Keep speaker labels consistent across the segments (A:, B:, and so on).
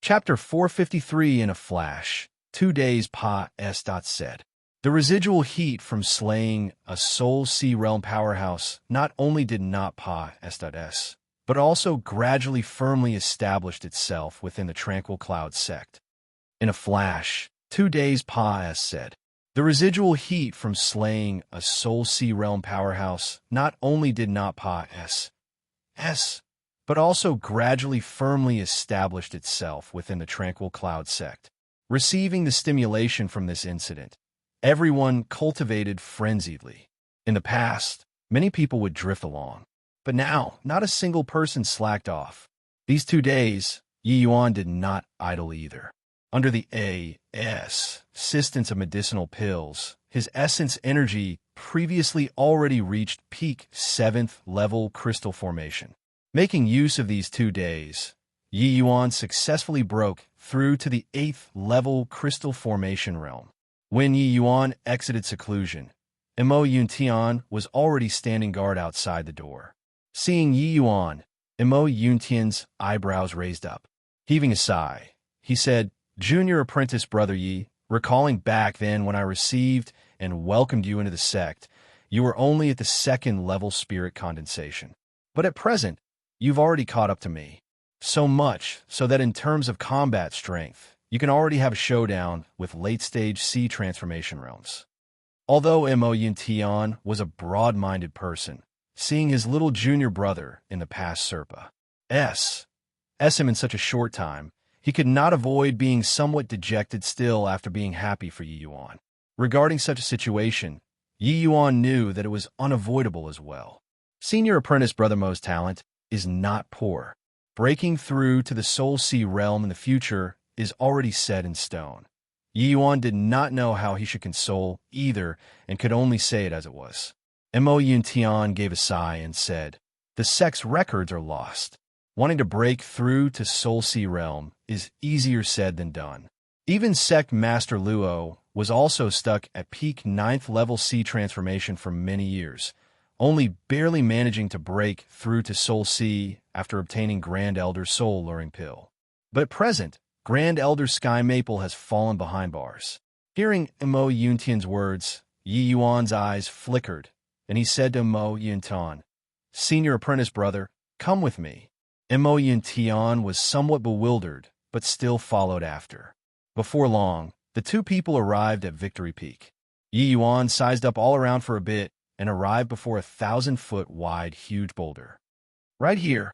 A: Chapter 453 in a flash. 2 days pa s. Said. The residual heat from slaying a soul sea realm powerhouse not only did not pa s, but also gradually firmly established itself within the tranquil cloud sect. In a flash, 2 days pa s. Said. The residual heat from slaying a soul sea realm powerhouse not only did not pa s, but also gradually firmly established itself within the tranquil cloud sect. Receiving the stimulation from this incident, everyone cultivated frenziedly. In the past, many people would drift along, but now not a single person slacked off. These 2 days, Yi Yuan did not idle either. Under the assistance of medicinal pills, his essence energy previously already reached peak 7th level crystal formation. Making use of these 2 days, Yi Yuan successfully broke through to the 8th level crystal formation realm. When Yi Yuan exited seclusion, Mo Yuntian was already standing guard outside the door. Seeing Yi Yuan, Mo Yuntian's eyebrows raised up. Heaving a sigh, he said, "Junior apprentice brother Yi, recalling back then when I received and welcomed you into the sect, you were only at the 2nd level spirit condensation. But at present, you've already caught up to me. So much so that in terms of combat strength, you can already have a showdown with late-stage sea transformation realms." Although Mo Yuntian was a broad-minded person, seeing his little junior brother in the past Serpa him in such a short time, he could not avoid being somewhat dejected still after being happy for Yi Yuan. Regarding such a situation, Yi Yuan knew that it was unavoidable as well. Senior apprentice brother Mo's talent is not poor. Breaking through to the Soul Sea realm in the future is already set in stone. Yi Yuan did not know how he should console either and could only say it as it was. Mo Yuntian gave a sigh and said, "The sect's records are lost. Wanting to break through to Soul Sea realm is easier said than done." Even Sect Master Luo was also stuck at peak 9th level sea transformation for many years, only barely managing to break through to Soul Sea after obtaining Grand Elder's soul luring pill. But at present, Grand Elder Sky Maple has fallen behind bars. Hearing Mo Yuntian's words, Yi Yuan's eyes flickered, and he said to Mo Yuntian, "Senior apprentice brother, come with me." Mo Yuntian was somewhat bewildered, but still followed after. Before long, the two people arrived at Victory Peak. Yi Yuan sized up all around for a bit and arrived before a 1,000-foot wide huge boulder. "Right here,"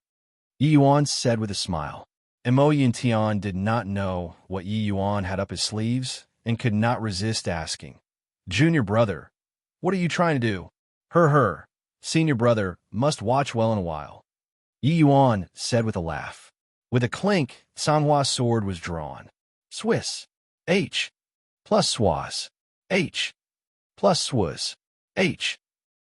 A: Yi Yuan said with a smile. Mo Yuntian did not know what Yi Yuan had up his sleeves and could not resist asking, "Junior brother, what are you trying to do?" Her. Senior brother must watch well in a while," Yi Yuan said with a laugh. With a clink, Sanhua's sword was drawn. Swiss. H. Plus Swas. H. Plus Swaz. H.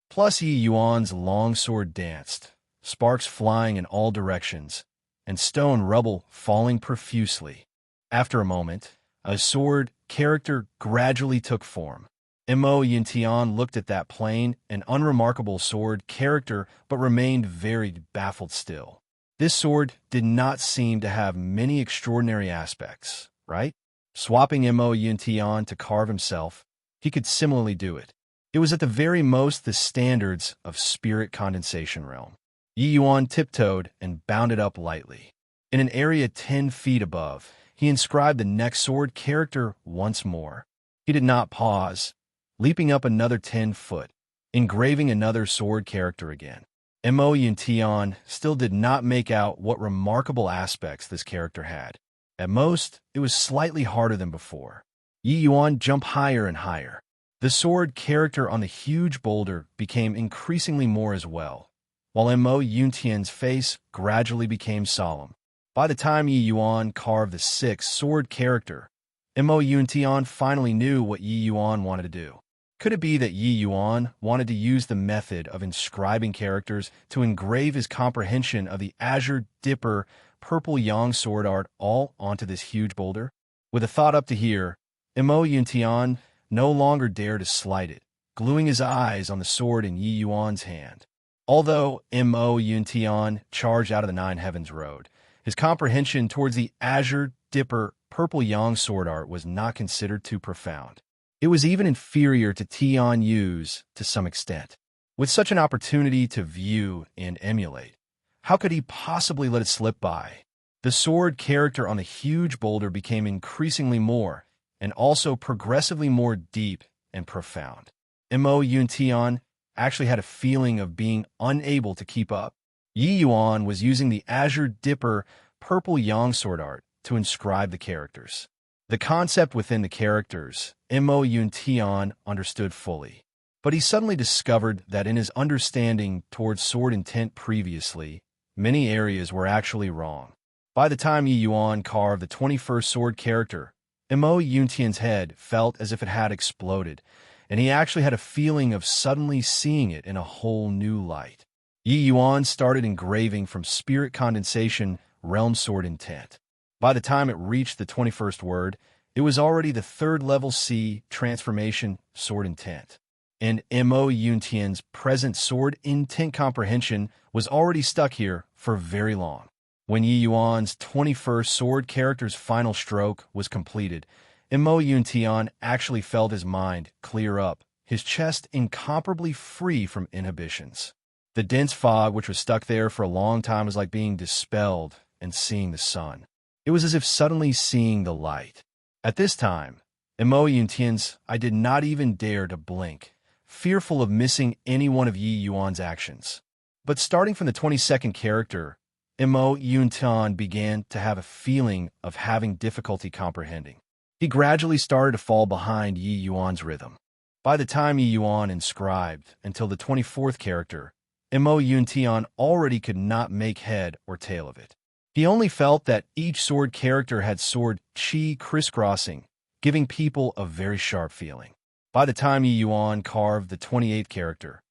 A: Plus Yi Yuan's long sword danced, sparks flying in all directions, and stone rubble falling profusely. After a moment, a sword character gradually took form. Mo Yuntian looked at that plain and unremarkable sword character but remained very baffled still. This sword did not seem to have many extraordinary aspects, right? Swapping Mo Yuntian to carve himself, he could similarly do it. It was at the very most the standards of spirit condensation realm. Yi Yuan tiptoed and bounded up lightly. In an area 10 feet above, he inscribed the next sword character once more. He did not pause, leaping up another 10 foot, engraving another sword character again. Mo Yuntian still did not make out what remarkable aspects this character had. At most, it was slightly harder than before. Yi Yuan jumped higher and higher. The sword character on the huge boulder became increasingly more as well, while Mo Yuntian's face gradually became solemn. By the time Yi Yuan carved the 6th sword character, Mo Yuntian finally knew what Yi Yuan wanted to do. Could it be that Yi Yuan wanted to use the method of inscribing characters to engrave his comprehension of the Azure Dipper purple yang sword art all onto this huge boulder? With a thought up to here, Mo Yuntian no longer dared to slight it, gluing his eyes on the sword in Yi Yuan's hand. Although Mo Yuntian charged out of the Nine Heavens Road, his comprehension towards the Azure Dipper purple yang sword art was not considered too profound. It was even inferior to Tian Yu's to some extent. With such an opportunity to view and emulate, how could he possibly let it slip by? The sword character on the huge boulder became increasingly more, and also progressively more deep and profound. Mo Yuntian actually had a feeling of being unable to keep up. Yi Yuan was using the Azure Dipper purple yang sword art to inscribe the characters. The concept within the characters, Mo Yuntian understood fully. But he suddenly discovered that in his understanding towards sword intent previously, many areas were actually wrong. By the time Yi Yuan carved the 21st sword character, Mo Yuntian's head felt as if it had exploded, and he actually had a feeling of suddenly seeing it in a whole new light. Yi Yuan started engraving from spirit condensation realm sword intent. By the time it reached the 21st word, it was already the 3rd level C transformation sword intent. And Mo Yuntian's present sword intent comprehension was already stuck here for very long. When Yi Yuan's 21st sword character's final stroke was completed, Mo Yuntian actually felt his mind clear up, his chest incomparably free from inhibitions. The dense fog which was stuck there for a long time was like being dispelled and seeing the sun. It was as if suddenly seeing the light. At this time, Mo Yuntian's I did not even dare to blink, fearful of missing any one of Yi Yuan's actions. But starting from the 22nd character, Mo Yuntian began to have a feeling of having difficulty comprehending. He gradually started to fall behind Yi Yuan's rhythm. By the time Yi Yuan inscribed until the 24th character, Mo Yuntian already could not make head or tail of it. He only felt that each sword character had sword chi crisscrossing, giving people a very sharp feeling. By the time Yi Yuan carved the 28th character,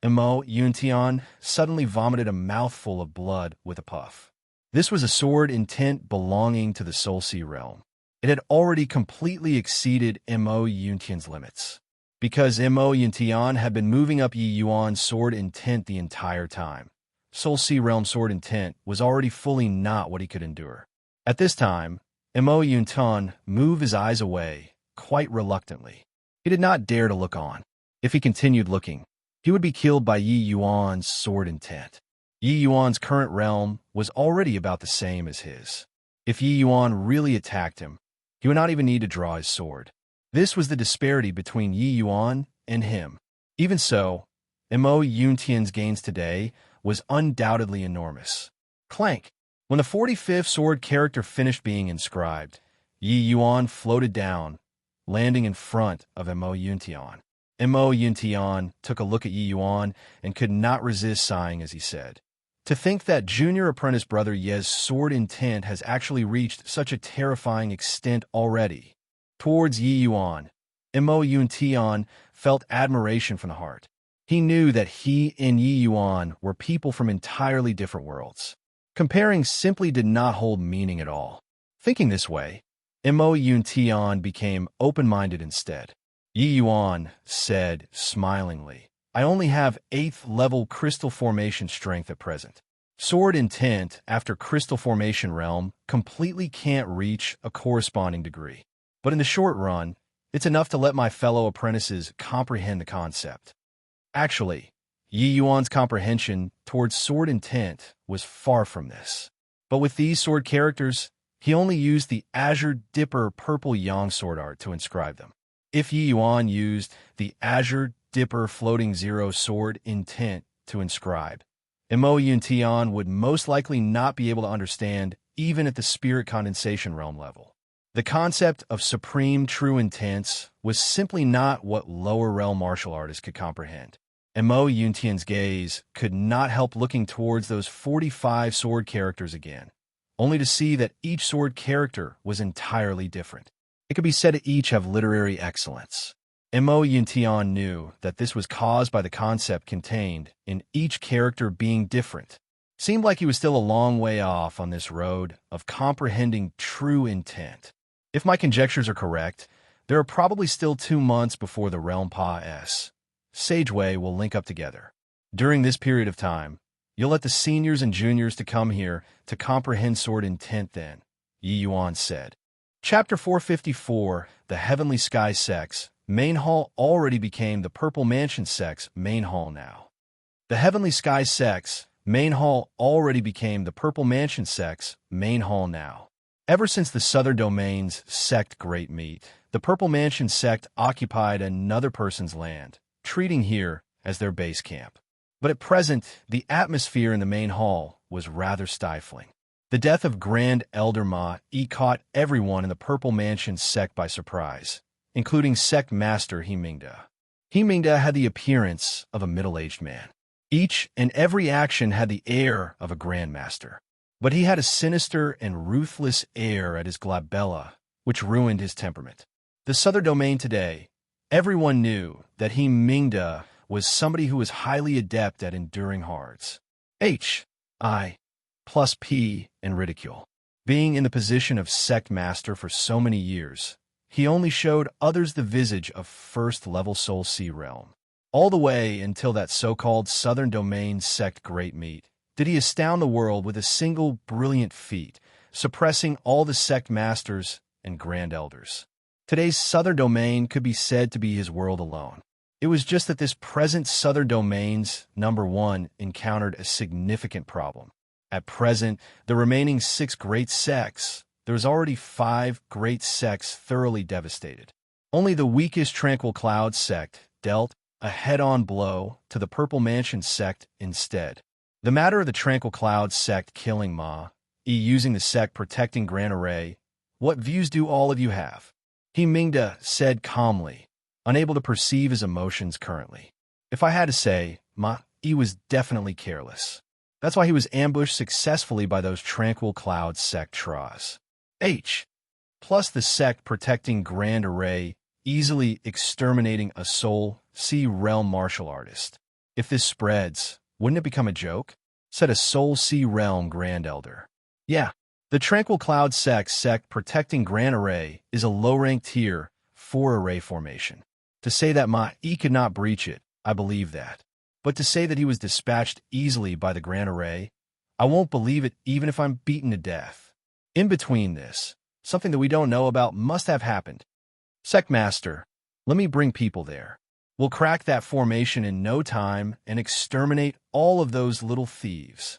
A: Mo Yuntian suddenly vomited a mouthful of blood with a puff. This was a sword intent belonging to the Soul Sea realm. It had already completely exceeded Mo Yuntian's limits. Because Mo Yuntian had been moving up Yi Yuan's sword intent the entire time, Soul Sea realm sword intent was already fully not what he could endure. At this time, Mo Yuntian moved his eyes away, quite reluctantly. He did not dare to look on. If he continued looking, he would be killed by Yi Yuan's sword intent. Yi Yuan's current realm was already about the same as his. If Yi Yuan really attacked him, he would not even need to draw his sword. This was the disparity between Yi Yuan and him. Even so, Mo Yuntian's gains today was undoubtedly enormous. Clank! When the 45th sword character finished being inscribed, Yi Yuan floated down, landing in front of Mo Yuntian. Mo Yuntian took a look at Yi Yuan and could not resist sighing as he said, "To think that junior apprentice brother Ye's sword intent has actually reached such a terrifying extent already." Towards Yi Yuan, Mo Yuntian felt admiration from the heart. He knew that he and Yi Yuan were people from entirely different worlds. Comparing simply did not hold meaning at all. Thinking this way, Mo Yuntian became open-minded instead. Yi Yuan said smilingly, "I only have 8th level crystal formation strength at present. Sword intent after crystal formation realm completely can't reach a corresponding degree. But in the short run, it's enough to let my fellow apprentices comprehend the concept." Actually, Yi Yuan's comprehension towards sword intent was far from this. But with these sword characters, he only used the Azure Dipper purple yang sword art to inscribe them. If Yi Yuan used the Azure Dipper floating zero sword intent to inscribe, Mo Yuntian would most likely not be able to understand even at the spirit condensation realm level. The concept of supreme true intents was simply not what lower realm martial artists could comprehend. Mo Yuntian's gaze could not help looking towards those 45 sword characters again, only to see that each sword character was entirely different. It could be said to each have literary excellence. Mo Yuntian knew that this was caused by the concept contained in each character being different. Seemed like he was still a long way off on this road of comprehending true intent. If my conjectures are correct, there are probably still 2 months before the Realm Pa-S Sageway will link up together. During this period of time, you'll let the seniors and juniors to come here to comprehend sword intent then. Yi Yuan said. Chapter 454, The Heavenly Sky Sex, Main Hall already became the Purple Mansion Sex, Main Hall now. The Heavenly Sky Sex, Main Hall already became the Purple Mansion Sex, Main Hall now. Ever since the Southern Domain's sect Great Meat, the Purple Mansion sect occupied another person's land, treating here as their base camp. But at present, the atmosphere in the main hall was rather stifling. The death of Grand Elder Ma-E caught everyone in the Purple Mansion sect by surprise, including sect master Himingda. Himingda had the appearance of a middle-aged man. Each and every action had the air of a grandmaster. But he had a sinister and ruthless air at his glabella, which ruined his temperament. The Southern Domain today, everyone knew that Himingda was somebody who was highly adept at enduring hards. H.I. plus P and ridicule. Being in the position of sect master for so many years, he only showed others the visage of first-level Soul Sea realm. All the way until that so-called Southern Domain sect Great Meat did he astound the world with a single brilliant feat, suppressing all the sect masters and grand elders. Today's Southern Domain could be said to be his world alone. It was just that this present Southern Domain's #1 encountered a significant problem. At present, the remaining 6 great sects, there was already 5 great sects thoroughly devastated. Only the weakest Tranquil Cloud sect dealt a head-on blow to the Purple Mansion sect instead. The matter of the Tranquil Cloud sect killing Ma-E using the sect protecting Grand Array, what views do all of you have? Himingda said calmly, unable to perceive his emotions currently. If I had to say, Ma-E was definitely careless. That's why he was ambushed successfully by those Tranquil Cloud sect Tras. H. Plus the sect protecting Grand Array, easily exterminating a Soul Sea realm martial artist. If this spreads, wouldn't it become a joke? Said a Soul Sea realm Grand Elder. Yeah, the Tranquil Cloud sect protecting Grand Array is a low-ranked tier 4 array formation. To say that Ma-E could not breach it, I believe that. But to say that he was dispatched easily by the Grand Array, I won't believe it even if I'm beaten to death. In between this, something that we don't know about must have happened. Sect Master, let me bring people there. We'll crack that formation in no time and exterminate all of those little thieves.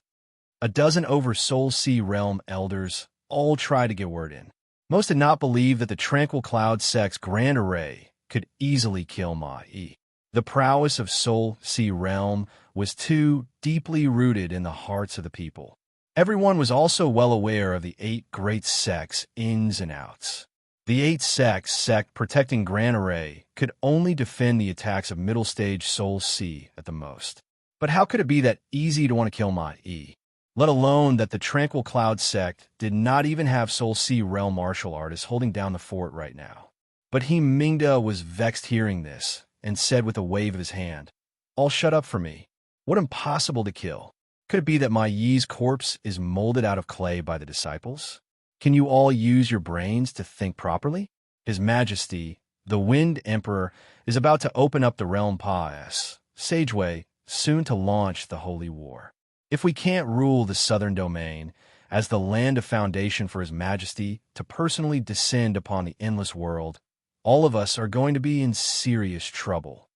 A: A dozen over Soul Sea realm elders all tried to get word in. Most did not believe that the Tranquil Cloud sect's Grand Array could easily kill Ma-E. The prowess of Soul Sea realm was too deeply rooted in the hearts of the people. Everyone was also well aware of the 8 great sects' ins and outs. The 8 sects sect protecting Grand Array could only defend the attacks of middle-stage Soul Sea at the most. But how could it be that easy to want to kill Ma-E? Let alone that the Tranquil Cloud sect did not even have Soul Sea realm martial artists holding down the fort right now. But Himingda was vexed hearing this, and said with a wave of his hand, "All shut up for me. What impossible to kill? Could it be that Ma-E's corpse is molded out of clay by the disciples? Can you all use your brains to think properly? His Majesty, the Wind Emperor, is about to open up the realm Pa's Sageway, soon to launch the Holy War. If we can't rule the Southern Domain as the land of foundation for His Majesty to personally descend upon the endless world, all of us are going to be in serious trouble."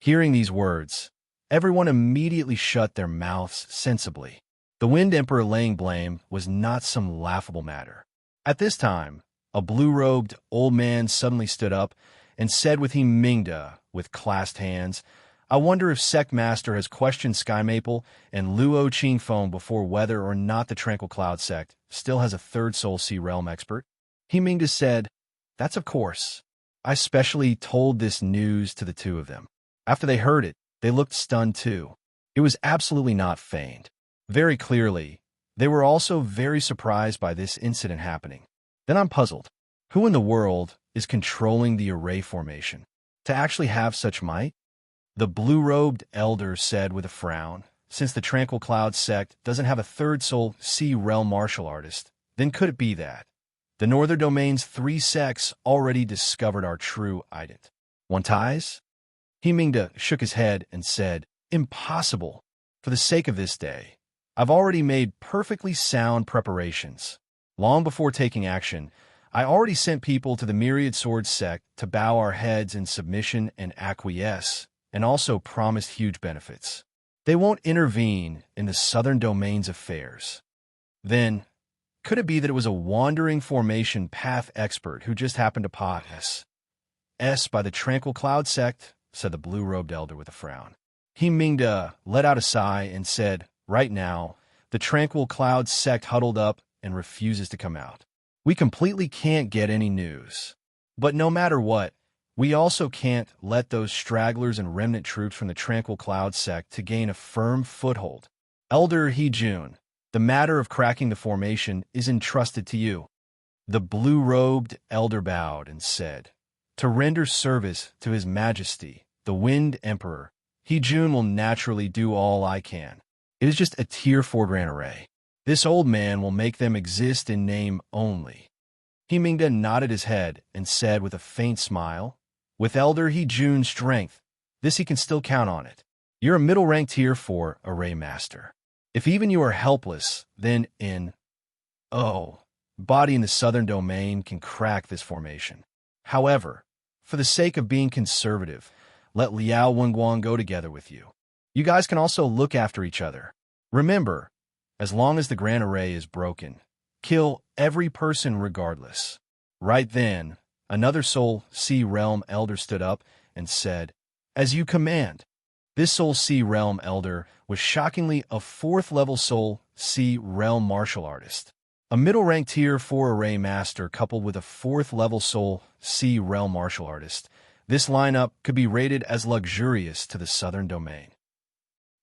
A: Hearing these words, everyone immediately shut their mouths sensibly. The Wind Emperor laying blame was not some laughable matter. At this time, a blue-robed old man suddenly stood up and said with Himingda, with clasped hands, "I wonder if Sect Master has questioned Sky Maple and Luo Qingfeng before whether or not the Tranquil Cloud sect still has a 3rd Soul Sea realm expert?" Himingda said, "That's of course. I specially told this news to the 2 of them. After they heard it, they looked stunned too. It was absolutely not feigned. Very clearly, they were also very surprised by this incident happening. Then I'm puzzled. Who in the world is controlling the array formation to actually have such might?" The blue-robed elder said with a frown, "Since the Tranquil Cloud sect doesn't have a 3rd Soul Sea realm martial artist, then could it be that the Northern Domain's 3 sects already discovered our true ident? Want ties?" Himingda shook his head and said, "Impossible. For the sake of this day, I've already made perfectly sound preparations. Long before taking action, I already sent people to the Myriad Sword sect to bow our heads in submission and acquiesce, and also promised huge benefits. They won't intervene in the southern domain's affairs. Then, could it be that it was a wandering formation path expert who just happened to pass S by the Tranquil Cloud sect? Said the blue-robed elder with a frown. He Mingda let out a sigh and said, right now, the Tranquil Cloud sect huddled up and refuses to come out. We completely can't get any news. But no matter what, we also can't let those stragglers and remnant troops from the Tranquil Cloud sect to gain a firm foothold. Elder He-jun, the matter of cracking the formation is entrusted to you. The blue-robed elder bowed and said, to render service to His Majesty, the Wind Emperor, He-jun will naturally do all I can. It is just a Tier 4 Grand Array. This old man will make them exist in name only. He-mingda nodded his head and said with a faint smile, with Elder He-jun's strength, this he can still count on it. You're a middle-rank Tier 4 Array Master. If even you are helpless, then body in the southern domain can crack this formation. However, for the sake of being conservative, let Liao Wenguang go together with you. You guys can also look after each other. Remember, as long as the Grand Array is broken, kill every person regardless. Right then, another Soul Sea Realm Elder stood up and said, as you command. This Soul Sea Realm Elder was shockingly a 4th-level Soul Sea Realm Martial Artist. A middle-rank Tier 4 Array Master coupled with a 4th-level Soul Sea Realm Martial Artist. This lineup could be rated as luxurious to the Southern Domain.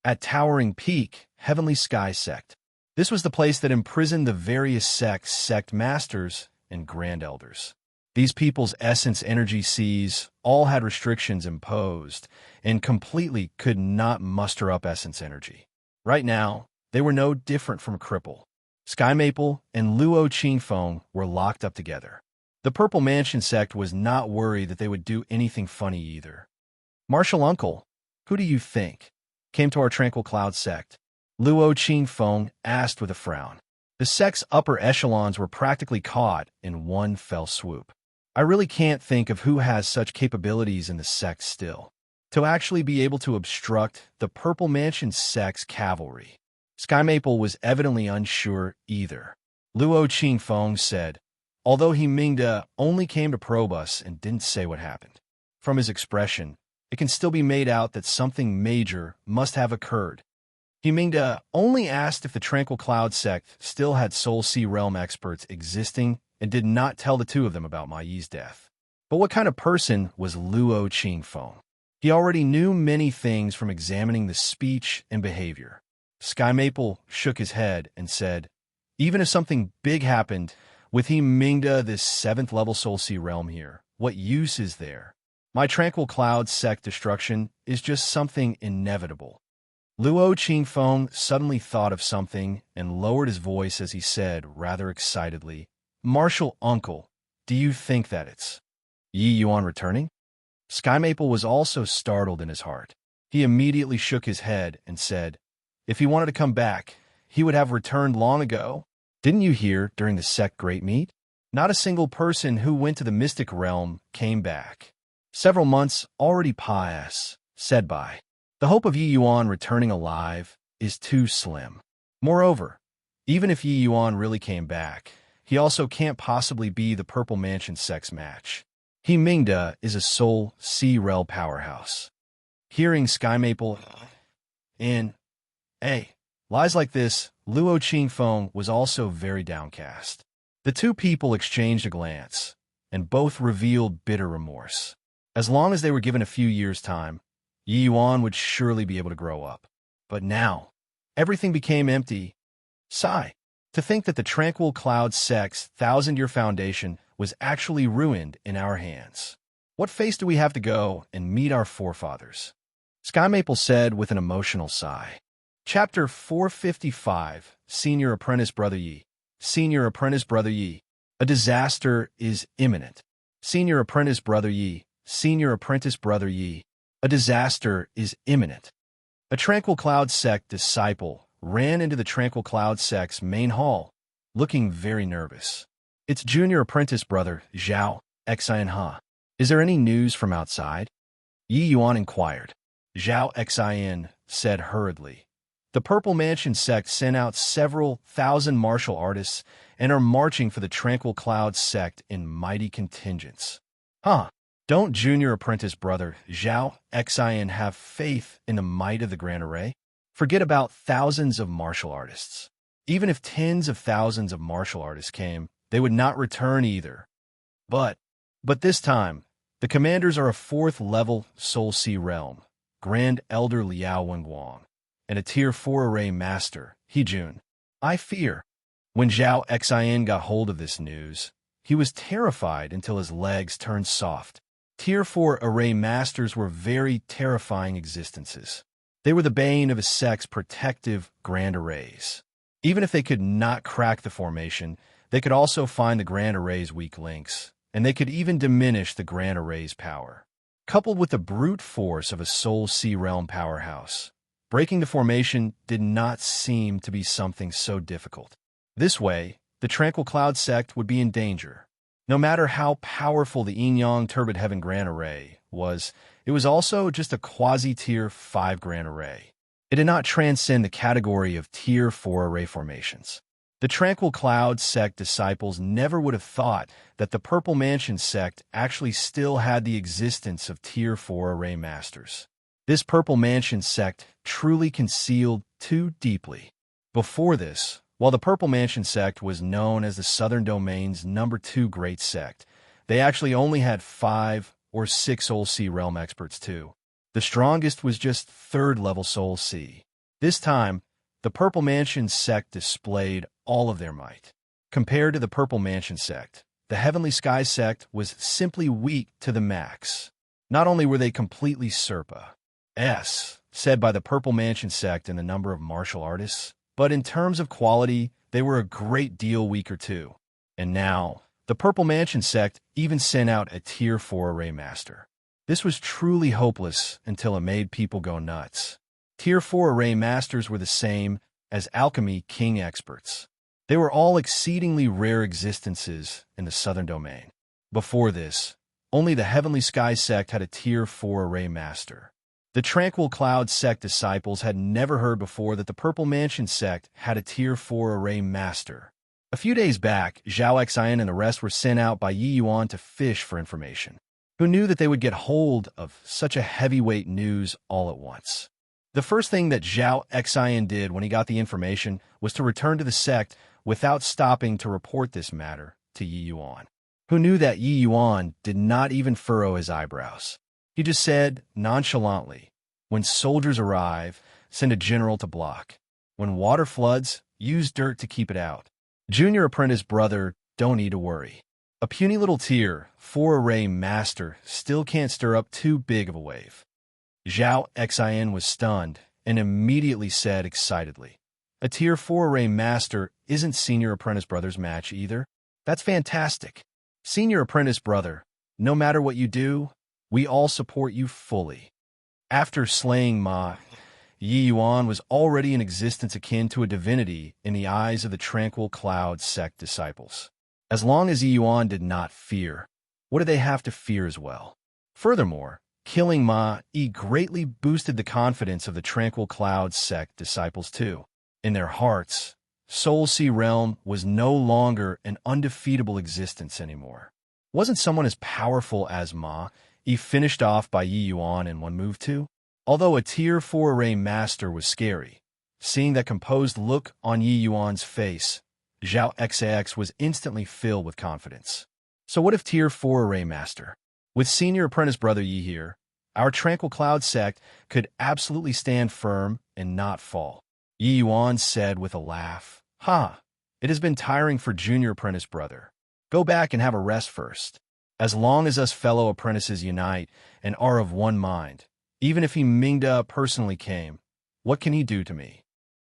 A: At Towering Peak, Heavenly Sky Sect. This was the place that imprisoned the various sects, sect masters, and grand elders. These people's essence energy seas all had restrictions imposed and completely could not muster up essence energy. Right now, they were no different from a cripple. Sky Maple and Luo Qingfeng were locked up together. The Purple Mansion sect was not worried that they would do anything funny either. Martial Uncle, who do you think came to our Tranquil Cloud sect? Luo Qingfeng asked with a frown. The sect's upper echelons were practically caught in one fell swoop. I really can't think of who has such capabilities in the sect still. To actually be able to obstruct the Purple Mansion sect's cavalry. Sky Maple was evidently unsure either. Luo Qingfeng said, although he Mingda only came to probe us and didn't say what happened. From his expression, it can still be made out that something major must have occurred. He Mingda only asked if the Tranquil Cloud sect still had Soul Sea Realm experts existing and did not tell the two of them about Ma Yi's death. But what kind of person was Luo Qingfeng? He already knew many things from examining the speech and behavior. Sky Maple shook his head and said, even if something big happened with he Mingda this 7th-level Soul Sea Realm here, what use is there? My Tranquil Cloud sect destruction is just something inevitable. Luo Qingfeng suddenly thought of something and lowered his voice as he said, rather excitedly, Martial Uncle, do you think that it's Yi Yuan returning? Sky Maple was also startled in his heart. He immediately shook his head and said, if he wanted to come back, he would have returned long ago. Didn't you hear during the sect Great Meet? Not a single person who went to the mystic realm came back. Several months already pass, said by. The hope of Yi Yuan returning alive is too slim. Moreover, even if Yi Yuan really came back, he also can't possibly be the Purple Mansion sex match. He Mingda is a Soul Sea Realm powerhouse. Hearing Sky Maple lies like this, Luo Qingfeng was also very downcast. The two people exchanged a glance, and both revealed bitter remorse. As long as they were given a few years' time, Yi Yuan would surely be able to grow up. But now, everything became empty. Sigh. To think that the Tranquil Cloud sect's 1,000-year foundation was actually ruined in our hands. What face do we have to go and meet our forefathers? Sky Maple said with an emotional sigh. Chapter 455, Senior Apprentice Brother Yi. Senior Apprentice Brother Yi. A disaster is imminent. Senior Apprentice Brother Yi. Senior Apprentice Brother Yi. A disaster is imminent. A Tranquil Cloud sect disciple ran into the Tranquil Cloud sect's main hall looking very nervous. It's junior apprentice brother, Zhao Xian. Is there any news from outside? Yi Yuan inquired. Zhao Xian said hurriedly. The Purple Mansion sect sent out several thousand martial artists and are marching for the Tranquil Clouds sect in mighty contingents. Huh? Don't junior apprentice brother Zhao Xian have faith in the might of the Grand Array? Forget about thousands of martial artists. Even if tens of thousands of martial artists came, they would not return either. But this time, the commanders are a fourth-level Soul Sea Realm, Grand Elder Liao Wenguang, and a Tier 4 Array Master, Hejun. I fear. When Zhao Xian got hold of this news, he was terrified until his legs turned soft. Tier 4 Array Masters were very terrifying existences. They were the bane of a sect's protective Grand Arrays. Even if they could not crack the formation, they could also find the Grand Array's weak links, and they could even diminish the Grand Array's power. Coupled with the brute force of a Soul Sea Realm powerhouse, breaking the formation did not seem to be something so difficult. This way, the Tranquil Cloud sect would be in danger. No matter how powerful the Yin-Yang Turbid Heaven Grand Array was, it was also just a quasi-Tier 5 Grand Array. It did not transcend the category of Tier 4 array formations. The Tranquil Cloud sect disciples never would have thought that the Purple Mansion sect actually still had the existence of Tier 4 array masters. This Purple Mansion sect truly concealed too deeply. Before this, while the Purple Mansion sect was known as the Southern Domain's #2 great sect, they actually only had 5 or 6 Soul Sea Realm experts too. The strongest was just 3rd-level Soul Sea. This time, the Purple Mansion sect displayed all of their might. Compared to the Purple Mansion sect, the Heavenly Sky sect was simply weak to the max. Not only were they completely said by the Purple Mansion sect in the number of martial artists, but in terms of quality, they were a great deal weaker too. And now, the Purple Mansion sect even sent out a Tier 4 array master. This was truly hopeless until it made people go nuts. Tier 4 array masters were the same as Alchemy King experts. They were all exceedingly rare existences in the Southern Domain. Before this, only the Heavenly Sky sect had a Tier 4 array master. The Tranquil Cloud sect disciples had never heard before that the Purple Mansion sect had a Tier 4 array master. A few days back, Zhao Xian and the rest were sent out by Yi Yuan to fish for information. Who knew that they would get hold of such a heavyweight news all at once? The first thing that Zhao Xian did when he got the information was to return to the sect without stopping to report this matter to Yi Yuan. Who knew that Yi Yuan did not even furrow his eyebrows. He just said, nonchalantly, when soldiers arrive, send a general to block. When water floods, use dirt to keep it out. Junior apprentice brother, don't need to worry. A puny little Tier 4 array master still can't stir up too big of a wave. Zhao Xian was stunned and immediately said excitedly, a Tier 4 array master isn't Senior Apprentice Brother's match either? That's fantastic. Senior Apprentice Brother, no matter what you do, we all support you fully. After slaying Ma, Yi Yuan was already in existence akin to a divinity in the eyes of the Tranquil Cloud sect disciples. As long as Yi Yuan did not fear, what did they have to fear as well? Furthermore, killing Ma Yi greatly boosted the confidence of the Tranquil Cloud sect disciples too. In their hearts, Soul Sea Realm was no longer an undefeatable existence anymore. Wasn't someone as powerful as Ma Yi finished off by Yi Yuan in one move too? Although a Tier 4 array master was scary, seeing that composed look on Yi Yuan's face, Zhao XX was instantly filled with confidence. So what if Tier 4 array master? With Senior Apprentice Brother Yi here, our Tranquil Cloud sect could absolutely stand firm and not fall. Yi Yuan said with a laugh, it has been tiring for Junior Apprentice Brother. Go back and have a rest first. As long as us fellow apprentices unite and are of one mind, even if he Mingda personally came, what can he do to me?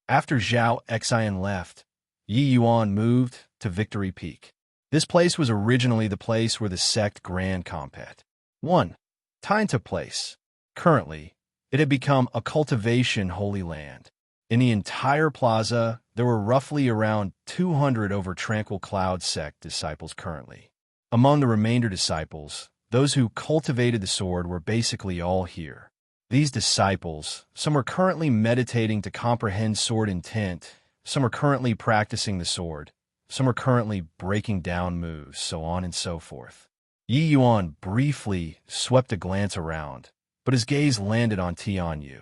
A: After Zhao Xian left, Yi Yuan moved to Victory Peak. This place was originally the place where the sect Grand Compet 1 time took place. Currently, it had become a cultivation holy land. In the entire plaza, there were roughly around 200 over Tranquil Cloud sect disciples currently. Among the remainder disciples, those who cultivated the sword were basically all here. These disciples, some are currently meditating to comprehend sword intent, some are currently practicing the sword, some are currently breaking down moves, so on and so forth. Yi Yuan briefly swept a glance around, but his gaze landed on Tianyu.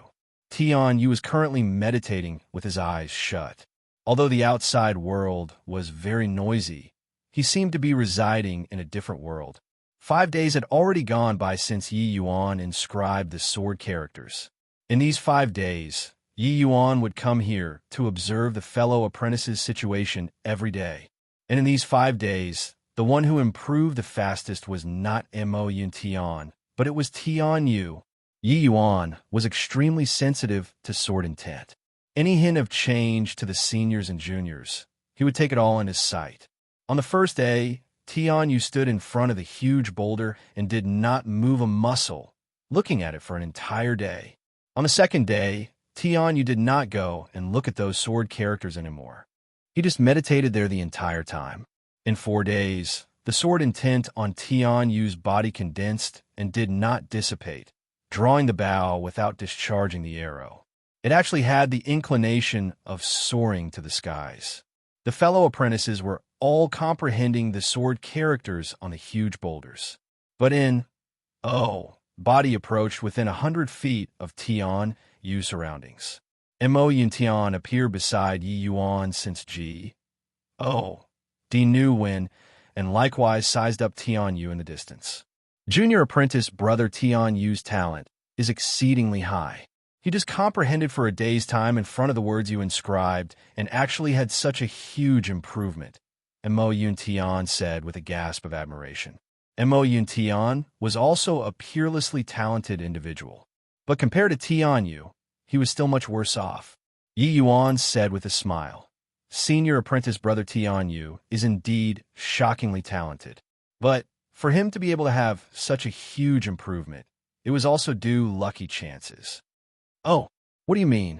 A: Tianyu was currently meditating with his eyes shut. Although the outside world was very noisy, he seemed to be residing in a different world. 5 days had already gone by since Yi Yuan inscribed the sword characters. In these 5 days, Yi Yuan would come here to observe the fellow apprentice's situation every day. And in these 5 days, the one who improved the fastest was not Mo Yun Tian, but it was Tianyu. Yi Yuan was extremely sensitive to sword intent. Any hint of change to the seniors and juniors, he would take it all in his sight. On the first day, Tianyu stood in front of the huge boulder and did not move a muscle, looking at it for an entire day. On the second day, Tianyu did not go and look at those sword characters anymore. He just meditated there the entire time. In 4 days, the sword intent on Tianyu's body condensed and did not dissipate, drawing the bow without discharging the arrow. It actually had the inclination of soaring to the skies. The fellow apprentices were all comprehending the sword characters on the huge boulders. But body approached within 100 feet of Tianyu's surroundings. Mo Yun Tian appeared beside Yi Yuan since D knew when, and likewise sized up Tianyu in the distance. Junior apprentice brother Tianyu's talent is exceedingly high. He just comprehended for a day's time in front of the words you inscribed and actually had such a huge improvement, Mo Yun Tian said with a gasp of admiration. Mo Yun Tian was also a peerlessly talented individual. But compared to Tianyu, he was still much worse off. Yi Yuan said with a smile. Senior apprentice brother Tianyu is indeed shockingly talented. But for him to be able to have such a huge improvement, it was also due lucky chances. Oh, what do you mean?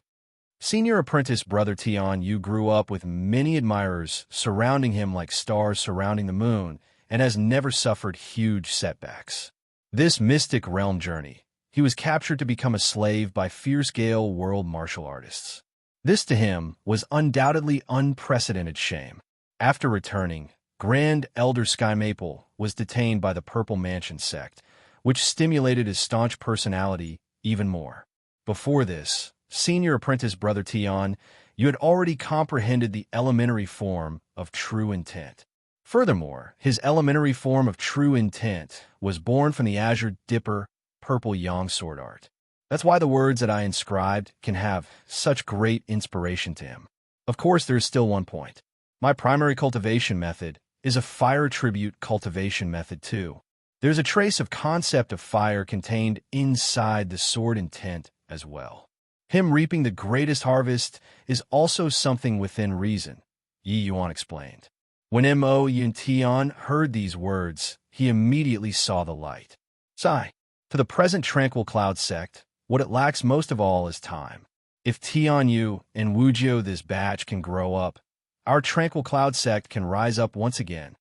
A: Senior apprentice brother Tianyu grew up with many admirers surrounding him like stars surrounding the moon and has never suffered huge setbacks. This mystic realm journey, he was captured to become a slave by fierce-scale world martial artists. This to him was undoubtedly unprecedented shame. After returning, Grand Elder Sky Maple was detained by the Purple Mansion sect, which stimulated his staunch personality even more. Before this, senior apprentice brother Tian, you had already comprehended the elementary form of true intent. Furthermore, his elementary form of true intent was born from the Azure Dipper Purple Yang sword art. That's why the words that I inscribed can have such great inspiration to him. Of course, there is still one point. My primary cultivation method is a fire tribute cultivation method too. There's a trace of concept of fire contained inside the sword intent as well. Him reaping the greatest harvest is also something within reason, Yi Yuan explained. When Mo Yun Tian heard these words, he immediately saw the light. Sigh. To the present Tranquil Cloud sect, what it lacks most of all is time. If Tianyu and Wujio this batch can grow up, our Tranquil Cloud sect can rise up once again.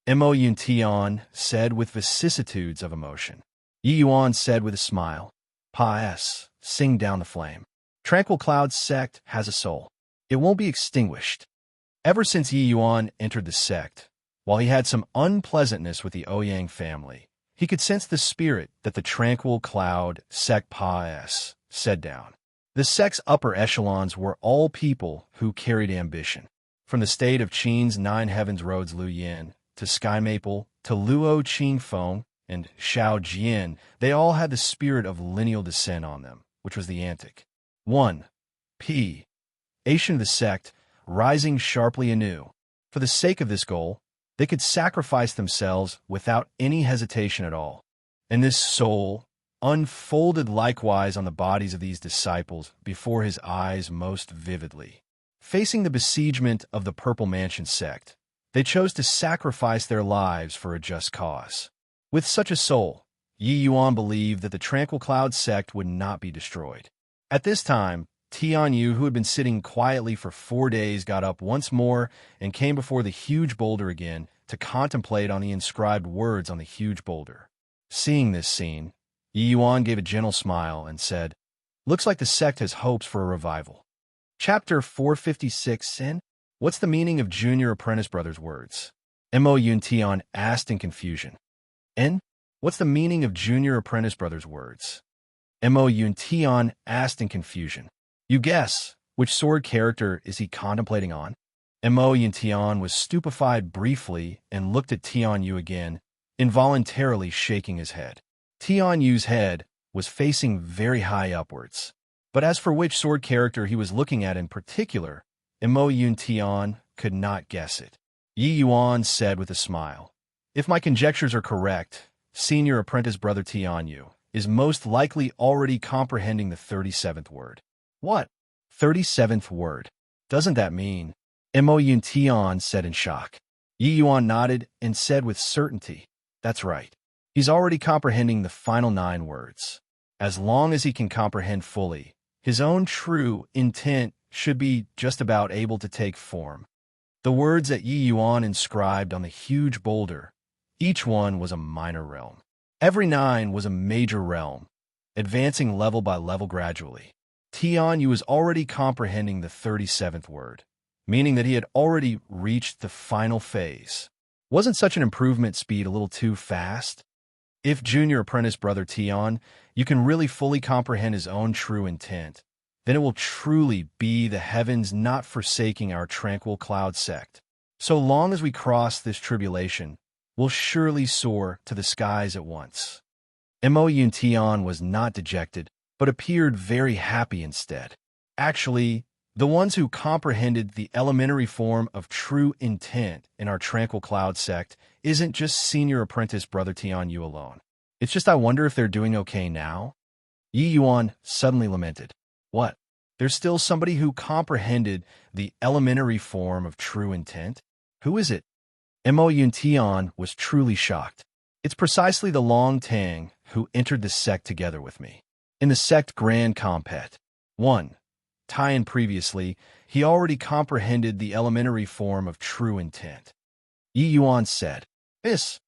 A: Mo Yun Tian said with vicissitudes of emotion. Yi Yuan said with a smile, Pa-S, sing down the flame. Tranquil Cloud sect has a soul. It won't be extinguished. Ever since Yi Yuan entered the sect, while he had some unpleasantness with the Ouyang family, he could sense the spirit that the Tranquil Cloud sect Pa-S set down. The sect's upper echelons were all people who carried ambition. From the state of Qin's Nine Heavens Roads Lu Yin, to Sky Maple, to Luo Qing Feng, and Xiao Jian, they all had the spirit of lineal descent on them, which was the antic. 1. P. Asian of the sect, rising sharply anew. For the sake of this goal, they could sacrifice themselves without any hesitation at all. And this soul unfolded likewise on the bodies of these disciples before his eyes most vividly. Facing the besiegement of the Purple Mansion sect, they chose to sacrifice their lives for a just cause. With such a soul, Yi Yuan believed that the Tranquil Cloud sect would not be destroyed. At this time, Tianyu, who had been sitting quietly for 4 days, got up once more and came before the huge boulder again to contemplate on the inscribed words on the huge boulder. Seeing this scene, Yi Yuan gave a gentle smile and said, "Looks like the sect has hopes for a revival." Chapter 456 Sin. What's the meaning of Junior Apprentice Brothers' words? Mo Yun Tian asked in confusion. N. What's the meaning of Junior Apprentice Brothers' words? Mo Yun Tian asked in confusion. You guess. Which sword character is he contemplating on? Mo Yun Tian was stupefied briefly and looked at Tianyu again, involuntarily shaking his head. Tianyu's head was facing very high upwards. But as for which sword character he was looking at in particular, Mo Yun Tian could not guess it. Yi Yuan said with a smile, "If my conjectures are correct, Senior Apprentice Brother Tianyu is most likely already comprehending the 37th word." What? 37th word? Doesn't that mean? Mo Yun Tian said in shock. Yi Yuan nodded and said with certainty, "That's right. He's already comprehending the final 9 words. As long as he can comprehend fully, his own true intent should be just about able to take form." The words that Yi Yuan inscribed on the huge boulder, each one was a minor realm. Every 9 was a major realm, advancing level by level gradually. Tianyu was already comprehending the 37th word, meaning that he had already reached the final phase. Wasn't such an improvement speed a little too fast? If Junior Apprentice Brother Tian, you can really fully comprehend his own true intent, then it will truly be the heavens not forsaking our tranquil cloud sect. So long as we cross this tribulation, we'll surely soar to the skies at once. Mo Yun Tian was not dejected, but appeared very happy instead. Actually, the ones who comprehended the elementary form of true intent in our tranquil cloud sect isn't just Senior Apprentice Brother Tianyu alone. It's just I wonder if they're doing okay now? Yi Yuan suddenly lamented. What? There's still somebody who comprehended the elementary form of true intent? Who is it? Mo Yun Tian was truly shocked. It's precisely the Long Tang who entered the sect together with me. In the sect Grand Compet 1, Tian previously, he already comprehended the elementary form of true intent. Yi Yuan said, "It's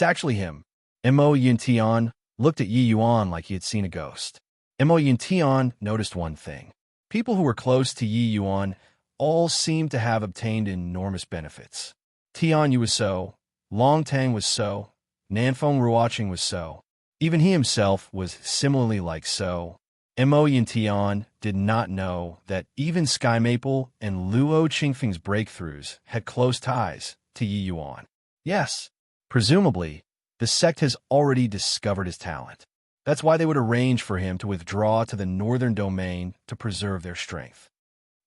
A: actually him." Mo Yun Tian looked at Yi Yuan like he had seen a ghost. Mo Yun Tian noticed one thing. People who were close to Yi Yuan all seemed to have obtained enormous benefits. Tianyu was so, Long Tang was so, Nanfeng Ruoqing was so. Even he himself was similarly like so. Mo Yun Tian did not know that even Sky Maple and Luo Qingfeng's breakthroughs had close ties to Yi Yuan. Yes, presumably, the sect has already discovered his talent. That's why they would arrange for him to withdraw to the northern domain to preserve their strength.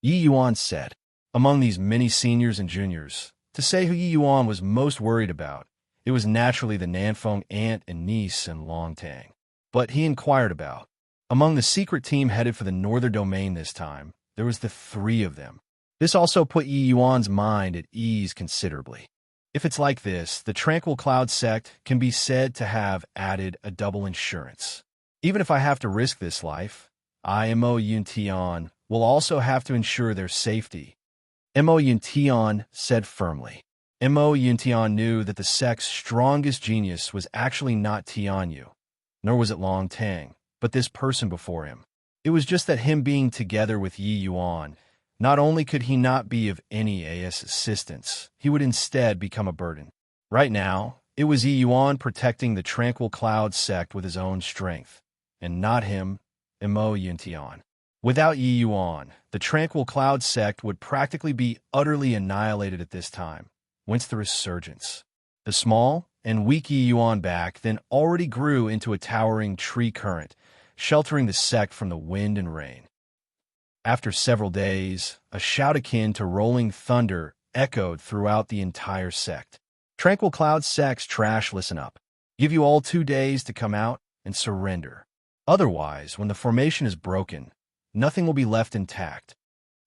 A: Yi Yuan said, among these many seniors and juniors, to say who Yi Yuan was most worried about, it was naturally the Nanfeng aunt and niece and Long Tang. But he inquired about, among the secret team headed for the northern domain this time, there was the 3 of them. This also put Yi Yuan's mind at ease considerably. If it's like this, the Tranquil Cloud sect can be said to have added a double insurance. Even if I have to risk this life, I, Mo Yun Tian, will also have to ensure their safety. Mo Yun Tian said firmly. Mo Yun Tian knew that the sect's strongest genius was actually not Tianyu, nor was it Long Tang, but this person before him. It was just that him being together with Yi Yuan, not only could he not be of any assistance, he would instead become a burden. Right now, it was Yi Yuan protecting the Tranquil Cloud sect with his own strength, and not him, Mo Yun Tian. Without Yi Yuan, the Tranquil Cloud sect would practically be utterly annihilated at this time, whence the resurgence. The small and weak Yi Yuan back then already grew into a towering tree current, sheltering the sect from the wind and rain. After several days, a shout akin to rolling thunder echoed throughout the entire sect. Tranquil Cloud sect's trash, listen up. Give you all 2 days to come out and surrender. Otherwise, when the formation is broken, nothing will be left intact.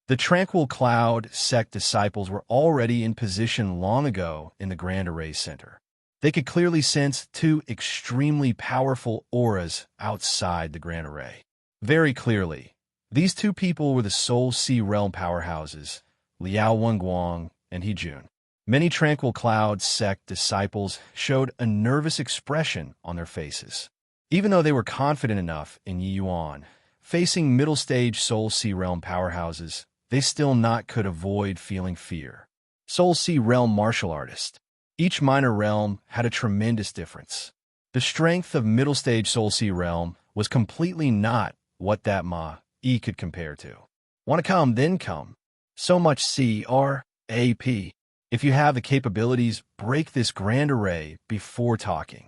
A: The Tranquil Cloud sect disciples were already in position long ago in the Grand Array Center. They could clearly sense 2 extremely powerful auras outside the Grand Array. Very clearly, These two people were the Seoul Sea Realm powerhouses, Liao Wenguang and He Jun. Many Tranquil Cloud sect disciples showed a nervous expression on their faces. Even though they were confident enough in Yi Yuan, facing middle-stage Seoul Sea Realm powerhouses, they still not could avoid feeling fear. Seoul Sea Realm martial artist. Each minor realm had a tremendous difference. The strength of middle-stage Seoul Sea Realm was completely not what that Ma-E could compare to. Want to come, then come. So much C-R-A-P. If you have the capabilities, break this grand array before talking.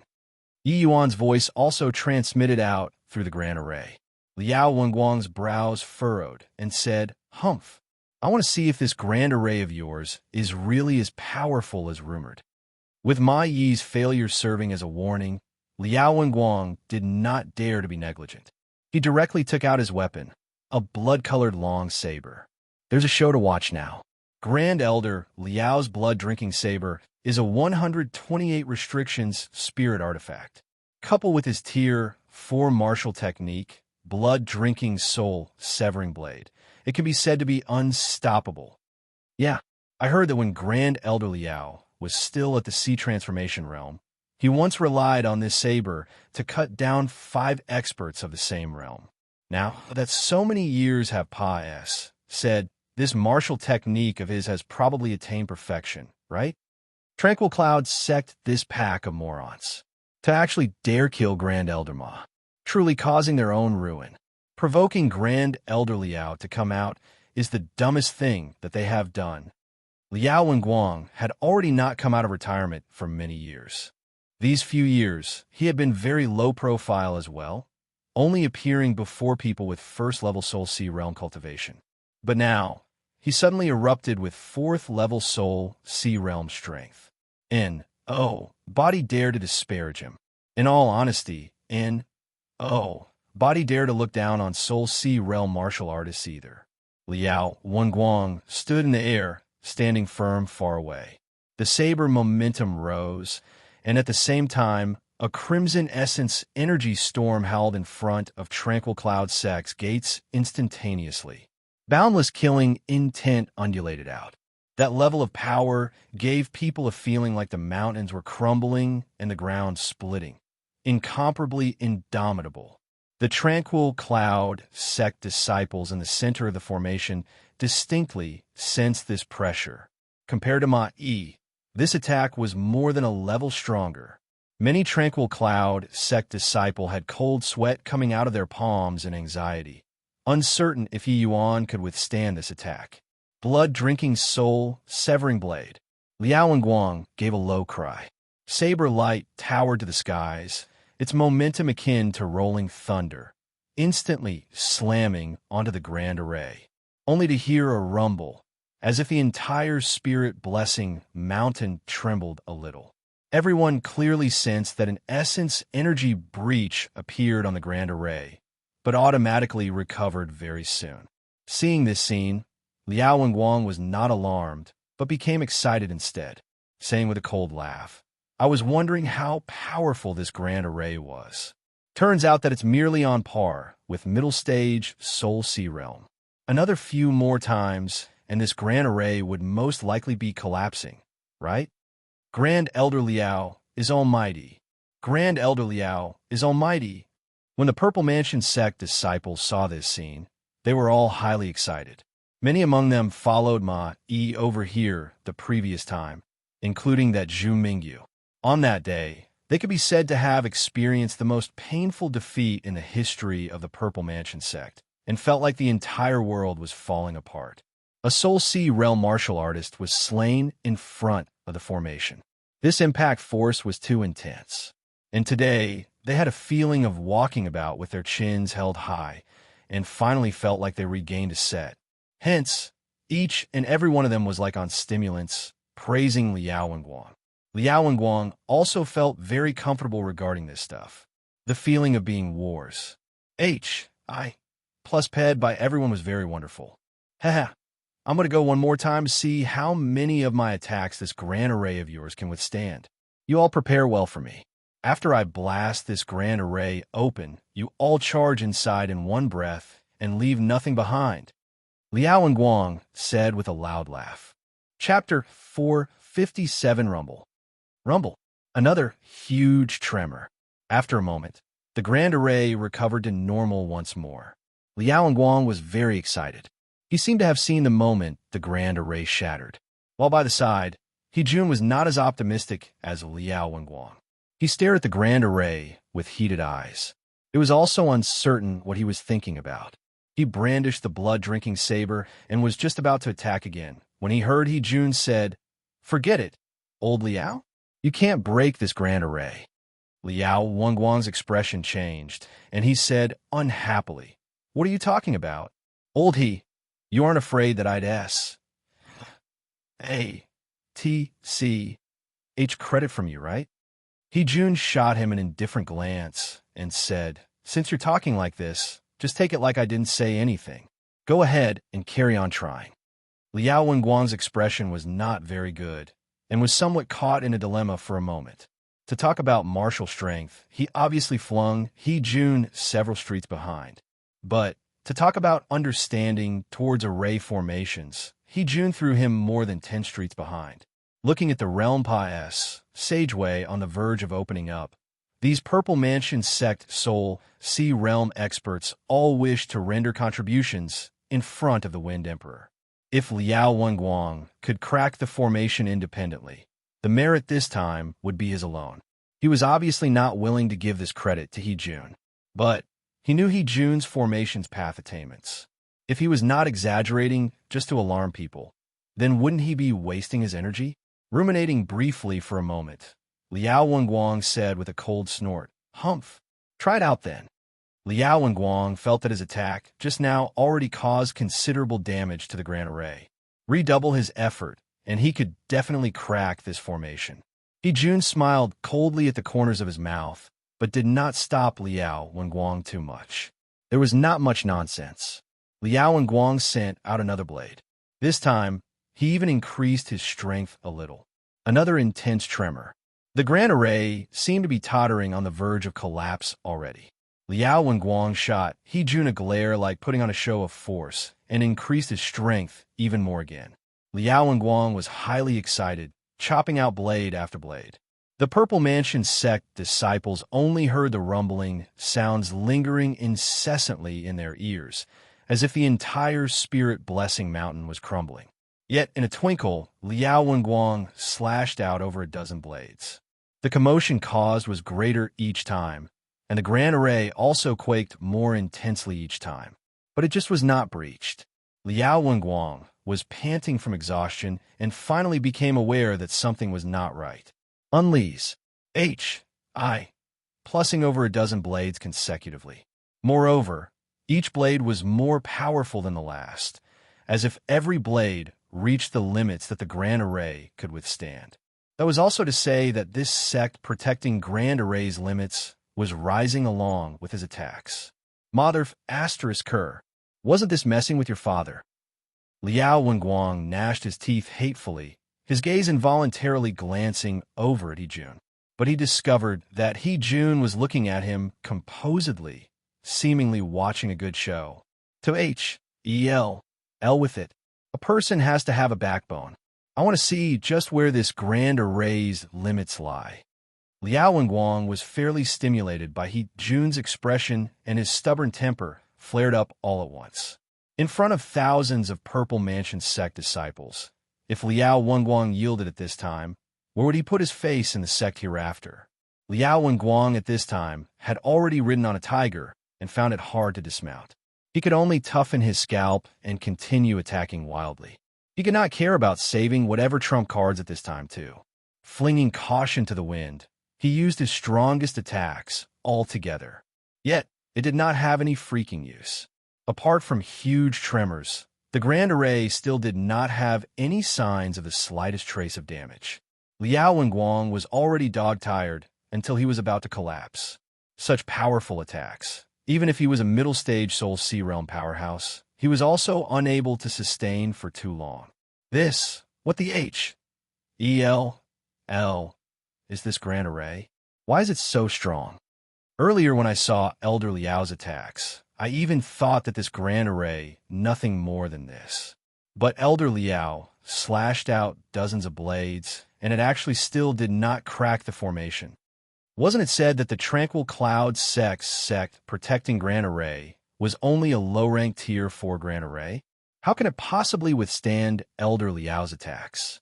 A: Yi Yuan's voice also transmitted out through the grand array. Liao Wenguang's brows furrowed and said, "Humph. I want to see if this grand array of yours is really as powerful as rumored." With Ma Yi's failure serving as a warning, Liao Wenguang did not dare to be negligent. He directly took out his weapon, a blood-colored long saber. There's a show to watch now. Grand Elder Liao's blood-drinking saber is a 128 restrictions spirit artifact. Coupled with his Tier 4 martial technique, blood-drinking soul severing blade, it can be said to be unstoppable. Yeah, I heard that when Grand Elder Liao was still at the Sea Transformation Realm, he once relied on this saber to cut down 5 experts of the same realm. Now that so many years have passed, said, this martial technique of his has probably attained perfection, right? Tranquil Cloud sect this pack of morons to actually dare kill Grand Elder Ma, truly causing their own ruin. Provoking Grand Elder Liao to come out is the dumbest thing that they have done. Liao Wenguang had already not come out of retirement for many years. These few years, he had been very low profile as well, only appearing before people with first-level Soul Sea Realm cultivation. But now, he suddenly erupted with 4th-level Soul Sea Realm strength. Body dare to disparage him. In all honesty, Body dare to look down on Soul Sea Realm martial artists either. Liao Wenguang stood in the air, standing firm far away. The saber momentum rose, and at the same time, a crimson essence energy storm howled in front of Tranquil Cloud Sect's gates instantaneously. Boundless killing intent undulated out. That level of power gave people a feeling like the mountains were crumbling and the ground splitting. Incomparably indomitable. The Tranquil Cloud Sect disciples in the center of the formation distinctly sensed this pressure. Compared to Ma-E, this attack was more than a level stronger. Many Tranquil Cloud Sect disciple had cold sweat coming out of their palms in anxiety, uncertain if Yi Yuan could withstand this attack. Blood-drinking soul, severing blade. Liao Wenguang gave a low cry. Saber light towered to the skies, its momentum akin to rolling thunder, instantly slamming onto the grand array, only to hear a rumble, as if the entire spirit blessing mountain trembled a little. Everyone clearly sensed that an essence energy breach appeared on the grand array, but automatically recovered very soon. Seeing this scene, Liao Wenguang was not alarmed, but became excited instead, saying with a cold laugh, "I was wondering how powerful this grand array was. Turns out that it's merely on par with middle stage Soul Sea Realm. Another few more times, and this grand array would most likely be collapsing, right? Grand Elder Liao is almighty. Grand Elder Liao is almighty." When the Purple Mansion sect disciples saw this scene, they were all highly excited. Many among them followed Ma-E over here the previous time, including that Zhu Mingyu. On that day, they could be said to have experienced the most painful defeat in the history of the Purple Mansion sect, and felt like the entire world was falling apart. A Soul Sea Realm martial artist was slain in front of the formation. This impact force was too intense. And today, they had a feeling of walking about with their chins held high, and finally felt like they regained a set. Hence, each and every one of them was like on stimulants, praising Liao Wenguang. Liao Wenguang also felt very comfortable regarding this stuff. The feeling of being wars. H.I. plus ped by everyone was very wonderful. Haha, I'm going to go one more time to see how many of my attacks this grand array of yours can withstand. You all prepare well for me. After I blast this grand array open, you all charge inside in one breath and leave nothing behind, Liao and Guang said with a loud laugh. Chapter 457 Rumble. Rumble. Another huge tremor. After a moment, the Grand Array recovered to normal once more. Liao and Guang was very excited. He seemed to have seen the moment the Grand Array shattered. While by the side, He-jun was not as optimistic as Liao and Guang. He stared at the Grand Array with heated eyes. It was also uncertain what he was thinking about. He brandished the blood-drinking saber and was just about to attack again when he heard He-jun said, "Forget it, old Liao. You can't break this Grand Array." Liao Guang's expression changed, and he said unhappily, "What are you talking about? Old He, you aren't afraid that I'd A-T-C-H credit from you, right?" He-jun shot him an indifferent glance and said, "Since you're talking like this, just take it like I didn't say anything. Go ahead and carry on trying." Liao Guang's expression was not very good and was somewhat caught in a dilemma for a moment. To talk about martial strength, he obviously flung He-jun several streets behind. But to talk about understanding towards array formations, He-jun threw him more than 10 streets behind. Looking at the Realm Pa's Sageway on the verge of opening up, these Purple Mansion Sect Soul Sea Realm experts all wished to render contributions in front of the Wind Emperor. If Liao Guang could crack the formation independently, the merit this time would be his alone. He was obviously not willing to give this credit to He-jun, but he knew He-jun's formation's path attainments. If he was not exaggerating just to alarm people, then wouldn't he be wasting his energy? Ruminating briefly for a moment, Liao Guang said with a cold snort, "Humph. Try it out then." Liao Guang felt that his attack just now already caused considerable damage to the Grand Array. Redouble his effort, and he could definitely crack this formation. He-jun smiled coldly at the corners of his mouth, but did not stop Liao Guang too much. There was not much nonsense. Liao Guang sent out another blade. This time, he even increased his strength a little. Another intense tremor. The Grand Array seemed to be tottering on the verge of collapse already. Liao Guang shot He-jun a glare like putting on a show of force and increased his strength even more again. Liao Guang was highly excited, chopping out blade after blade. The Purple Mansion Sect disciples only heard the rumbling sounds lingering incessantly in their ears, as if the entire Spirit Blessing Mountain was crumbling. Yet, in a twinkle, Liao Guang slashed out over a dozen blades. The commotion caused was greater each time, and the Grand Array also quaked more intensely each time. But it just was not breached. Liao Guang was panting from exhaustion and finally became aware that something was not right. Unleash. H.I. Plussing over a dozen blades consecutively. Moreover, each blade was more powerful than the last, as if every blade reached the limits that the Grand Array could withstand. That was also to say that this sect protecting Grand Array's limits was rising along with his attacks. Mother Kerr, wasn't this messing with your father? Liao Guang gnashed his teeth hatefully, his gaze involuntarily glancing over at He-jun. But he discovered that He-jun was looking at him composedly, seemingly watching a good show. To H-E-L with it. A person has to have a backbone. I want to see just where this Grand Array's limits lie. Liao Guang was fairly stimulated by He-jun's expression, and his stubborn temper flared up all at once. In front of thousands of Purple Mansion Sect disciples, if Liao Guang yielded at this time, where would he put his face in the sect hereafter? Liao Guang at this time had already ridden on a tiger and found it hard to dismount. He could only toughen his scalp and continue attacking wildly. He could not care about saving whatever trump cards at this time, too. Flinging caution to the wind, he used his strongest attacks altogether. Yet, it did not have any freaking use. Apart from huge tremors, the Grand Array still did not have any signs of the slightest trace of damage. Liao Guang was already dog-tired until he was about to collapse. Such powerful attacks. Even if he was a middle-stage Soul Sea Realm powerhouse, he was also unable to sustain for too long. What the H-E-L is this Grand Array? Why is it so strong? Earlier when I saw Elder Liao's attacks, I even thought that this grand array, nothing more than this. But Elder Liao slashed out dozens of blades, and it actually still did not crack the formation. Wasn't it said that the Tranquil Cloud sect protecting Grand Array was only a low-rank Tier 4 Grand Array? How can it possibly withstand Elder Liao's attacks?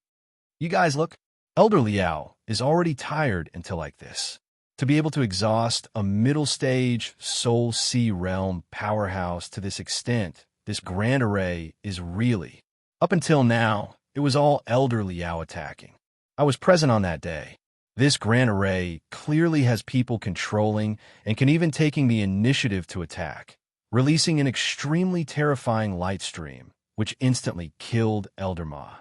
A: You guys look, Elder Liao is already tired until like this. To be able to exhaust a middle-stage Soul Sea Realm powerhouse to this extent, this Grand Array is really... Up until now, it was all Elder Liao attacking. I was present on that day. This Grand Array clearly has people controlling and can even taking the initiative to attack, releasing an extremely terrifying light stream, which instantly killed Elder Ma.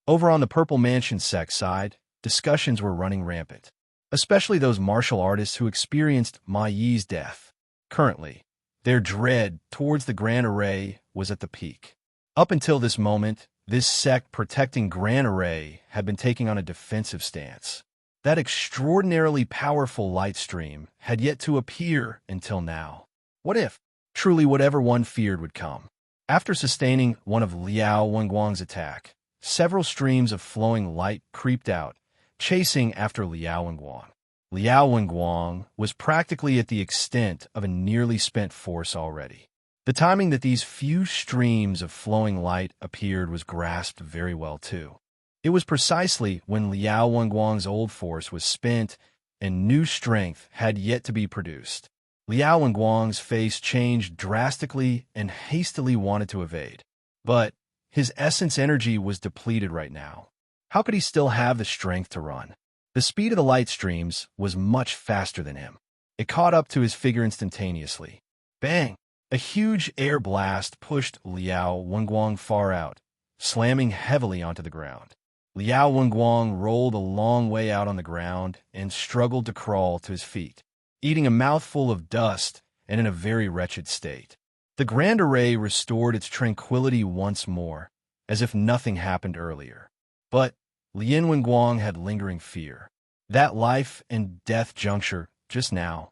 A: Over on the Purple Mansion sect side, discussions were running rampant, especially those martial artists who experienced Ma Yi's death. Currently, their dread towards the Grand Array was at the peak. Up until this moment, this sect protecting Grand Array had been taking on a defensive stance. That extraordinarily powerful light stream had yet to appear until now. What if, truly whatever one feared would come? After sustaining one of Liao Wenguang's attack, several streams of flowing light creeped out, chasing after Liao Wenguang. Liao Wenguang was practically at the extent of a nearly spent force already. The timing that these few streams of flowing light appeared was grasped very well too. It was precisely when Liao Wenguang's old force was spent and new strength had yet to be produced. Liao Wenguang's face changed drastically and hastily wanted to evade. But his essence energy was depleted right now. How could he still have the strength to run? The speed of the light streams was much faster than him. It caught up to his figure instantaneously. Bang! A huge air blast pushed Liao Wenguang far out, slamming heavily onto the ground. Liao Wenguang rolled a long way out on the ground and struggled to crawl to his feet, eating a mouthful of dust and in a very wretched state. The Grand Array restored its tranquility once more, as if nothing happened earlier. But Lian Wenguang had lingering fear. That life and death juncture just now,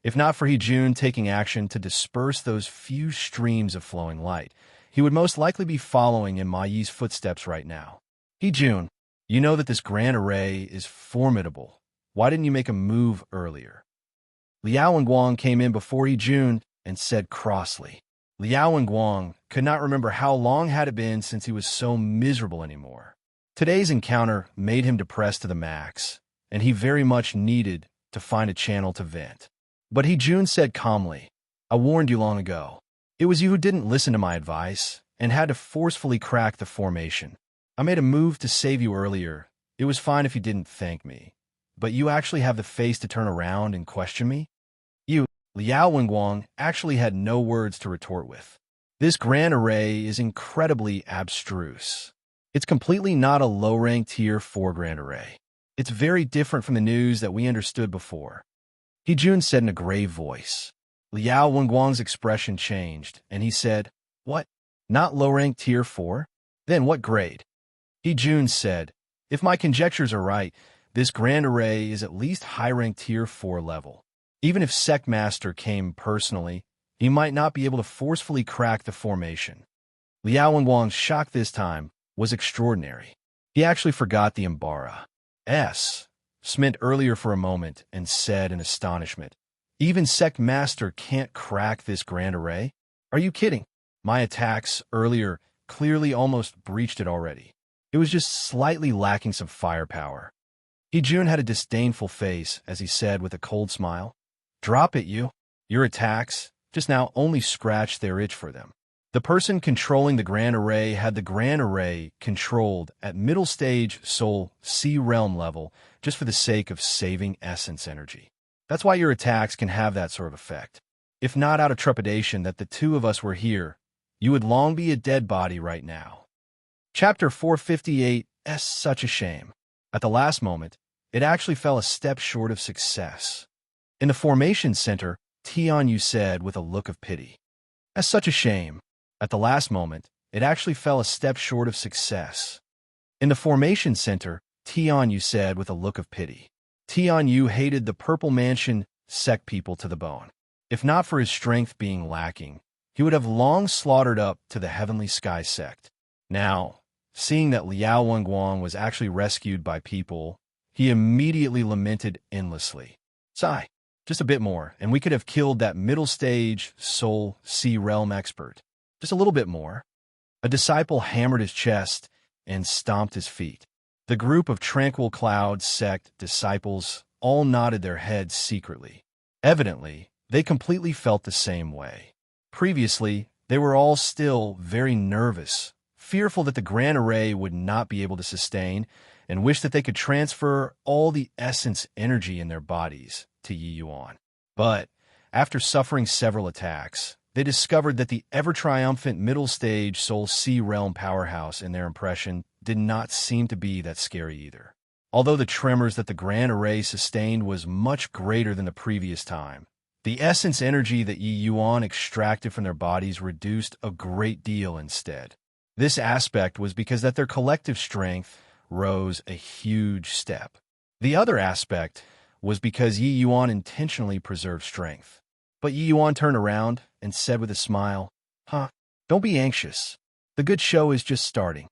A: if not for He-Jun taking action to disperse those few streams of flowing light, he would most likely be following in Ma Yi's footsteps right now. He-Jun, you know that this Grand Array is formidable. Why didn't you make a move earlier? Liao Wenguang came in before He-Jun and said crossly. Liao Wenguang could not remember how long had it been since he was so miserable anymore. Today's encounter made him depressed to the max, and he very much needed to find a channel to vent. But He-Jun said calmly, I warned you long ago. It was you who didn't listen to my advice and had to forcefully crack the formation. I made a move to save you earlier. It was fine if you didn't thank me. But you actually have the face to turn around and question me? You, Liao Wenguang, actually had no words to retort with. This Grand Array is incredibly abstruse. It's completely not a low-rank Tier 4 Grand Array. It's very different from the news that we understood before. He-Jun said in a grave voice. Liao Wenguang's expression changed, and he said, What? Not low-rank Tier 4? Then what grade? He-Jun said, If my conjectures are right, this Grand Array is at least high-rank Tier 4 level. Even if Sect Master came personally, he might not be able to forcefully crack the formation. Liao Wenguang's shock this time was extraordinary. He actually forgot the Embark. Smint earlier for a moment and said in astonishment, Even Sect Master can't crack this Grand Array? Are you kidding? My attacks earlier clearly almost breached it already. It was just slightly lacking some firepower. He-Jun had a disdainful face as he said with a cold smile, Drop it, you. Your attacks just now only scratched their itch for them. The person controlling the Grand Array had the Grand Array controlled at middle stage Soul Sea Realm level just for the sake of saving essence energy. That's why your attacks can have that sort of effect. If not out of trepidation that the two of us were here, you would long be a dead body right now. Chapter 458 S. Such a shame. At the last moment, it actually fell a step short of success. In the Formation Center, Tianyu said with a look of pity, That's such a shame. At the last moment, it actually fell a step short of success. In the Formation Center, Tianyu said with a look of pity. Tianyu hated the Purple Mansion sect people to the bone. If not for his strength being lacking, he would have long slaughtered up to the Heavenly Sky sect. Now, seeing that Liao Wenguang was actually rescued by people, he immediately lamented endlessly. Sigh, just a bit more, and we could have killed that middle stage soul sea realm expert. Just a little bit more. A disciple hammered his chest and stomped his feet. The group of Tranquil Cloud sect disciples all nodded their heads secretly. Evidently, they completely felt the same way. Previously, they were all still very nervous, fearful that the Grand Array would not be able to sustain, and wished that they could transfer all the essence energy in their bodies to Yi Yuan. But, after suffering several attacks, they discovered that the ever-triumphant middle-stage Soul Sea Realm powerhouse in their impression did not seem to be that scary either. Although the tremors that the Grand Array sustained was much greater than the previous time, the essence energy that Yi Yuan extracted from their bodies reduced a great deal instead. This aspect was because that their collective strength rose a huge step. The other aspect was because Yi Yuan intentionally preserved strength. But Yi Yuan turned around and said with a smile, Don't be anxious. The good show is just starting.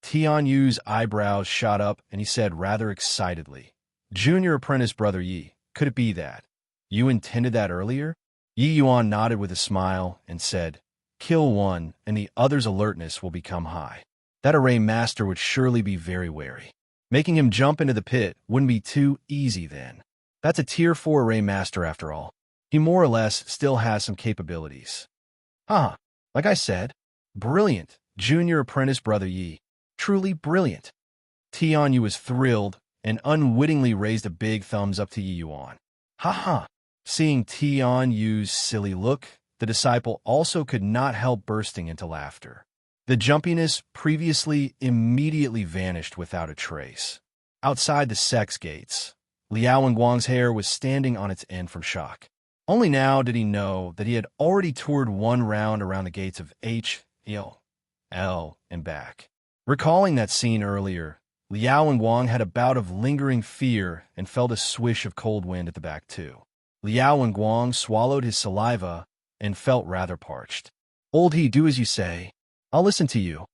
A: Tian Yu's eyebrows shot up and he said rather excitedly, Junior apprentice brother Yi, could it be that? You intended that earlier? Yi Yuan nodded with a smile and said, Kill one and the other's alertness will become high. That array master would surely be very wary. Making him jump into the pit wouldn't be too easy then. That's a tier 4 array master after all. He more or less still has some capabilities. Like I said, brilliant, Junior apprentice brother Yi. Truly brilliant. Tian Yu was thrilled and unwittingly raised a big thumbs up to Yi Yuan. Seeing Tian Yu's silly look, the disciple also could not help bursting into laughter. The jumpiness previously immediately vanished without a trace. Outside the sex gates, Liao Wenguang's hair was standing on its end from shock. Only now did he know that he had already toured one round around the gates of H, L, and back. Recalling that scene earlier, Liao Wenguang had a bout of lingering fear and felt a swish of cold wind at the back too. Liao Wenguang swallowed his saliva and felt rather parched. Old He, do as you say. I'll listen to you.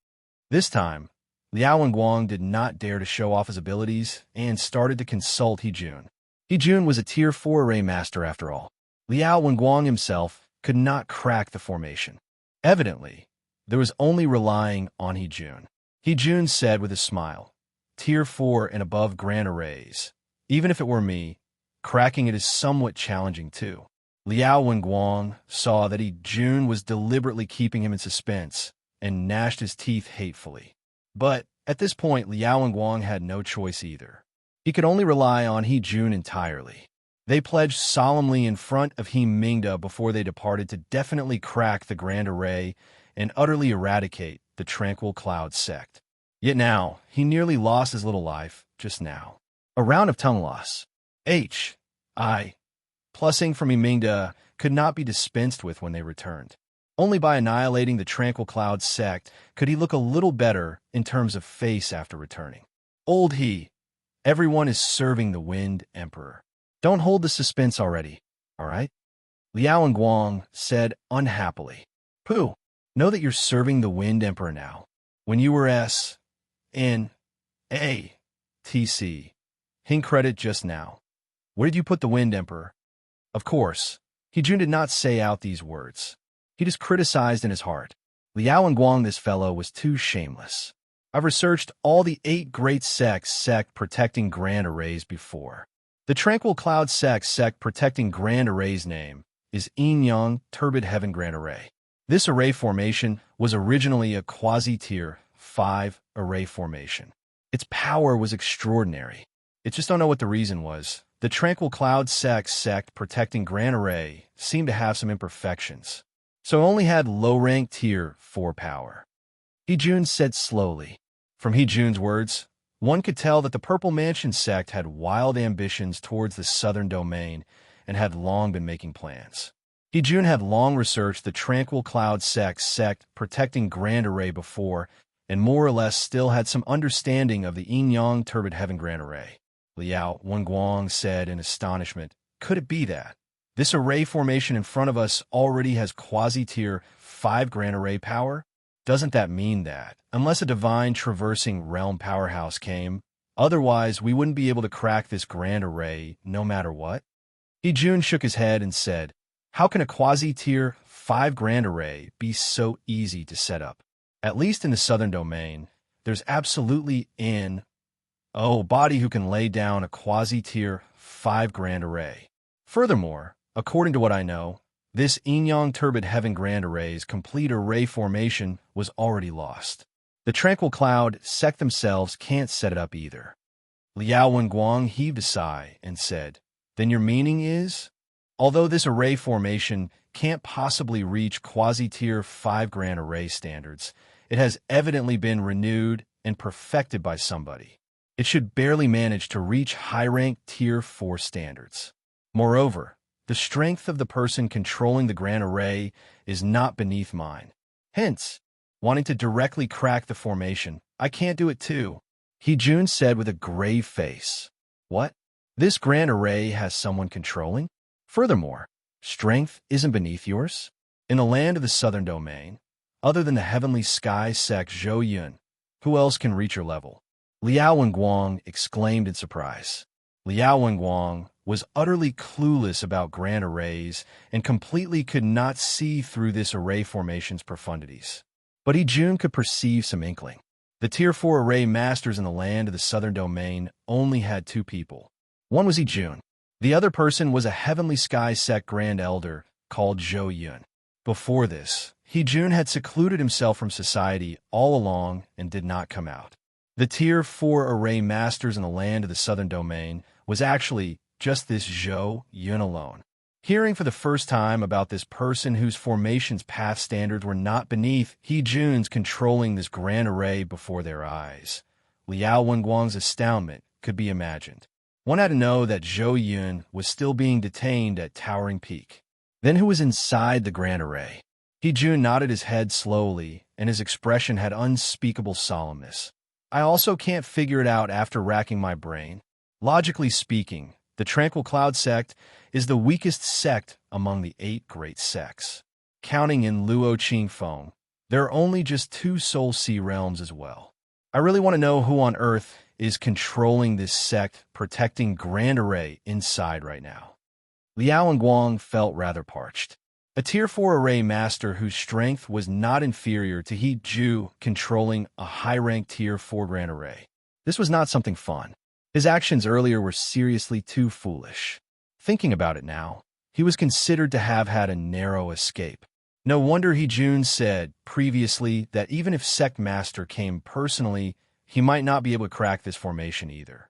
A: This time, Liao Wenguang did not dare to show off his abilities and started to consult He Jun. He Jun was a tier 4 array master after all. Liao Wenguang himself could not crack the formation. Evidently, there was only relying on He Jun. He Jun said with a smile, Tier 4 and above grand arrays. Even if it were me, cracking it is somewhat challenging too. Liao Wenguang saw that He Jun was deliberately keeping him in suspense and gnashed his teeth hatefully. But at this point, Liao Wenguang had no choice either. He could only rely on He Jun entirely. They pledged solemnly in front of He Mingda before they departed to definitely crack the Grand Array and utterly eradicate the Tranquil Cloud sect. Yet now, he nearly lost his little life, just now. A round of tongue loss. Plussing from He Mingda could not be dispensed with when they returned. Only by annihilating the Tranquil Cloud sect could he look a little better in terms of face after returning. Old He, everyone is serving the Wind Emperor. Don't hold the suspense already, all right? Liao Wenguang said unhappily. Pooh, know that you're serving the Wind Emperor now. When you were S.N.A.T.C. Hing credit just now. Where did you put the Wind Emperor? Of course, He Jun did not say out these words. He just criticized in his heart. Liao Wenguang, this fellow, was too shameless. I've researched all the 8 great sect protecting grand arrays before. The Tranquil Cloud sect protecting grand array's name is Yin-Yang Turbid Heaven Grand Array. This array formation was originally a quasi-tier 5 array formation. Its power was extraordinary. It just don't know what the reason was. The Tranquil Cloud sect protecting grand array seemed to have some imperfections, so it only had low-rank tier 4 power. He Jun said slowly. From He Jun's words, one could tell that the Purple Mansion sect had wild ambitions towards the southern domain and had long been making plans. He Jun had long researched the Tranquil Cloud sect protecting Grand Array before and more or less still had some understanding of the Yin-Yang Turbid Heaven Grand Array. Liao Wenguang said in astonishment, could it be that? This array formation in front of us already has quasi-tier 5 grand array power? Doesn't that mean that, unless a divine traversing realm powerhouse came, otherwise we wouldn't be able to crack this grand array no matter what? Jun shook his head and said, how can a quasi-tier 5 grand array be so easy to set up? At least in the southern domain, there's absolutely body who can lay down a quasi-tier 5 grand array. Furthermore, according to what I know, this Yin-Yang Turbid Heaven Grand Array's complete array formation was already lost. The Tranquil Cloud sect themselves can't set it up either. Liao Wenguang heaved a sigh and said, then your meaning is? Although this array formation can't possibly reach quasi-tier 5 grand array standards, it has evidently been renewed and perfected by somebody. It should barely manage to reach high-rank tier 4 standards. Moreover, the strength of the person controlling the grand array is not beneath mine. Hence, wanting to directly crack the formation, I can't do it too. Jun said with a grave face. What? This grand array has someone controlling? Furthermore, strength isn't beneath yours? In the land of the southern domain, other than the heavenly sky sect Zhou Yun, who else can reach your level? Liao Wenguang exclaimed in surprise. Liao Wenguang was utterly clueless about grand arrays and completely could not see through this array formation's profundities. But Jun could perceive some inkling. The Tier 4 array masters in the land of the southern domain only had 2 people. One was Jun. The other person was a heavenly sky sect grand elder called Zhou Yun. Before this, Jun had secluded himself from society all along and did not come out. The Tier 4 array masters in the land of the southern domain was actually just this Zhou Yun alone. Hearing for the first time about this person whose formation's path standards were not beneath Jun's controlling this grand array before their eyes, Liao Wenguang's astoundment could be imagined. One had to know that Zhou Yun was still being detained at Towering Peak. Then who was inside the grand array? Jun nodded his head slowly, and his expression had unspeakable solemnness. I also can't figure it out after racking my brain. Logically speaking, the Tranquil Cloud sect is the weakest sect among the 8 great sects. Counting in Luo Qingfeng, there are only just 2 Soul Sea realms as well. I really want to know who on earth is controlling this sect, protecting Grand Array inside right now. Liao Wenguang felt rather parched. A Tier 4 array master whose strength was not inferior to Ju controlling a high-rank Tier 4 Grand Array. This was not something fun. His actions earlier were seriously too foolish. Thinking about it now, he was considered to have had a narrow escape. No wonder Jun said previously that even if Sect Master came personally, he might not be able to crack this formation either.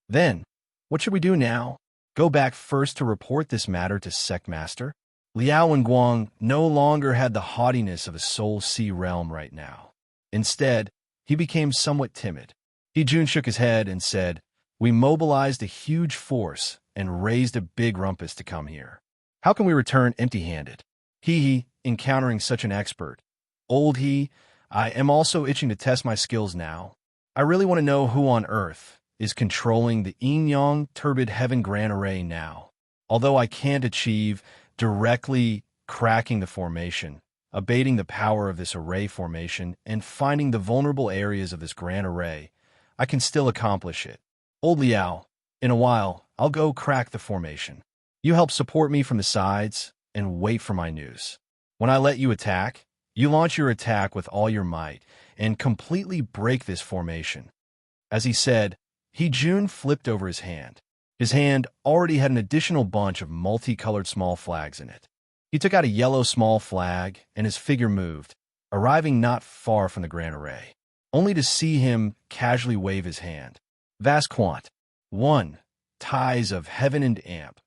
A: Then, what should we do now? Go back first to report this matter to Sect Master? Liao Wenguang no longer had the haughtiness of a Soul Sea realm right now. Instead, he became somewhat timid. Jun shook his head and said, we mobilized a huge force and raised a big rumpus to come here. How can we return empty-handed? Encountering such an expert. I am also itching to test my skills now. I really want to know who on earth is controlling the Yin-Yang Turbid Heaven Grand Array now. Although I can't achieve directly cracking the formation, abating the power of this array formation, and finding the vulnerable areas of this grand array, I can still accomplish it. Old Liao, in a while, I'll go crack the formation. You help support me from the sides and wait for my news. When I let you attack, you launch your attack with all your might and completely break this formation. As he said, Jun flipped over his hand. His hand already had an additional bunch of multicolored small flags in it. He took out a yellow small flag, and his figure moved, arriving not far from the grand array, only to see him casually wave his hand. Vast Quant. 1. Ties of Heaven and Amp.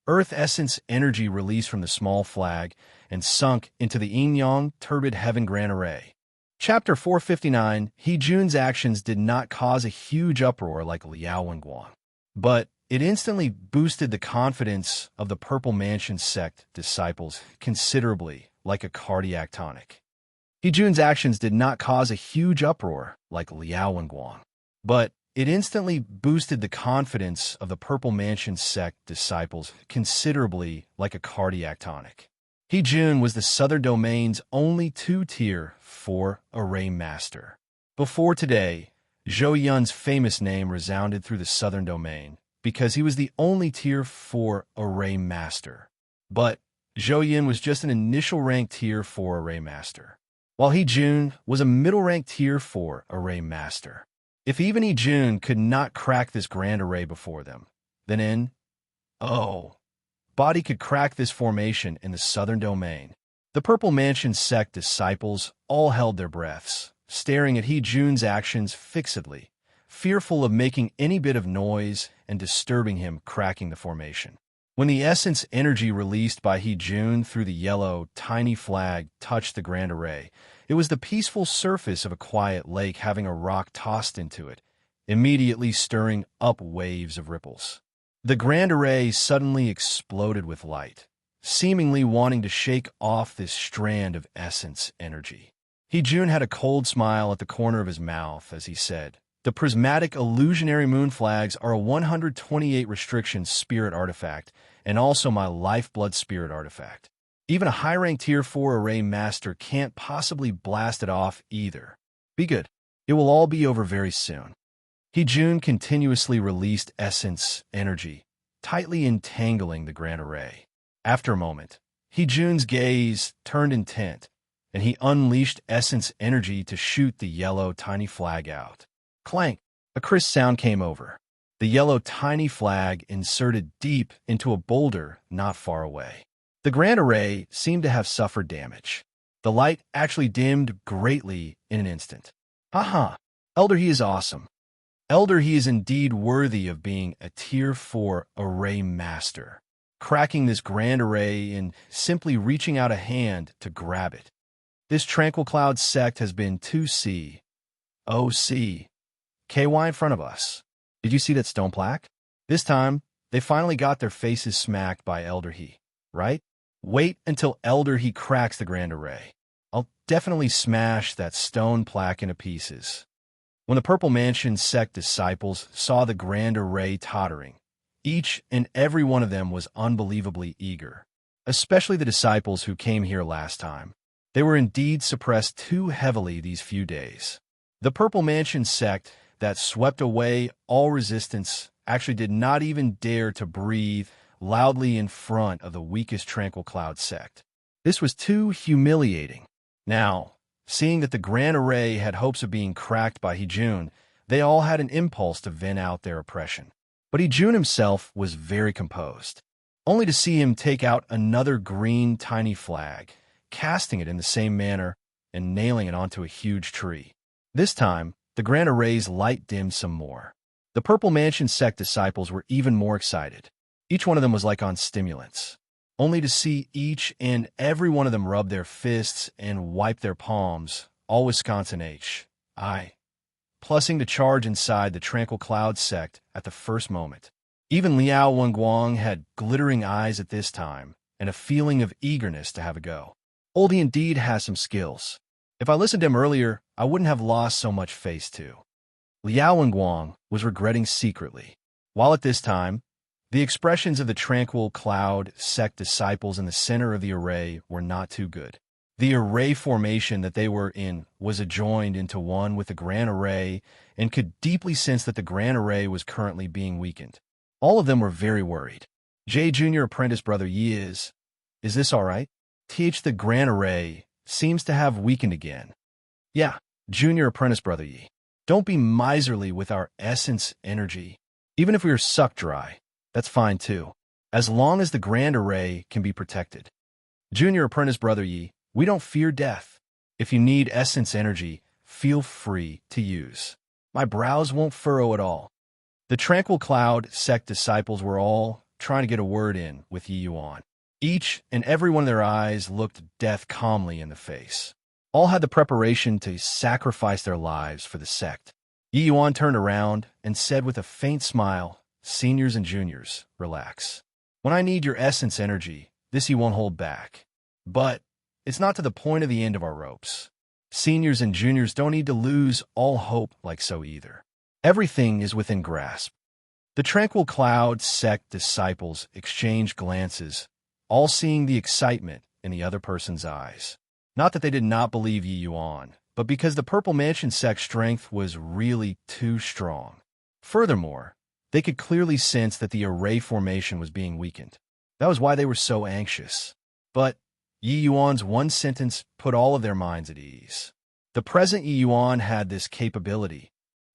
A: Earth essence energy released from the small flag and sunk into the Yin-Yang Turbid Heaven Grand Array. Chapter 459, Jun's actions did not cause a huge uproar like Liao Wenguang, but it instantly boosted the confidence of the Purple Mansion sect disciples considerably, like a cardiac tonic. Jun's actions did not cause a huge uproar like Liao Wenguang, but It instantly boosted the confidence of the Purple Mansion sect disciples considerably, like a cardiac tonic. Jun was the Southern Domain's only 2-tier 4 array master. Before today, Zhou Yun's famous name resounded through the Southern Domain because he was the only Tier 4 array master. But Zhou Yun was just an initial rank Tier 4 array master, while Jun was a middle rank Tier 4 array master. If even Jun could not crack this grand array before them, then Body could crack this formation in the Southern Domain. The Purple Mansion sect disciples all held their breaths, staring at Jun's actions fixedly, fearful of making any bit of noise and disturbing him cracking the formation. When the essence energy released by Jun through the yellow, tiny flag touched the grand array, it was the peaceful surface of a quiet lake having a rock tossed into it, immediately stirring up waves of ripples. The grand array suddenly exploded with light, seemingly wanting to shake off this strand of essence energy. Jun had a cold smile at the corner of his mouth as he said, "The prismatic illusionary moon flags are a 128 restriction spirit artifact, and also my lifeblood spirit artifact. Even a high-rank Tier 4 array master can't possibly blast it off either. Be good. It will all be over very soon." Jun continuously released essence energy, tightly entangling the grand array. After a moment, Jun's gaze turned intent, and he unleashed essence energy to shoot the yellow tiny flag out. Clank! A crisp sound came over. The yellow tiny flag inserted deep into a boulder not far away. The grand array seemed to have suffered damage. The light actually dimmed greatly in an instant. Haha! Elder He is awesome. Elder He is indeed worthy of being a Tier 4 array master, cracking this grand array and simply reaching out a hand to grab it. This Tranquil Cloud sect has been 2C, OC, KY in front of us. Did you see that stone plaque? This time, they finally got their faces smacked by Elder He, right? Wait until Elder He cracks the grand array. I'll definitely smash that stone plaque into pieces. When the Purple Mansion sect disciples saw the grand array tottering, each and every one of them was unbelievably eager, especially the disciples who came here last time. They were indeed suppressed too heavily these few days. The Purple Mansion sect that swept away all resistance actually did not even dare to breathe loudly in front of the weakest Tranquil Cloud sect. This was too humiliating. Now, seeing that the grand array had hopes of being cracked by Jun, they all had an impulse to vent out their oppression. But Jun himself was very composed, only to see him take out another green tiny flag, casting it in the same manner and nailing it onto a huge tree. This time, the grand array's light dimmed some more. The Purple Mansion sect disciples were even more excited. Each one of them was like on stimulants, only to see each and every one of them rub their fists and wipe their palms, all Wisconsin I, plussing to charge inside the Tranquil Cloud sect at the first moment. Even Liao Wenguang had glittering eyes at this time and a feeling of eagerness to have a go. Oldie indeed has some skills. If I listened to him earlier, I wouldn't have lost so much face to. Liao Wenguang was regretting secretly, while at this time, the expressions of the Tranquil Cloud sect disciples in the center of the array were not too good. The array formation that they were in was adjoined into one with the grand array and could deeply sense that the grand array was currently being weakened. All of them were very worried. J. Junior Apprentice Brother Yi is this all right? The grand array seems to have weakened again. Yeah, Junior Apprentice Brother Yi. Don't be miserly with our essence energy. Even if we are sucked dry, that's fine too, as long as the grand array can be protected. Junior Apprentice Brother Yi, we don't fear death. If you need essence energy, feel free to use. My brows won't furrow at all. The Tranquil Cloud sect disciples were all trying to get a word in with Yi Yuan. Each and every one of their eyes looked death calmly in the face. All had the preparation to sacrifice their lives for the sect. Yi Yuan turned around and said with a faint smile, "Seniors and juniors, relax. When I need your essence energy, this he won't hold back. But it's not to the point of the end of our ropes. Seniors and juniors don't need to lose all hope like so either. Everything is within grasp. The tranquil cloud sect disciples exchanged glances, all seeing the excitement in the other person's eyes. Not that they did not believe Yi Yuan, but because the Purple Mansion sect's strength was really too strong. Furthermore, they could clearly sense that the array formation was being weakened. That was why they were so anxious. But Yi Yuan's one sentence put all of their minds at ease. The present Yi Yuan had this capability.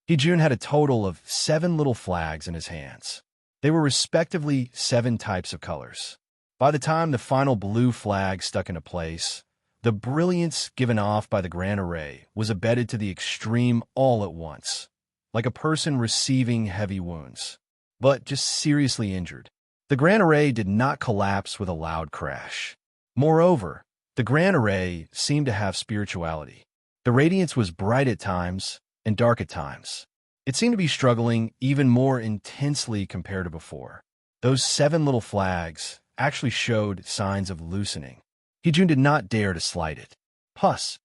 A: Hejun had a total of 7 little flags in his hands. They were respectively 7 types of colors. By the time the final blue flag stuck into place, the brilliance given off by the grand array was abetted to the extreme all at once, like a person receiving heavy wounds, but just seriously injured. The grand array did not collapse with a loud crash. Moreover, the grand array seemed to have spirituality. The radiance was bright at times and dark at times. It seemed to be struggling even more intensely compared to before. Those 7 little flags actually showed signs of loosening. Hejun did not dare to slight it. Plus,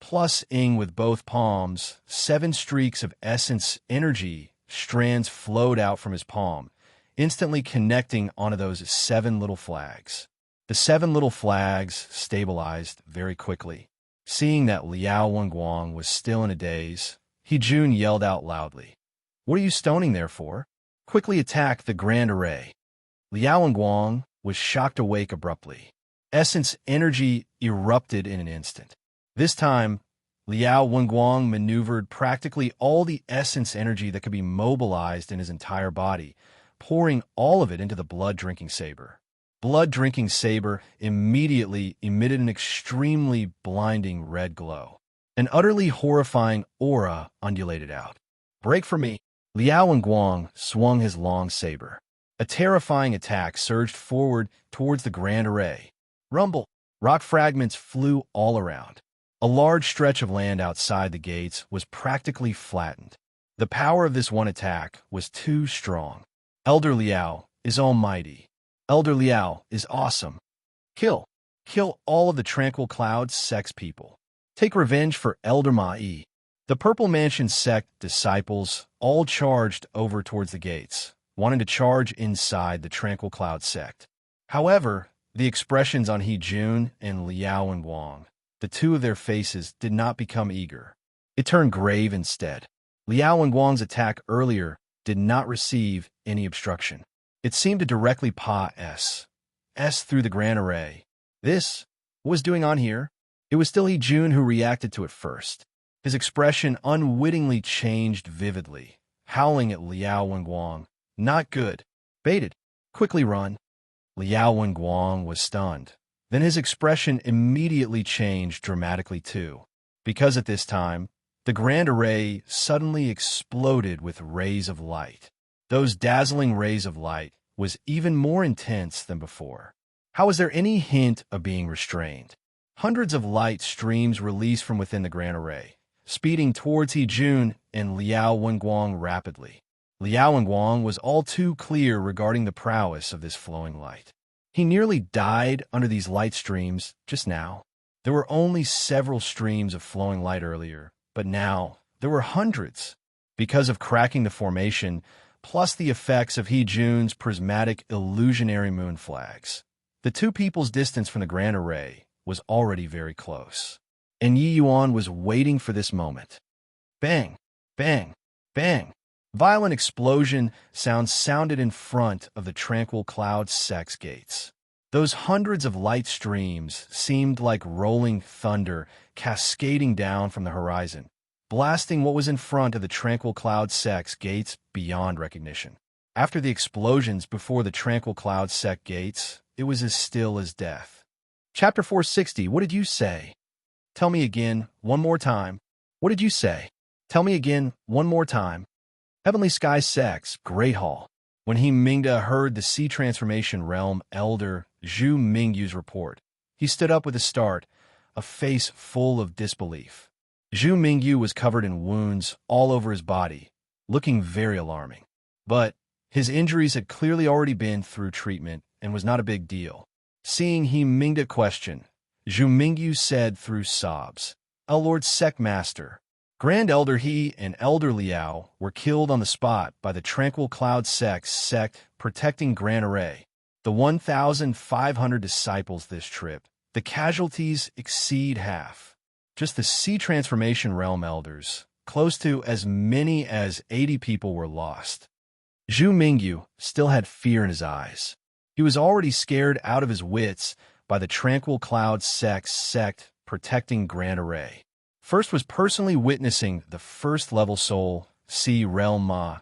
A: plus-ing with both palms, 7 streaks of essence energy strands flowed out from his palm, instantly connecting onto those 7 little flags. The 7 little flags stabilized very quickly. Seeing that Liao Wenguang was still in a daze, Hejun yelled out loudly, "What are you stoning there for? Quickly attack the grand array." Liao Wenguang was shocked awake abruptly. Essence energy erupted in an instant. This time, Liao Wenguang maneuvered practically all the essence energy that could be mobilized in his entire body, pouring all of it into the blood-drinking saber. Blood-drinking saber immediately emitted an extremely blinding red glow. An utterly horrifying aura undulated out. "Break for me!" Liao Wenguang swung his long saber. A terrifying attack surged forward towards the grand array. Rumble! Rock fragments flew all around. A large stretch of land outside the gates was practically flattened. The power of this one attack was too strong. Elder Liao is almighty. Elder Liao is awesome. Kill all of the Tranquil Cloud sect's people. Take revenge for Elder Mai. The Purple Mansion sect disciples all charged over towards the gates, wanting to charge inside the Tranquil Cloud sect. However, the expressions on Hejun and Liao Wenguang, the two of their faces, did not become eager. It turned grave instead. Liao Wenguang's attack earlier did not receive any obstruction. It seemed to directly pass through the grand array. This was doing on here. It was still Hejun who reacted to it first. His expression unwittingly changed vividly, howling at Liao Wenguang. "Not good. Baited. Quickly run." Liao Wenguang was stunned. Then his expression immediately changed dramatically too, because at this time, the grand array suddenly exploded with rays of light. Those dazzling rays of light was even more intense than before. How was there any hint of being restrained? Hundreds of light streams released from within the grand array, speeding towards Hejun and Liao Wenguang rapidly. Liao Wenguang was all too clear regarding the prowess of this flowing light. He nearly died under these light streams just now. There were only several streams of flowing light earlier, but now there were hundreds. Because of cracking the formation, plus the effects of Hejun's prismatic illusionary moon flags, the two people's distance from the grand array was already very close. And Yi Yuan was waiting for this moment. Bang! Bang! Bang! Violent explosion sounds sounded in front of the Tranquil Cloud sect's gates. Those hundreds of light streams seemed like rolling thunder cascading down from the horizon, blasting what was in front of the Tranquil Cloud sect's gates beyond recognition. After the explosions before the Tranquil Cloud sect gates, it was as still as death. Chapter 460, what did you say? Tell me again, one more time. What did you say? Tell me again, one more time. Heavenly Sky Sect's Great Hall. When He Mingda heard the Sea Transformation Realm Elder Zhu Mingyu's report, he stood up with a start, a face full of disbelief. Zhu Mingyu was covered in wounds all over his body, looking very alarming. But his injuries had clearly already been through treatment and was not a big deal. Seeing He Mingda question, Zhu Mingyu said through sobs, "O Lord Sect Master, Grand Elder He and Elder Liao were killed on the spot by the Tranquil Cloud sect protecting Grand Array. The 1,500 disciples this trip, the casualties exceed half. Just the Sea Transformation Realm elders, close to as many as 80 people were lost. Zhu Mingyu still had fear in his eyes. He was already scared out of his wits by the Tranquil Cloud sect protecting Grand Array. First was personally witnessing the first-level soul, Sea Realm Ma,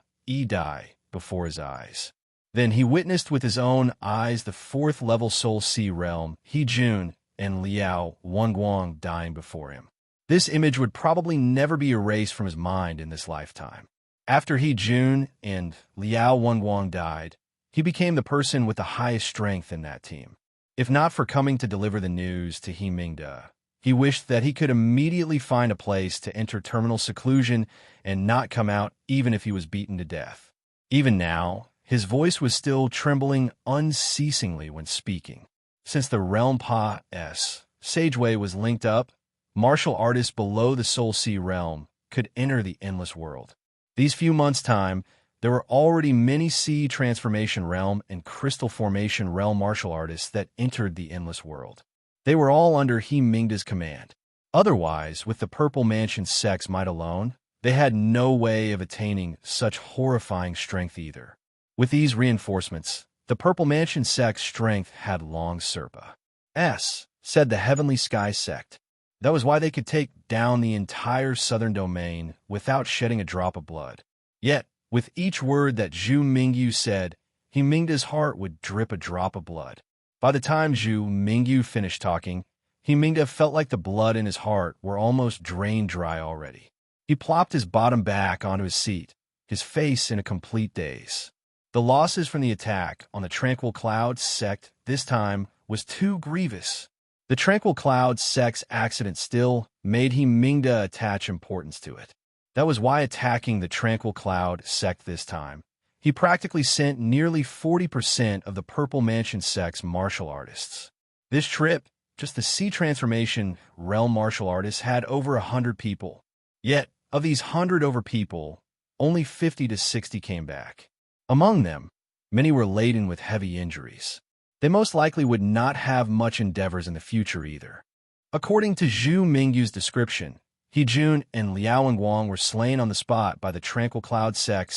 A: die before his eyes. Then he witnessed with his own eyes the fourth-level soul Sea Realm, He Jun, and Liao Wenguang dying before him. This image would probably never be erased from his mind in this lifetime. After He Jun and Liao Wenguang died, he became the person with the highest strength in that team. If not for coming to deliver the news to He Mingde, he wished that he could immediately find a place to enter terminal seclusion and not come out even if he was beaten to death. Even now, his voice was still trembling unceasingly when speaking. Since the Realm Pa-S Sageway was linked up, martial artists below the Soul Sea Realm could enter the Endless World. These few months' time, there were already many Sea Transformation Realm and Crystal Formation Realm martial artists that entered the Endless World. They were all under He Mingde's command. Otherwise, with the Purple Mansion sect's might alone, they had no way of attaining such horrifying strength either. With these reinforcements, the Purple Mansion sect's strength had long surpassed, said the Heavenly Sky sect. That was why they could take down the entire southern domain without shedding a drop of blood. Yet, with each word that Zhu Mingyu said, He Mingde's heart would drip a drop of blood. By the time Zhu Mingyu finished talking, He Mingde felt like the blood in his heart were almost drained dry already. He plopped his bottom back onto his seat, his face in a complete daze. The losses from the attack on the Tranquil Cloud sect this time was too grievous. The Tranquil Cloud sect's accident still made He Mingde attach importance to it. That was why attacking the Tranquil Cloud sect this time, he practically sent nearly 40% of the Purple Mansion sect's martial artists. This trip, just the Sea Transformation Realm martial artists had over 100 people. Yet, of these 100 over people, only 50 to 60 came back. Among them, many were laden with heavy injuries. They most likely would not have much endeavors in the future either. According to Zhu Mingyu's description, He Jun and Liao Wenguang were slain on the spot by the Tranquil Cloud sect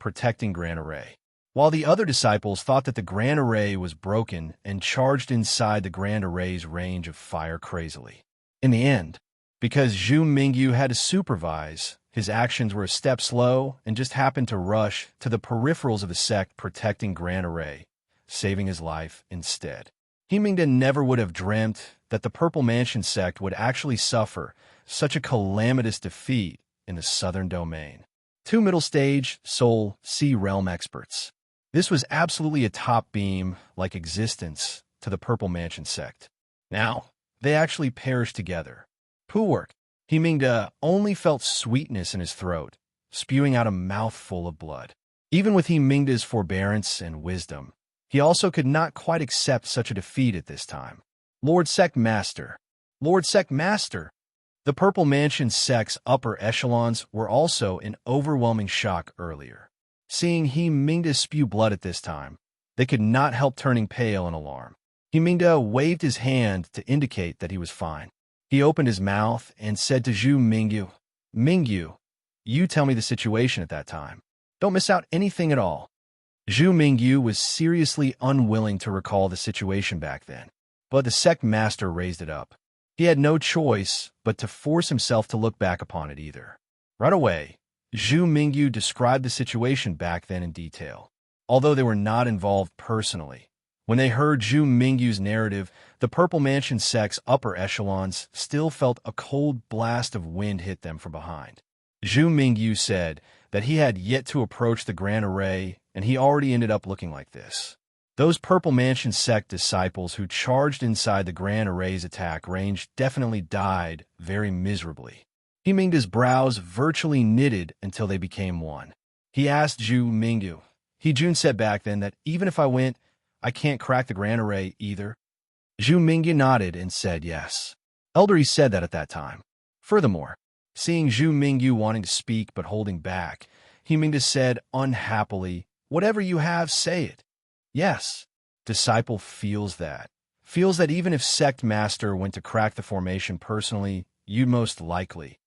A: protecting Grand Array, while the other disciples thought that the Grand Array was broken and charged inside the Grand Array's range of fire crazily. In the end, because Zhu Mingyu had to supervise, his actions were a step slow and just happened to rush to the peripherals of the sect protecting Grand Array, saving his life instead. He Mingde never would have dreamt that the Purple Mansion sect would actually suffer such a calamitous defeat in the southern domain. Two middle-stage Soul Sea Realm experts. This was absolutely a top beam-like existence to the Purple Mansion sect. Now, they actually perished together. Poo work. He Mingde only felt sweetness in his throat, spewing out a mouthful of blood. Even with He Mingde's forbearance and wisdom, he also could not quite accept such a defeat at this time. Lord Sect Master. Lord Sect Master! The Purple Mansion sect's upper echelons were also in overwhelming shock earlier. Seeing He Mingde spew blood at this time, they could not help turning pale in alarm. He Mingde waved his hand to indicate that he was fine. He opened his mouth and said to Zhu Mingyu, Mingyu, you tell me the situation at that time. Don't miss out anything at all. Zhu Mingyu was seriously unwilling to recall the situation back then, but the sect master raised it up. He had no choice but to force himself to look back upon it either. Right away, Zhu Mingyu described the situation back then in detail. Although they were not involved personally, when they heard Zhu Mingyu's narrative, the Purple Mansion sect's upper echelons still felt a cold blast of wind hit them from behind. Zhu Mingyu said that he had yet to approach the Grand Array, and he already ended up looking like this. Those Purple Mansion sect disciples who charged inside the Grand Array's attack range definitely died very miserably. He Mingde's brows virtually knitted until they became one. He asked Zhu Mingyu. He Jun said back then that even if I went, I can't crack the Grand Array either. Zhu Mingyu nodded and said yes. Elder He said that at that time. Furthermore, Seeing Zhu Mingyu wanting to speak but holding back, He Mingda said unhappily, "Whatever you have, say it." Yes, disciple feels that. Feels that even if sect master went to crack the formation personally, you'd most likely.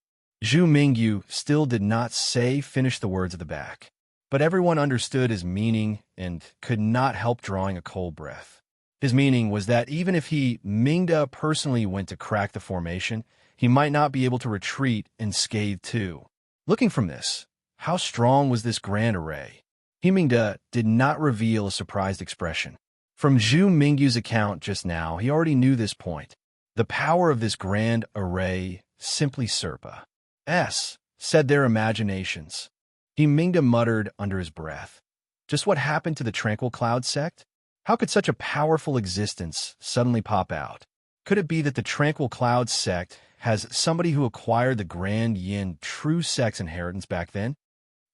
A: Zhu Mingyu still did not finish the words at the back. But everyone understood his meaning and could not help drawing a cold breath. His meaning was that even if he, Mingda, personally went to crack the formation, he might not be able to retreat unscathed too. Looking from this, how strong was this grand array? He Mingda did not reveal a surprised expression. From Zhu Mingyu's account just now, he already knew this point. The power of this grand array simply said their imaginations. He Mingda muttered under his breath. Just what happened to the Tranquil Cloud sect? How could such a powerful existence suddenly pop out? Could it be that the Tranquil Cloud sect has somebody who acquired the Grand Yin true sect's inheritance back then?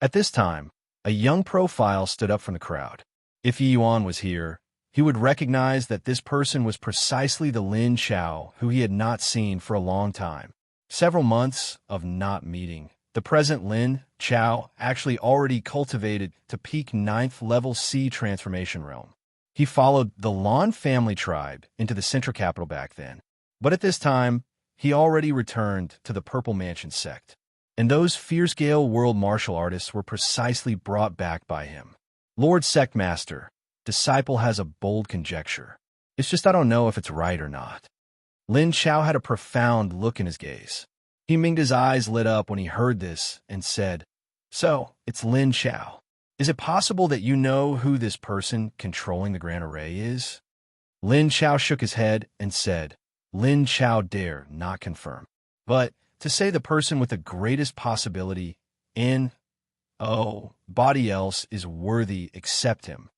A: At this time, a young profile stood up from the crowd. If Yi Yuan was here, he would recognize that this person was precisely the Lin Chao who he had not seen for a long time. Several months of not meeting. The present Lin Chao actually already cultivated to peak 9th level C transformation realm. He followed the Lan family tribe into the central capital back then. But at this time, he already returned to the Purple Mansion sect. And those fierce-scale world martial artists were precisely brought back by him. Lord Sectmaster, disciple has a bold conjecture. It's just I don't know if it's right or not. Lin Chao had a profound look in his gaze. He Mingda's eyes lit up when he heard this and said, "So, it's Lin Chao. Is it possible that you know who this person controlling the Grand Array is?" Lin Chao shook his head and said, "Lin Chao dare not confirm. But to say the person with the greatest possibility in, body else is worthy except him."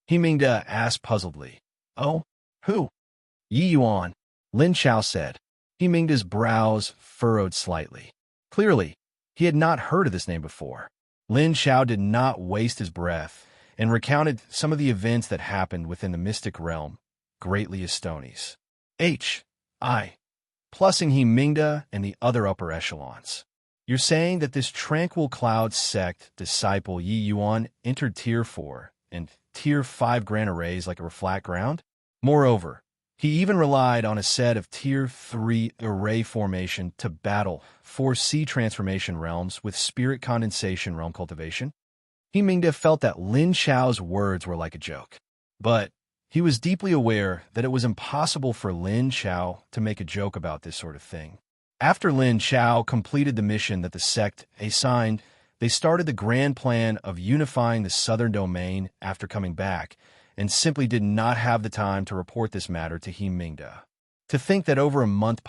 A: He Mingda asked puzzledly, "Oh, who?" "Yi Yuan," Lin Chao said. He Mingda's brows furrowed slightly. Clearly, he had not heard of this name before. Lin Chao did not waste his breath and recounted some of the events that happened within the mystic realm, greatly astonished. Plussing He Mingda and the other upper echelons. "You're saying that this Tranquil Cloud sect disciple Yi Yuan entered Tier 4 and Tier 5 Grand Arrays like a flat ground? Moreover, he even relied on a set of Tier 3 array formation to battle 4 C transformation realms with spirit condensation realm cultivation?" He Mingda felt that Lin Chao's words were like a joke. But he was deeply aware that it was impossible for Lin Chao to make a joke about this sort of thing. After Lin Chao completed the mission that the sect assigned, they started the grand plan of unifying the southern domain after coming back, and simply did not have the time to report this matter to He Mingda. To think that over a month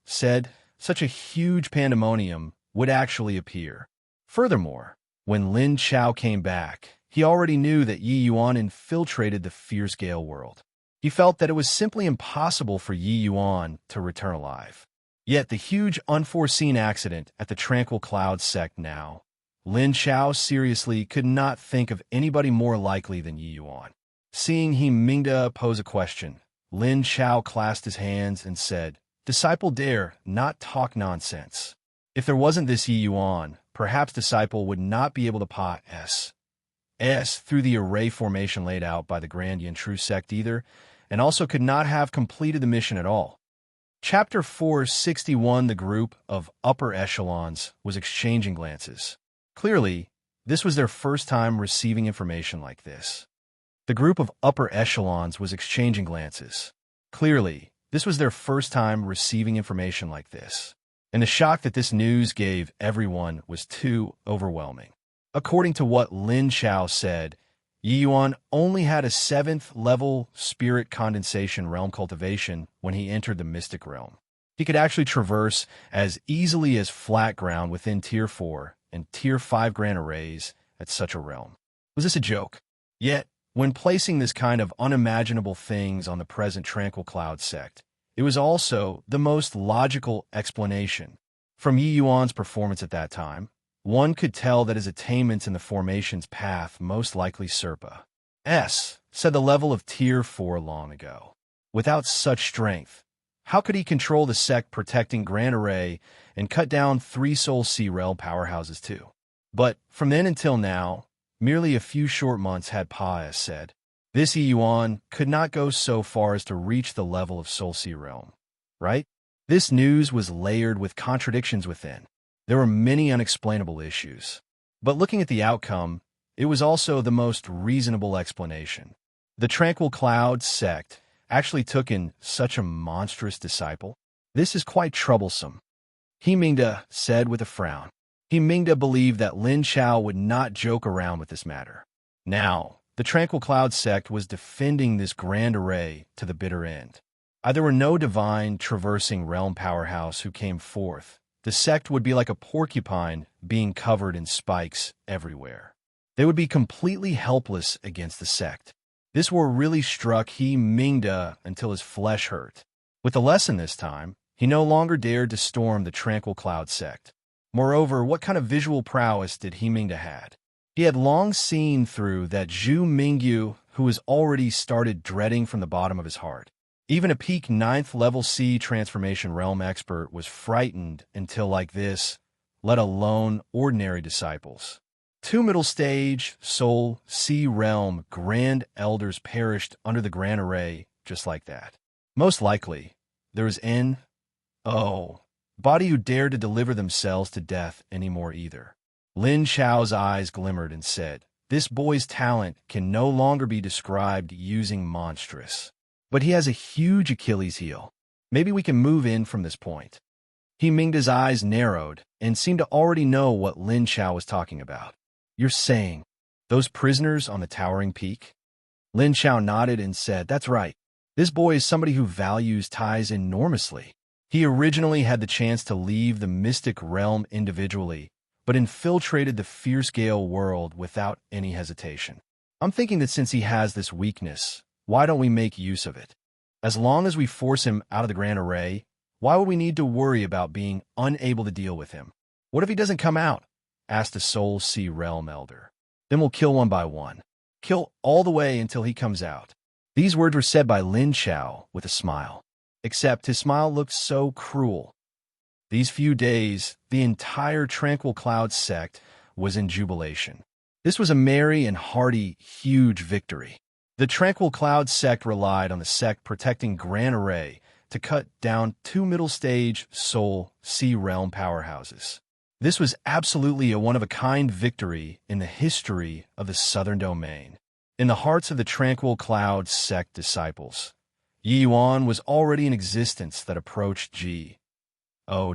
A: said such a huge pandemonium would actually appear. Furthermore, when Lin Chao came back, he already knew that Yi Yuan infiltrated the fierce Gale world. He felt that it was simply impossible for Yi Yuan to return alive. Yet the huge unforeseen accident at the Tranquil Cloud sect now, Lin Chao seriously could not think of anybody more likely than Yi Yuan. Seeing He Mingda pose a question, Lin Chao clasped his hands and said, "Disciple dare not talk nonsense. If there wasn't this Yi Yuan, perhaps disciple would not be able to pass through the array formation laid out by the Grand Yin True Sect either, and also could not have completed the mission at all." Chapter 461. The group of upper echelons was exchanging glances. Clearly, this was their first time receiving information like this. The group of upper echelons was exchanging glances. Clearly, this was their first time receiving information like this. And the shock that this news gave everyone was too overwhelming. According to what Lin Chao said, Yi Yuan only had a 7th level spirit condensation realm cultivation when he entered the mystic realm. He could actually traverse as easily as flat ground within Tier 4 and Tier 5 grand arrays at such a realm. Was this a joke? Yet, when placing this kind of unimaginable things on the present Tranquil Cloud sect, it was also the most logical explanation. From Yi Yuan's performance at that time, one could tell that his attainments in the formation's path most likely said the level of Tier 4 long ago. Without such strength, How could he control the sect protecting Grand Array and cut down 3 Soul Sea Realm powerhouses too? But from then until now, merely a few short months had passed, said. This Yuan could not go so far as to reach the level of Soul Sea Realm, right? This news was layered with contradictions within. There were many unexplainable issues. But looking at the outcome, it was also the most reasonable explanation. The Tranquil Cloud sect actually took in such a monstrous disciple. This is quite troublesome, He Mingda said with a frown. He Mingda believed that Lin Chao would not joke around with this matter. Now, the Tranquil Cloud sect was defending this Grand Array to the bitter end. There were no divine traversing realm powerhouse who came forth. The sect would be like a porcupine being covered in spikes everywhere. They would be completely helpless against the sect. This war really struck He Mingda until his flesh hurt. With the lesson this time, he no longer dared to storm the Tranquil Cloud sect. Moreover, what kind of visual prowess did He Mingda had? He had long seen through that Zhu Mingyu, who was already started dreading from the bottom of his heart. Even a peak 9th level C transformation realm expert was frightened until like this, let alone ordinary disciples. 2 middle stage, Soul, Sea Realm, Grand Elders perished under the Grand Array just like that. Most likely, there was body who dared to deliver themselves to death anymore either. Lin Chao's eyes glimmered and said, this boy's talent can no longer be described using monstrous. But he has a huge Achilles heel. Maybe we can move in from this point. He Mingda's eyes narrowed and seemed to already know what Lin Chao was talking about. You're saying, those prisoners on the towering peak? Lin Chao nodded and said, that's right. This boy is somebody who values ties enormously. He originally had the chance to leave the mystic realm individually, but infiltrated the fierce Gale world without any hesitation. I'm thinking that since he has this weakness, why don't we make use of it? As long as we force him out of the Grand Array, why would we need to worry about being unable to deal with him? What if he doesn't come out? Asked the Soul Sea Realm Elder. Then we'll kill one by one. Kill all the way until he comes out. These words were said by Lin Chao with a smile. Except his smile looked so cruel. These few days, the entire Tranquil Cloud sect was in jubilation. This was a merry and hearty, huge victory. The Tranquil Cloud sect relied on the sect protecting Grand Array to cut down 2 middle-stage Soul Sea Realm powerhouses. This was absolutely a one-of-a-kind victory in the history of the Southern Domain. In the hearts of the Tranquil Cloud sect disciples, Yi Yuan was already in existence that approached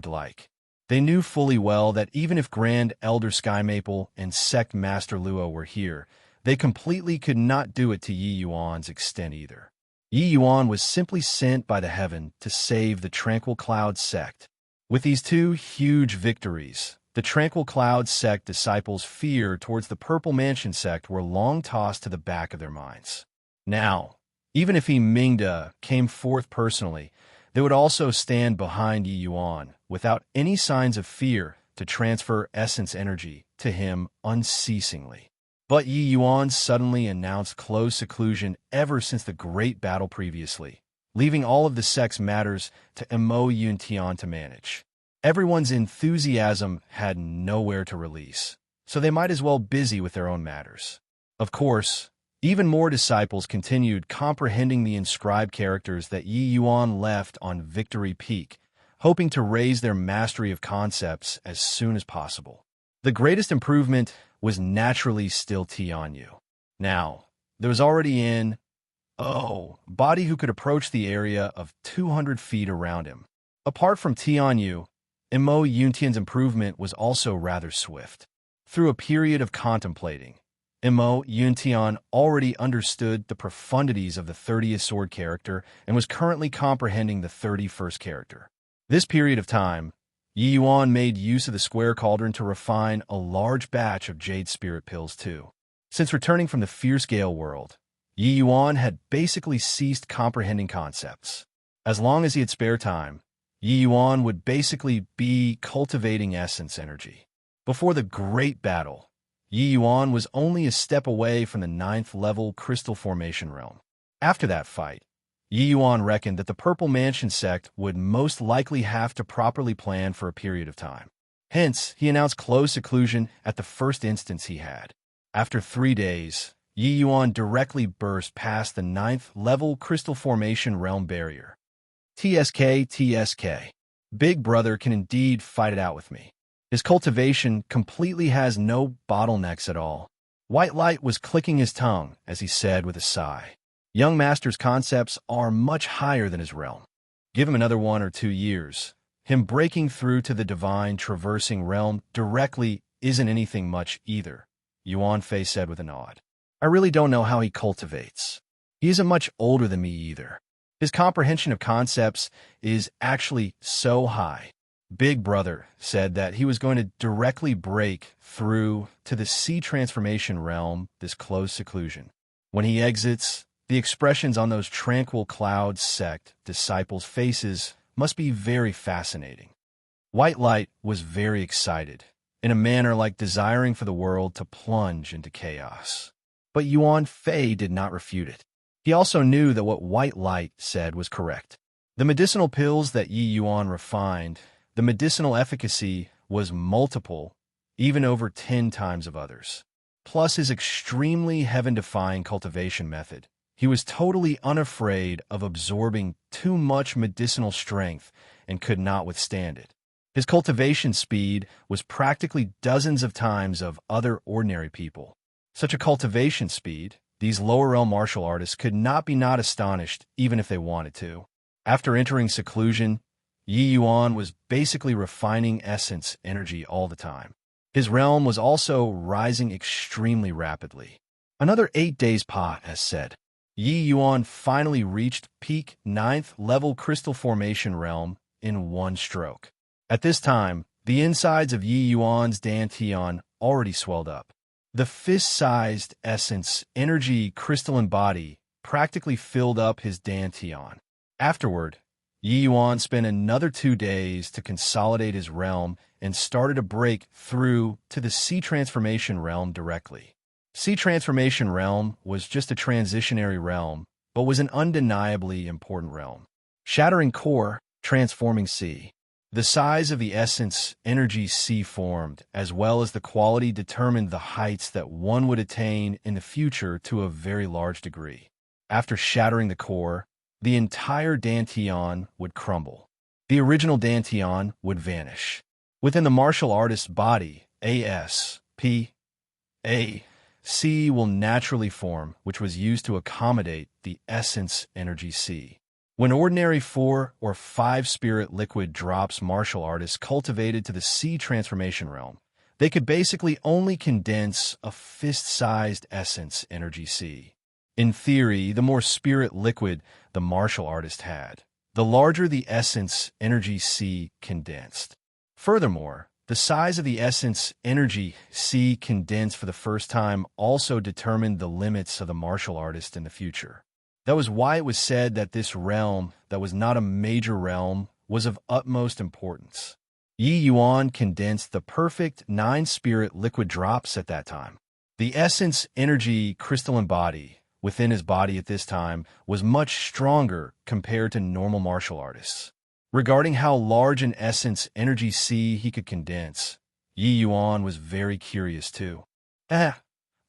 A: like. They knew fully well that even if Grand Elder Sky Maple and Sect Master Luo were here, they completely could not do it to Yi Yuan's extent either. Yi Yuan was simply sent by the heaven to save the Tranquil Cloud sect. With these 2 huge victories, the Tranquil Cloud sect disciples' fear towards the Purple Mansion sect were long tossed to the back of their minds. Now, even if He Mingda came forth personally, they would also stand behind Yi Yuan without any signs of fear to transfer essence energy to him unceasingly. But Yi Yuan suddenly announced close seclusion ever since the great battle previously, leaving all of the sect's matters to Mo Yuntian to manage. Everyone's enthusiasm had nowhere to release, so they might as well busy with their own matters. Of course, even more disciples continued comprehending the inscribed characters that Yi Yuan left on Victory Peak, hoping to raise their mastery of concepts as soon as possible. The greatest improvement was naturally still Tianyu. Now, there was already body who could approach the area of 200 feet around him. Apart from Tianyu, Mo Yuntian's improvement was also rather swift. Through a period of contemplating, Mo Yuntian already understood the profundities of the 30th sword character and was currently comprehending the 31st character. This period of time, Yi Yuan made use of the square cauldron to refine a large batch of jade spirit pills too. Since returning from the fierce Gale world, Yi Yuan had basically ceased comprehending concepts. As long as he had spare time, Yi Yuan would basically be cultivating essence energy. Before the great battle, Yi Yuan was only a step away from the 9th level crystal formation realm. After that fight, Yi Yuan reckoned that the Purple Mansion sect would most likely have to properly plan for a period of time. Hence, he announced closed seclusion at the first instance he had. After 3 days, Yi Yuan directly burst past the 9th-level crystal formation realm barrier. TSK. Big Brother can indeed fight it out with me. His cultivation completely has no bottlenecks at all. White Light was clicking his tongue as he said with a sigh. Young Master's concepts are much higher than his realm. Give him another 1 or 2 years. Him breaking through to the divine traversing realm directly isn't anything much either, Yuan Fei said with a nod. I really don't know how he cultivates. He isn't much older than me either. His comprehension of concepts is actually so high. Big Brother said that he was going to directly break through to the sea transformation realm, this closed seclusion. When he exits, the expressions on those tranquil cloud sect disciples' faces must be very fascinating. White Light was very excited, in a manner like desiring for the world to plunge into chaos. But Yuan Fei did not refute it. He also knew that what White Light said was correct. The medicinal pills that Yi Yuan refined, the medicinal efficacy was multiple, even over 10 times of others. Plus his extremely heaven-defying cultivation method. He was totally unafraid of absorbing too much medicinal strength and could not withstand it. His cultivation speed was practically dozens of times of other ordinary people. Such a cultivation speed, these lower realm martial artists could not be not astonished even if they wanted to. After entering seclusion, Yi Yuan was basically refining essence energy all the time. His realm was also rising extremely rapidly. Another 8 days as said. Yi Yuan finally reached peak 9th-level crystal formation realm in one stroke. At this time, the insides of Yi Yuan's dantian already swelled up. The fist-sized essence energy crystalline body practically filled up his dantian. Afterward, Yi Yuan spent another 2 days to consolidate his realm and started to break through to the sea transformation realm directly. Sea Transformation Realm was just a transitionary realm, but was an undeniably important realm. Shattering Core, Transforming Sea. The size of the essence energy sea formed, as well as the quality determined the heights that one would attain in the future to a very large degree. After shattering the core, the entire dantian would crumble. The original dantian would vanish. Within the martial artist's body, C will naturally form, which was used to accommodate the essence energy C. When ordinary 4 or 5 spirit liquid drops martial artists cultivated to the C transformation realm, they could basically only condense a fist-sized essence energy C. In theory, the more spirit liquid the martial artist had, the larger the essence energy C condensed. Furthermore, the size of the essence energy C condensed for the first time also determined the limits of the martial artist in the future. That was why it was said that this realm, that was not a major realm, was of utmost importance. Yi Yuan condensed the perfect 9 spirit liquid drops at that time. The essence energy crystalline body within his body at this time was much stronger compared to normal martial artists. Regarding how large an essence energy C he could condense, Yi Yuan was very curious too. I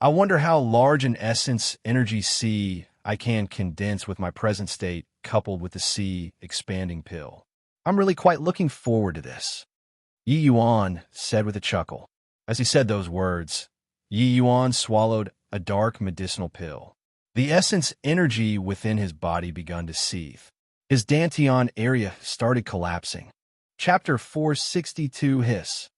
A: wonder how large an essence energy C I can condense with my present state coupled with the C expanding pill. I'm really quite looking forward to this, Yi Yuan said with a chuckle. As he said those words, Yi Yuan swallowed a dark medicinal pill. The essence energy within his body began to seethe. His dantian area started collapsing. Chapter 462 Hiss.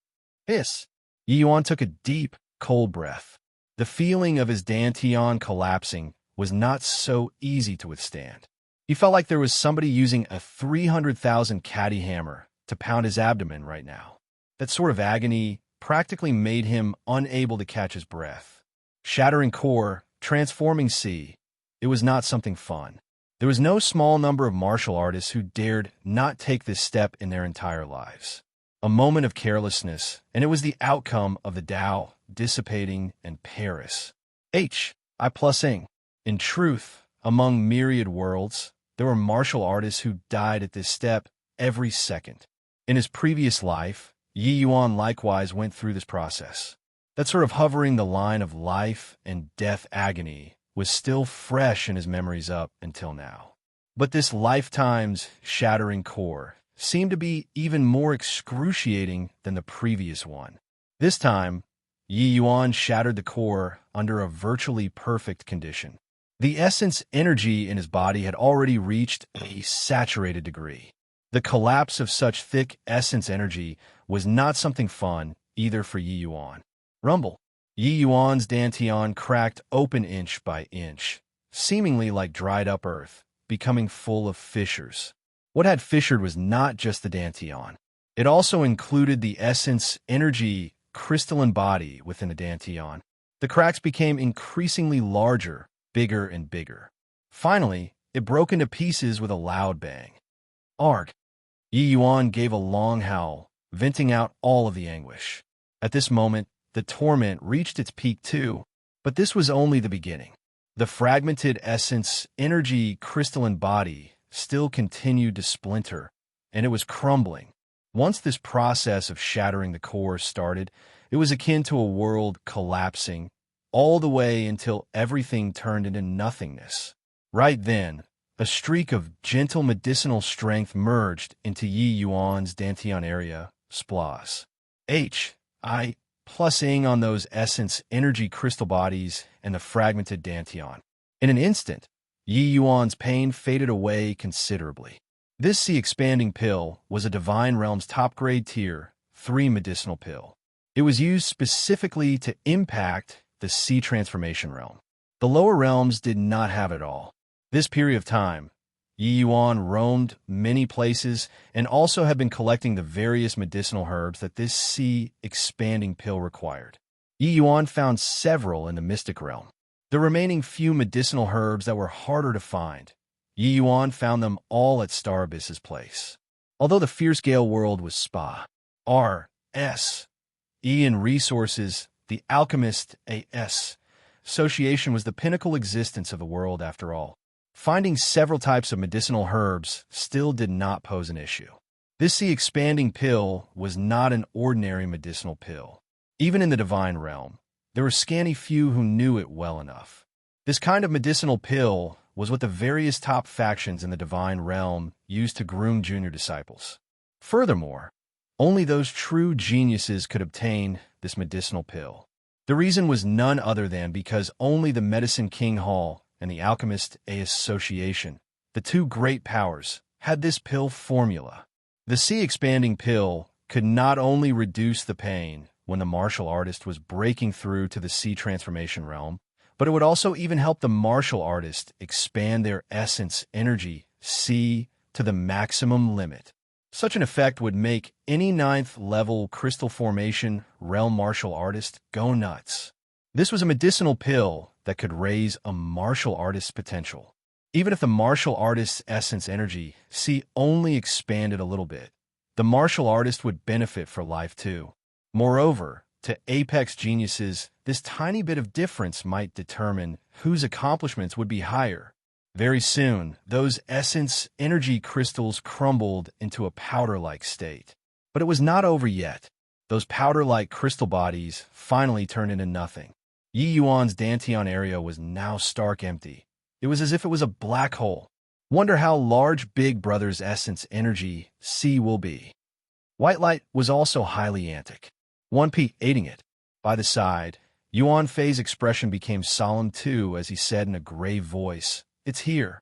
A: Hiss. Yi Yuan took a deep, cold breath. The feeling of his dantian collapsing was not so easy to withstand. He felt like there was somebody using a 300,000 caddy hammer to pound his abdomen right now. That sort of agony practically made him unable to catch his breath. Shattering core, transforming sea. It was not something fun. There was no small number of martial artists who dared not take this step in their entire lives. A moment of carelessness, and it was the outcome of the Tao dissipating and Paris. I+ing. In truth, among myriad worlds, There were martial artists who died at this step every second. In his previous life, Yi Yuan likewise went through this process. That sort of hovering the line of life and death agony was still fresh in his memories up until now. But this lifetime's shattering core seemed to be even more excruciating than the previous one. This time, Yi Yuan shattered the core under a virtually perfect condition. The essence energy in his body had already reached a saturated degree. The collapse of such thick essence energy was not something fun either for Yi Yuan. Rumble. Yi Yuan's dantian cracked open inch by inch, seemingly like dried-up earth, becoming full of fissures. What had fissured was not just the dantian. It also included the essence energy crystalline body within the dantian. The cracks became increasingly larger, bigger and bigger. Finally, it broke into pieces with a loud bang. Arg! Yi Yuan gave a long howl, venting out all of the anguish. At this moment, the torment reached its peak too, but this was only the beginning. The fragmented essence energy crystalline body still continued to splinter, and it was crumbling. Once this process of shattering the core started, it was akin to a world collapsing, all the way until everything turned into nothingness. Right then, a streak of gentle medicinal strength merged into Yi Yuan's dantian area, splas. H.I. Plusing on those essence energy crystal bodies and the fragmented dantian. In an instant, Yi Yuan's pain faded away considerably. This sea-expanding pill was a Divine Realm's top-grade tier 3 medicinal pill. It was used specifically to impact the sea transformation realm. The lower realms did not have it all. This period of time, Yi Yuan roamed many places and also had been collecting the various medicinal herbs that this sea-expanding pill required. Yi Yuan found several in the mystic realm. The remaining few medicinal herbs that were harder to find, Yi Yuan found them all at Star Abyss's place. Although the Fierce Gale world was spa, R.S. E in resources, the Alchemist A.S. Association was the pinnacle existence of the world after all. Finding several types of medicinal herbs still did not pose an issue. This sea-expanding pill was not an ordinary medicinal pill. Even in the divine realm, there were scanty few who knew it well enough. This kind of medicinal pill was what the various top factions in the divine realm used to groom junior disciples. Furthermore, only those true geniuses could obtain this medicinal pill. The reason was none other than because only the Medicine King Hall and the Alchemist Association, the two great powers, had this pill formula. The sea-expanding pill could not only reduce the pain when the martial artist was breaking through to the sea transformation realm, but it would also even help the martial artist expand their essence energy, sea, to the maximum limit. Such an effect would make any 9th-level crystal formation realm martial artist go nuts. This was a medicinal pill that could raise a martial artist's potential. Even if the martial artist's essence energy, sea, only expanded a little bit, the martial artist would benefit for life too. Moreover, to apex geniuses, this tiny bit of difference might determine whose accomplishments would be higher. Very soon, those essence energy crystals crumbled into a powder-like state. But it was not over yet. Those powder-like crystal bodies finally turned into nothing. Yi Yuan's dantian area was now stark empty. It was as if it was a black hole. Wonder how large Big Brother's essence energy C will be. White Light was also highly antic. 1P aiding it. By the side, Yuan Fei's expression became solemn too as he said in a grave voice, "It's here."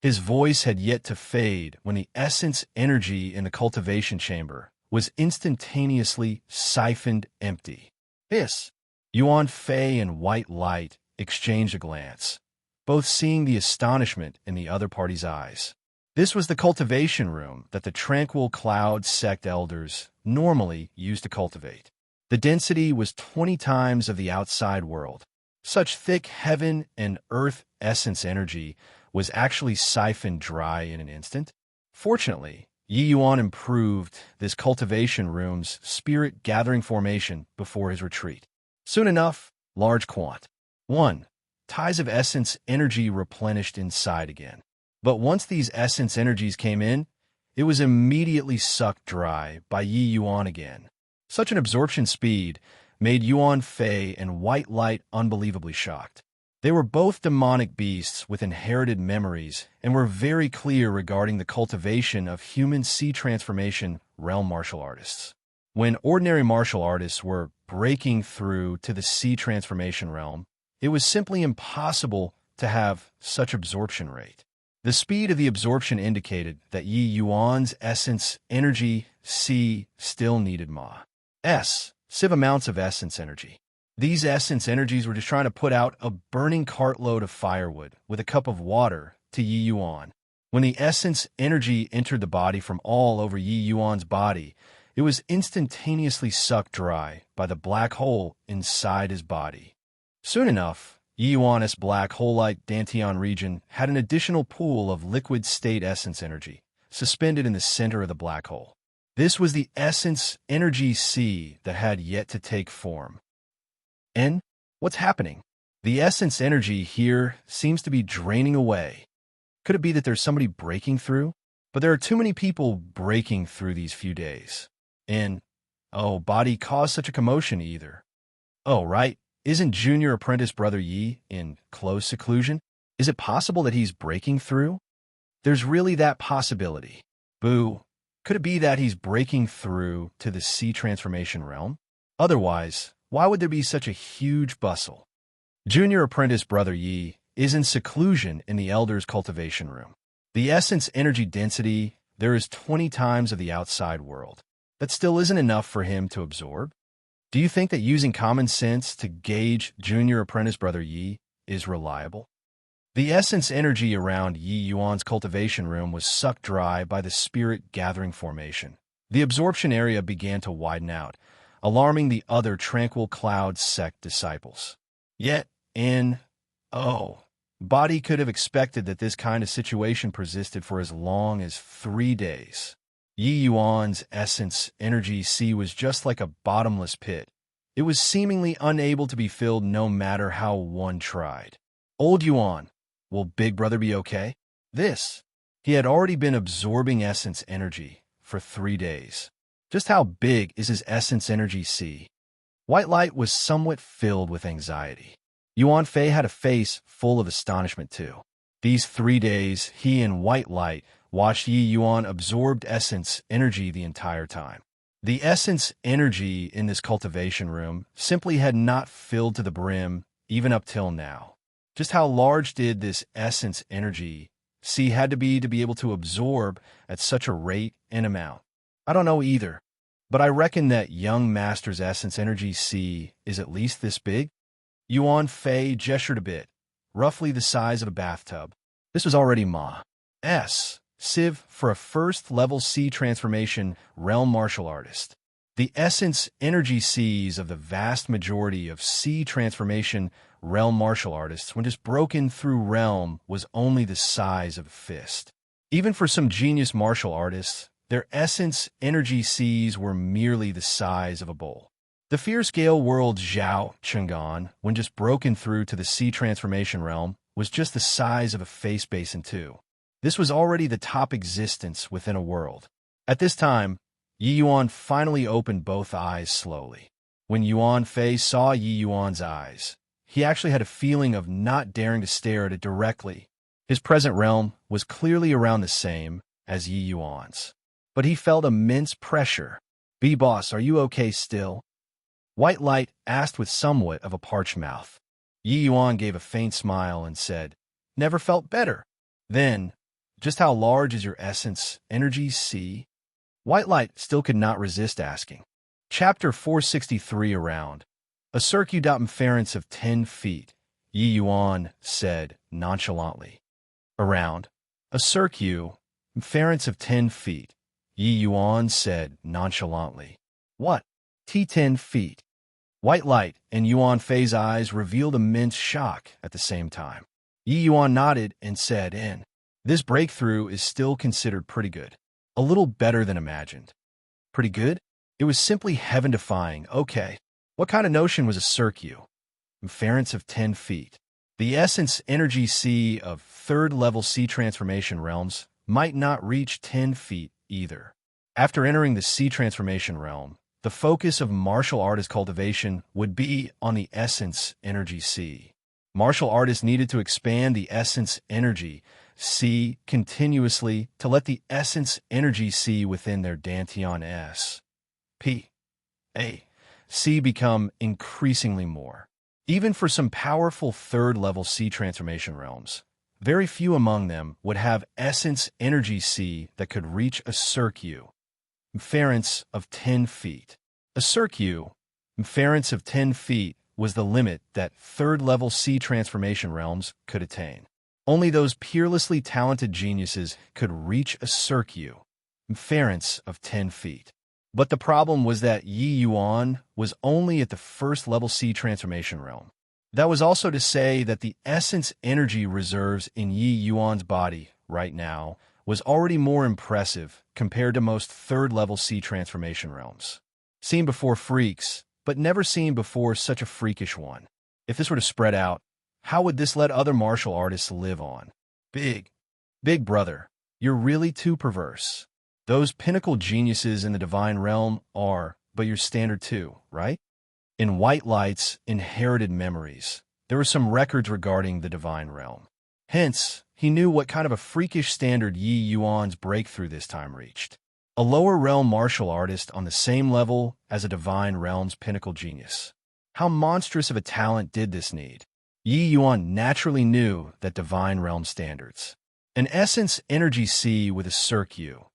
A: His voice had yet to fade when the essence energy in the cultivation chamber was instantaneously siphoned empty. This. Yuan Fei and White Light exchanged a glance, both seeing the astonishment in the other party's eyes. This was the cultivation room that the Tranquil Cloud sect elders normally used to cultivate. The density was 20 times of the outside world. Such thick heaven and earth essence energy was actually siphoned dry in an instant. Fortunately, Yi Yuan improved this cultivation room's spirit-gathering formation before his retreat. Soon enough, large quant. 1. Ties of essence energy replenished inside again. But once these essence energies came in, it was immediately sucked dry by Yi Yuan again. Such an absorption speed made Yuan Fei and White Light unbelievably shocked. They were both demonic beasts with inherited memories and were very clear regarding the cultivation of human sea transformation realm martial artists. When ordinary martial artists were breaking through to the sea transformation realm, it was simply impossible to have such absorption rate. The speed of the absorption indicated that Yi Yuan's essence energy C still needed Ma's amounts of essence energy. These essence energies were just trying to put out a burning cartload of firewood with a cup of water to Yi Yuan. When the essence energy entered the body from all over Yi Yuan's body, it was instantaneously sucked dry by the black hole inside his body. Soon enough, Yi Yuan's black hole-like Dantian region had an additional pool of liquid state essence energy suspended in the center of the black hole. This was the essence energy C that had yet to take form. And what's happening? The essence energy here seems to be draining away. Could it be that there's somebody breaking through? But there are too many people breaking through these few days. And, body caused such a commotion either. Oh, right. Isn't junior apprentice Brother Yi in close seclusion? Is it possible that he's breaking through? There's really that possibility. Boo. Could it be that he's breaking through to the sea transformation realm? Otherwise, why would there be such a huge bustle? Junior apprentice Brother Yi is in seclusion in the Elder's cultivation room. The essence energy density there is 20 times of the outside world. That still isn't enough for him to absorb? Do you think that using common sense to gauge junior apprentice Brother Yi is reliable? The essence energy around Yi Yuan's cultivation room was sucked dry by the spirit gathering formation. The absorption area began to widen out, alarming the other tranquil cloud sect disciples. Yet, body could have expected that this kind of situation persisted for as long as 3 days. Yi Yuan's essence energy C was just like a bottomless pit. It was seemingly unable to be filled no matter how one tried. Old Yuan, will Big Brother be okay? He had already been absorbing essence energy for 3 days. Just how big is his essence energy C? White Light was somewhat filled with anxiety. Yuan Fei had a face full of astonishment too. These 3 days, he and White Light watched Yi Yuan absorbed essence energy the entire time. The essence energy in this cultivation room simply had not filled to the brim even up till now. Just how large did this essence energy C had to be able to absorb at such a rate and amount? I don't know either, but I reckon that young master's essence energy C is at least this big. Yuan Fei gestured a bit, roughly the size of a bathtub. This was already Ma's Civ for a first-level C transformation realm martial artist. The essence energy Cs of the vast majority of C transformation realm martial artists when just broken through realm was only the size of a fist. Even for some genius martial artists, their essence energy Cs were merely the size of a bowl. The fierce Gale world Zhao Chang'an, when just broken through to the C transformation realm, was just the size of a face basin too. This was already the top existence within a world. At this time, Yi Yuan finally opened both eyes slowly. When Yuan Fei saw Yi Yuan's eyes, he actually had a feeling of not daring to stare at it directly. His present realm was clearly around the same as Yi Yuan's. But he felt immense pressure. "B-Boss, are you okay still?" White Light asked with somewhat of a parched mouth. Yi Yuan gave a faint smile and said, "Never felt better." Then, just how large is your essence energy C? White Light still could not resist asking. Chapter 463 around. A circumference of 10 feet, Yi Yuan said nonchalantly. Around. A circumference of 10 feet, Yi Yuan said nonchalantly. What? 10 feet. White Light and Yuan Fei's eyes revealed immense shock at the same time. Yi Yuan nodded and said, "This breakthrough is still considered pretty good. A little better than imagined." Pretty good? It was simply heaven-defying. Okay. What kind of notion was a circumference of 10 feet? The essence energy C of third-level C transformation realms might not reach 10 feet either. After entering the C transformation realm, the focus of martial artist cultivation would be on the essence energy C. Martial artists needed to expand the essence energy C continuously to let the essence energy C within their Dantian S, P, A, C become increasingly more. Even for some powerful third-level C transformation realms, very few among them would have essence energy C that could reach a circumference of 10 feet. A circumference of 10 feet was the limit that third-level C transformation realms could attain. Only those peerlessly talented geniuses could reach a circumference of 10 feet. But the problem was that Yi Yuan was only at the first-level C transformation realm. That was also to say that the essence energy reserves in Yi Yuan's body right now was already more impressive compared to most third-level C transformation realms. Seen before freaks, but never seen before such a freakish one. If this were to spread out, how would this let other martial artists live on? Big brother, you're really too perverse. Those pinnacle geniuses in the divine realm are, but your standard too, right? In White Light's inherited memories, there were some records regarding the divine realm. Hence, he knew what kind of a freakish standard Yi Yuan's breakthrough this time reached. A lower realm martial artist on the same level as a divine realm's pinnacle genius. How monstrous of a talent did this need? Yi Yuan naturally knew that divine realm standards. An essence energy C with a circumference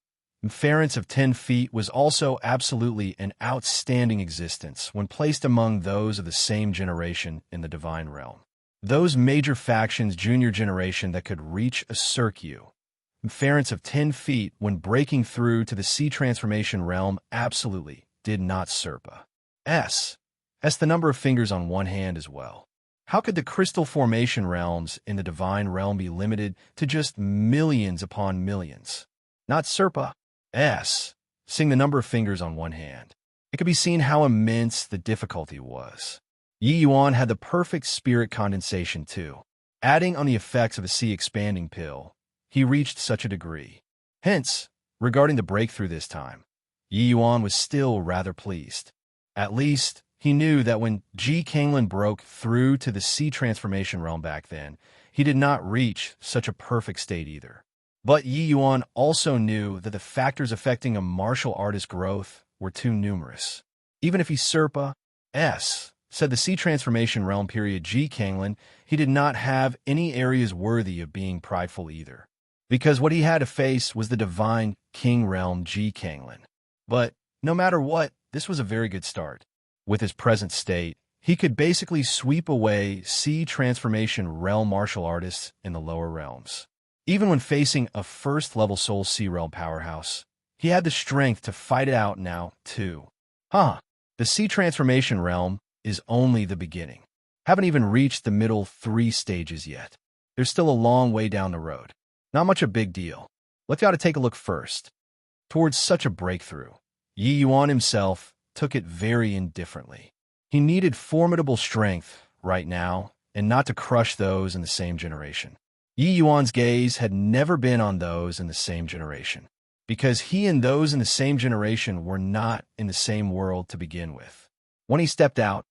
A: of 10 feet was also absolutely an outstanding existence when placed among those of the same generation in the divine realm. Those major factions junior generation that could reach a circumference of 10 feet when breaking through to the C transformation realm absolutely did not surpa S the number of fingers on one hand as well. How could the crystal formation realms in the divine realm be limited to just millions upon millions? Not surpa S, seeing the number of fingers on one hand. It could be seen how immense the difficulty was. Yi Yuan had the perfect spirit condensation too. Adding on the effects of a C expanding pill, he reached such a degree. Hence, regarding the breakthrough this time, Yi Yuan was still rather pleased. At least, he knew that when Ji Kanglin broke through to the C transformation realm back then, he did not reach such a perfect state either. But Yi Yuan also knew that the factors affecting a martial artist's growth were too numerous. Even if he surpa S said the C transformation realm period Ji Kanglin, he did not have any areas worthy of being prideful either. Because what he had to face was the divine king realm Ji Kanglin. But no matter what, this was a very good start. With his present state, he could basically sweep away C transformation realm martial artists in the lower realms. Even when facing a first-level Soul C realm powerhouse, he had the strength to fight it out now, too. The C transformation realm is only the beginning. Haven't even reached the middle 3 stages yet. There's still a long way down the road. Not much a big deal. Let's gotta take a look first. Towards such a breakthrough, Yi Yuan himself took it very indifferently. He needed formidable strength right now, and not to crush those in the same generation. Yi Yuan's gaze had never been on those in the same generation, because he and those in the same generation were not in the same world to begin with. When he stepped out,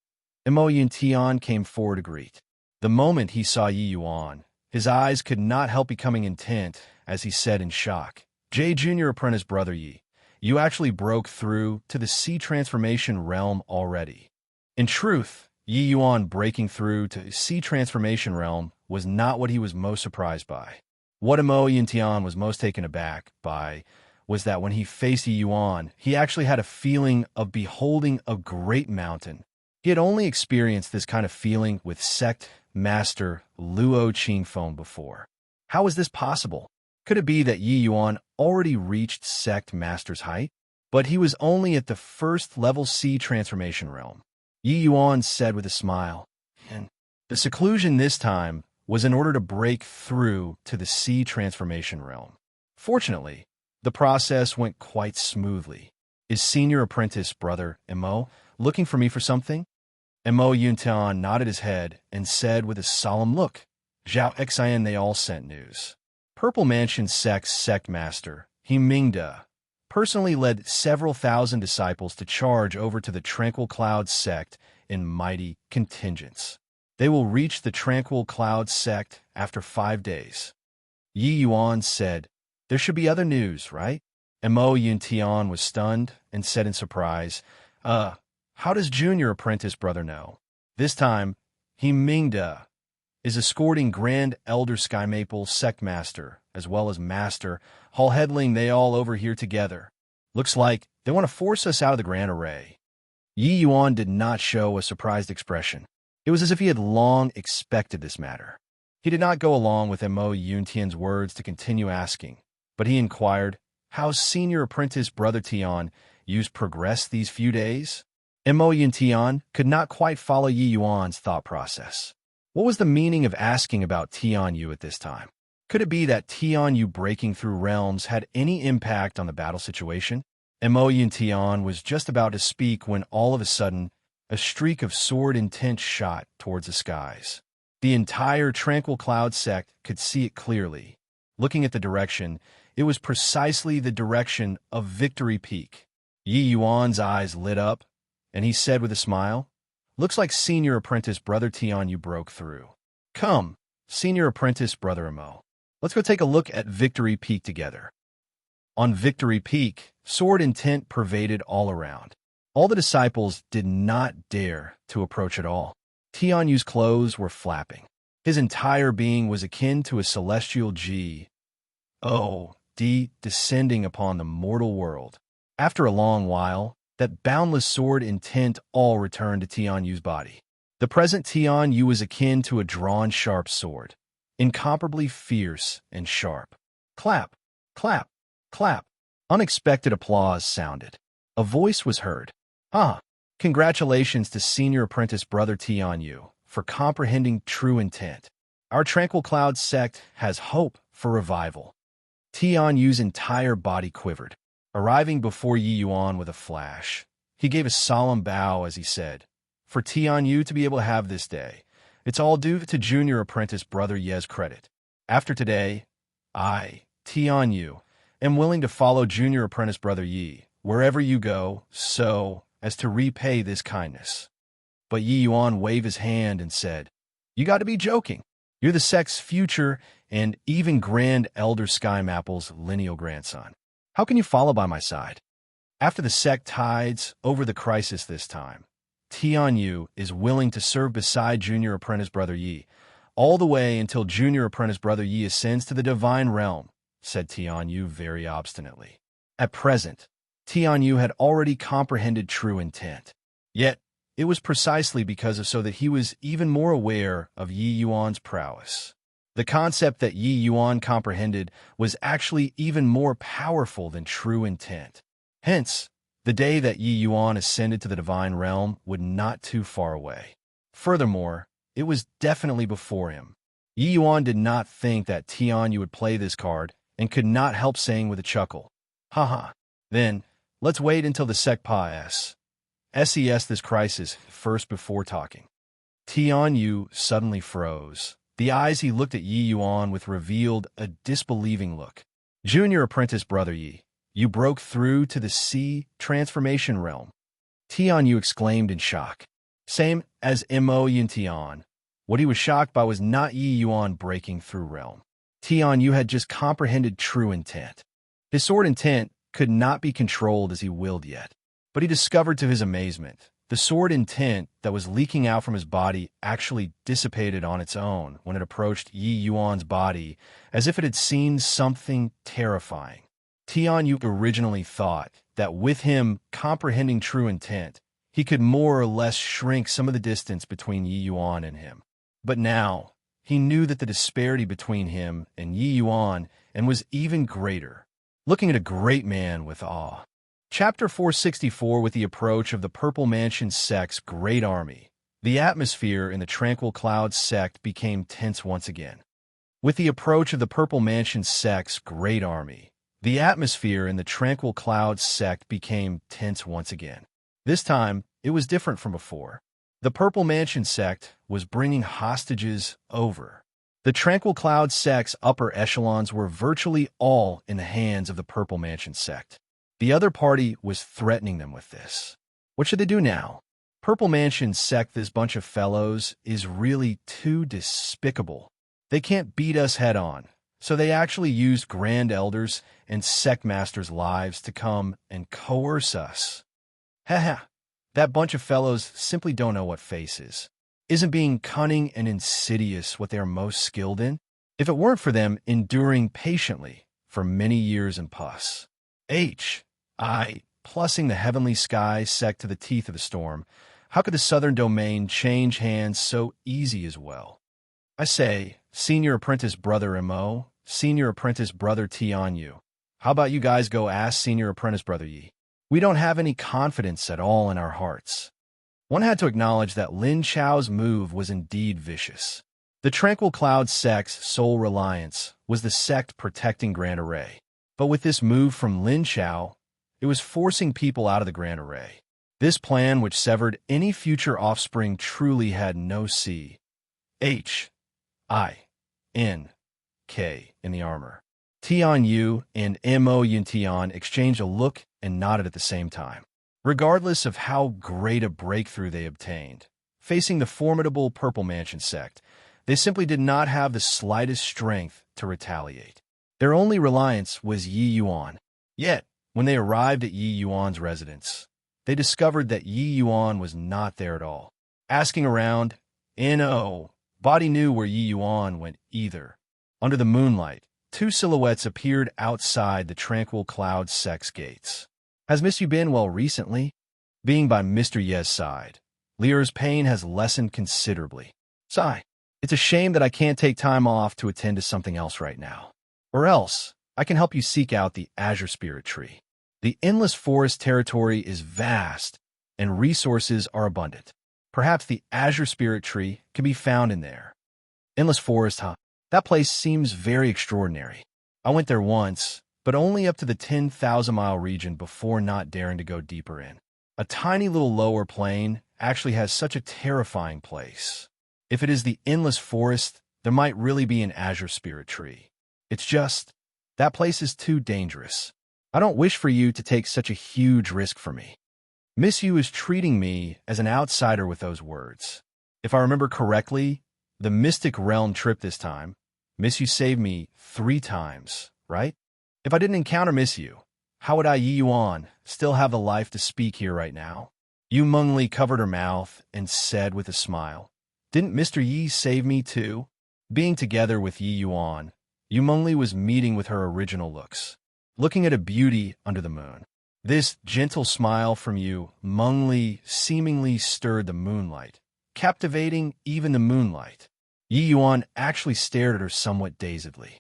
A: Mo Yuntian came forward to greet. The moment he saw Yi Yuan, his eyes could not help becoming intent as he said in shock, "J Junior Apprentice Brother Yi, you actually broke through to the C transformation realm already." In truth, Yi Yuan breaking through to C transformation realm was not what he was most surprised by. What Mo Yuntian was most taken aback by was that when he faced Yi Yuan, he actually had a feeling of beholding a great mountain. He had only experienced this kind of feeling with sect master Luo Qingfeng before. How was this possible? Could it be that Yi Yuan already reached sect master's height? But he was only at the first level C transformation realm. Yi Yuan said with a smile, and the seclusion this time was in order to break through to the C transformation realm. Fortunately, the process went quite smoothly. Is senior apprentice brother Mo looking for me for something? Mo Yuntian nodded his head and said with a solemn look, Zhao Xian, they all sent news. Purple Mansion sect master, He Mingda, personally led several thousand disciples to charge over to the Tranquil Cloud sect in mighty contingents. They will reach the Tranquil Cloud sect after 5 days. Yi Yuan said, there should be other news, right? Mo Yuntian was stunned and said in surprise, how does junior apprentice brother know? This time, He Mingda is escorting Grand Elder Sky Maple sect master, as well as master, Hall Headling they all over here together. Looks like they want to force us out of the Grand Array. Yi Yuan did not show a surprised expression. It was as if he had long expected this matter. He did not go along with Mo Yuntian's words to continue asking, but he inquired, how's senior apprentice brother Tian Yu's progressed these few days? Mo Yuntian could not quite follow Yi Yuan's thought process. What was the meaning of asking about Tian Yu at this time? Could it be that Tian Yu breaking through realms had any impact on the battle situation? Mo Yuntian was just about to speak when all of a sudden, a streak of sword intent shot towards the skies. The entire Tranquil Cloud sect could see it clearly. Looking at the direction, it was precisely the direction of Victory Peak. Yi Yuan's eyes lit up, and he said with a smile, looks like senior apprentice brother Tian Yu broke through. Come, senior apprentice brother Mo. Let's go take a look at Victory Peak together. On Victory Peak, sword intent pervaded all around. All the disciples did not dare to approach at all. Tian Yu's clothes were flapping. His entire being was akin to a celestial G-O-D descending upon the mortal world. After a long while, that boundless sword intent all returned to Tian Yu's body. The present Tian Yu was akin to a drawn sharp sword, incomparably fierce and sharp. Clap, clap, clap. Unexpected applause sounded. A voice was heard. Congratulations to senior apprentice brother Tian Yu for comprehending true intent. Our Tranquil Cloud sect has hope for revival. Tian Yu's entire body quivered, arriving before Yi Yuan with a flash. He gave a solemn bow as he said, for Tian Yu to be able to have this day, it's all due to junior apprentice brother Ye's credit. After today, I, Tian Yu, am willing to follow junior apprentice brother Yi wherever you go, so as to repay this kindness. But Yi Yuan waved his hand and said, you got to be joking. You're the sect's future and even Grand Elder Sky Maple's lineal grandson. How can you follow by my side? After the sect tides over the crisis this time, Tian Yu is willing to serve beside junior apprentice brother Yi, all the way until junior apprentice brother Yi ascends to the divine realm, said Tian Yu very obstinately. At present, Tian Yu had already comprehended true intent. Yet, it was precisely because of so that he was even more aware of Yi Yuan's prowess. The concept that Yi Yuan comprehended was actually even more powerful than true intent. Hence, the day that Yi Yuan ascended to the divine realm was not too far away. Furthermore, it was definitely before him. Yi Yuan did not think that Tian Yu would play this card and could not help saying with a chuckle, haha, then, let's wait until the sect SES this crisis first before talking. Tian Yu suddenly froze. The eyes he looked at Yi Yuan with revealed a disbelieving look. Junior apprentice brother Yi, you broke through to the sea transformation realm. Tian Yu exclaimed in shock. Same as Mo Yuntian. What he was shocked by was not Yi Yuan breaking through realm. Tian Yu had just comprehended true intent. His sword intent could not be controlled as he willed yet. But he discovered to his amazement, the sword intent that was leaking out from his body actually dissipated on its own when it approached Yi Yuan's body, as if it had seen something terrifying. Tian Yu originally thought that with him comprehending true intent, he could more or less shrink some of the distance between Yi Yuan and him. But now, he knew that the disparity between him and Yi Yuan was even greater. Looking at a great man with awe. Chapter 464. With the approach of the Purple Mansion sect's great army, the atmosphere in the Tranquil Cloud sect became tense once again. With the approach of the Purple Mansion sect's great army, the atmosphere in the Tranquil Cloud sect became tense once again. This time, it was different from before. The Purple Mansion sect was bringing hostages over. The Tranquil Cloud sect's upper echelons were virtually all in the hands of the Purple Mansion sect. The other party was threatening them with this. What should they do now? Purple Mansion sect, this bunch of fellows, is really too despicable. They can't beat us head on, so they actually used Grand Elders and Sect Masters' lives to come and coerce us. Haha, that bunch of fellows simply don't know what face is. Isn't being cunning and insidious what they are most skilled in? If it weren't for them enduring patiently for many years in pus. Plussing the Heavenly Sky sect to the teeth of the storm, how could the Southern Domain change hands so easy as well? I say, Senior Apprentice Brother M.O., Senior Apprentice Brother T.on.U. How about you guys go ask Senior Apprentice Brother Yi? We don't have any confidence at all in our hearts. One had to acknowledge that Lin Chao's move was indeed vicious. The Tranquil Cloud sect's sole reliance was the sect protecting Grand Array. But with this move from Lin Chao, it was forcing people out of the Grand Array. This plan, which severed any future offspring, truly had no C-H-I-N-K in the armor. Tian-Yu and Mo Yuntian exchanged a look and nodded at the same time. Regardless of how great a breakthrough they obtained, facing the formidable Purple Mansion sect, they simply did not have the slightest strength to retaliate. Their only reliance was Yi Yuan. Yet, when they arrived at Yi Yuan's residence, they discovered that Yi Yuan was not there at all. Asking around, nobody knew where Yi Yuan went either. Under the moonlight, two silhouettes appeared outside the Tranquil Cloud sect's gates. Has Misty been well recently? Being by Mr. Ye's side, Liur's pain has lessened considerably. Sigh. It's a shame that I can't take time off to attend to something else right now. Or else, I can help you seek out the Azure Spirit Tree. The Endless Forest territory is vast, and resources are abundant. Perhaps the Azure Spirit Tree can be found in there. Endless Forest, huh? That place seems very extraordinary. I went there once, but only up to the 10,000-mile region before not daring to go deeper in. A tiny little lower plane actually has such a terrifying place. If it is the Endless Forest, there might really be an Azure Spirit Tree. It's just, that place is too dangerous. I don't wish for you to take such a huge risk for me. Miss Yu is treating me as an outsider with those words. If I remember correctly, the Mystic Realm trip this time, Miss Yu saved me 3 times, right? If I didn't encounter Miss Yu, how would I Yi Yuan still have the life to speak here right now? Yu Mengli covered her mouth and said with a smile, Didn't Mr. Yi save me too? Being together with Yi Yuan, Yu Mengli was meeting with her original looks, looking at a beauty under the moon. This gentle smile from Yu Mengli seemingly stirred the moonlight, captivating even the moonlight. Yi Yuan actually stared at her somewhat dazedly.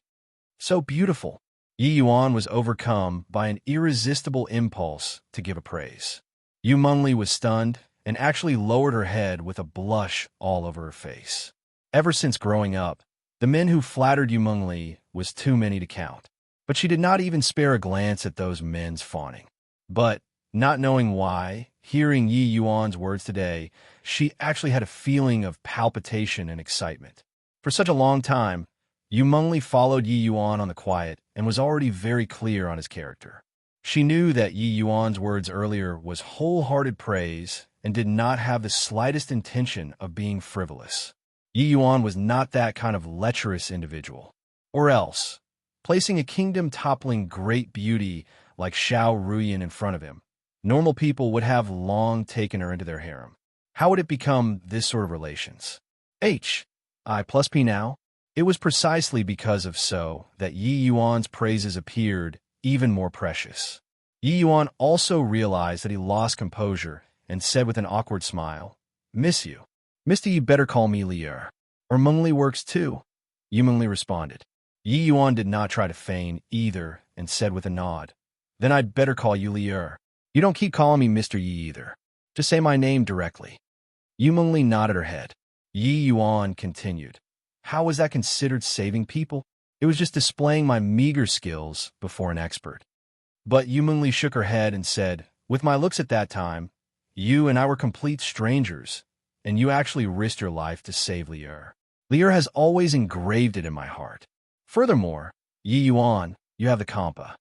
A: So beautiful. Yi Yuan was overcome by an irresistible impulse to give a praise. Yu Mengli was stunned and actually lowered her head with a blush all over her face. Ever since growing up, the men who flattered Yu Mengli was too many to count, but she did not even spare a glance at those men's fawning. But, not knowing why, hearing Yi Yuan's words today, she actually had a feeling of palpitation and excitement. For such a long time, Yu Mengli followed Yi Yuan on the quiet and was already very clear on his character. She knew that Yi Yuan's words earlier was wholehearted praise and did not have the slightest intention of being frivolous. Yi Yuan was not that kind of lecherous individual. Or else, placing a kingdom-toppling great beauty like Xiao Ruyan in front of him, normal people would have long taken her into their harem. How would it become this sort of relations? I plus P now? It was precisely because of so that Yi Yuan's praises appeared even more precious. Yi Yuan also realized that he lost composure and said with an awkward smile, Miss you. Misty, you better call me Liur. Or Mengli works too. Yu Mengli responded. Yi Yuan did not try to feign either and said with a nod, Then I'd better call you Liur. You don't keep calling me Mr. Yi either. Just say my name directly. Yu Mengli nodded her head. Yi Yuan continued. How was that considered saving people? It was just displaying my meager skills before an expert. But Yu Mengli shook her head and said, With my looks at that time, you and I were complete strangers, and you actually risked your life to save Lier. Lier has always engraved it in my heart. Furthermore, Yi Yuan, you have the compa.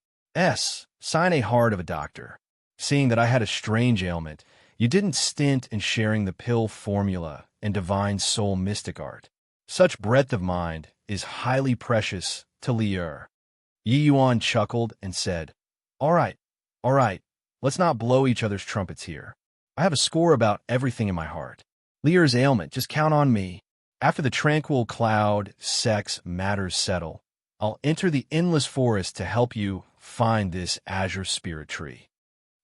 A: Sign a heart of a doctor. Seeing that I had a strange ailment, you didn't stint in sharing the pill formula and divine soul mystic art. Such breadth of mind is highly precious to Lier. Yi Yuan chuckled and said, all right, let's not blow each other's trumpets here. I have a score about everything in my heart. Lier's ailment, just count on me. After the tranquil cloud, sex, matters settle, I'll enter the endless forest to help you find this azure spirit tree.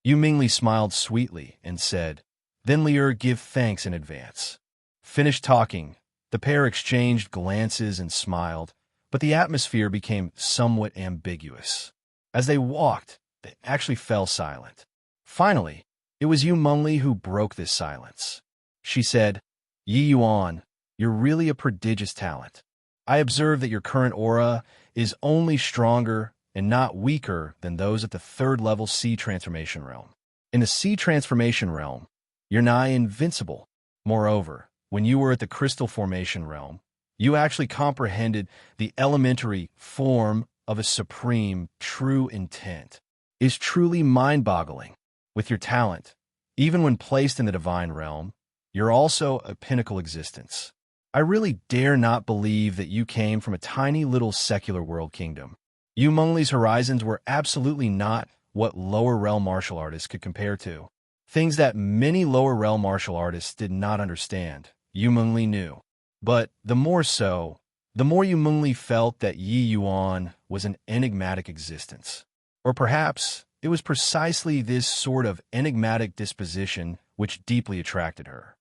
A: Yu Mingli smiled sweetly and said, then Lier, give thanks in advance. Finished talking, the pair exchanged glances and smiled, but the atmosphere became somewhat ambiguous. As they walked, they actually fell silent. Finally, it was Yu Mingli who broke this silence. She said, Yi Yuan, you're really a prodigious talent. I observe that your current aura is only stronger and not weaker than those at the third-level sea transformation realm. In the sea transformation realm, you're nigh invincible. Moreover, when you were at the crystal formation realm, you actually comprehended the elementary form of a supreme, true intent. Is truly mind-boggling. With your talent, even when placed in the divine realm, you're also a pinnacle existence. I really dare not believe that you came from a tiny little secular world kingdom. Yu Mengli's horizons were absolutely not what lower realm martial artists could compare to. Things that many lower realm martial artists did not understand, Yu Mengli knew. But the more Yu Mengli felt that Yi Yuan was an enigmatic existence. Or perhaps it was precisely this sort of enigmatic disposition which deeply attracted her.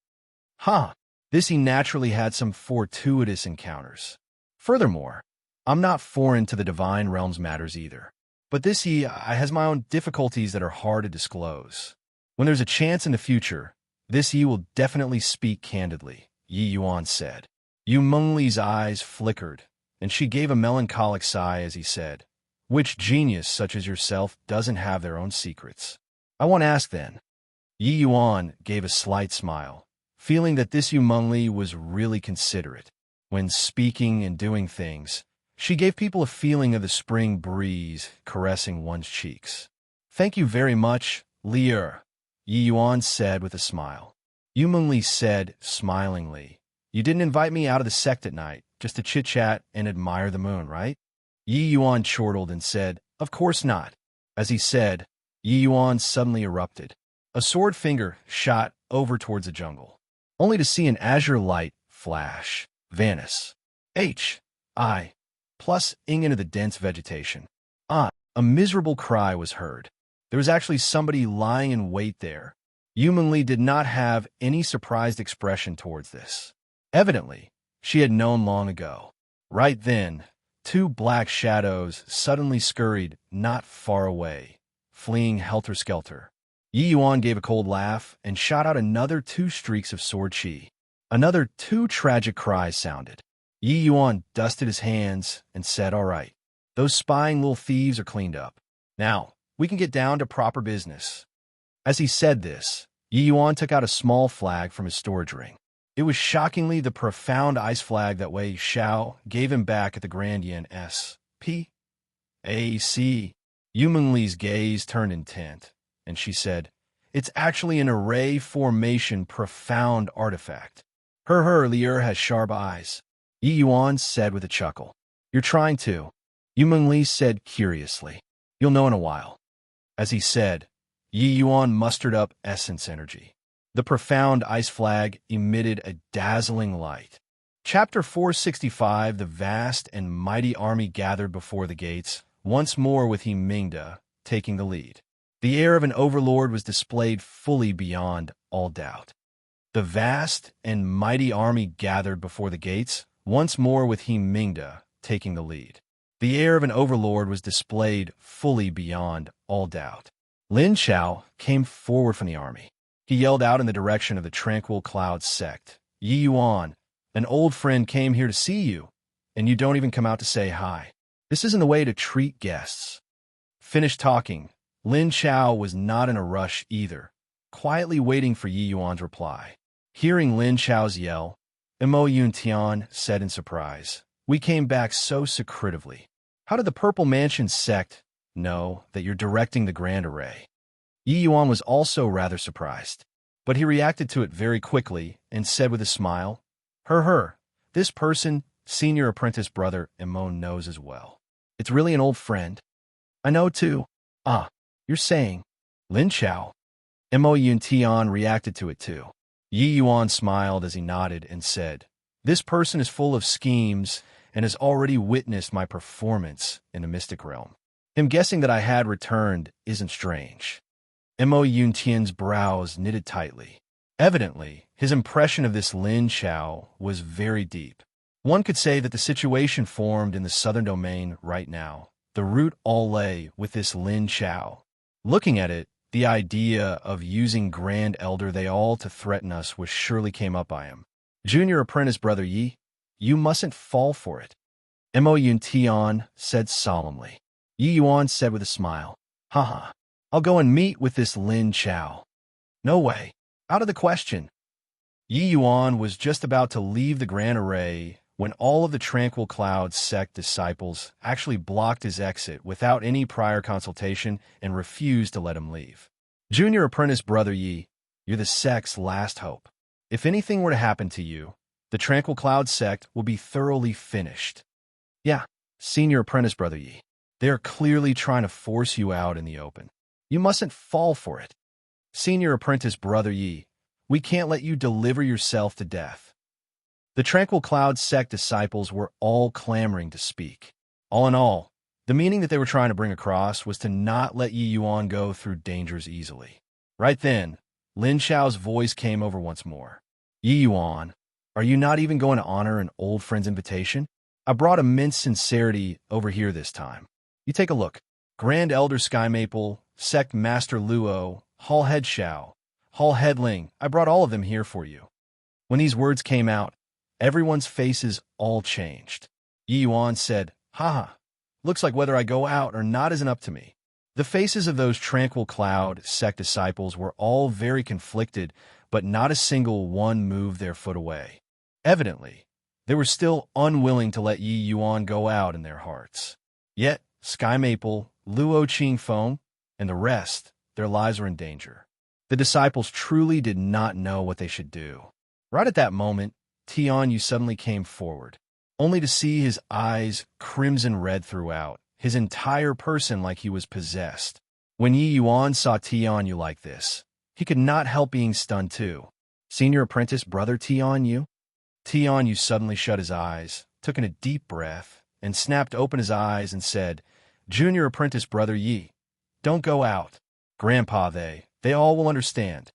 A: This he naturally had some fortuitous encounters. Furthermore, I'm not foreign to the divine realm's matters either. But this he has my own difficulties that are hard to disclose. When there's a chance in the future, this he will definitely speak candidly, Yi Yuan said. Yu Mengli's eyes flickered, and she gave a melancholic sigh as he said, which genius such as yourself doesn't have their own secrets? I won't ask then. Yi Yuan gave a slight smile, feeling that this Yu Mengli was really considerate. When speaking and doing things, she gave people a feeling of the spring breeze caressing one's cheeks. Thank you very much, Lier, Yi Yuan said with a smile. Yu Mengli said, smilingly, you didn't invite me out of the sect at night, just to chit-chat and admire the moon, right? Yi Yuan chortled and said, of course not. As he said, Yi Yuan suddenly erupted. A sword finger shot over towards the jungle, only to see an azure light flash, vanish. Plus ing into the dense vegetation. A miserable cry was heard. There was actually somebody lying in wait there. Yu Mengli did not have any surprised expression towards this. Evidently, she had known long ago. Right then, two black shadows suddenly scurried not far away, fleeing helter-skelter. Yi Yuan gave a cold laugh and shot out another 2 streaks of sword chi. Another 2 tragic cries sounded. Yi Yuan dusted his hands and said, all right, those spying little thieves are cleaned up. Now, we can get down to proper business. As he said this, Yi Yuan took out a small flag from his storage ring. It was shockingly the profound ice flag that Wei Xiao gave him back at the Grand Yin S.P.A.C. Yu Mengli's gaze turned intent, and she said, it's actually an array formation profound artifact. Lier has sharp eyes. Yi Yuan said with a chuckle. You're trying to. Yu Mengli said curiously. You'll know in a while. As he said, Yi Yuan mustered up essence energy. The profound ice flag emitted a dazzling light. Chapter 465. The vast and mighty army gathered before the gates, once more with He Mingda taking the lead. The air of an overlord was displayed fully beyond all doubt. The vast and mighty army gathered before the gates, once more with He Mingda taking the lead. The air of an overlord was displayed fully beyond all doubt. Lin Chao came forward from the army. He yelled out in the direction of the tranquil cloud sect. Yi Yuan, an old friend came here to see you, and you don't even come out to say hi. This isn't the way to treat guests. Finished talking, Lin Chao was not in a rush either, quietly waiting for Yi Yuan's reply. Hearing Lin Chao's yell, Mo Yun Tian said in surprise, "We came back so secretively. How did the Purple Mansion sect know that you're directing the Grand Array?" Yi Yuan was also rather surprised, but he reacted to it very quickly and said with a smile, this person, senior apprentice brother Mo knows as well. It's really an old friend. I know too. Ah, you're saying Lin Chao? Mo Yun Tian reacted to it too. Yi Yuan smiled as he nodded and said, "This person is full of schemes and has already witnessed my performance in the mystic realm. Him guessing that I had returned isn't strange." Mo Yun Tian's brows knitted tightly. Evidently, his impression of this Lin Chao was very deep. One could say that the situation formed in the southern domain right now, the root all lay with this Lin Chao. Looking at it, the idea of using Grand Elder They All to threaten us was surely came up by him. "Junior apprentice brother Yi, you mustn't fall for it," Mo Yun Tian said solemnly. Yi Yuan said with a smile, "Haha, I'll go and meet with this Lin Chao." "No way. Out of the question." Yi Yuan was just about to leave the Grand Array when all of the Tranquil Cloud sect disciples actually blocked his exit without any prior consultation and refused to let him leave. "Junior apprentice brother Yi, you're the sect's last hope. If anything were to happen to you, the Tranquil Cloud sect will be thoroughly finished." "Yeah, senior apprentice brother Yi, they are clearly trying to force you out in the open. You mustn't fall for it. Senior apprentice brother Yi, we can't let you deliver yourself to death." The Tranquil Cloud sect disciples were all clamoring to speak. All in all, the meaning that they were trying to bring across was to not let Yi Yuan go through dangers easily. Right then, Lin Chao's voice came over once more. "Yi Yuan, are you not even going to honor an old friend's invitation? I brought immense sincerity over here this time. You take a look. Grand Elder Sky Maple, Sect Master Luo, Hall Head Shao, Hall Headling, I brought all of them here for you." When these words came out, everyone's faces all changed. Yi Yuan said, "Haha, looks like whether I go out or not isn't up to me." The faces of those Tranquil Cloud sect disciples were all very conflicted, but not a single one moved their foot away. Evidently, they were still unwilling to let Yi Yuan go out in their hearts. Yet, Sky Maple, Luo Qingfeng, and the rest, their lives were in danger. The disciples truly did not know what they should do. Right at that moment, Tianyu suddenly came forward, only to see his eyes crimson red throughout, his entire person like he was possessed. When Yi Yuan saw Tianyu like this, he could not help being stunned too. "Senior apprentice brother Tianyu?" Tianyu suddenly shut his eyes, took in a deep breath, and snapped open his eyes and said, "Junior apprentice brother Yi, don't go out. Grandpa, they all will understand."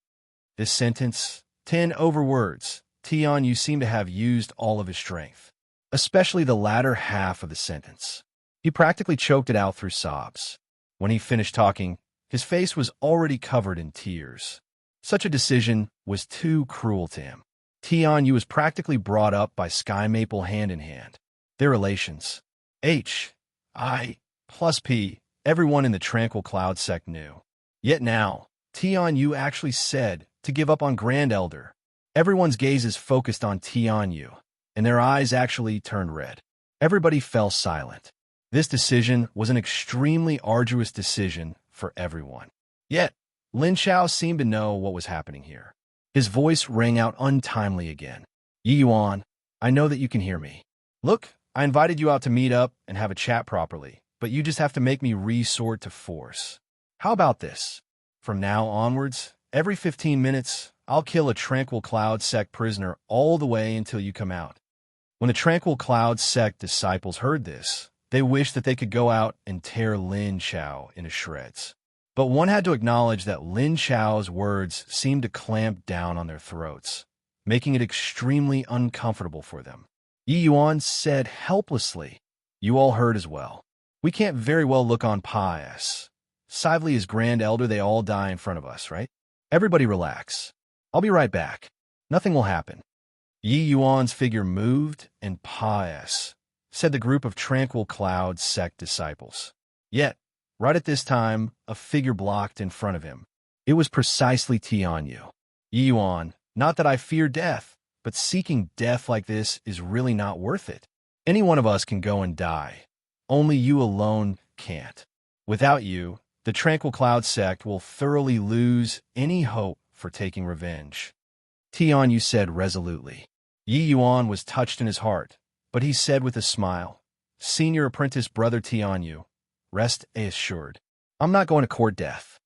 A: This sentence, 10 over words, Tianyu seemed to have used all of his strength, especially the latter half of the sentence. He practically choked it out through sobs. When he finished talking, his face was already covered in tears. Such a decision was too cruel to him. Tianyu was practically brought up by Sky Maple hand in hand. Their relations, H, I, plus P, everyone in the Tranquil Cloud sect knew. Yet now, Tianyu actually said to give up on Grand Elder. Everyone's gazes focused on Tianyu, and their eyes actually turned red. Everybody fell silent. This decision was an extremely arduous decision for everyone. Yet, Lin Chao seemed to know what was happening here. His voice rang out untimely again. "Yi Yuan, I know that you can hear me. Look, I invited you out to meet up and have a chat properly, but you just have to make me resort to force. How about this? From now onwards, every 15 minutes, I'll kill a Tranquil Cloud sect prisoner all the way until you come out." When the Tranquil Cloud sect disciples heard this, they wished that they could go out and tear Lin Chao into shreds. But one had to acknowledge that Lin Chao's words seemed to clamp down on their throats, making it extremely uncomfortable for them. Yi Yuan said helplessly, "You all heard as well. We can't very well look on pious. Sively is Grand Elder, they all die in front of us, right? Everybody relax. I'll be right back. Nothing will happen." Yi Yuan's figure moved and pious, said the group of Tranquil Cloud sect disciples. Yet, right at this time, a figure blocked in front of him. It was precisely Tianyu. "Yi Yuan, Not that I fear death, but seeking death like this is really not worth it. Any one of us can go and die. Only you alone can't. Without you, the Tranquil Cloud sect will thoroughly lose any hope for taking revenge. Tianyu said resolutely. Yi Yuan was touched in his heart, but he said with a smile, Senior Apprentice Brother Tianyu, rest assured. I'm not going to court death.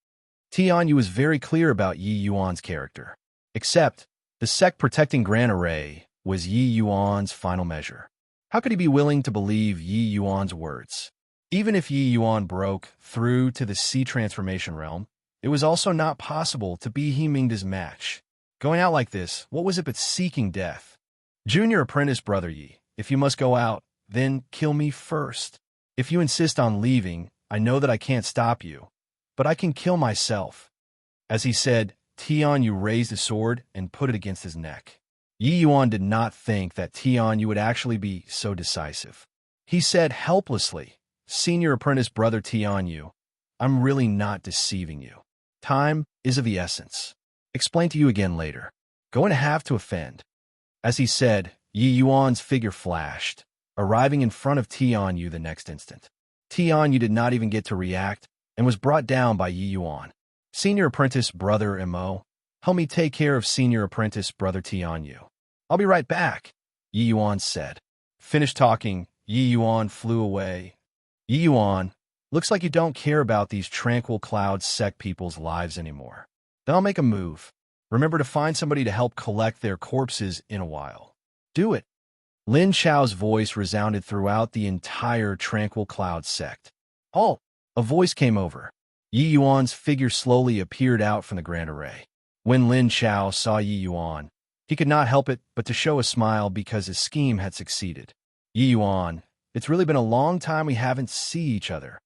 A: Tianyu was very clear about Yi Yuan's character. Except, the sect protecting Grand Array was Yi Yuan's final measure. How could he be willing to believe Yi Yuan's words? Even if Yi Yuan broke through to the Sea Transformation Realm, it was also not possible to be He Mingda's match. Going out like this, what was it but seeking death? Junior Apprentice Brother Yi, if you must go out, then kill me first. If you insist on leaving, I know that I can't stop you, but I can kill myself. As he said, Tianyu raised his sword and put it against his neck. Yi Yuan did not think that Tianyu would actually be so decisive. He said helplessly, Senior Apprentice Brother Tianyu, I'm really not deceiving you. Time is of the essence. Explain to you again later. Going to have to offend. As he said, Yi Yuan's figure flashed, arriving in front of Tianyu the next instant. Tianyu did not even get to react and was brought down by Yi Yuan. Senior Apprentice Brother Mo, help me take care of Senior Apprentice Brother Tianyu. I'll be right back, Yi Yuan said. Finished talking, Yi Yuan flew away. Yi Yuan, looks like you don't care about these Tranquil Cloud sect people's lives anymore. Then I'll make a move. Remember to find somebody to help collect their corpses in a while. Do it. Lin Chao's voice resounded throughout the entire Tranquil Cloud sect. Halt! A voice came over. Yi Yuan's figure slowly appeared out from the Grand Array. When Lin Chao saw Yi Yuan, he could not help it but to show a smile because his scheme had succeeded. Yi Yuan, it's really been a long time we haven't seen each other.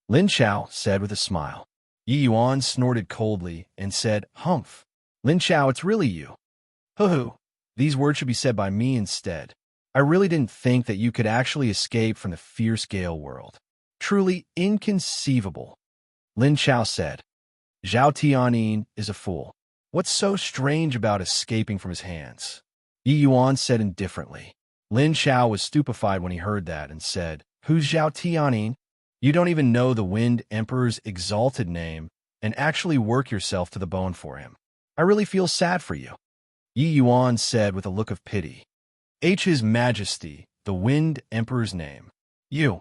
A: Lin Chao said with a smile. Yi Yuan snorted coldly and said, Humph. Lin Chao, it's really you. Hoo-hoo. These words should be said by me instead. I really didn't think that you could actually escape from the fierce Gale world. Truly inconceivable. Lin Chao said. Zhao Tianyin is a fool. What's so strange about escaping from his hands? Yi Yuan said indifferently. Lin Chao was stupefied when he heard that and said, Who's Zhao Tianyin? You don't even know the Wind Emperor's exalted name and actually work yourself to the bone for him. I really feel sad for you. Yi Yuan said with a look of pity. His Majesty, the Wind Emperor's name. You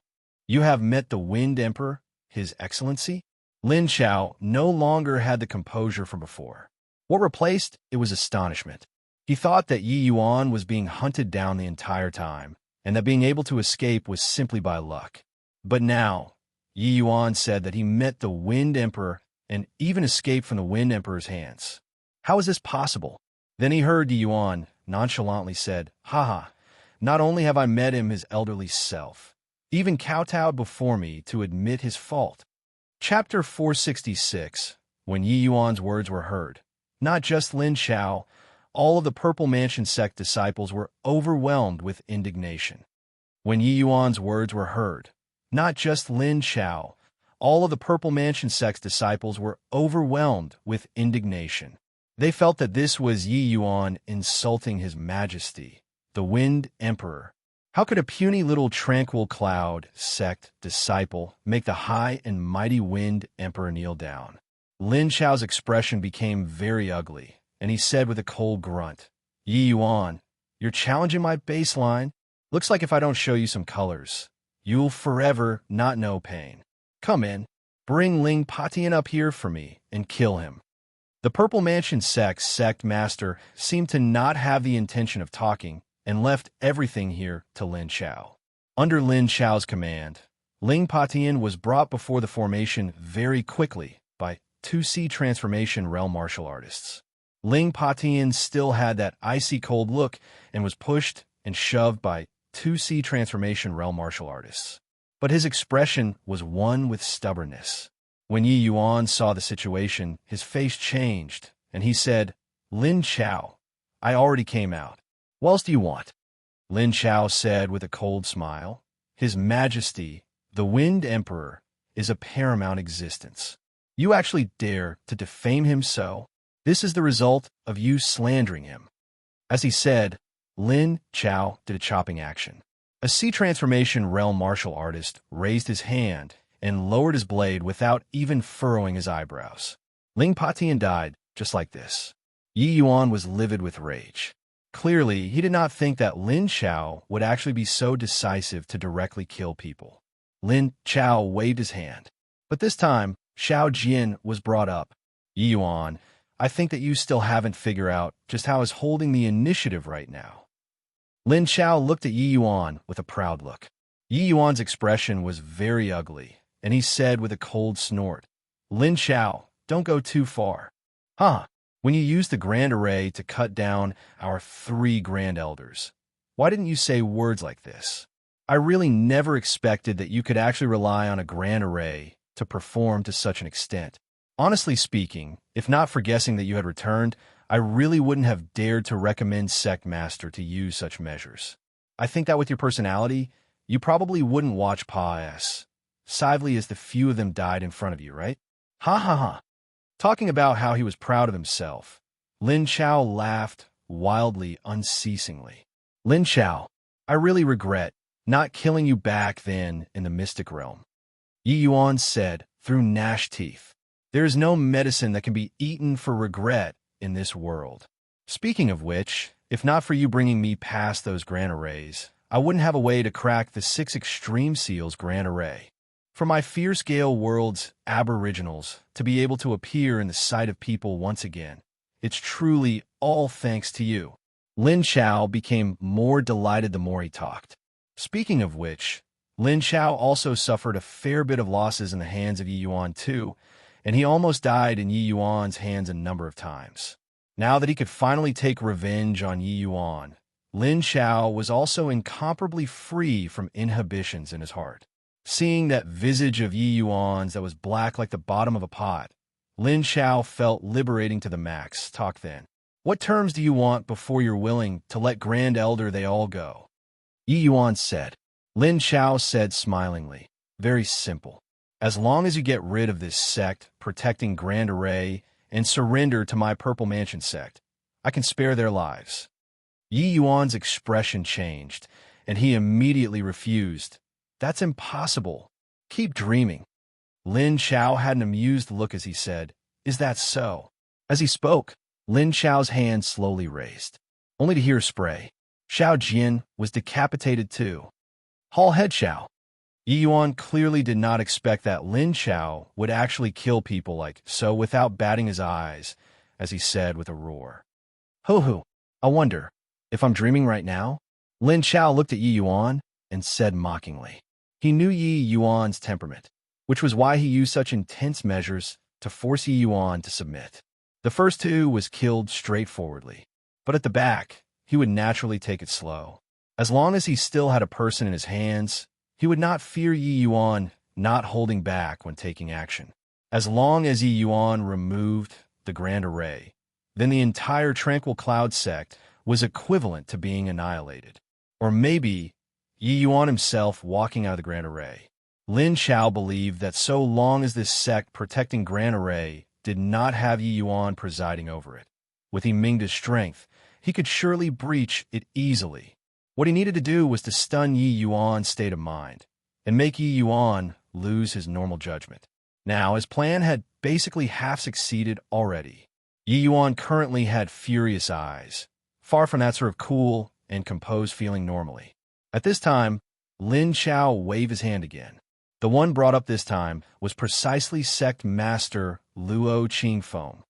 A: have met the Wind Emperor, His Excellency? Lin Chao no longer had the composure from before. What replaced it was astonishment. He thought that Yi Yuan was being hunted down the entire time, and that being able to escape was simply by luck. But now, Yi Yuan said that he met the Wind Emperor and even escaped from the Wind Emperor's hands. How is this possible? Then he heard Yi Yuan nonchalantly said, Haha, not only have I met him his elderly self, even kowtowed before me to admit his fault. Chapter 466, when Yi Yuan's words were heard, not just Lin Chao, all of the Purple Mansion sect disciples were overwhelmed with indignation. When Yi Yuan's words were heard, not just Lin Chao, all of the Purple Mansion sect's disciples were overwhelmed with indignation. They felt that this was Yi Yuan insulting His Majesty, the Wind Emperor. How could a puny little Tranquil Cloud sect disciple make the high and mighty Wind Emperor kneel down? Lin Chao's expression became very ugly, and he said with a cold grunt, Yi Yuan, you're challenging my baseline? Looks like if I don't show you some colors, you'll forever not know pain. Come in, bring Ling Patian up here for me, and kill him. The Purple Mansion sect master seemed to not have the intention of talking, and left everything here to Lin Chao. Under Lin Chao's command, Ling Patian was brought before the formation very quickly by 2C Transformation Realm martial artists. Ling Patian still had that icy cold look and was pushed and shoved by 2C Transformation Realm martial artists. But his expression was one with stubbornness. When Yi Yuan saw the situation, his face changed, and he said, Lin Chao, I already came out. What else do you want? Lin Chao said with a cold smile, His Majesty, the Wind Emperor, is a paramount existence. You actually dare to defame him so? This is the result of you slandering him. As he said, Lin Chao did a chopping action. A sea transformation realm martial artist raised his hand and lowered his blade without even furrowing his eyebrows. Ling Patian died just like this. Yi Yuan was livid with rage. Clearly, he did not think that Lin Chao would actually be so decisive to directly kill people. Lin Chao waved his hand. But this time, Xiao Jian was brought up. Yi Yuan, I think that you still haven't figured out just how is holding the initiative right now. Lin Chao looked at Yi Yuan with a proud look. Yi Yuan's expression was very ugly, and he said with a cold snort, Lin Chao, don't go too far. Huh, when you used the Grand Array to cut down our 3 Grand Elders, why didn't you say words like this? I really never expected that you could actually rely on a Grand Array to perform to such an extent. Honestly speaking, if not for guessing that you had returned, I really wouldn't have dared to recommend Sect Master to use such measures. I think that with your personality, you probably wouldn't watch Pa S. Sively as the few of them died in front of you, right? Ha ha ha. Talking about how he was proud of himself, Lin Chao laughed wildly, unceasingly. Lin Chao, I really regret not killing you back then in the mystic realm. Yi Yuan said through gnashed teeth. There is no medicine that can be eaten for regret in this world. Speaking of which, if not for you bringing me past those Grand Arrays, I wouldn't have a way to crack the 6 Extreme Seals Grand Array. For my Fierce Gale world's aboriginals to be able to appear in the sight of people once again, it's truly all thanks to you. Lin Chao became more delighted the more he talked. Speaking of which, Lin Chao also suffered a fair bit of losses in the hands of Yi Yuan too, and he almost died in Yi Yuan's hands a number of times. Now that he could finally take revenge on Yi Yuan, Lin Chao was also incomparably free from inhibitions in his heart. Seeing that visage of Yi Yuan's that was black like the bottom of a pot, Lin Chao felt liberating to the max. Talk then. What terms do you want before you're willing to let Grand Elder they all go? Yi Yuan said. Lin Chao said smilingly, very simple. As long as you get rid of this sect protecting Grand Array and surrender to my Purple Mansion sect, I can spare their lives. Yi Yuan's expression changed, and he immediately refused. That's impossible. Keep dreaming. Lin Chao had an amused look as he said, Is that so? As he spoke, Lin Chao's hand slowly raised, only to hear spray. Xiao Jian was decapitated too. Haul head Xiao. Yi Yuan clearly did not expect that Lin Chao would actually kill people like so without batting his eyes, as he said with a roar. Ho, I wonder if I'm dreaming right now? Lin Chao looked at Yi Yuan and said mockingly. He knew Yi Yuan's temperament, which was why he used such intense measures to force Yi Yuan to submit. The first 2 was killed straightforwardly, but at the back, he would naturally take it slow. As long as he still had a person in his hands, he would not fear Yi Yuan not holding back when taking action. As long as Yi Yuan removed the Grand Array, then the entire Tranquil Cloud sect was equivalent to being annihilated. Or maybe Yi Yuan himself walking out of the Grand Array. Lin Chao believed that so long as this sect protecting Grand Array did not have Yi Yuan presiding over it, with Yimingda's strength, he could surely breach it easily. What he needed to do was to stun Yi Yuan's state of mind and make Yi Yuan lose his normal judgment. Now, his plan had basically half succeeded already. Yi Yuan currently had furious eyes, far from that sort of cool and composed feeling normally. At this time, Lin Chao waved his hand again. The one brought up this time was precisely Sect Master Luo Qingfeng.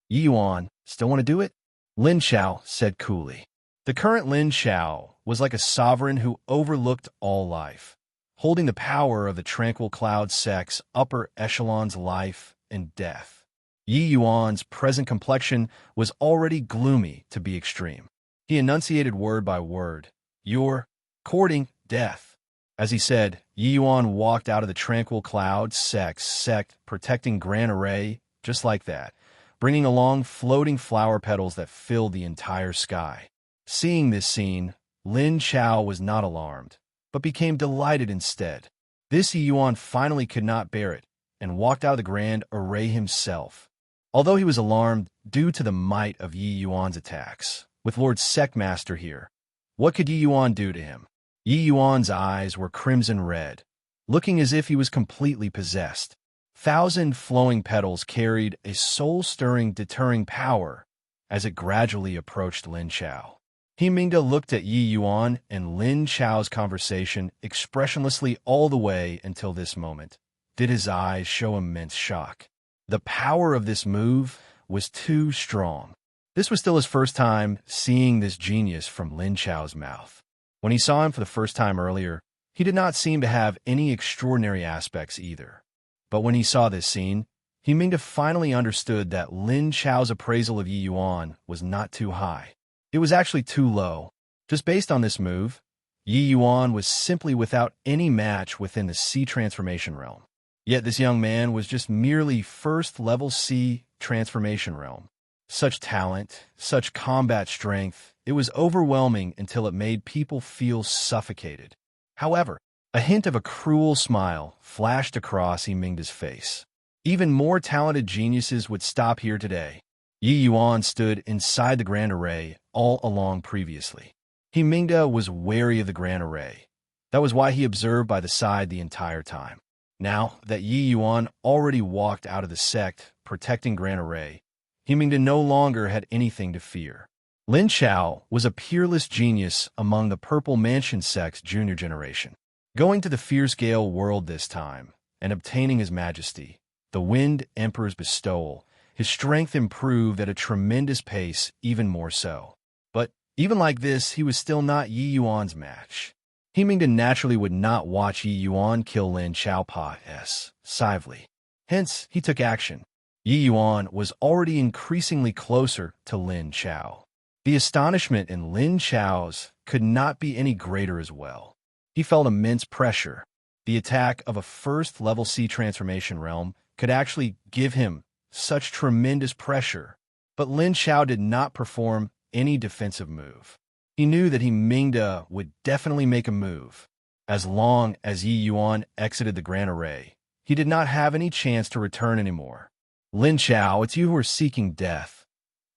A: Yi Yuan, still want to do it? Lin Chao said coolly. The current Lin Chao was like a sovereign who overlooked all life, holding the power of the Tranquil Cloud sect's upper echelon's life and death. Yi Yuan's present complexion was already gloomy to be extreme. He enunciated word by word, You're courting death. As he said, Yi Yuan walked out of the Tranquil Cloud sect protecting Grand Array just like that, bringing along floating flower petals that filled the entire sky. Seeing this scene, Lin Chao was not alarmed, but became delighted instead. This Yi Yuan finally could not bear it, and walked out of the Grand Array himself. Although he was alarmed due to the might of Yi Yuan's attacks. With Lord Secmaster here, what could Yi Yuan do to him? Yi Yuan's eyes were crimson red, looking as if he was completely possessed. 1,000 flowing petals carried a soul-stirring, deterring power as it gradually approached Lin Chao. He Mingda looked at Yi Yuan and Lin Chao's conversation expressionlessly all the way until this moment. Did his eyes show immense shock? The power of this move was too strong. This was still his first time seeing this genius from Lin Chao's mouth. When he saw him for the first time earlier, he did not seem to have any extraordinary aspects either. But when he saw this scene, he Mingda finally understood that Lin Chao's appraisal of Yi Yuan was not too high. It was actually too low. Just based on this move, Yi Yuan was simply without any match within the C transformation realm. Yet this young man was just merely first-level C transformation realm. Such talent, such combat strength, it was overwhelming until it made people feel suffocated. However, a hint of a cruel smile flashed across Yi Mingda's face. Even more talented geniuses would stop here today. Yi Yuan stood inside the Grand Array all along previously. Yi Mingda was wary of the Grand Array. That was why he observed by the side the entire time. Now that Yi Yuan already walked out of the sect protecting Grand Array, Yi Mingda no longer had anything to fear. Lin Chao was a peerless genius among the Purple Mansion sect's junior generation. Going to the Fierce Gale world this time and obtaining his majesty, the Wind Emperor's bestowal, his strength improved at a tremendous pace, even more so. But even like this, he was still not Yi Yuan's match. Yi Mingda naturally would not watch Yi Yuan kill Lin Chao passively. Hence, he took action. Yi Yuan was already increasingly closer to Lin Chao. The astonishment in Lin Chao's could not be any greater as well. He felt immense pressure. The attack of a first-level C transformation realm could actually give him such tremendous pressure. But Lin Chao did not perform any defensive move. He knew that Yi Mingda would definitely make a move. As long as Yi Yuan exited the Grand Array, he did not have any chance to return anymore. Lin Chao, it's you who are seeking death.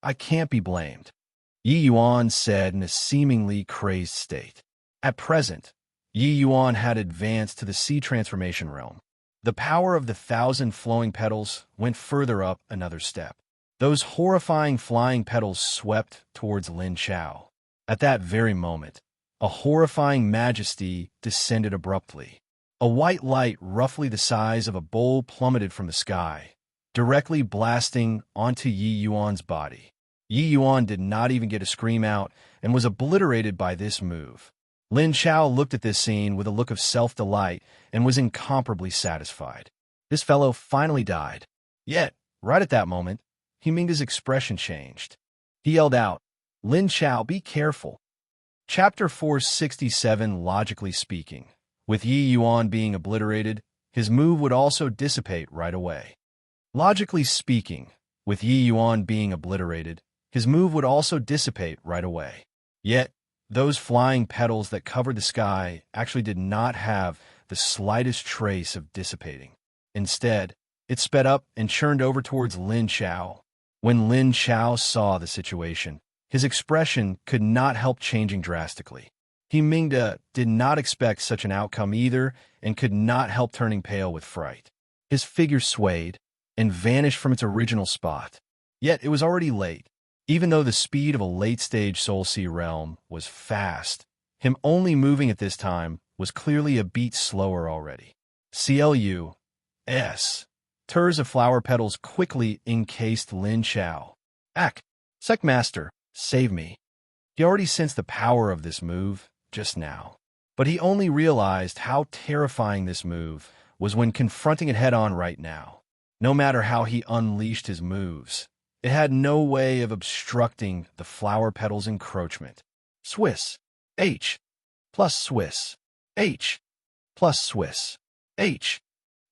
A: I can't be blamed, Yi Yuan said in a seemingly crazed state. At present, Yi Yuan had advanced to the C transformation realm. The power of the 1,000 flowing petals went further up another step. Those horrifying flying petals swept towards Lin Chao. At that very moment, a horrifying majesty descended abruptly. A white light roughly the size of a bowl plummeted from the sky, directly blasting onto Yi Yuan's body. Yi Yuan did not even get a scream out and was obliterated by this move. Lin Chao looked at this scene with a look of self-delight and was incomparably satisfied. This fellow finally died. Yet, right at that moment, Yi Mingda's expression changed. He yelled out, "Lin Chao, be careful." Chapter 467. Logically speaking, with Yi Yuan being obliterated, his move would also dissipate right away. Logically speaking, with Yi Yuan being obliterated, his move would also dissipate right away. Yet, those flying petals that covered the sky actually did not have the slightest trace of dissipating. Instead, it sped up and churned over towards Lin Chao. When Lin Chao saw the situation, his expression could not help changing drastically. Yi Mingda did not expect such an outcome either and could not help turning pale with fright. His figure swayed and vanished from its original spot. Yet it was already late. Even though the speed of a late-stage Soul Sea realm was fast, him only moving at this time was clearly a beat slower already. CLUS. Turs of flower petals quickly encased Lin Chao. Secmaster, save me. He already sensed the power of this move just now, but he only realized how terrifying this move was when confronting it head-on right now. No matter how he unleashed his moves, it had no way of obstructing the flower petals' encroachment. Swiss. H. Plus Swiss. H. Plus Swiss. H.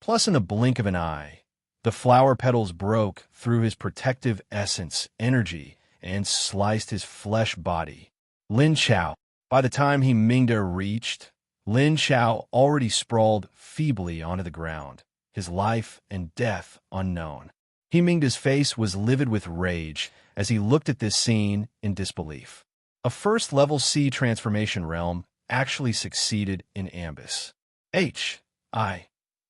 A: Plus in the blink of an eye, the flower petals broke through his protective essence, energy, and sliced his flesh body. Lin Chao. By the time Yi Mingda reached, Lin Chao already sprawled feebly onto the ground, his life and death unknown. Mingda's face was livid with rage as he looked at this scene in disbelief. A first-level C transformation realm actually succeeded in Ambus. H.I.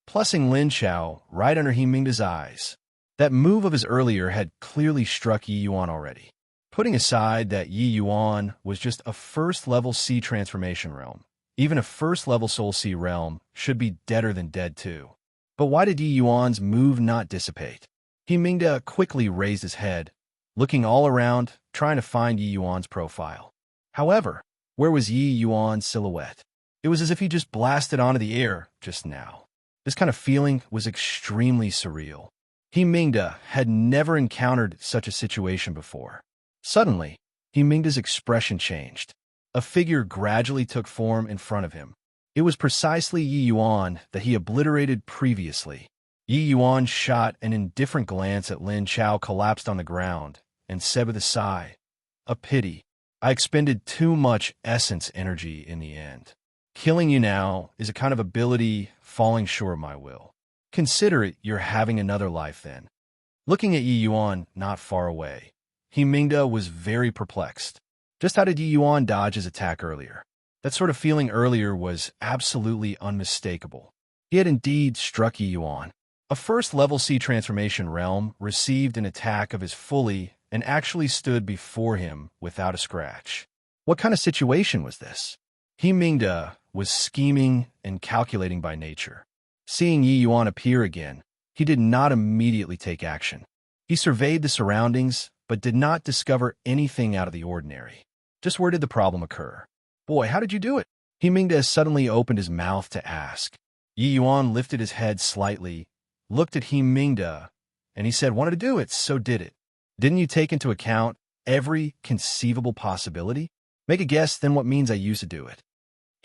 A: Plussing Lin Chao right under Mingda's eyes. That move of his earlier had clearly struck Yi Yuan already. Putting aside that Yi Yuan was just a first-level C transformation realm, even a first-level Soul C realm should be deader than dead too. But why did Yi Yuan's move not dissipate? Mingda quickly raised his head, looking all around, trying to find Yi Yuan's profile. However, where was Yi Yuan's silhouette? It was as if he just blasted onto the air just now. This kind of feeling was extremely surreal. Mingda had never encountered such a situation before. Suddenly, Mingda's expression changed. A figure gradually took form in front of him. It was precisely Yi Yuan that he obliterated previously. Yi Yuan shot an indifferent glance at Lin Chao collapsed on the ground and said with a sigh, "A pity. I expended too much essence energy in the end. Killing you now is a kind of ability falling short of my will. Consider it you're having another life then." Looking at Yi Yuan not far away, Mingda was very perplexed. Just how did Yi Yuan dodge his attack earlier? That sort of feeling earlier was absolutely unmistakable. He had indeed struck Yi Yuan. A first-level C transformation realm received an attack of his fully and actually stood before him without a scratch. What kind of situation was this? Mingda was scheming and calculating by nature. Seeing Yi Yuan appear again, he did not immediately take action. He surveyed the surroundings, but did not discover anything out of the ordinary. Just where did the problem occur? "Boy, how did you do it?" Mingda suddenly opened his mouth to ask. Yi Yuan lifted his head slightly, looked at Mingda, and he said, "Wanted to do it, so did it. Didn't you take into account every conceivable possibility? Make a guess, then what means I used to do it?"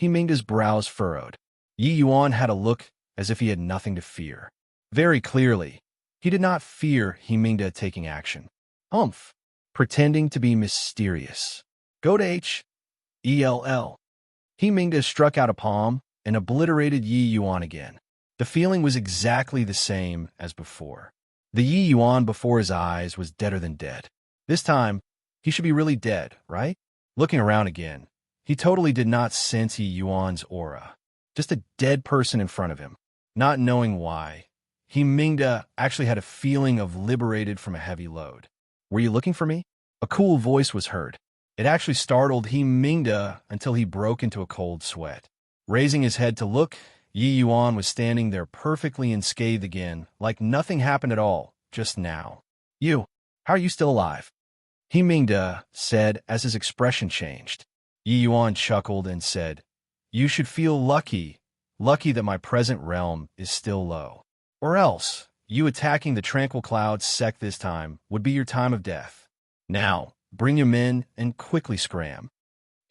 A: Mingda's brows furrowed. Yi Yuan had a look as if he had nothing to fear. Very clearly, he did not fear Mingda taking action. Pretending to be mysterious. Go to H.E.L.L. Mingda struck out a palm and obliterated Yi Yuan again. The feeling was exactly the same as before. The Yi Yuan before his eyes was deader than dead. This time, he should be really dead, right? Looking around again, he totally did not sense Yi Yuan's aura. Just a dead person in front of him. Not knowing why, Mingda actually had a feeling of liberated from a heavy load. "Were you looking for me?" A cool voice was heard. It actually startled Mingda until he broke into a cold sweat. Raising his head to look, Yi Yuan was standing there perfectly unscathed again, like nothing happened at all, just now. "You, how are you still alive?" Mingda said as his expression changed. Yi Yuan chuckled and said, "You should feel lucky that my present realm is still low. Or else, you attacking the Tranquil Cloud sect this time would be your time of death. Now, bring your men and quickly scram."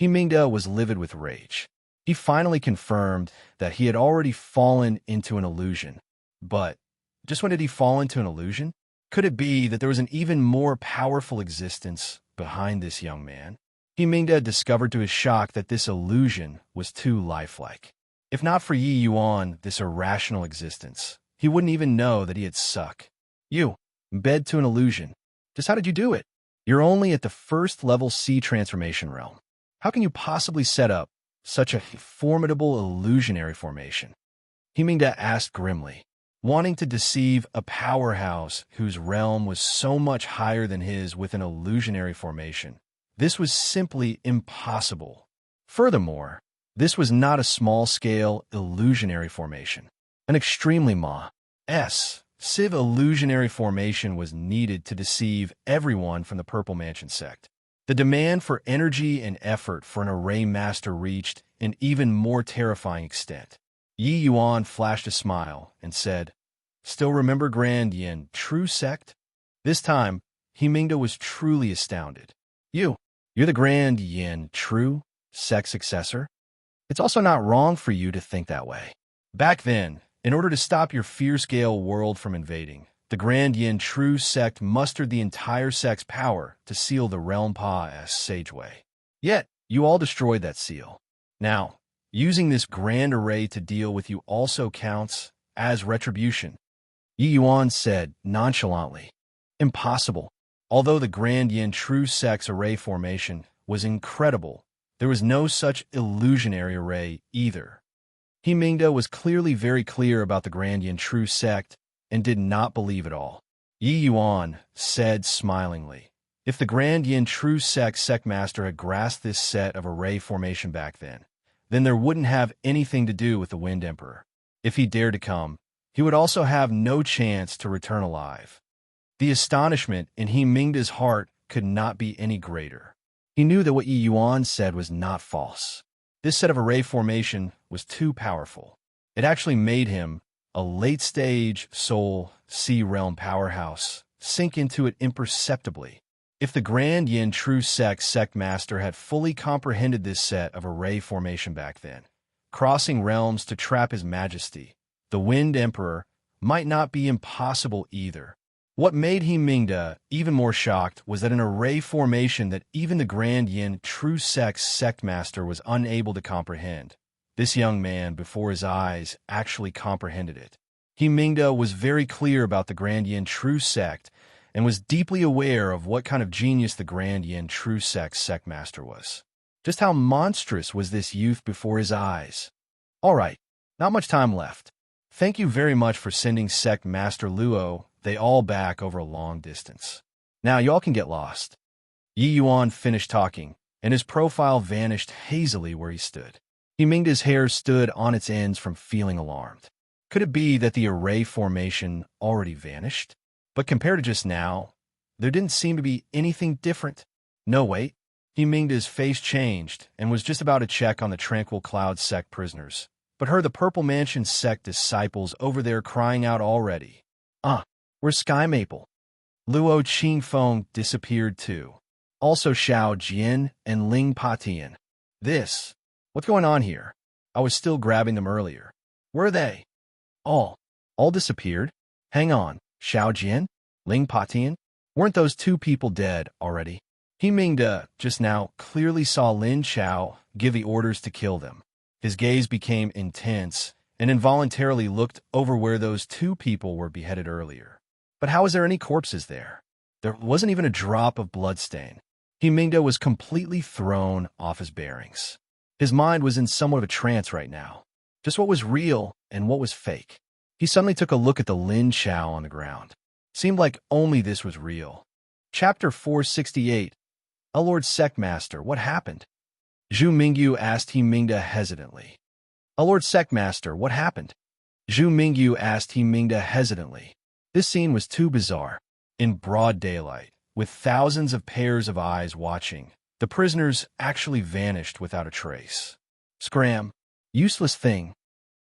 A: Mingda was livid with rage. He finally confirmed that he had already fallen into an illusion. But just when did he fall into an illusion? Could it be that there was an even more powerful existence behind this young man? Mingda discovered to his shock that this illusion was too lifelike. If not for Yi Yuan, this irrational existence, he wouldn't even know that he had suck. "You, bed to an illusion. Just how did you do it? You're only at the first-level C transformation realm. How can you possibly set up such a formidable illusionary formation?" Mingda asked grimly, wanting to deceive a powerhouse whose realm was so much higher than his with an illusionary formation. This was simply impossible. Furthermore, this was not a small-scale illusionary formation. An extremely massive illusionary formation was needed to deceive everyone from the Purple Mansion sect. The demand for energy and effort for an array master reached an even more terrifying extent. Yi Yuan flashed a smile and said, "Still remember Grand Yin, true sect?" This time, Mingda was truly astounded. You're the Grand Yin, true sect successor? It's also not wrong for you to think that way. Back then, in order to stop your fear-scale world from invading, the Grand Yin True sect mustered the entire sect's power to seal the Realm Pa's sageway. Yet, you all destroyed that seal. Now, using this grand array to deal with you also counts as retribution, Yi Yuan said nonchalantly. Impossible. Although the Grand Yin True Sect's array formation was incredible, there was no such illusionary array either. He Mingda was clearly very clear about the Grand Yin True Sect and did not believe it all. Yi Yuan said smilingly, if the Grand Yin True Sect master had grasped this set of array formation back then there wouldn't have anything to do with the Wind Emperor. If he dared to come, he would also have no chance to return alive. The astonishment in He Mingda's heart could not be any greater. He knew that what Yi Yuan said was not false. This set of array formation was too powerful. It actually made him, a late-stage soul sea realm powerhouse, sink into it imperceptibly. If the Grand Yin True Sect master had fully comprehended this set of array formation back then, crossing realms to trap his majesty, the Wind Emperor, might not be impossible either. What made He Mingda even more shocked was that an array formation that even the Grand Yin True Sect master was unable to comprehend. This young man before his eyes actually comprehended it. He Mingda was very clear about the Grand Yin True Sect and was deeply aware of what kind of genius the Grand Yin True Sect master was. Just how monstrous was this youth before his eyes? All right, not much time left. Thank you very much for sending Sect Master Luo they all back over a long distance. Now y'all can get lost. Yi Yuan finished talking, and his profile vanished hazily where he stood. He Mingda's hair stood on its ends from feeling alarmed. Could it be that the array formation already vanished? But compared to just now, there didn't seem to be anything different. No, wait. He Mingda's face changed and was just about to check on the Tranquil Cloud Sect prisoners, but heard the Purple Mansion Sect disciples over there crying out already. Where's Sky Maple? Luo Qingfeng disappeared too. Also Xiao Jian and Ling Patian. What's going on here? I was still grabbing them earlier. Where are they? All disappeared? Hang on, Xiao Jian? Ling Patian? Weren't those two people dead already? He Mingda just now clearly saw Lin Chao give the orders to kill them. His gaze became intense and involuntarily looked over where those two people were beheaded earlier. But how was there any corpses there? There wasn't even a drop of bloodstain. He Mingda was completely thrown off his bearings. His mind was in somewhat of a trance right now. Just what was real and what was fake. He suddenly took a look at the Lin Chao on the ground. Seemed like only this was real. Chapter 468. A Lord Sect Master, what happened? Zhu Mingyu asked He Mingda hesitantly. A Lord Sect Master, what happened? Zhu Mingyu asked He Mingda hesitantly. This scene was too bizarre. In broad daylight, with thousands of pairs of eyes watching, the prisoners actually vanished without a trace. Scram! Useless thing!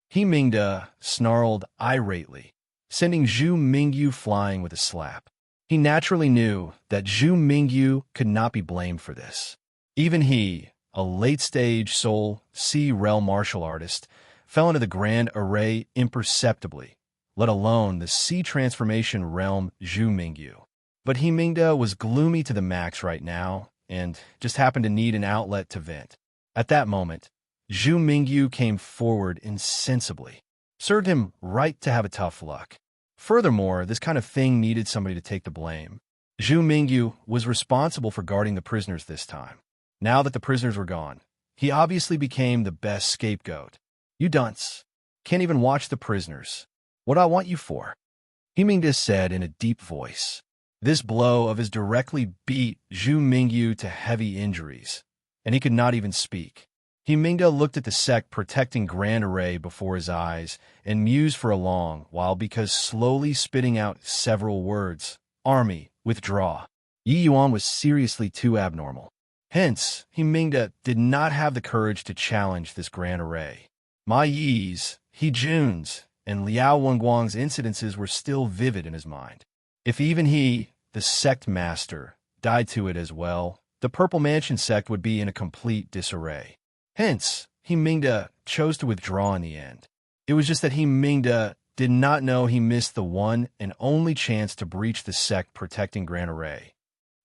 A: He Mingda snarled irately, sending Zhu Mingyu flying with a slap. He naturally knew that Zhu Mingyu could not be blamed for this. Even he, a late-stage soul sea realm martial artist, fell into the grand array imperceptibly, let alone the sea transformation realm Zhu Mingyu. But He Mingda was gloomy to the max right now and just happened to need an outlet to vent. At that moment, Zhu Mingyu came forward insensibly. Served him right to have a tough luck. Furthermore, this kind of thing needed somebody to take the blame. Zhu Mingyu was responsible for guarding the prisoners this time. Now that the prisoners were gone, he obviously became the best scapegoat. You dunce. Can't even watch the prisoners. What do I want you for? He Mingda said in a deep voice. This blow of his directly beat Zhu Mingyu to heavy injuries, and he could not even speak. He Mingda looked at the sect protecting Grand Array before his eyes and mused for a long while because slowly spitting out several words. Army, withdraw. Yi Yuan was seriously too abnormal. Hence, He Mingda did not have the courage to challenge this Grand Array. Ma Yi's, He Jun's, and Liao Wenguang's incidences were still vivid in his mind. If even he, the sect master, died to it as well, the Purple Mansion sect would be in a complete disarray. Hence, He Mingda chose to withdraw in the end. It was just that He Mingda did not know he missed the one and only chance to breach the sect protecting Grand Array.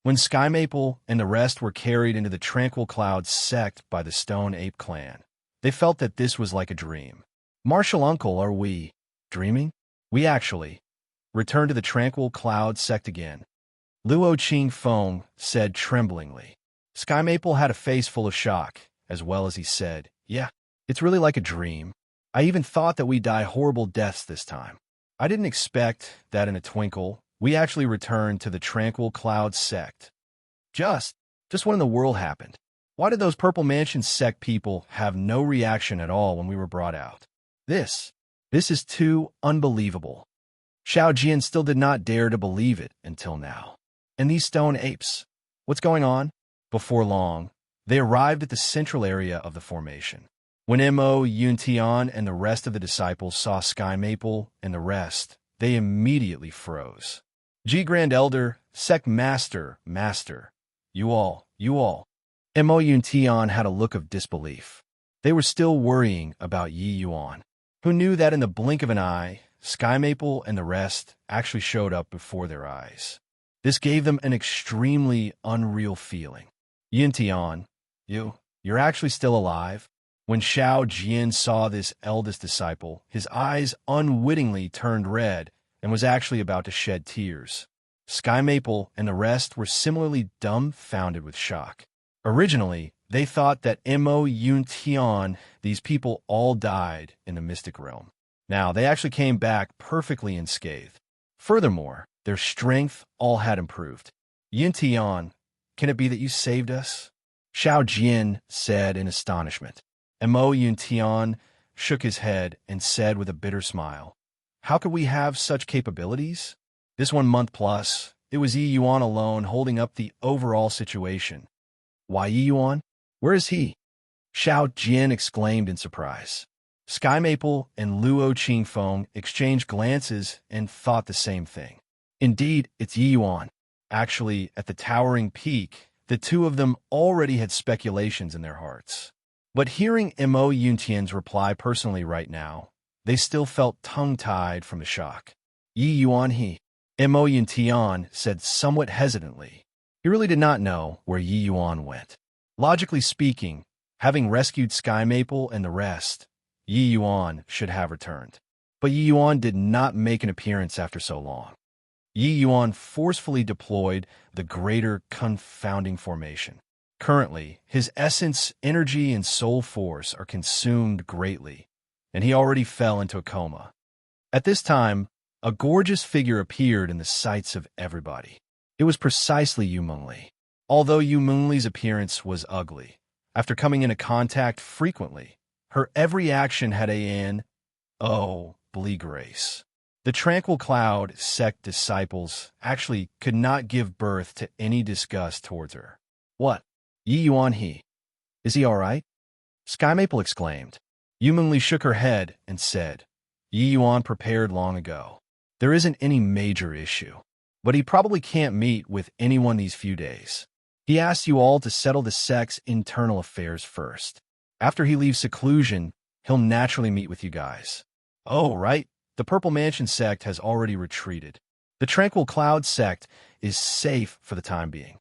A: When Sky Maple and the rest were carried into the Tranquil Cloud sect by the Stone Ape clan, they felt that this was like a dream. Martial Uncle, are we dreaming? We actually returned to the Tranquil Cloud sect again. Luo Qing Feng said tremblingly. Sky Maple had a face full of shock, as well as he said, "Yeah, it's really like a dream. I even thought that we'd die horrible deaths this time. I didn't expect that in a twinkle, we actually returned to the Tranquil Cloud sect. Just when the world happened. Why did those Purple Mansion sect people have no reaction at all when we were brought out? This is too unbelievable." Xiao Jian still did not dare to believe it until now. And these stone apes, what's going on? Before long, they arrived at the central area of the formation. When Mo Yuntian and the rest of the disciples saw Sky Maple and the rest, they immediately froze. G Grand Elder, Sect Master, you all. Mo Yuntian had a look of disbelief. They were still worrying about Yi Yuan, who knew that in the blink of an eye, Sky Maple and the rest actually showed up before their eyes. This gave them an extremely unreal feeling. Yuntian, you're actually still alive? When Xiao Jian saw this eldest disciple, his eyes unwittingly turned red and was actually about to shed tears. Sky Maple and the rest were similarly dumbfounded with shock. Originally, they thought that Mo Yuntian, these people all died in the mystic realm. Now, they actually came back perfectly unscathed. Furthermore, their strength all had improved. Yuntian, can it be that you saved us? Xiao Jian said in astonishment. Mo Yuntian shook his head and said with a bitter smile, "How could we have such capabilities? This 1 month plus, it was Yi Yuan alone holding up the overall situation." "Why Yi Yuan? Where is he?" Xiao Jian exclaimed in surprise. Sky Maple and Luo Qingfeng exchanged glances and thought the same thing. Indeed, it's Yi Yuan. Actually, at the towering peak, the two of them already had speculations in their hearts. But hearing Mo Yuntian's reply personally right now, they still felt tongue-tied from the shock. "Yi Yuan he," Mo Yuntian said somewhat hesitantly. He really did not know where Yi Yuan went. Logically speaking, having rescued Sky Maple and the rest, Yi Yuan should have returned. But Yi Yuan did not make an appearance after so long. Yi Yuan forcefully deployed the greater confounding formation. Currently, his essence, energy, and soul force are consumed greatly, and he already fell into a coma. At this time, a gorgeous figure appeared in the sights of everybody. It was precisely Yu Mengli. Although Yu Mengli's appearance was ugly, after coming into contact frequently, her every action had grace. The Tranquil Cloud sect disciples actually could not give birth to any disgust towards her. "What? Yi Yuan he? Is he all right?" Sky Maple exclaimed. Yu Mengli shook her head and said, "Yi Yuan prepared long ago. There isn't any major issue, but he probably can't meet with anyone these few days. He asked you all to settle the sect's internal affairs first. After he leaves seclusion, he'll naturally meet with you guys." "Oh, right. The Purple Mansion sect has already retreated. The Tranquil Cloud sect is safe for the time being."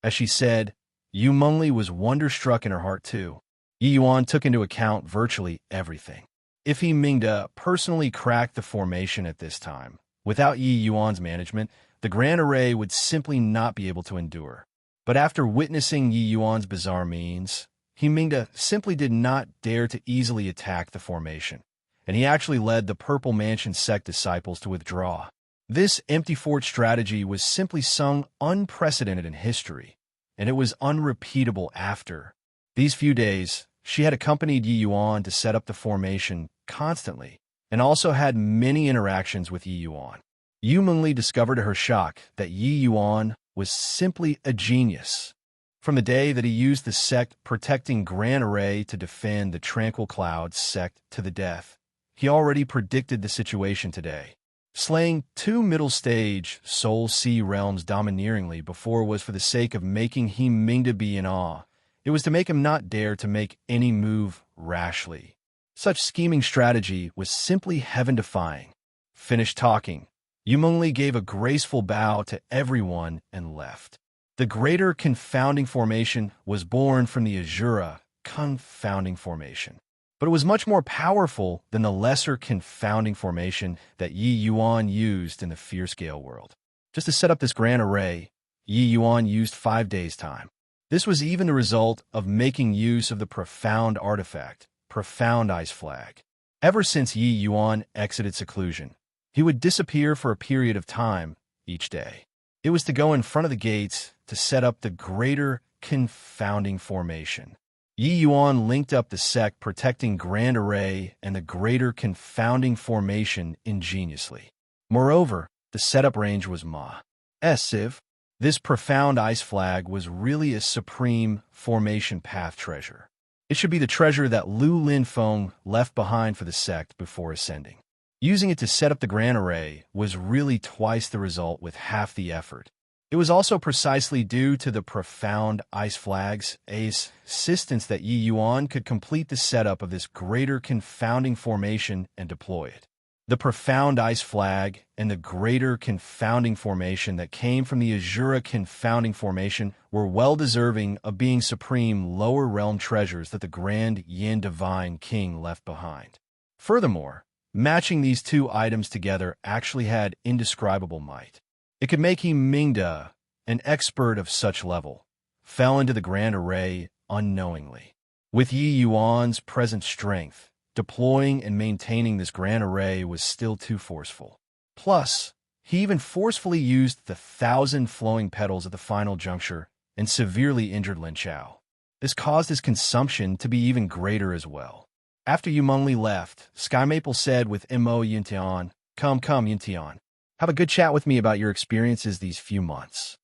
A: As she said, Yu Mengli was wonderstruck in her heart too. Yi Yuan took into account virtually everything. If he Mingda personally cracked the formation at this time, without Yi Yuan's management, the Grand Array would simply not be able to endure. But after witnessing Yi Yuan's bizarre means, he Mingda simply did not dare to easily attack the formation, and he actually led the Purple Mansion sect disciples to withdraw. This empty fort strategy was simply sung unprecedented in history, and it was unrepeatable after. These few days, she had accompanied Yi Yuan to set up the formation constantly, and also had many interactions with Yi Yuan. Yu Mengli discovered to her shock that Yi Yuan was simply a genius. From the day that he used the sect protecting Grand Array to defend the Tranquil Cloud sect to the death, he already predicted the situation today. Slaying 2 middle-stage Soul Sea realms domineeringly before was for the sake of making him Mingda be in awe. It was to make him not dare to make any move rashly. Such scheming strategy was simply heaven-defying. Finished talking, Yu Mengli gave a graceful bow to everyone and left. The greater confounding formation was born from the Azura confounding formation, but it was much more powerful than the lesser confounding formation that Yi Yuan used in the Fierce Gale world. Just to set up this Grand Array, Yi Yuan used 5 days' time. This was even the result of making use of the profound artifact, profound ice flag. Ever since Yi Yuan exited seclusion, he would disappear for a period of time each day. It was to go in front of the gates to set up the greater confounding formation. Yi Yuan linked up the sect protecting Grand Array and the greater confounding formation ingeniously. Moreover, the setup range was massive. This profound ice flag was really a supreme formation path treasure. It should be the treasure that Lu Linfeng left behind for the sect before ascending. Using it to set up the Grand Array was really twice the result with half the effort. It was also precisely due to the profound ice flag's assistance that Yi Yuan could complete the setup of this greater confounding formation and deploy it. The profound ice flag and the greater confounding formation that came from the Azura confounding formation were well deserving of being supreme lower realm treasures that the Grand Yin Divine King left behind. Furthermore, matching these two items together actually had indescribable might. It could make him Mingda, an expert of such level, fell into the Grand Array unknowingly. With Yi Yuan's present strength, deploying and maintaining this Grand Array was still too forceful. Plus, he even forcefully used the 1,000 flowing petals at the final juncture and severely injured Lin Chao. This caused his consumption to be even greater as well. After Yumengli left, Sky Maple said with Mo Yuntian, Come, Yuntian. Have a good chat with me about your experiences these few months.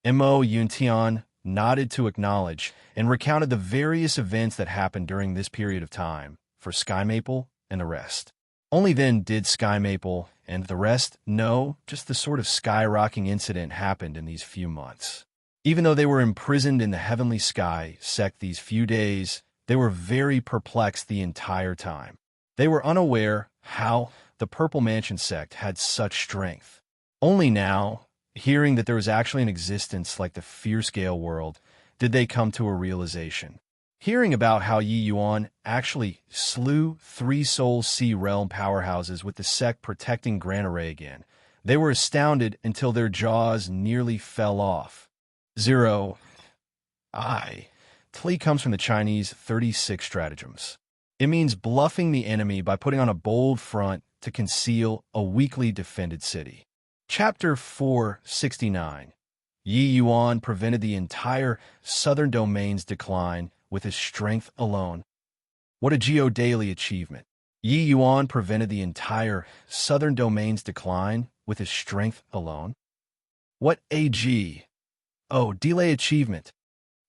A: Mo Yuntian nodded to acknowledge and recounted the various events that happened during this period of time for Sky Maple and the rest. Only then did Sky Maple and the rest know just the sort of skyrocketing incident happened in these few months. Even though they were imprisoned in the heavenly sky sect these few days, they were very perplexed the entire time. They were unaware how the Purple Mansion sect had such strength. Only now, hearing that there was actually an existence like the Fierce Gale world, did they come to a realization. Hearing about how Yi Yuan actually slew 3 Soul Sea Realm powerhouses with the sect protecting Grand Array again, they were astounded until their jaws nearly fell off. Tli comes from the Chinese 36 stratagems. It means bluffing the enemy by putting on a bold front to conceal a weakly defended city. Chapter 469. Yi Yuan prevented the entire southern domain's decline with his strength alone. What a Geo-daily achievement. Yi Yuan prevented the entire southern domain's decline with his strength alone. What a delay achievement.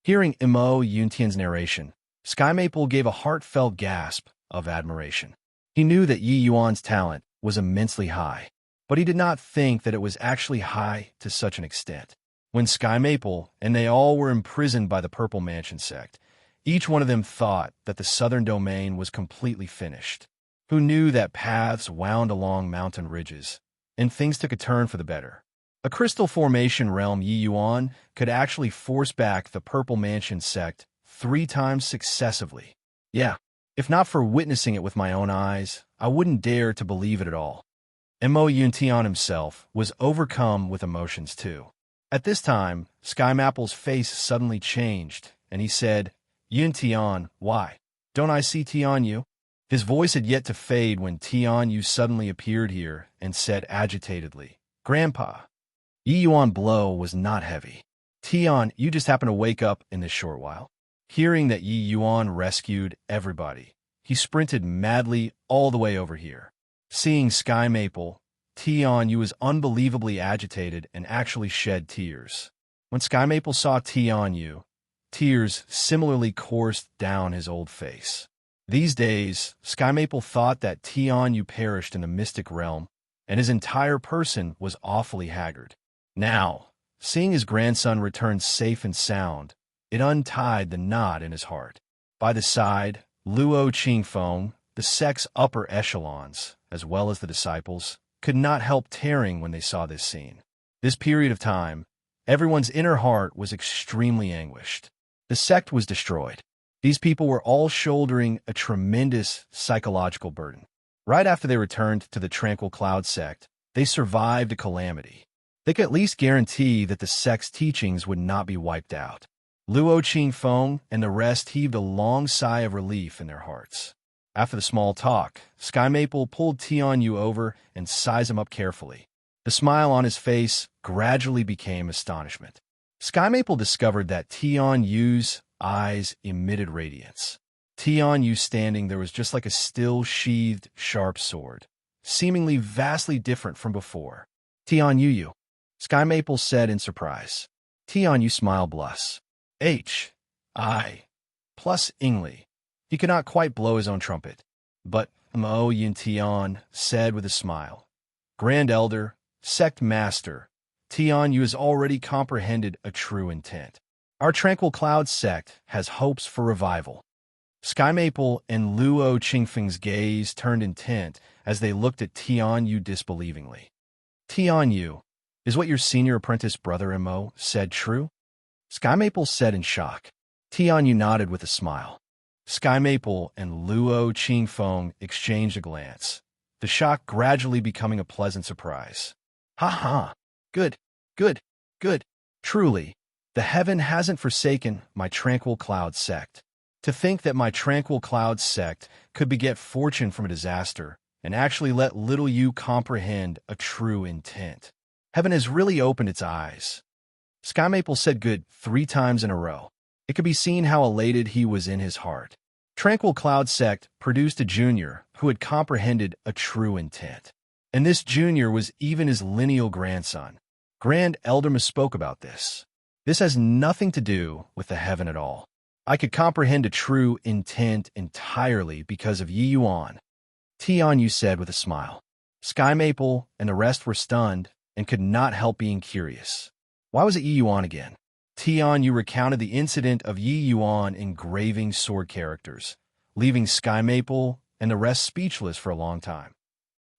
A: Hearing Mo Yuntian's narration, Sky Maple gave a heartfelt gasp of admiration. He knew that Yi Yuan's talent was immensely high, but he did not think that it was actually high to such an extent. When Sky Maple and they all were imprisoned by the Purple Mansion sect, each one of them thought that the southern domain was completely finished. Who knew that paths wound along mountain ridges, and things took a turn for the better. A crystal formation realm Yi Yuan could actually force back the Purple Mansion sect 3 times successively. Yeah, if not for witnessing it with my own eyes, I wouldn't dare to believe it at all. Mo Yuntian himself was overcome with emotions too. At this time, Sky Maple's face suddenly changed, and he said, Yuntian, why? Don't I see Tianyu? His voice had yet to fade when Tianyu suddenly appeared here and said agitatedly, Grandpa. Yi Yuan blow was not heavy. Tian, you just happen to wake up in this short while. Hearing that Yi Yuan rescued everybody, he sprinted madly all the way over here. Seeing Sky Maple, Tianyu was unbelievably agitated and actually shed tears. When Sky Maple saw Tianyu, tears similarly coursed down his old face. These days, Sky Maple thought that Tianyu perished in the mystic realm, and his entire person was awfully haggard. Now, seeing his grandson return safe and sound, it untied the knot in his heart. By the side, Luo Qingfeng, the sect's upper echelons, as well as the disciples, could not help tearing when they saw this scene. This period of time, everyone's inner heart was extremely anguished. The sect was destroyed. These people were all shouldering a tremendous psychological burden. Right after they returned to the Tranquil Cloud sect, they survived a calamity. They could at least guarantee that the sect's teachings would not be wiped out. Luo Qingfeng and the rest heaved a long sigh of relief in their hearts. After the small talk, Sky Maple pulled Tianyu over and sized him up carefully. The smile on his face gradually became astonishment. Sky Maple discovered that Tianyu's eyes emitted radiance. Tianyu standing there was just like a still-sheathed, sharp sword, seemingly vastly different from before. Tianyu, Sky Maple said in surprise. Tianyu smiled plus. H.I. plus Ingli. He could not quite blow his own trumpet. But Mo Yin Tian said with a smile. Grand Elder, Sect Master, Tianyu has already comprehended a true intent. Our Tranquil Cloud sect has hopes for revival. Sky Maple and Luo Qingfeng's gaze turned intent as they looked at Tianyu disbelievingly. Tianyu, is what your senior apprentice brother Mo said true? Sky Maple said in shock. Tianyu nodded with a smile. Sky Maple and Luo Qingfeng exchanged a glance, the shock gradually becoming a pleasant surprise. Ha ha! Good, good, good. Truly, the heaven hasn't forsaken my Tranquil Cloud sect. To think that my Tranquil Cloud sect could beget fortune from a disaster and actually let little you comprehend a true intent. Heaven has really opened its eyes. Sky Maple said good 3 times in a row. It could be seen how elated he was in his heart. Tranquil Cloud sect produced a junior who had comprehended a true intent. And this junior was even his lineal grandson. Grand Elder misspoke about this. This has nothing to do with the heaven at all. I could comprehend a true intent entirely because of Yi Yuan. Tianyu said with a smile. Sky Maple and the rest were stunned and could not help being curious. Why was it Yi Yuan again? Tianyu recounted the incident of Yi Yuan engraving sword characters, leaving Sky Maple and the rest speechless for a long time.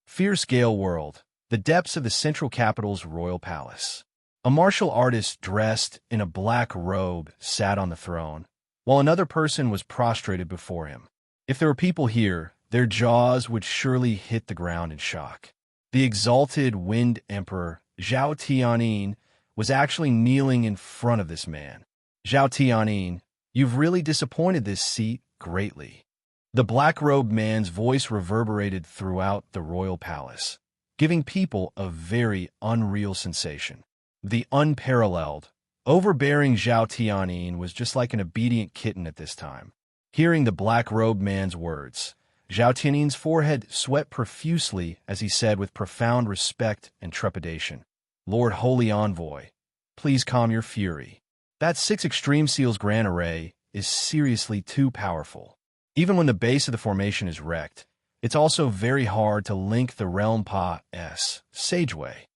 A: Fierce Gale World, the depths of the central capital's royal palace. A martial artist dressed in a black robe sat on the throne, while another person was prostrated before him. If there were people here, their jaws would surely hit the ground in shock. The exalted Wind Emperor, Zhao Tianyin, was actually kneeling in front of this man. Zhao Tianyin, you've really disappointed this seat greatly. The black-robed man's voice reverberated throughout the royal palace, giving people a very unreal sensation. The unparalleled, overbearing Zhao Tianyin was just like an obedient kitten at this time. Hearing the black-robed man's words, Zhao Tianyin's forehead sweat profusely as he said with profound respect and trepidation, Lord Holy Envoy, please calm your fury. That 6 Extreme Seals Grand Array is seriously too powerful. Even when the base of the formation is wrecked, it's also very hard to link the Realm Pa-S Sageway.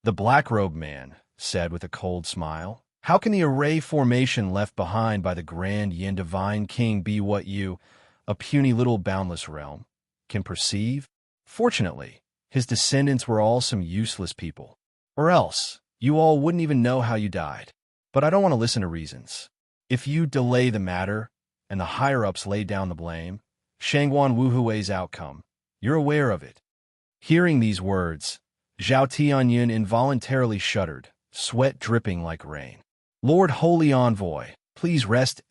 A: The black-robed man said with a cold smile, how can the array formation left behind by the Grand Yin Divine King be what you, a puny little boundless realm, can perceive? Fortunately, his descendants were all some useless people. Or else, you all wouldn't even know how you died. But I don't want to listen to reasons. If you delay the matter, and the higher-ups lay down the blame, Shangguan Wuhui's outcome, you're aware of it. Hearing these words, Zhao Tianyin involuntarily shuddered, sweat dripping like rain. Lord Holy Envoy, please rest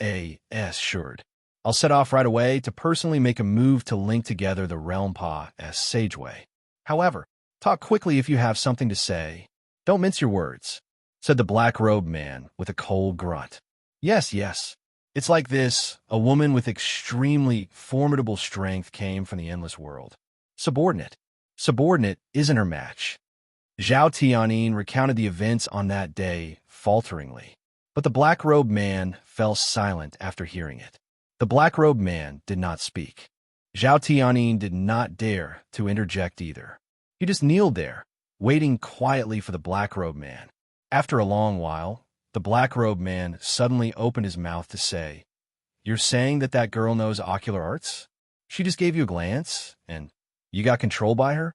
A: assured. I'll set off right away to personally make a move to link together the Realm Pa-S Sageway. However, talk quickly if you have something to say. Don't mince your words, said the black-robed man with a cold grunt. Yes, yes. It's like this. A woman with extremely formidable strength came from the endless world. Subordinate. Subordinate isn't her match. Zhao Tianyin recounted the events on that day falteringly, but the black-robed man fell silent after hearing it. The black-robed man did not speak. Zhao Tianyin did not dare to interject either. He just kneeled there, waiting quietly for the black-robed man. After a long while, the black-robed man suddenly opened his mouth to say, You're saying that that girl knows ocular arts? She just gave you a glance, and you got controlled by her?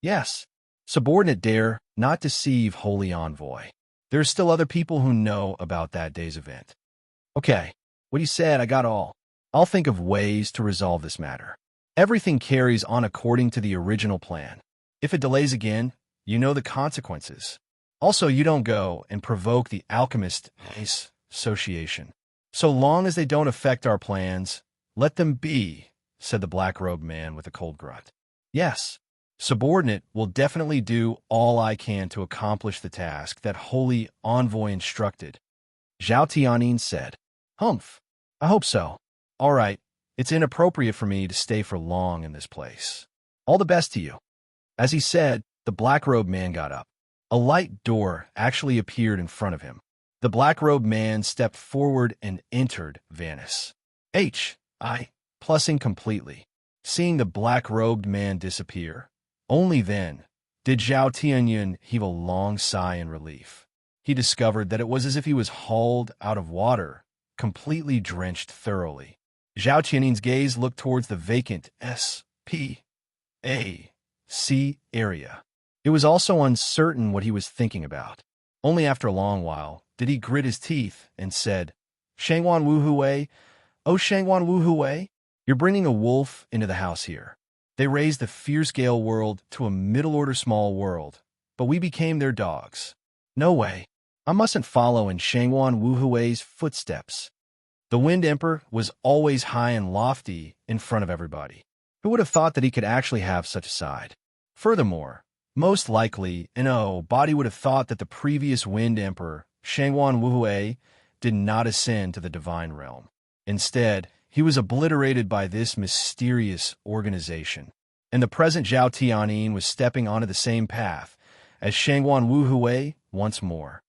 A: Yes. Subordinate dare not deceive Holy Envoy. There are still other people who know about that day's event. Okay, what you said, I got all. I'll think of ways to resolve this matter. Everything carries on according to the original plan. If it delays again, you know the consequences. Also, you don't go and provoke the alchemist association. So long as they don't affect our plans, let them be, said the black-robed man with a cold grunt. Yes, subordinate will definitely do all I can to accomplish the task that holy envoy instructed, Zhao Tianyin said. Humph, I hope so. All right, it's inappropriate for me to stay for long in this place. All the best to you. As he said, the black-robed man got up. A light door actually appeared in front of him. The black-robed man stepped forward and entered Vanis. Plussing completely. Seeing the black-robed man disappear, only then did Zhao Tianyin heave a long sigh in relief. He discovered that it was as if he was hauled out of water, completely drenched thoroughly. Zhao Tianyin's gaze looked towards the vacant SPAC area. It was also uncertain what he was thinking about. Only after a long while did he grit his teeth and said, Shangwan Wu Hui, oh Shangwan Wu Hui, you're bringing a wolf into the house here. They raised the fierce Gale world to a middle-order small world, but we became their dogs. No way. I mustn't follow in Shangwan Wu Hui's footsteps. The Wind Emperor was always high and lofty in front of everybody. Who would have thought that he could actually have such a side? Furthermore, most likely, Body would have thought that the previous Wind Emperor, Shangwan Wu Hui, did not ascend to the divine realm. Instead, he was obliterated by this mysterious organization. And the present Zhao Tianyin was stepping onto the same path as Shangwan Wu Hui once more.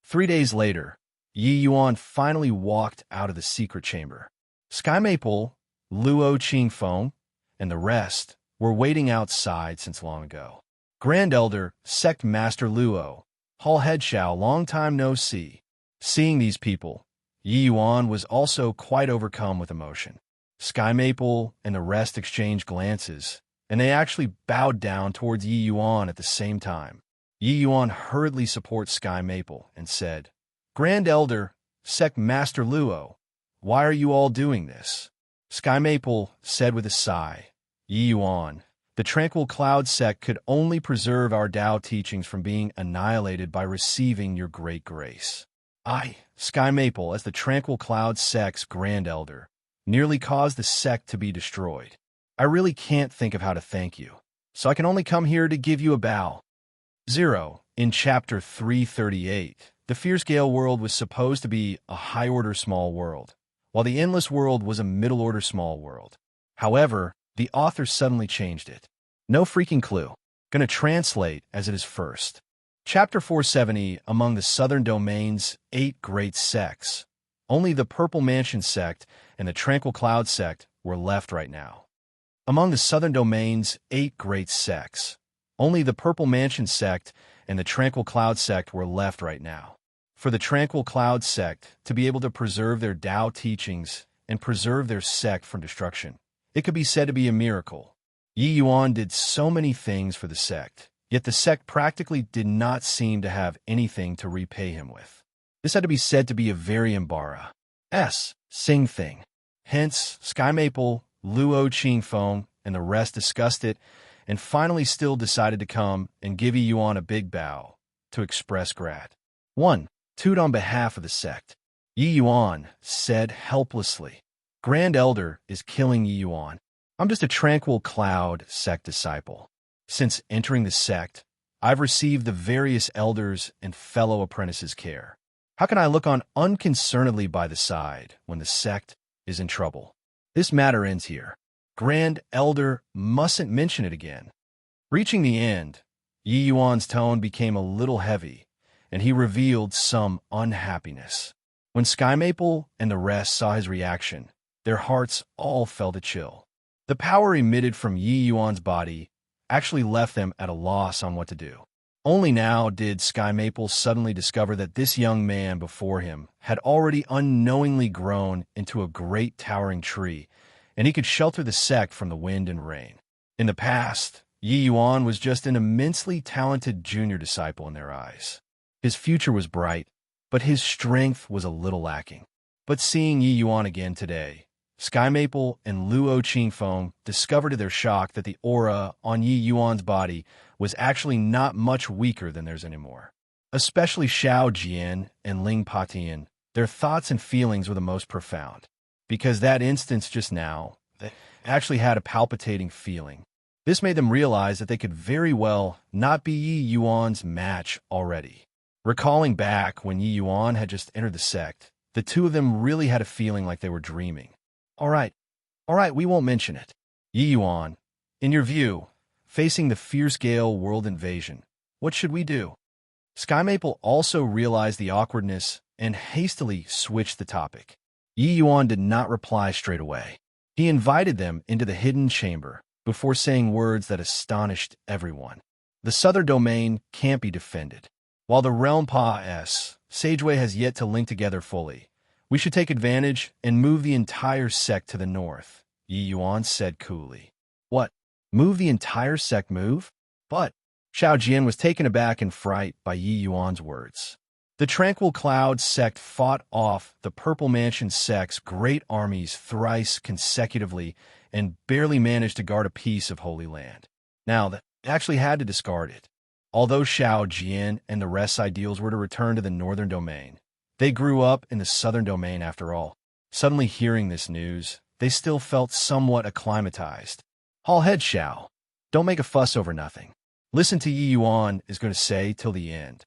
A: 3 days later, Yi Yuan finally walked out of the secret chamber. Sky Maple, Luo Qingfeng, and the rest were waiting outside since long ago. Grand Elder, Sect Master Luo, Hall Head Xiao, long time no see. Seeing these people, Yi Yuan was also quite overcome with emotion. Sky Maple and the rest exchanged glances, and they actually bowed down towards Yi Yuan at the same time. Yi Yuan hurriedly supports Sky Maple and said, Grand Elder, Sect Master Luo, why are you all doing this? Sky Maple said with a sigh, Yi Yuan, the Tranquil Cloud Sect could only preserve our Tao teachings from being annihilated by receiving your great grace. Sky Maple, as the Tranquil Cloud Sect's Grand Elder, nearly caused the sect to be destroyed. I really can't think of how to thank you, so I can only come here to give you a bow. 0. In Chapter 338, the Fierce Gale world was supposed to be a high-order small world, while the Endless world was a middle-order small world. However, the author suddenly changed it. No freaking clue. Gonna translate as it is first. Chapter 470, among the Southern Domain's 8 great sects, only the Purple Mansion sect and the Tranquil Cloud sect were left right now. Among the Southern Domain's 8 great sects, only the Purple Mansion sect and the Tranquil Cloud sect were left right now. For the Tranquil Cloud sect to be able to preserve their Tao teachings and preserve their sect from destruction, it could be said to be a miracle. Yi Yuan did so many things for the sect, yet the sect practically did not seem to have anything to repay him with. This had to be said to be a very Embarra's sing thing. Hence, Sky Maple, Luo Qingfeng, and the rest discussed it, and finally still decided to come and give Yi Yuan a big bow to express grat. 1. Toot on behalf of the sect. Yi Yuan said helplessly, Grand Elder is killing Yi Yuan. I'm just a Tranquil Cloud sect disciple. Since entering the sect, I've received the various elders and fellow apprentices' care. How can I look on unconcernedly by the side when the sect is in trouble? This matter ends here. Grand Elder mustn't mention it again. Reaching the end, Yi Yuan's tone became a little heavy, and he revealed some unhappiness. When Sky Maple and the rest saw his reaction, their hearts all felt a chill. The power emitted from Yi Yuan's body actually left them at a loss on what to do. Only now did Sky Maple suddenly discover that this young man before him had already unknowingly grown into a great towering tree, and he could shelter the sect from the wind and rain. In the past, Yi Yuan was just an immensely talented junior disciple in their eyes. His future was bright, but his strength was a little lacking. But seeing Yi Yuan again today, Sky Maple and Luo Qingfeng discovered to their shock that the aura on Yi Yuan's body was actually not much weaker than theirs anymore. Especially Xiao Jian and Ling Patian, their thoughts and feelings were the most profound. Because that instance just now, they actually had a palpitating feeling. This made them realize that they could very well not be Yi Yuan's match already. Recalling back when Yi Yuan had just entered the sect, the two of them really had a feeling like they were dreaming. All right, we won't mention it. Yi Yuan, in your view, facing the fierce gale world invasion, what should we do? Sky Maple also realized the awkwardness and hastily switched the topic. Yi Yuan did not reply straight away. He invited them into the hidden chamber before saying words that astonished everyone. The southern domain can't be defended. While the realm Pa-S, Sageway has yet to link together fully, we should take advantage and move the entire sect to the north, Yi Yuan said coolly. What? Move the entire sect move? But Xiao Jian was taken aback in fright by Yi Yuan's words. The Tranquil Cloud sect fought off the Purple Mansion sect's great armies thrice consecutively and barely managed to guard a piece of Holy Land. Now, they actually had to discard it. Although Xiao Jian and the rest's ideals were to return to the northern domain, they grew up in the southern domain after all. Suddenly hearing this news, they still felt somewhat acclimatized. Haul head, Xiao. Don't make a fuss over nothing. Listen to Yi Yuan is going to say till the end.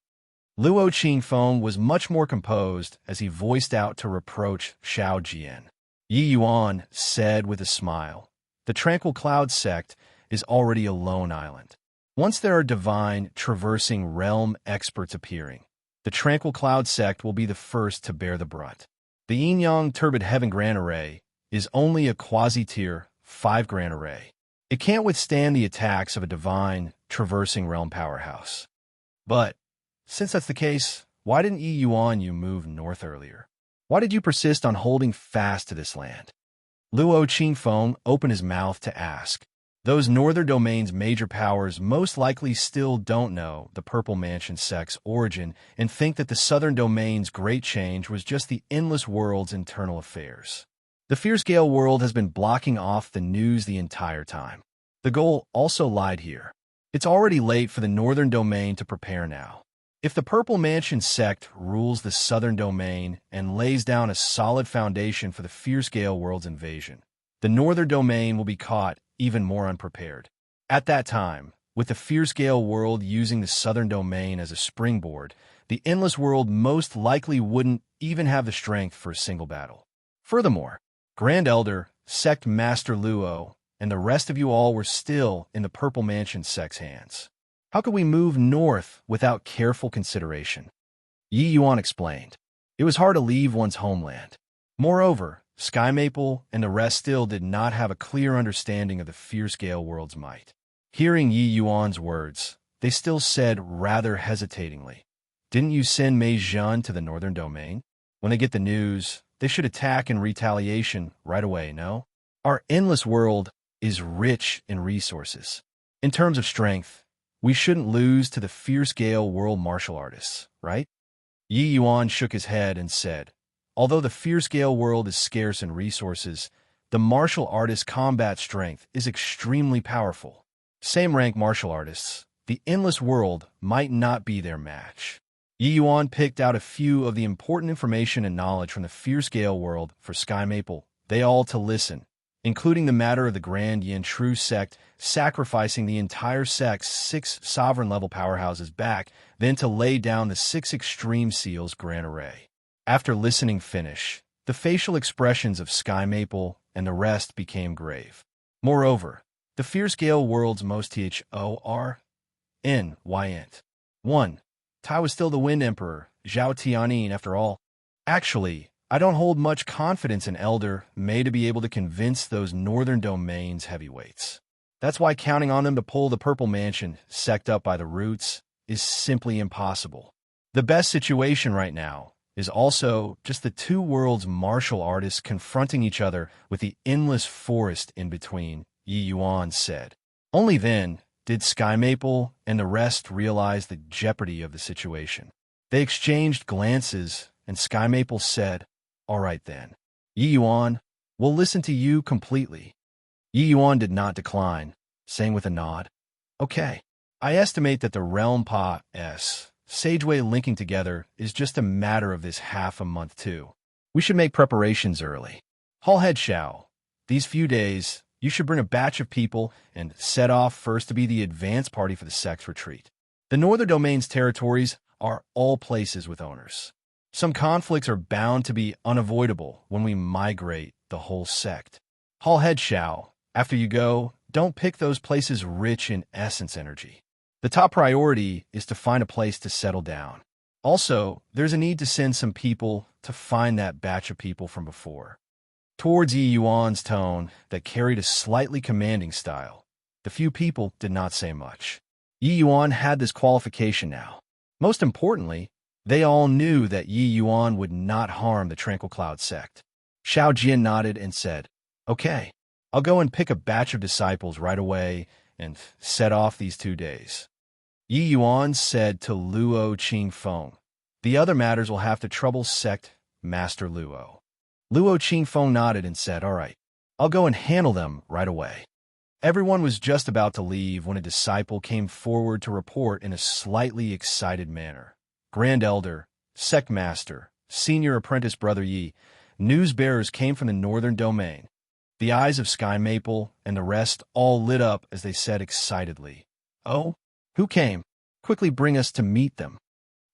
A: Luo Qingfeng was much more composed as he voiced out to reproach Xiao Jian. Yi Yuan said with a smile, the Tranquil Cloud sect is already a lone island. Once there are divine, traversing realm experts appearing, the Tranquil Cloud sect will be the first to bear the brunt. The Yin-Yang Turbid Heaven Grand Array is only a quasi-tier 5 Grand Array. It can't withstand the attacks of a divine, traversing realm powerhouse. But since that's the case, why didn't Yi Yuan you move north earlier? Why did you persist on holding fast to this land? Luo Qingfeng opened his mouth to ask. Those northern domain's major powers most likely still don't know the Purple Mansion sect's origin and think that the southern domain's great change was just the endless world's internal affairs. The fierce gale world has been blocking off the news the entire time. The goal also lied here. It's already late for the northern domain to prepare now. If the Purple Mansion sect rules the southern domain and lays down a solid foundation for the fierce gale world's invasion, the northern domain will be caught even more unprepared. At that time, with the fierce gale world using the southern domain as a springboard, the endless world most likely wouldn't even have the strength for a single battle. Furthermore, Grand Elder, Sect Master Luo, and the rest of you all were still in the Purple Mansion sect's hands. How could we move north without careful consideration? Yi Yuan explained. It was hard to leave one's homeland. Moreover, Sky Maple and the rest still did not have a clear understanding of the fierce gale world's might. Hearing Yi Yuan's words, they still said rather hesitatingly, didn't you send Mei Zhan to the northern domain? When they get the news, they should attack in retaliation right away, no? Our endless world is rich in resources. In terms of strength, we shouldn't lose to the fierce gale world martial artists, right? Yi Yuan shook his head and said, although the fierce gale world is scarce in resources, the martial artist's combat strength is extremely powerful. Same rank martial artists, the endless world might not be their match. Yi Yuan picked out a few of the important information and knowledge from the fierce gale world for Sky Maple, they all to listen, including the matter of the Grand Yin True sect sacrificing the entire sect's 6 sovereign-level powerhouses back, then to lay down the 6 Extreme Seals Grand Array. After listening finish, the facial expressions of Sky Maple and the rest became grave. Moreover, the fierce gale world's most thornynt. 1. Tai was still the Wind Emperor, Zhao Tianyin after all. Actually, I don't hold much confidence in Elder Mei to be able to convince those northern domains heavyweights. That's why counting on them to pull the Purple Mansion sect up by the roots is simply impossible. The best situation right now is also just the two worlds' martial artists confronting each other with the endless forest in between, Yi Yuan said. Only then did Sky Maple and the rest realize the jeopardy of the situation. They exchanged glances, and Sky Maple said, all right then. Yi Yuan, we'll listen to you completely. Yi Yuan did not decline, saying with a nod, okay. I estimate that the realm Pa-S Sageway linking together is just a matter of this half a month too. We should make preparations early. Hall head Shao. These few days, you should bring a batch of people and set off first to be the advance party for the sex retreat. The Northern Domain's territories are all places with owners. Some conflicts are bound to be unavoidable when we migrate the whole sect. Hall head Shao. After you go, don't pick those places rich in essence energy. The top priority is to find a place to settle down. Also, there's a need to send some people to find that batch of people from before. Towards Yi Yuan's tone that carried a slightly commanding style, the few people did not say much. Yi Yuan had this qualification now. Most importantly, they all knew that Yi Yuan would not harm the Tranquil Cloud sect. Xiao Jian nodded and said, "Okay, I'll go and pick a batch of disciples right away and set off these 2 days." Yi Yuan said to Luo Qingfeng, "The other matters will have to trouble sect Master Luo." Luo Qingfeng nodded and said, "All right, I'll go and handle them right away." Everyone was just about to leave when a disciple came forward to report in a slightly excited manner. Grand Elder, Sect Master, Senior Apprentice Brother Yi, news bearers came from the Northern Domain. The eyes of Sky Maple and the rest all lit up as they said excitedly, "Oh, who came? Quickly bring us to meet them."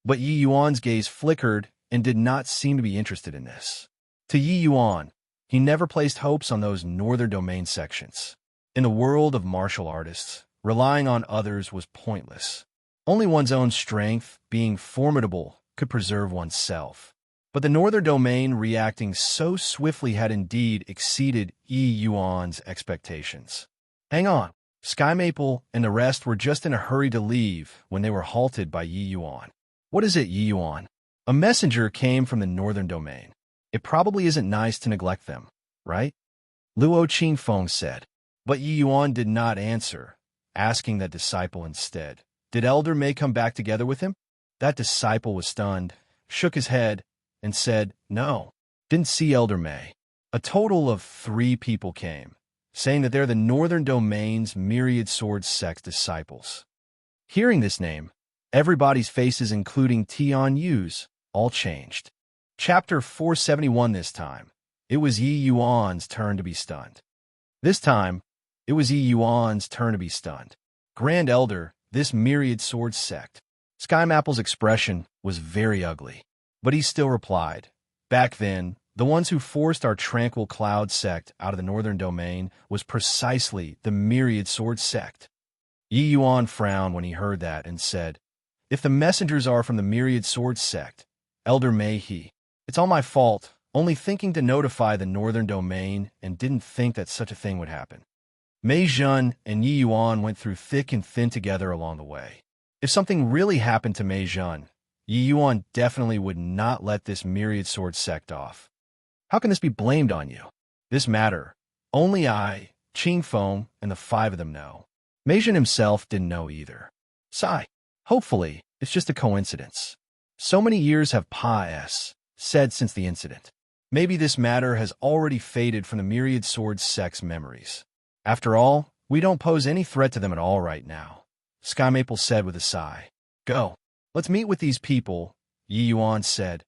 A: But Yi Yuan's gaze flickered and did not seem to be interested in this. To Yi Yuan, he never placed hopes on those Northern Domain sections. In the world of martial artists, relying on others was pointless. Only one's own strength, being formidable, could preserve oneself. But the Northern Domain reacting so swiftly had indeed exceeded Yi Yuan's expectations. "Hang on." Sky Maple and the rest were just in a hurry to leave when they were halted by Yi Yuan. "What is it, Yi Yuan?" A messenger came from the Northern Domain. "It probably isn't nice to neglect them, right?" Luo Qingfeng said. But Yi Yuan did not answer, asking that disciple instead, "Did Elder May come back together with him?" That disciple was stunned, shook his head, and said, "No, didn't see Elder May." A total of 3 people came, saying that they're the Northern Domain's Myriad Sword Sect disciples. Hearing this name, everybody's faces, including Tian Yu's, all changed. Chapter 471 this time. It was Yi Yuan's turn to be stunned. This time, it was Yi Yuan's turn to be stunned. "Grand Elder, this Myriad Sword Sect." Sky Maple's expression was very ugly, but he still replied, "Back then, the ones who forced our Tranquil Cloud sect out of the Northern Domain was precisely the Myriad Sword Sect." Yi Yuan frowned when he heard that and said, "If the messengers are from the Myriad Sword Sect, Elder Mayhe, it's all my fault, only thinking to notify the Northern Domain and didn't think that such a thing would happen." Mei Zhen and Yi Yuan went through thick and thin together along the way. If something really happened to Mei Zhen, Yi Yuan definitely would not let this Myriad Sword sect off. "How can this be blamed on you? This matter, only I, Qingfeng, and the 5 of them know." Mei Zhen himself didn't know either. Sigh. Hopefully, it's just a coincidence. So many years have Pa-S said since the incident. Maybe this matter has already faded from the Myriad Sword sect's memories. After all, we don't pose any threat to them at all right now, Sky Maple said with a sigh. "Go. Let's meet with these people," Yi Yuan said.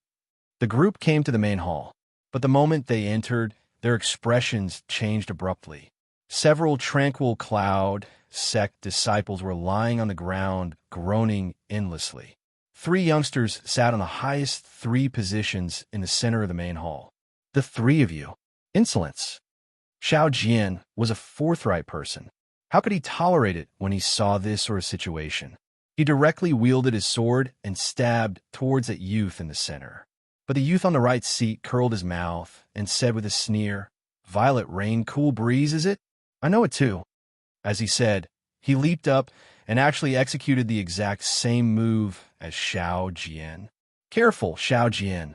A: The group came to the main hall, but the moment they entered, their expressions changed abruptly. Several Tranquil Cloud sect disciples were lying on the ground, groaning endlessly. 3 youngsters sat on the highest 3 positions in the center of the main hall. "The 3 of you. Insolence." Xiao Jian was a forthright person. How could he tolerate it when he saw this sort of situation? He directly wielded his sword and stabbed towards that youth in the center. But the youth on the right seat curled his mouth and said with a sneer, "Violet rain, cool breeze, is it? I know it too." As he said, he leaped up and actually executed the exact same move as Xiao Jian. "Careful, Xiao Jian."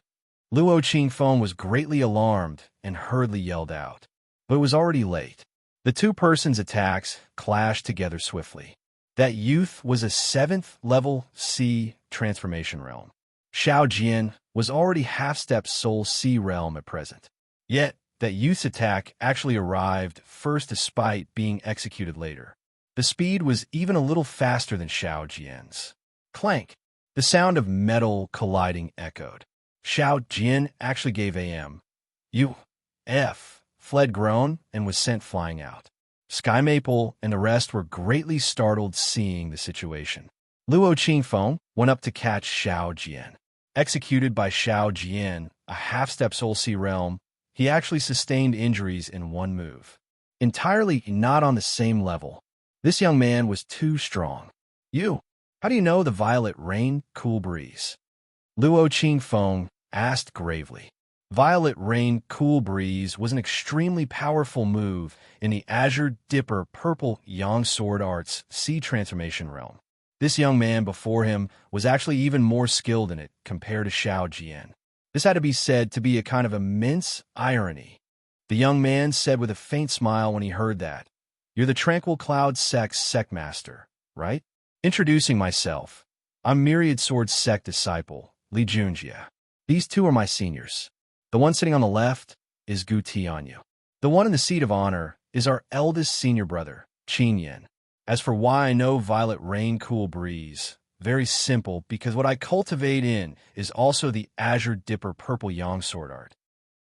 A: Luo Qingfeng was greatly alarmed and hurriedly yelled out. But it was already late. The 2 persons' attacks clashed together swiftly. That youth was a 7th level C transformation realm. Xiao Jian was already half-step soul C realm at present. Yet, that youth's attack actually arrived first despite being executed later. The speed was even a little faster than Xiao Jian's. Clank! The sound of metal colliding echoed. Xiao Jian actually gave U.F. fled groan and was sent flying out. Sky Maple and the rest were greatly startled seeing the situation. Luo Qingfeng went up to catch Xiao Jian. Executed by Xiao Jian, a half-step Soul Sea realm, he actually sustained injuries in one move. Entirely not on the same level. This young man was too strong. How do you know the violet rain, cool breeze? Luo Qingfeng asked gravely. Violet rain, cool breeze was an extremely powerful move in the Azure Dipper Purple Yang Sword Arts Sea Transformation realm. This young man before him was actually even more skilled in it compared to Xiao Jian. This had to be said to be a kind of immense irony. The young man said with a faint smile when he heard that, "You're the Tranquil Cloud Sect master, right?" Introducing myself, I'm Myriad Sword Sect disciple, Li Junjie. These two are my seniors. The one sitting on the left is Gu Tianyu. The one in the seat of honor is our eldest senior brother, Qin Yin. As for why I know Violet Rain Cool Breeze, very simple, because what I cultivate in is also the Azure Dipper Purple Yang Sword Art.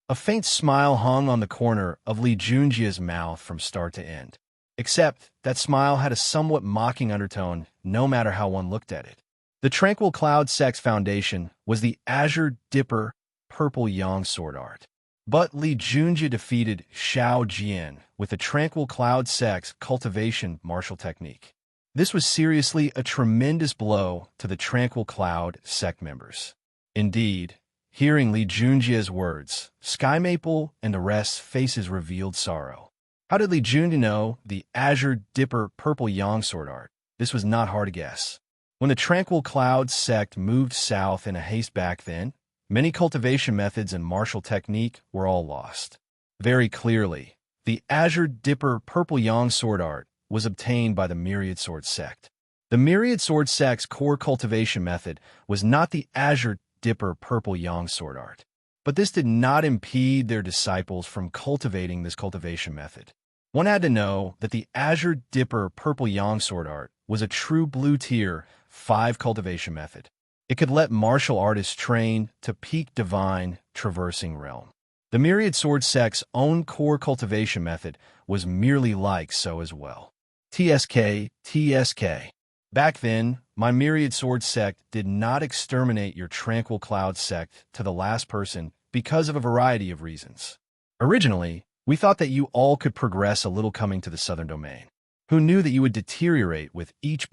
A: A faint smile hung on the corner of Li Junjie's mouth from start to end. Except that smile had a somewhat mocking undertone no matter how one looked at it. The Tranquil Cloud Sect's foundation was the Azure Dipper Purple Yang Sword Art. But Li Junjie defeated Xiao Jian with the Tranquil Cloud Sect's cultivation martial technique. This was seriously a tremendous blow to the Tranquil Cloud Sect members. Indeed, hearing Li Junjie's words, Sky Maple and the rest's faces revealed sorrow. How did Li Junjie know the Azure Dipper Purple Yang Sword Art? This was not hard to guess. When the Tranquil Cloud Sect moved south in a haste back then, many cultivation methods and martial technique were all lost. Very clearly, the Azure Dipper Purple Yang Sword Art was obtained by the Myriad Sword Sect. The Myriad Sword Sect's core cultivation method was not the Azure Dipper Purple Yang Sword Art. But this did not impede their disciples from cultivating this cultivation method. One had to know that the Azure Dipper Purple Yang Sword Art was a true blue tier 5 cultivation method. It could let martial artists train to peak divine traversing realm. The Myriad Sword Sect's own core cultivation method was merely like so as well. TSK. Back then, my Myriad Sword Sect did not exterminate your Tranquil Cloud Sect to the last person because of a variety of reasons. Originally, we thought that you all could progress a little coming to the southern domain. Who knew that you would deteriorate with each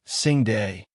A: sing day?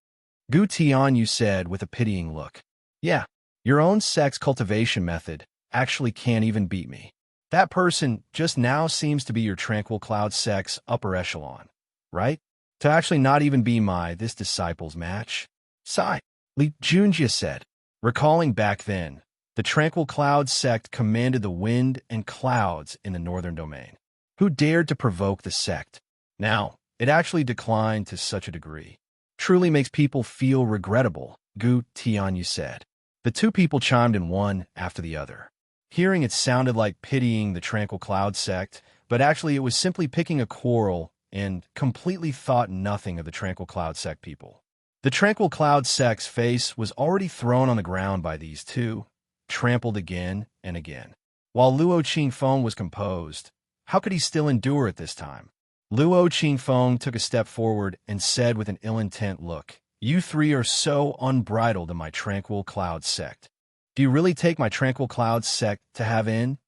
A: Gu Tianyu said with a pitying look. Yeah, your own sect's cultivation method actually can't even beat me. That person just now seems to be your Tranquil Cloud Sect's upper echelon, right? To actually not even be this disciple's match? Sigh, Li Junjie said. Recalling back then, the Tranquil Cloud Sect commanded the wind and clouds in the northern domain. Who dared to provoke the sect? Now, it actually declined to such a degree. Truly makes people feel regrettable, Gu Tianyu said. The two people chimed in one after the other. Hearing it sounded like pitying the Tranquil Cloud Sect, but actually it was simply picking a quarrel and completely thought nothing of the Tranquil Cloud Sect people. The Tranquil Cloud Sect's face was already thrown on the ground by these two, trampled again and again. While Luo Qingfeng was composed, how could he still endure at this time? Luo Qingfeng took a step forward and said with an ill-intent look, "You three are so unbridled in my Tranquil Cloud Sect. Do you really take my Tranquil Cloud Sect to have in?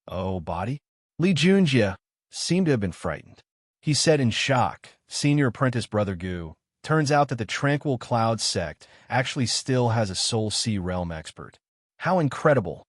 A: Oh, body?" Li Junjie seemed to have been frightened. He said in shock, "Senior apprentice brother Gu, turns out that the Tranquil Cloud Sect actually still has a Soul Sea realm expert. How incredible!"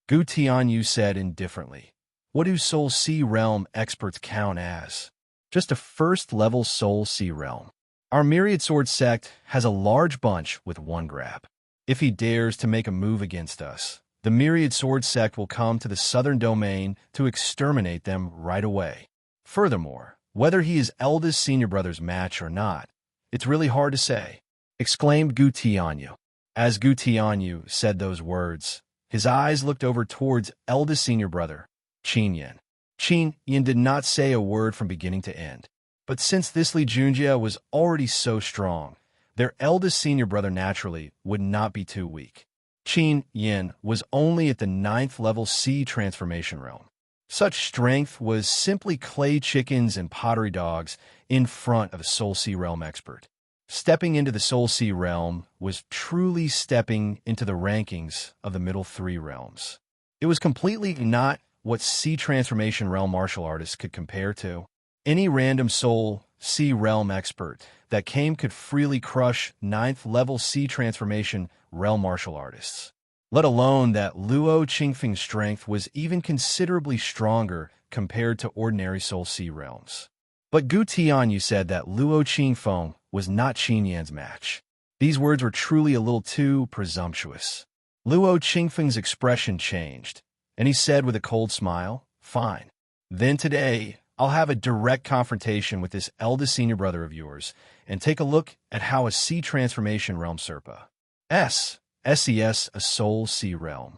A: Gu Tianyu said indifferently, "What do Soul Sea realm experts count as? Just a first-level Soul Sea realm. Our Myriad Sword Sect has a large bunch with one grab. If he dares to make a move against us, the Myriad Sword Sect will come to the southern domain to exterminate them right away. Furthermore, whether he is eldest senior brother's match or not, it's really hard to say," exclaimed Gu Tianyu. As Gu Tianyu said those words, his eyes looked over towards eldest senior brother, Qin Yin. Qin Yin did not say a word from beginning to end. But since this Li Junjie was already so strong, their eldest senior brother naturally would not be too weak. Qin Yin was only at the 9th level C transformation realm. Such strength was simply clay chickens and pottery dogs in front of a Soul Sea realm expert. Stepping into the Soul Sea realm was truly stepping into the rankings of the middle 3 realms. It was completely not what Sea transformation realm martial artists could compare to. Any random Soul Sea realm expert that came could freely crush 9th level Sea transformation realm martial artists. Let alone that Luo Qingfeng's strength was even considerably stronger compared to ordinary Soul Sea realms. But Gu Tianyu said that Luo Qingfeng was not Qin Yan's match. These words were truly a little too presumptuous. Luo Qingfeng's expression changed, and he said with a cold smile, "Fine. Then today, I'll have a direct confrontation with this eldest senior brother of yours, and take a look at how a Sea transformation realm Serpa SES a Soul Sea realm."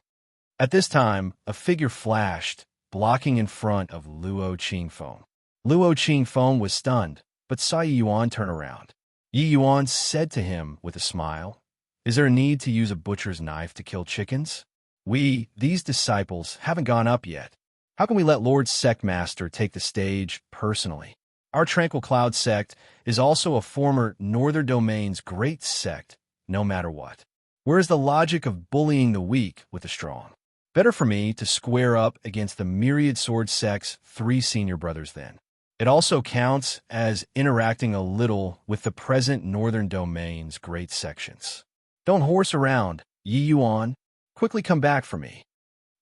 A: At this time, a figure flashed, blocking in front of Luo Qingfeng. Luo Qingfeng was stunned, but saw Yi Yuan turn around. Yi Yuan said to him with a smile, "Is there a need to use a butcher's knife to kill chickens? These disciples, haven't gone up yet. How can we let Lord Sect Master take the stage personally? Our Tranquil Cloud sect is also a former Northern Domain's great sect, no matter what. Where is the logic of bullying the weak with the strong? Better for me to square up against the Myriad Sword Sect's 3 senior brothers then. It also counts as interacting a little with the present Northern Domain's great sections. Don't horse around, Yi Yuan. Quickly come back for me."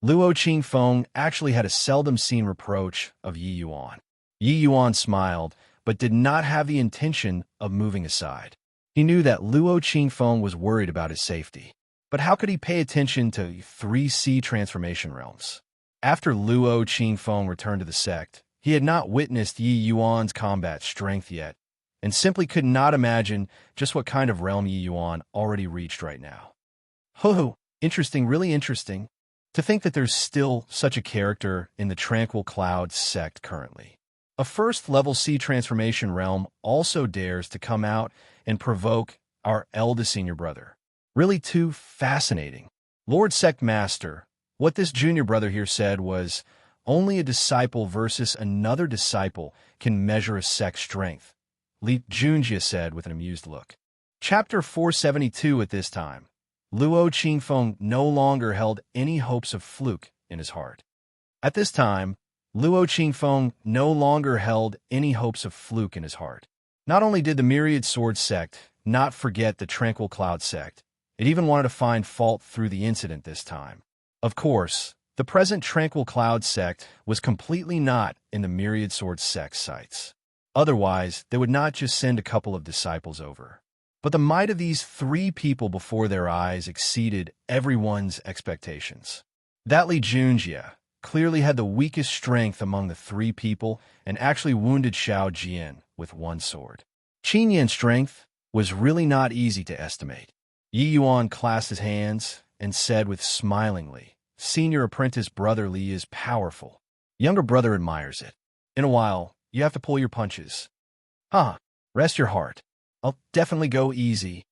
A: Luo Qingfeng actually had a seldom-seen reproach of Yi Yuan. Yi Yuan smiled, but did not have the intention of moving aside. He knew that Luo Qingfeng was worried about his safety. But how could he pay attention to 3 Sea transformation realms? After Luo Qingfeng returned to the sect, he had not witnessed Yi Yuan's combat strength yet, and simply could not imagine just what kind of realm Yi Yuan already reached right now. Interesting, really interesting. To think that there's still such a character in the Tranquil Cloud sect currently. A 1st level Sea transformation realm also dares to come out and provoke our eldest senior brother. Really too fascinating. Lord Sect Master, what this junior brother here said was, only a disciple versus another disciple can measure a sect's strength, Li Junjie said with an amused look. Chapter 472 at this time. Luo Qingfeng no longer held any hopes of fluke in his heart. At this time, Luo Qingfeng no longer held any hopes of fluke in his heart. Not only did the Myriad Sword sect not forget the Tranquil Cloud sect, it even wanted to find fault through the incident this time. Of course, the present Tranquil Cloud sect was completely not in the Myriad Sword sect's sights. Otherwise, they would not just send a couple of disciples over. But the might of these 3 people before their eyes exceeded everyone's expectations. That Li Junjie clearly had the weakest strength among the 3 people and actually wounded Xiao Jian with 1 sword. Qin Yan's strength was really not easy to estimate. Yi Yuan clasped his hands and said with smilingly, "Senior apprentice brother Li is powerful. Younger brother admires it. In a while, you have to pull your punches. Rest your heart. I'll definitely go easy,"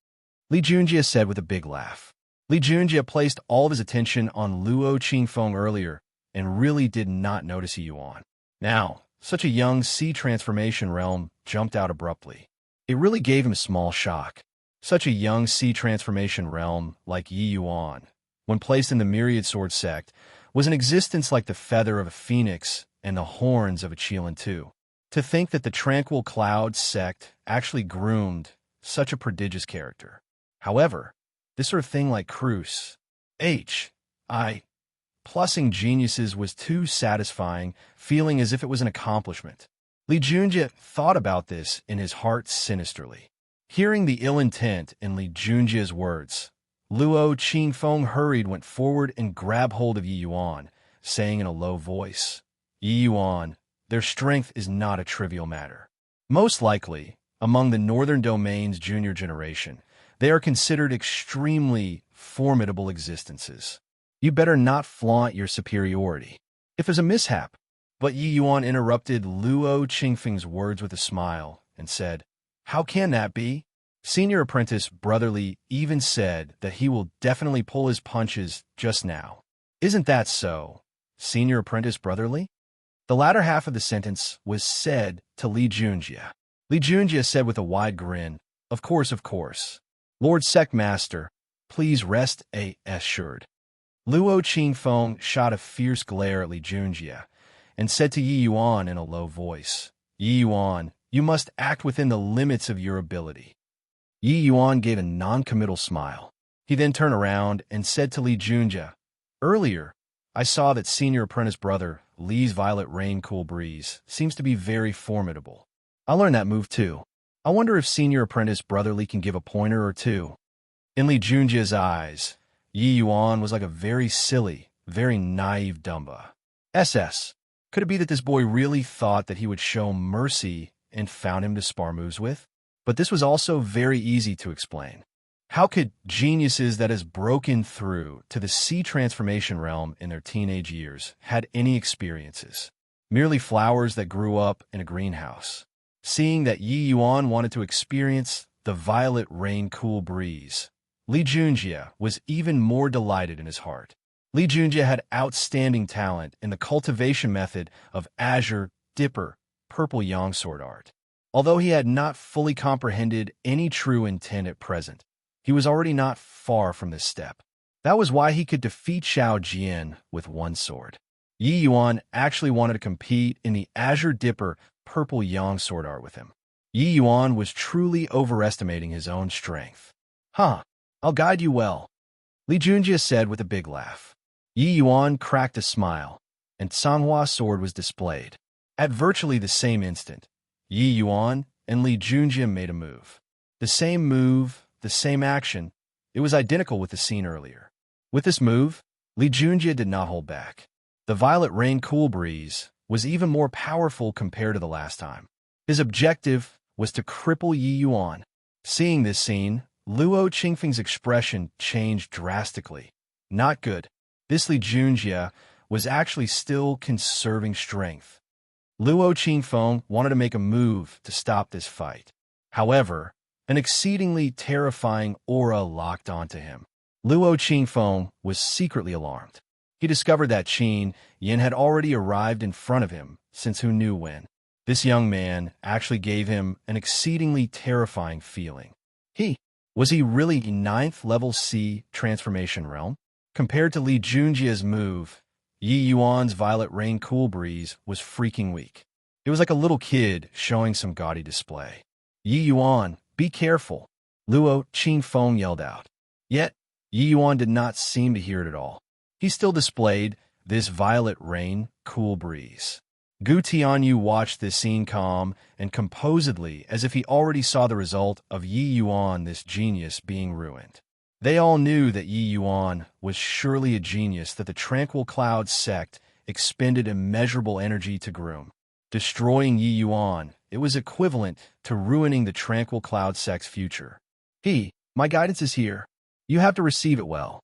A: Li Junjie said with a big laugh. Li Junjie placed all of his attention on Luo Qingfeng earlier and really did not notice Yi Yuan. Now, such a young Sea transformation realm jumped out abruptly. It really gave him a small shock. Such a young Sea transformation realm like Yi Yuan, when placed in the Myriad Sword sect, was an existence like the feather of a phoenix and the horns of a Qilin too. To think that the Tranquil Cloud sect actually groomed such a prodigious character. However, this sort of thing like Cruz, plussing geniuses was too satisfying, feeling as if it was an accomplishment. Li Junjie thought about this in his heart sinisterly. Hearing the ill intent in Li Junjie's words, Luo Qingfeng went forward and grabbed hold of Yi Yuan, saying in a low voice, "Yi Yuan, their strength is not a trivial matter. Most likely, among the Northern Domain's junior generation, they are considered extremely formidable existences. You better not flaunt your superiority. If there's a mishap, But Yi Yuan interrupted Luo Qingfeng's words with a smile and said, "How can that be? Senior apprentice Brotherly even said that he will definitely pull his punches just now. Isn't that so, Senior apprentice Brotherly?" The latter half of the sentence was said to Li Junjie. Li Junjie said with a wide grin, of course. Lord Sectmaster, please rest assured." Luo Qingfeng shot a fierce glare at Li Junjie and said to Yi Yuan in a low voice, "Yi Yuan, you must act within the limits of your ability." Yi Yuan gave a non-committal smile. He then turned around and said to Li Junjie, "Earlier, I saw that Senior Apprentice Brother Li's Violet Rain Cool Breeze seems to be very formidable. I learned that move too. I wonder if Senior Apprentice Brother Li can give a pointer or two." In Li Junjie's eyes, Yi Yuan was like a very silly, very naive Dumba. Could it be that this boy really thought that he would show mercy and found him to spar moves with? But this was also very easy to explain. How could geniuses that has broken through to the sea transformation realm in their teenage years had any experiences? Merely flowers that grew up in a greenhouse. Seeing that Yi Yuan wanted to experience the Violet Rain Cool Breeze, Li Junjie was even more delighted in his heart. Li Junjie had outstanding talent in the cultivation method of Azure Dipper Purple Yang Sword Art. Although he had not fully comprehended any true intent at present, he was already not far from this step. That was why he could defeat Xiao Jian with one sword. Yi Yuan actually wanted to compete in the Azure Dipper Purple Yang Sword Art with him. Yi Yuan was truly overestimating his own strength. "Huh, I'll guide you well," Li Junjie said with a big laugh. Yi Yuan cracked a smile, and Sanhua's sword was displayed. At virtually the same instant, Yi Yuan and Li Junjie made a move. The same move, the same action. It was identical with the scene earlier. With this move, Li Junjie did not hold back. The Violet Rain Cool Breeze was even more powerful compared to the last time. His objective was to cripple Yi Yuan. Seeing this scene, Luo Qingfeng's expression changed drastically. Not good. This Li Junjie was actually still conserving strength. Luo Qingfeng wanted to make a move to stop this fight. However, an exceedingly terrifying aura locked onto him. Luo Qingfeng was secretly alarmed. He discovered that Qin Yin had already arrived in front of him, since who knew when. This young man actually gave him an exceedingly terrifying feeling. Was he really in 9th level C transformation realm? Compared to Li Junjie's move, Yi Yuan's Violet Rain Cool Breeze was freaking weak. It was like a little kid showing some gaudy display. "Yi Yuan, be careful," Luo Qingfeng yelled out. Yet, Yi Yuan did not seem to hear it at all. He still displayed this Violet Rain Cool Breeze. Gu Tianyu watched this scene calm and composedly as if he already saw the result of Yi Yuan, this genius, being ruined. They all knew that Yi Yuan was surely a genius that the Tranquil Cloud sect expended immeasurable energy to groom. Destroying Yi Yuan, it was equivalent to ruining the Tranquil Cloud sect's future. My guidance is here. You have to receive it well,"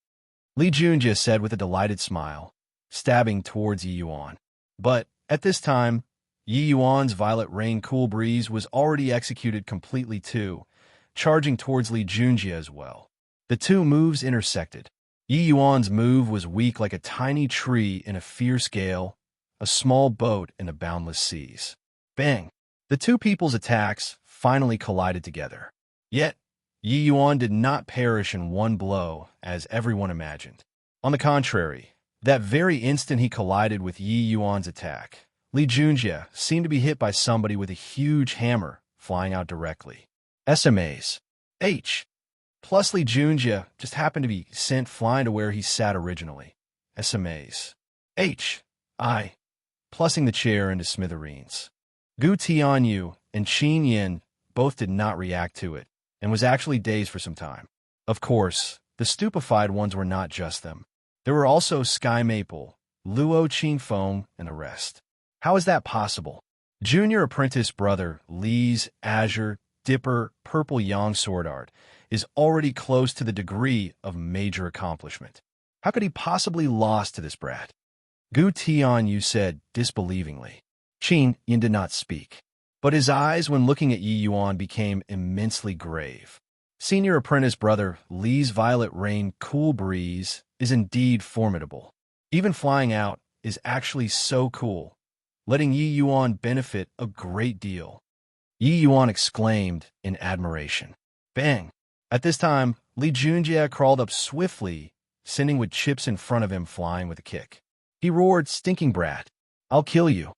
A: Li Junjie said with a delighted smile, stabbing towards Yi Yuan. But, at this time, Yi Yuan's Violet Rain Cool Breeze was already executed completely too, charging towards Li Junjie as well. The two moves intersected. Yi Yuan's move was weak like a tiny tree in a fierce gale, a small boat in the boundless seas. Bang! The two people's attacks finally collided together. Yet, Yi Yuan did not perish in one blow, as everyone imagined. On the contrary, that very instant he collided with Yi Yuan's attack, Li Junjie seemed to be hit by somebody with a huge hammer flying out directly. SMAs. Plus Li Junjie just happened to be sent flying to where he sat originally. SMAs. Plussing the chair into smithereens. Gu Tianyu and Qin Yin both did not react to it, and was actually dazed for some time. Of course, the stupefied ones were not just them. There were also Sky Maple, Luo Qingfeng, and the rest. How is that possible? Junior apprentice brother Li's Azure Dipper Purple Yang Sword Art is already close to the degree of major accomplishment. How could he possibly lost to this brat? Gu Tianyu said disbelievingly. Qin Yin did not speak, but his eyes when looking at Yi Yuan became immensely grave. Senior apprentice brother Li's violet rain cool breeze is indeed formidable. Even flying out is actually so cool, letting Yi Yuan benefit a great deal. Yi Yuan exclaimed in admiration. Bang! At this time, Li Junjie crawled up swiftly, sending with chips in front of him flying with a kick. He roared, "Stinking brat! I'll kill you!"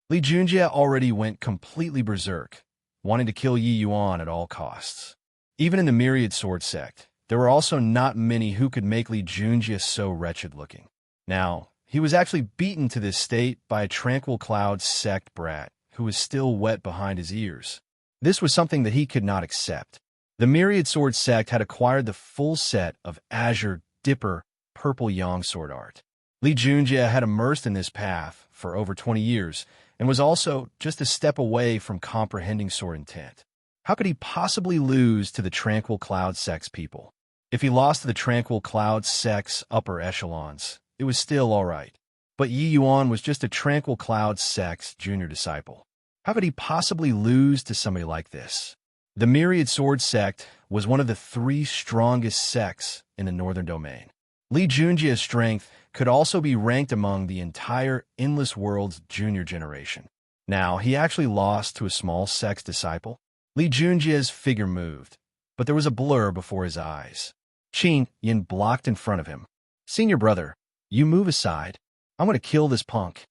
A: Li Junjie already went completely berserk, wanting to kill Yi Yuan at all costs. Even in the Myriad Sword sect, there were also not many who could make Li Junjie so wretched-looking. Now, he was actually beaten to this state by a Tranquil Cloud sect brat who was still wet behind his ears. This was something that he could not accept. The Myriad Sword sect had acquired the full set of Azure, Dipper, Purple Yang sword art. Li Junjie had immersed in this path for over 20 years and was also just a step away from comprehending sword intent. How could he possibly lose to the Tranquil Cloud sect's people? If he lost to the Tranquil Cloud sect's upper echelons, it was still all right. But Yi Yuan was just a Tranquil Cloud sect's junior disciple. How could he possibly lose to somebody like this? The Myriad Sword sect was one of the 3 strongest sects in the Northern Domain. Li Junjie's strength could also be ranked among the entire Endless World's junior generation. Now, he actually lost to a small sect's disciple. Li Junjie's figure moved, but there was a blur before his eyes. Qin Yin blocked in front of him. "Senior brother, you move aside. I'm going to kill this punk."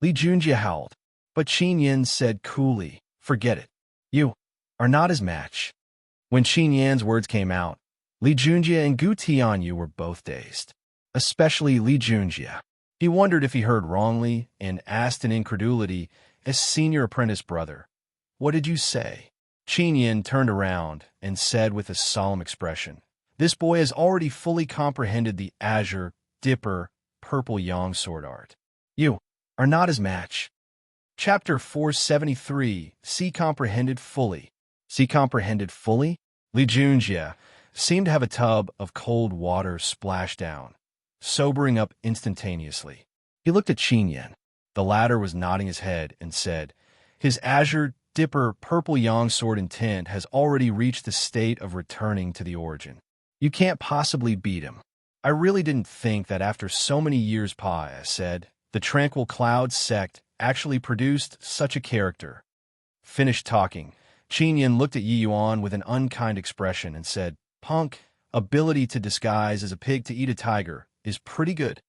A: Li Junjie howled, but Qin Yin said coolly, "Forget it. You are not his match." When Qin Yan's words came out, Li Junjie and Gu Tianyu were both dazed. Especially Li Junjie. He wondered if he heard wrongly and asked in incredulity, as senior apprentice brother, "What did you say?" Qin Yin turned around and said with a solemn expression, "This boy has already fully comprehended the Azure, Dipper, Purple Yang sword art. You are not his match." Chapter 473, See Comprehended Fully. See Comprehended Fully? Li Junjie seemed to have a tub of cold water splash down, sobering up instantaneously. He looked at Qin Yin. The latter was nodding his head and said, "His Azure, Dipper, Purple Yang sword intent has already reached the state of returning to the origin. You can't possibly beat him." "I really didn't think that after so many years, Pa," I said, "the Tranquil Cloud sect actually produced such a character." Finished talking, Qin Yin looked at Yi Yuan with an unkind expression and said, "Punk, ability to disguise as a pig to eat a tiger is pretty good."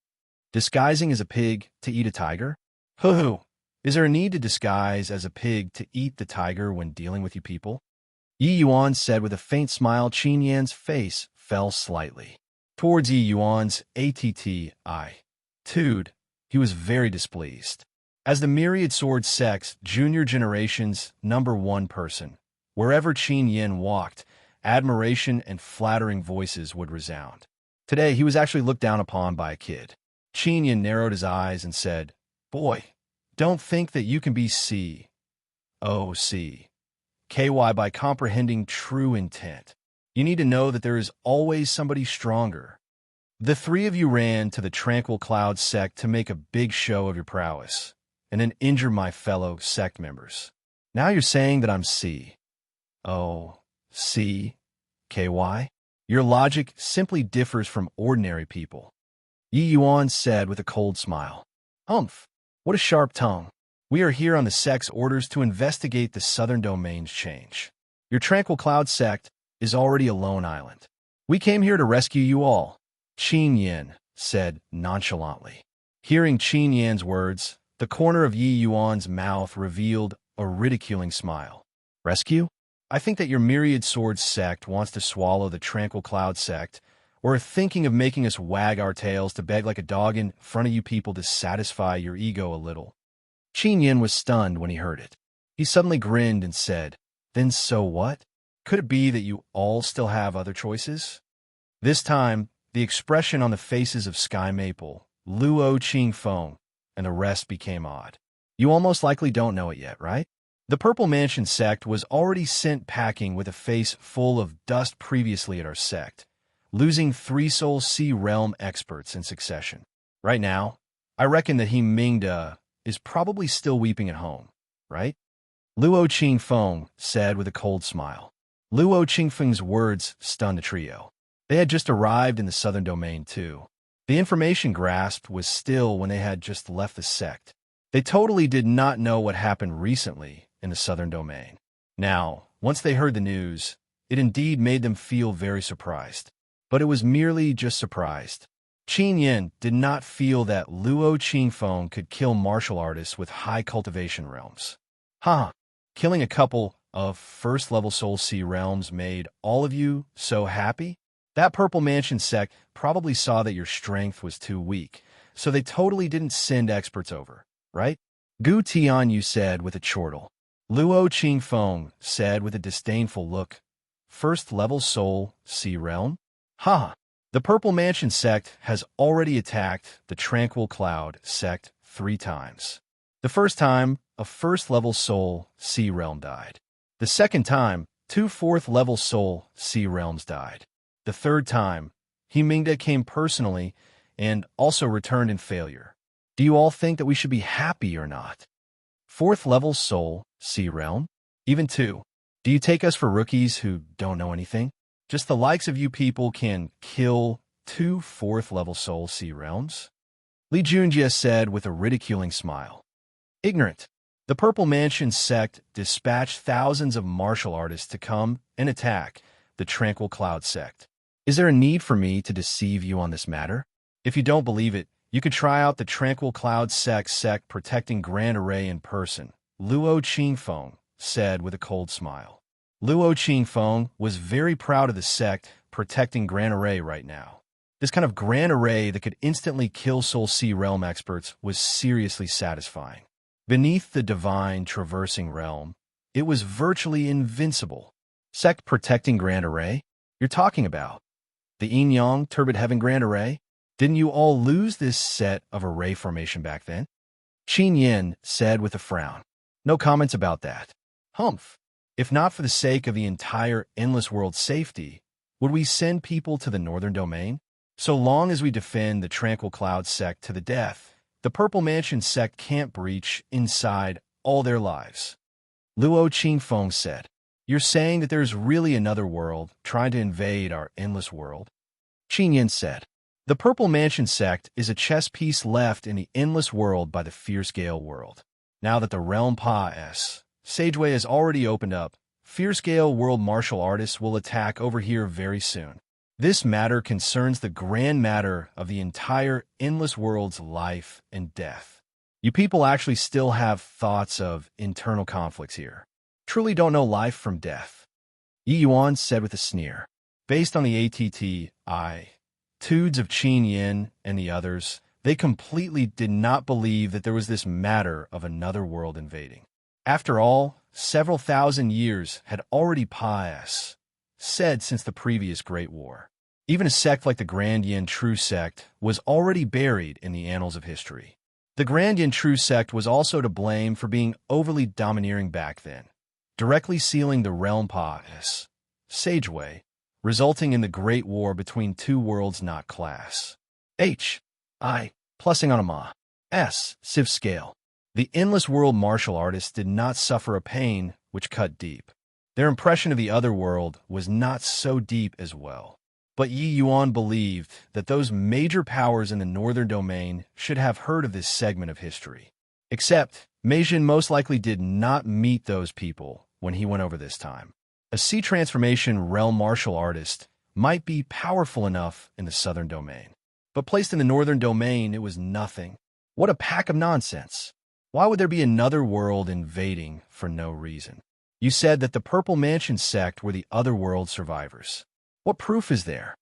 A: Disguising as a pig to eat a tiger? Hoo-hoo. Is there a need to disguise as a pig to eat the tiger when dealing with you people? Yi Yuan said with a faint smile. Qin Yan's face fell slightly towards Yi Yuan's attitude. He was very displeased. As the Myriad Sword sect's junior generation's #1 person, wherever Qin Yin walked, admiration and flattering voices would resound. Today, he was actually looked down upon by a kid. Qin Yin narrowed his eyes and said, "Boy, don't think that you can be KY by comprehending true intent. You need to know that there is always somebody stronger." The 3 of you ran to the Tranquil Cloud sect to make a big show of your prowess, and then injure my fellow sect members. Now you're saying that I'm KY? Your logic simply differs from ordinary people. Yi Yuan said with a cold smile. "Humph, what a sharp tongue. We are here on the sect's orders to investigate the Southern Domain's change. Your Tranquil Cloud sect is already a lone island. We came here to rescue you all," Qin Yin said nonchalantly. Hearing Qin Yan's words, the corner of Yi Yuan's mouth revealed a ridiculing smile. "Rescue? I think that your Myriad Sword sect wants to swallow the Tranquil Cloud sect, or are thinking of making us wag our tails to beg like a dog in front of you people to satisfy your ego a little." Qin Yin was stunned when he heard it. He suddenly grinned and said, "Then so what? Could it be that you all still have other choices?" This time, the expression on the faces of Sky Maple, Luo Qingfeng, and the rest became odd. "You almost likely don't know it yet, right? The Purple Mansion sect was already sent packing with a face full of dust previously at our sect, losing 3 Soul Sea Realm experts in succession. Right now, I reckon that he Mingda is probably still weeping at home, right? Luo Qingfeng said with a cold smile. Luo Qingfeng's words stunned the trio. They had just arrived in the southern domain, too. The information grasped was still when they had just left the sect. They totally did not know what happened recently in the southern domain. Now, once they heard the news, it indeed made them feel very surprised. But it was merely just surprised. Qin Yin did not feel that Luo Qingfeng could kill martial artists with high cultivation realms. Killing a couple of first-level Soul Sea realms made all of you so happy? That Purple Mansion sect probably saw that your strength was too weak, so they totally didn't send experts over, right? Gu Tianyu said with a chortle. Luo Qingfeng said with a disdainful look, First-level Soul Sea realm? The Purple Mansion sect has already attacked the Tranquil Cloud sect 3 times. The first time, a first-level Soul Sea realm died. The second time, 2 fourth-level Soul Sea realms died. The third time, he Mingda came personally and also returned in failure. Do you all think that we should be happy or not? 4th-level Soul Sea realm? Even 2. Do you take us for rookies who don't know anything? Just the likes of you people can kill 2 4th-level Soul Sea realms? Li Junjie said with a ridiculing smile. Ignorant. The Purple Mansion sect dispatched thousands of martial artists to come and attack the Tranquil Cloud sect. Is there a need for me to deceive you on this matter? If you don't believe it, you could try out the Tranquil Cloud sect protecting Grand Array in person, Luo Qingfeng said with a cold smile. Luo Qingfeng was very proud of the sect protecting Grand Array right now. This kind of Grand Array that could instantly kill Soul Sea realm experts was seriously satisfying. Beneath the divine traversing realm, it was virtually invincible. Sect protecting Grand Array? You're talking about the Yin-Yang Turbid Heaven Grand Array? Didn't you all lose this set of array formation back then? Qin Yin said with a frown. No comments about that. Humph. If not for the sake of the entire Endless World's safety, would we send people to the Northern Domain? So long as we defend the Tranquil Cloud sect to the death, the Purple Mansion sect can't breach inside all their lives. Luo Qingfeng said, You're saying that there's really another world trying to invade our endless world? Qin Yin said, The Purple Mansion sect is a chess piece left in the endless world by the Fierce Gale world. Now that the Realm Pa-S Sageway has already opened up, Fierce Gale world martial artists will attack over here very soon. This matter concerns the grand matter of the entire endless world's life and death. You people actually still have thoughts of internal conflicts here. Truly don't know life from death. Yi Yuan said with a sneer. Based on the attitudes of Qin Yin and the others, they completely did not believe that there was this matter of another world invading. After all, several thousand years had already passed since the previous Great War. Even a sect like the Grand Yin True Sect was already buried in the annals of history. The Grand Yin True Sect was also to blame for being overly domineering back then, directly sealing the realm Pa-S Sageway, resulting in the Great War between 2 worlds not class. Plussing on a Ma-S Civ scale. The Endless World martial artists did not suffer a pain which cut deep. Their impression of the other world was not so deep as well. But Yi Yuan believed that those major powers in the Northern Domain should have heard of this segment of history. Except, Mei Jin most likely did not meet those people when he went over this time. A Sea Transformation realm martial artist might be powerful enough in the Southern Domain. But placed in the Northern Domain, it was nothing. What a pack of nonsense. Why would there be another world invading for no reason? You said that the Purple Mansion sect were the other world survivors. What proof is there?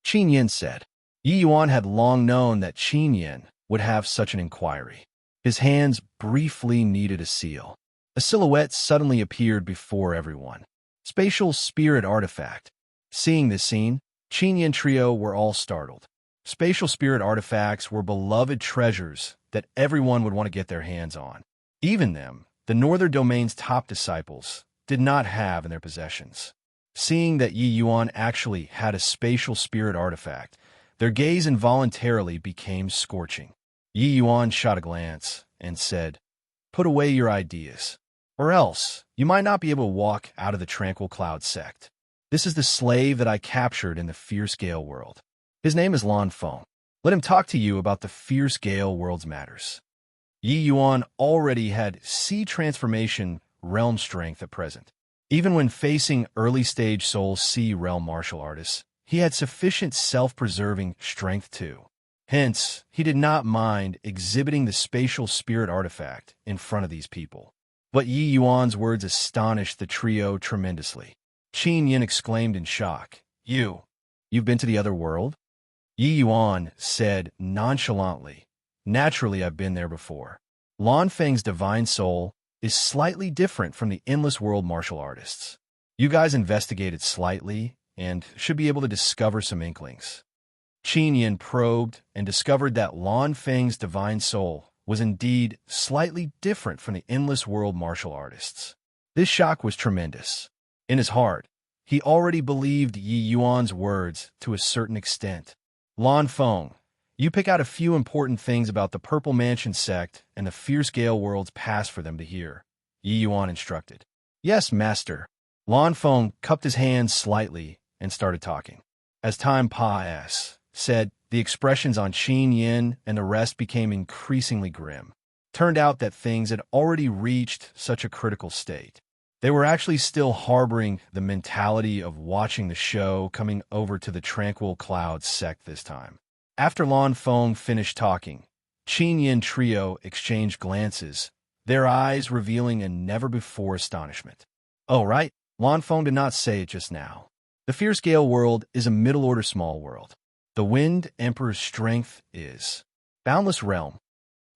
A: Qin Yin said. Yi Yuan had long known that Qin Yin would have such an inquiry. His hands briefly needed a seal. A silhouette suddenly appeared before everyone. Spatial spirit artifact. Seeing this scene, Qin Yin trio were all startled. Spatial spirit artifacts were beloved treasures that everyone would want to get their hands on. Even them, the Northern Domain's top disciples, did not have in their possessions. Seeing that Yi Yuan actually had a spatial spirit artifact, their gaze involuntarily became scorching. Yi Yuan shot a glance and said, "Put away your ideas, or else you might not be able to walk out of the Tranquil Cloud sect. This is the slave that I captured in the Fierce Gale world. His name is Lan Feng. Let him talk to you about the Fierce Gale world's matters." Yi Yuan already had sea transformation realm strength at present. Even when facing early-stage Soul Sea realm martial artists, he had sufficient self-preserving strength too. Hence, he did not mind exhibiting the spatial spirit artifact in front of these people. But Yi Yuan's words astonished the trio tremendously. Qin Yin exclaimed in shock, You've been to the other world?" Yi Yuan said nonchalantly, "Naturally, I've been there before. Lan Feng's divine soul is slightly different from the endless world martial artists. You guys investigated slightly and should be able to discover some inklings." Qin Yin probed and discovered that Lan Feng's divine soul was indeed slightly different from the endless world martial artists. This shock was tremendous. In his heart, he already believed Yi Yuan's words to a certain extent. "Lan Feng, you pick out a few important things about the Purple Mansion sect and the Fierce Gale world's past for them to hear," Yi Yuan instructed. "Yes, master." Lan Feng cupped his hands slightly and started talking. As time passed, the expressions on Qin Yin and the rest became increasingly grim. Turned out that things had already reached such a critical state. They were actually still harboring the mentality of watching the show coming over to the Tranquil Cloud sect this time. After Lan Feng finished talking, Qin Yin trio exchanged glances, their eyes revealing a never-before astonishment. "Oh, right, Lan Feng did not say it just now. The Fierce Gale world is a middle-order small world. The Wind Emperor's strength is boundless realm,"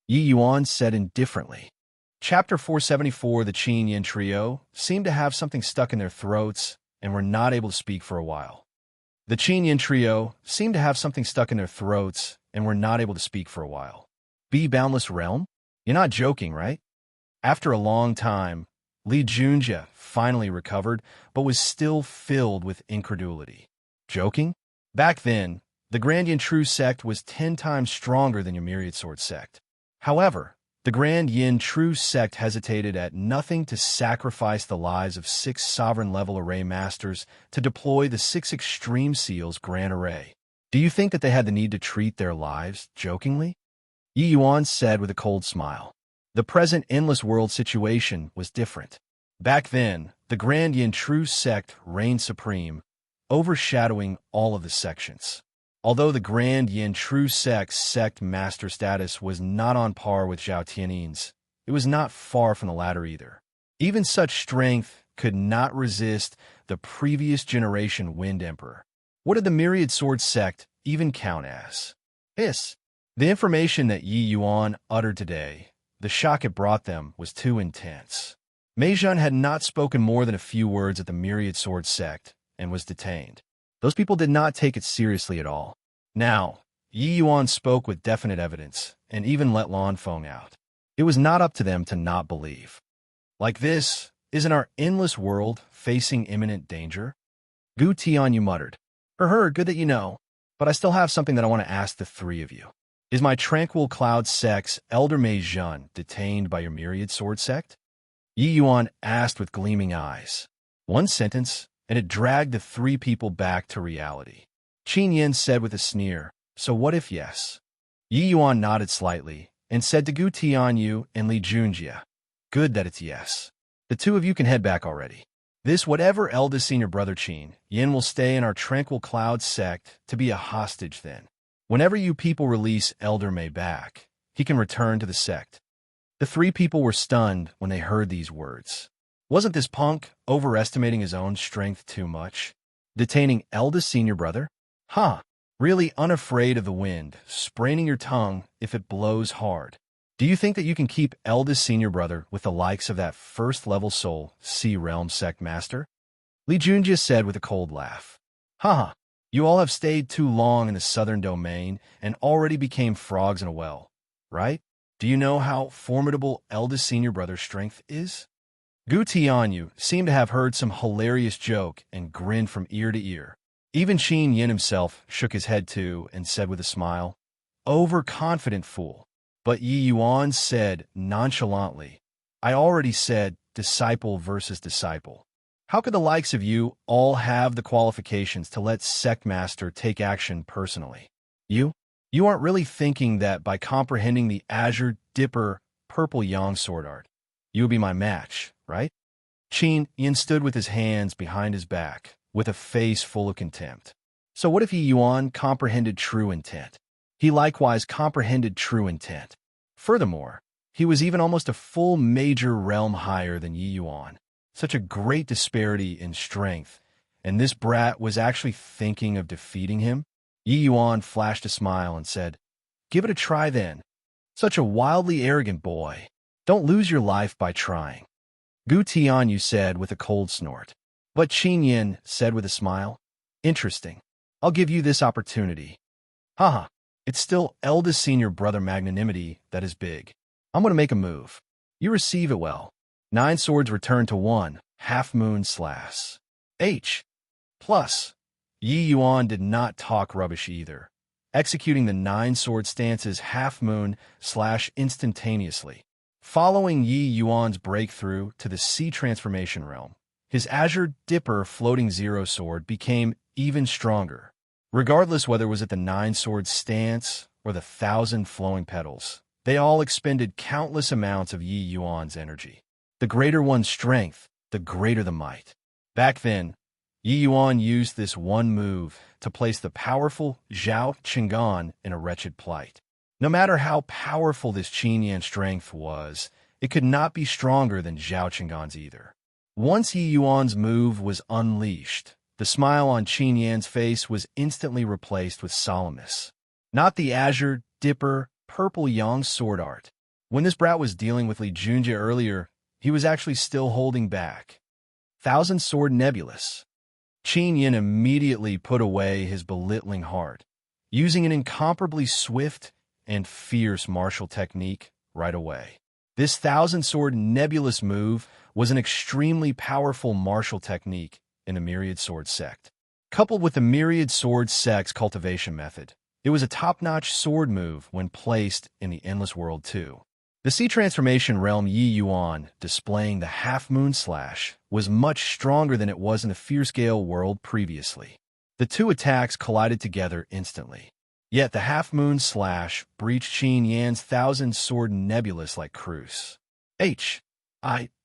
A: Yi Yuan said indifferently. Chapter 474. The Qin Yin trio seemed to have something stuck in their throats and were not able to speak for a while. The Qin Yin trio seemed to have something stuck in their throats and were not able to speak for a while. "Be boundless realm? You're not joking, right?" After a long time, Li Junjie finally recovered, but was still filled with incredulity. "Joking? Back then, the Grand Yin True sect was 10 times stronger than your Myriad Sword sect. However, the Grand Yin True sect hesitated at nothing to sacrifice the lives of 6 sovereign-level array masters to deploy the 6 Extreme Seals Grand Array. Do you think that they had the need to treat their lives jokingly?" Yi Yuan said with a cold smile. The present endless world situation was different. Back then, the Grand Yin True sect reigned supreme, overshadowing all of the sections. Although the Grand Yin True sect's sect master status was not on par with Zhao Tiannin's, it was not far from the latter either. Even such strength could not resist the previous generation Wind Emperor. What did the Myriad Sword sect even count as? The information that Yi Yuan uttered today, the shock it brought them, was too intense. Mei Zhen had not spoken more than a few words at the Myriad Sword sect and was detained. Those people did not take it seriously at all. Now, Yi Yuan spoke with definite evidence and even let Lan Feng out. It was not up to them to not believe. Like this, isn't our endless world facing imminent danger? Gu Tianyu muttered. Good that you know, but I still have something that I want to ask the 3 of you. Is my Tranquil Cloud sect's Elder Mei Zhen detained by your Myriad Sword sect? Yi Yuan asked with gleaming eyes. One sentence, and it dragged the 3 people back to reality. Qin Yin said with a sneer, "So what if yes?" Yi Yuan nodded slightly and said to Gu Tianyu and Li Junjie, "Good that it's yes. The 2 of you can head back already. This whatever eldest senior brother Qin Yin will stay in our Tranquil Cloud sect to be a hostage then. Whenever you people release Elder Mei back, he can return to the sect." The 3 people were stunned when they heard these words. Wasn't this punk overestimating his own strength too much? Detaining eldest senior brother? Really unafraid of the wind, spraining your tongue if it blows hard. Do you think that you can keep eldest senior brother with the likes of that first-level Soul Sea Realm sect master? Li Junjie said with a cold laugh. You all have stayed too long in the southern domain and already became frogs in a well, right? Do you know how formidable eldest senior brother's strength is? Gu Tianyu seemed to have heard some hilarious joke and grinned from ear to ear. Even Qin Yin himself shook his head too and said with a smile, "Overconfident fool. But Yi Yuan said nonchalantly, I already said disciple versus disciple. How could the likes of you all have the qualifications to let Sectmaster take action personally? You aren't really thinking that by comprehending the Azure Dipper Purple Yang sword art, you would be my match, right? Qin Yin stood with his hands behind his back, with a face full of contempt. So what if Yi Yuan comprehended true intent? He likewise comprehended true intent. Furthermore, he was even almost a full major realm higher than Yi Yuan. Such a great disparity in strength, and this brat was actually thinking of defeating him? Yi Yuan flashed a smile and said, Give it a try then. Such a wildly arrogant boy. Don't lose your life by trying. Gu Tianyu said with a cold snort. But Qin Yin said with a smile, Interesting. I'll give you this opportunity. Haha, it's still eldest senior brother magnanimity that is big. I'm going to make a move. You receive it well. 9 swords return to 1, half-moon slash. H. Plus, Yi Yuan did not talk rubbish either, executing the 9 sword stances half-moon slash instantaneously. Following Yi Yuan's breakthrough to the Sea Transformation realm, his Azure Dipper floating zero sword became even stronger. Regardless whether it was at the 9 sword stance or the 1,000 flowing petals, they all expended countless amounts of Yi Yuan's energy. The greater one's strength, the greater the might. Back then, Yi Yuan used this one move to place the powerful Zhao Qinggan in a wretched plight. No matter how powerful this Qin Yan strength was, it could not be stronger than Zhao Qinggan's either. Once Yi Yuan's move was unleashed, the smile on Qin Yan's face was instantly replaced with solemnness. Not the Azure Dipper Purple Yang sword art. When this brat was dealing with Li Junjie earlier, he was actually still holding back. 1,000 sword nebulous. Qin Yin immediately put away his belittling heart, using an incomparably swift and fierce martial technique right away. This 1,000-sword nebulous move was an extremely powerful martial technique in the Myriad Sword sect. Coupled with the Myriad Sword sect's cultivation method, it was a top-notch sword move when placed in the Endless World too. The Sea Transformation realm Yi Yuan, displaying the half-moon slash, was much stronger than it was in the Fierce Gale world previously. The two attacks collided together instantly. Yet the half-moon slash breached Qin Yan's 1,000-sword nebulous like Cruz.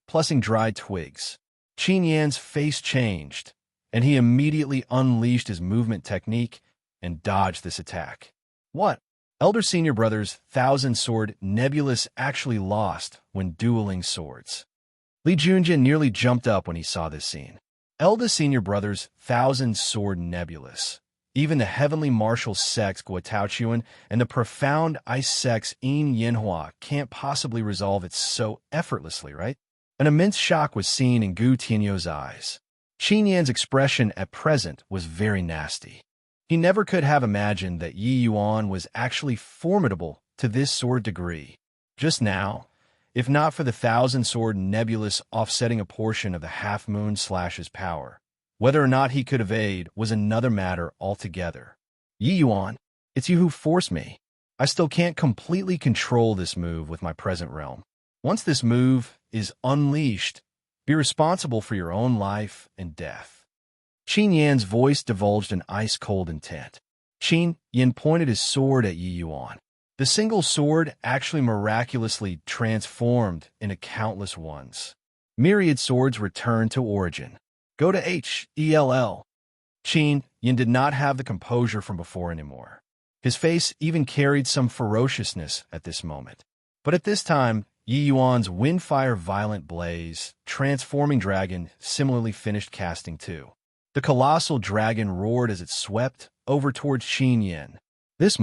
A: Plussing dry twigs. Qin Yan's face changed, and he immediately unleashed his movement technique and dodged this attack. What? Elder Senior Brother's 1,000-sword nebulous actually lost when dueling swords. Li Junjie nearly jumped up when he saw this scene. Eldest Senior Brother's 1,000-sword nebulous. Even the heavenly martial sects Guotaochuan and the profound ice sects Yin Yinhua can't possibly resolve it so effortlessly, right? An immense shock was seen in Gu Tianyu's eyes. Qin Yan's expression at present was very nasty. He never could have imagined that Yi Yuan was actually formidable to this sword degree. Just now, if not for the 1,000-sword nebulous offsetting a portion of the half-moon slash's power, whether or not he could evade was another matter altogether. Yi Yuan, it's you who forced me. I still can't completely control this move with my present realm. Once this move is unleashed, be responsible for your own life and death. Qin Yan's voice divulged an ice-cold intent. Qin Yan pointed his sword at Yi Yuan. The single sword actually miraculously transformed into countless ones. Myriad swords returned to origin. Go to Hell. Qin Yan did not have the composure from before anymore. His face even carried some ferociousness at this moment. But at this time, Yi Yuan's Windfire Violent Blaze, transforming dragon, similarly finished casting too. The colossal dragon roared as it swept over towards Qin Yan. This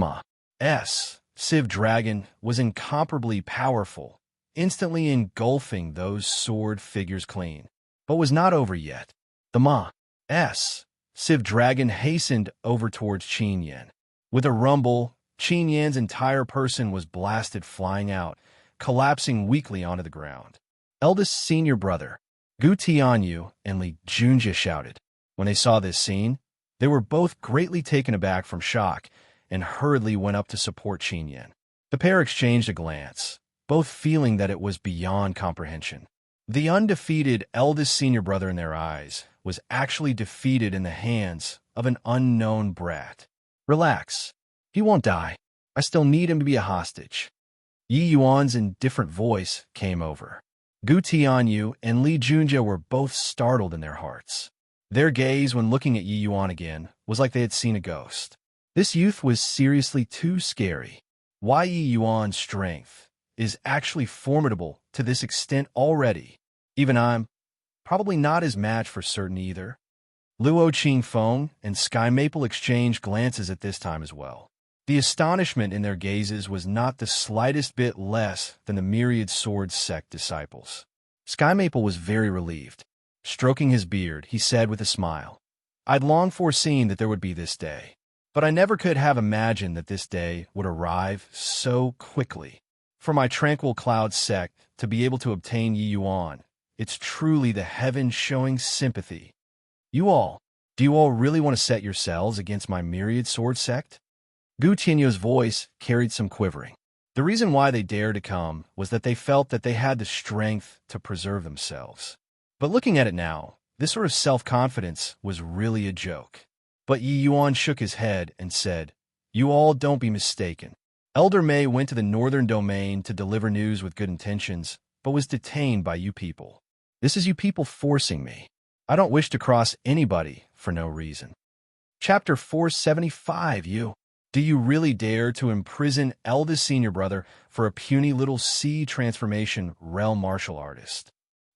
A: Civ dragon was incomparably powerful, instantly engulfing those sword figures clean. But was not over yet. The Civ dragon hastened over towards Qin Yan. With a rumble, Qin Yan's entire person was blasted flying out, collapsing weakly onto the ground. Eldest Senior Brother, Gu Tianyu and Li Junjie shouted. When they saw this scene, they were both greatly taken aback from shock and hurriedly went up to support Qin Yan. The pair exchanged a glance, both feeling that it was beyond comprehension. The undefeated eldest senior brother in their eyes was actually defeated in the hands of an unknown brat. Relax. He won't die. I still need him to be a hostage. Yi Yuan's indifferent voice came over. Gu Tianyu and Li Junjie were both startled in their hearts. Their gaze when looking at Yi Yuan again was like they had seen a ghost. This youth was seriously too scary. Why Yi Yuan's strength is actually formidable to this extent already. Even I'm probably not his match for certain either. Luo Qingfeng and Sky Maple exchanged glances at this time as well. The astonishment in their gazes was not the slightest bit less than the myriad sword sect disciples. Sky Maple was very relieved. Stroking his beard, he said with a smile, I'd long foreseen that there would be this day, but I never could have imagined that this day would arrive so quickly. For my tranquil cloud sect to be able to obtain Yi Yuan, it's truly the heavens showing sympathy. Do you all really want to set yourselves against my myriad sword sect? Gu Tianyu's voice carried some quivering. The reason why they dared to come was that they felt that they had the strength to preserve themselves. But looking at it now, this sort of self-confidence was really a joke. But Yi Yuan shook his head and said, You all don't be mistaken. Elder Mei went to the northern domain to deliver news with good intentions, but was detained by you people. This is you people forcing me. I don't wish to cross anybody for no reason. Chapter 475, Do you really dare to imprison eldest senior brother for a puny little sea transformation realm martial artist?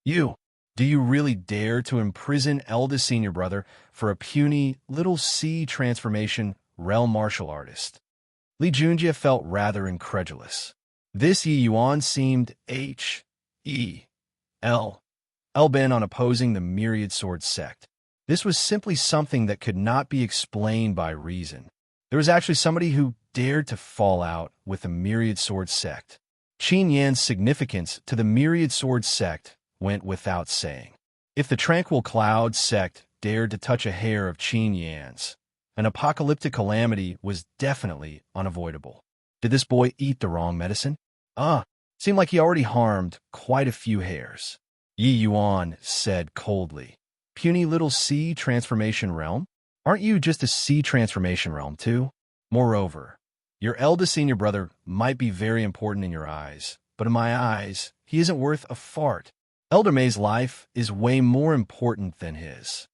A: Do you really dare to imprison eldest senior brother for a puny little sea transformation realm martial artist? Li Junjie felt rather incredulous. This Yi Yuan seemed hell-bent on opposing the myriad sword sect. This was simply something that could not be explained by reason. There was actually somebody who dared to fall out with the myriad sword sect. Qin Yan's significance to the myriad sword sect went without saying. If the tranquil cloud sect dared to touch a hair of Qin Yan's, an apocalyptic calamity was definitely unavoidable. Did this boy eat the wrong medicine? Seemed like he already harmed quite a few hairs. Yi Yuan said coldly. Puny little sea transformation realm? Aren't you just a sea transformation realm too? Moreover, your eldest senior brother might be very important in your eyes, but in my eyes, he isn't worth a fart. Elder Mei's life is way more important than his.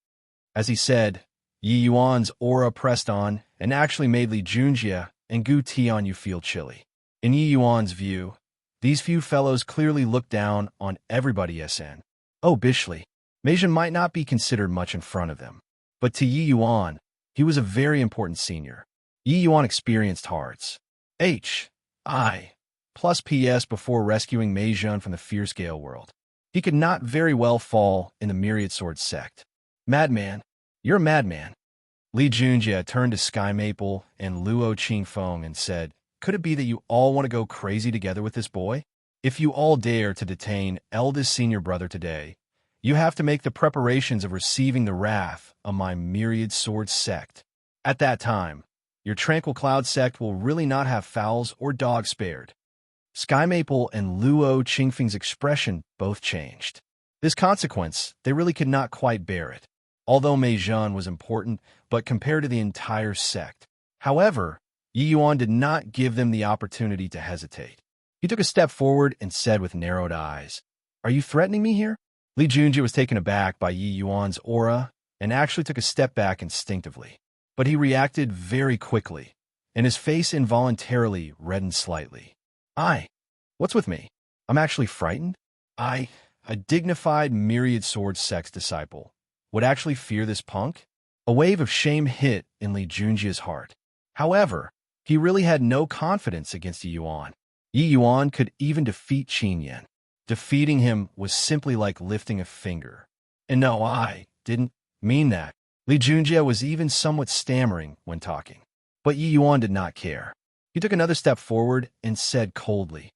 A: As he said, Yi Yuan's aura pressed on and actually made Li Junjie and Gu Tianyu feel chilly. In Yi Yuan's view, these few fellows clearly looked down on everybody SN. Oh, Bishley, Meijin might not be considered much in front of them, but to Yi Yuan, he was a very important senior. Yi Yuan experienced hearts. H.I. plus PS before rescuing Meijin from the fierce gale world. He could not very well fall in the myriad sword sect. Madman, you're a madman. Li Junjie turned to Sky Maple and Luo Qingfeng and said, Could it be that you all want to go crazy together with this boy? If you all dare to detain eldest senior brother today, you have to make the preparations of receiving the wrath of my myriad sword sect. At that time, your tranquil cloud sect will really not have fowls or dogs spared. Sky Maple and Luo Qingfeng's expression both changed. This consequence, they really could not quite bear it. Although Meijin was important, but compared to the entire sect. However, Yi Yuan did not give them the opportunity to hesitate. He took a step forward and said with narrowed eyes, Are you threatening me here? Li Junjie was taken aback by Yi Yuan's aura and actually took a step back instinctively. But he reacted very quickly, and his face involuntarily reddened slightly. What's with me? I'm actually frightened? A dignified myriad sword sex disciple, would actually fear this punk? A wave of shame hit in Li Junjie's heart. However, he really had no confidence against Yi Yuan. Yi Yuan could even defeat Qin Yan. Defeating him was simply like lifting a finger. And no, I didn't mean that. Li Junjie was even somewhat stammering when talking. But Yi Yuan did not care. He took another step forward and said coldly,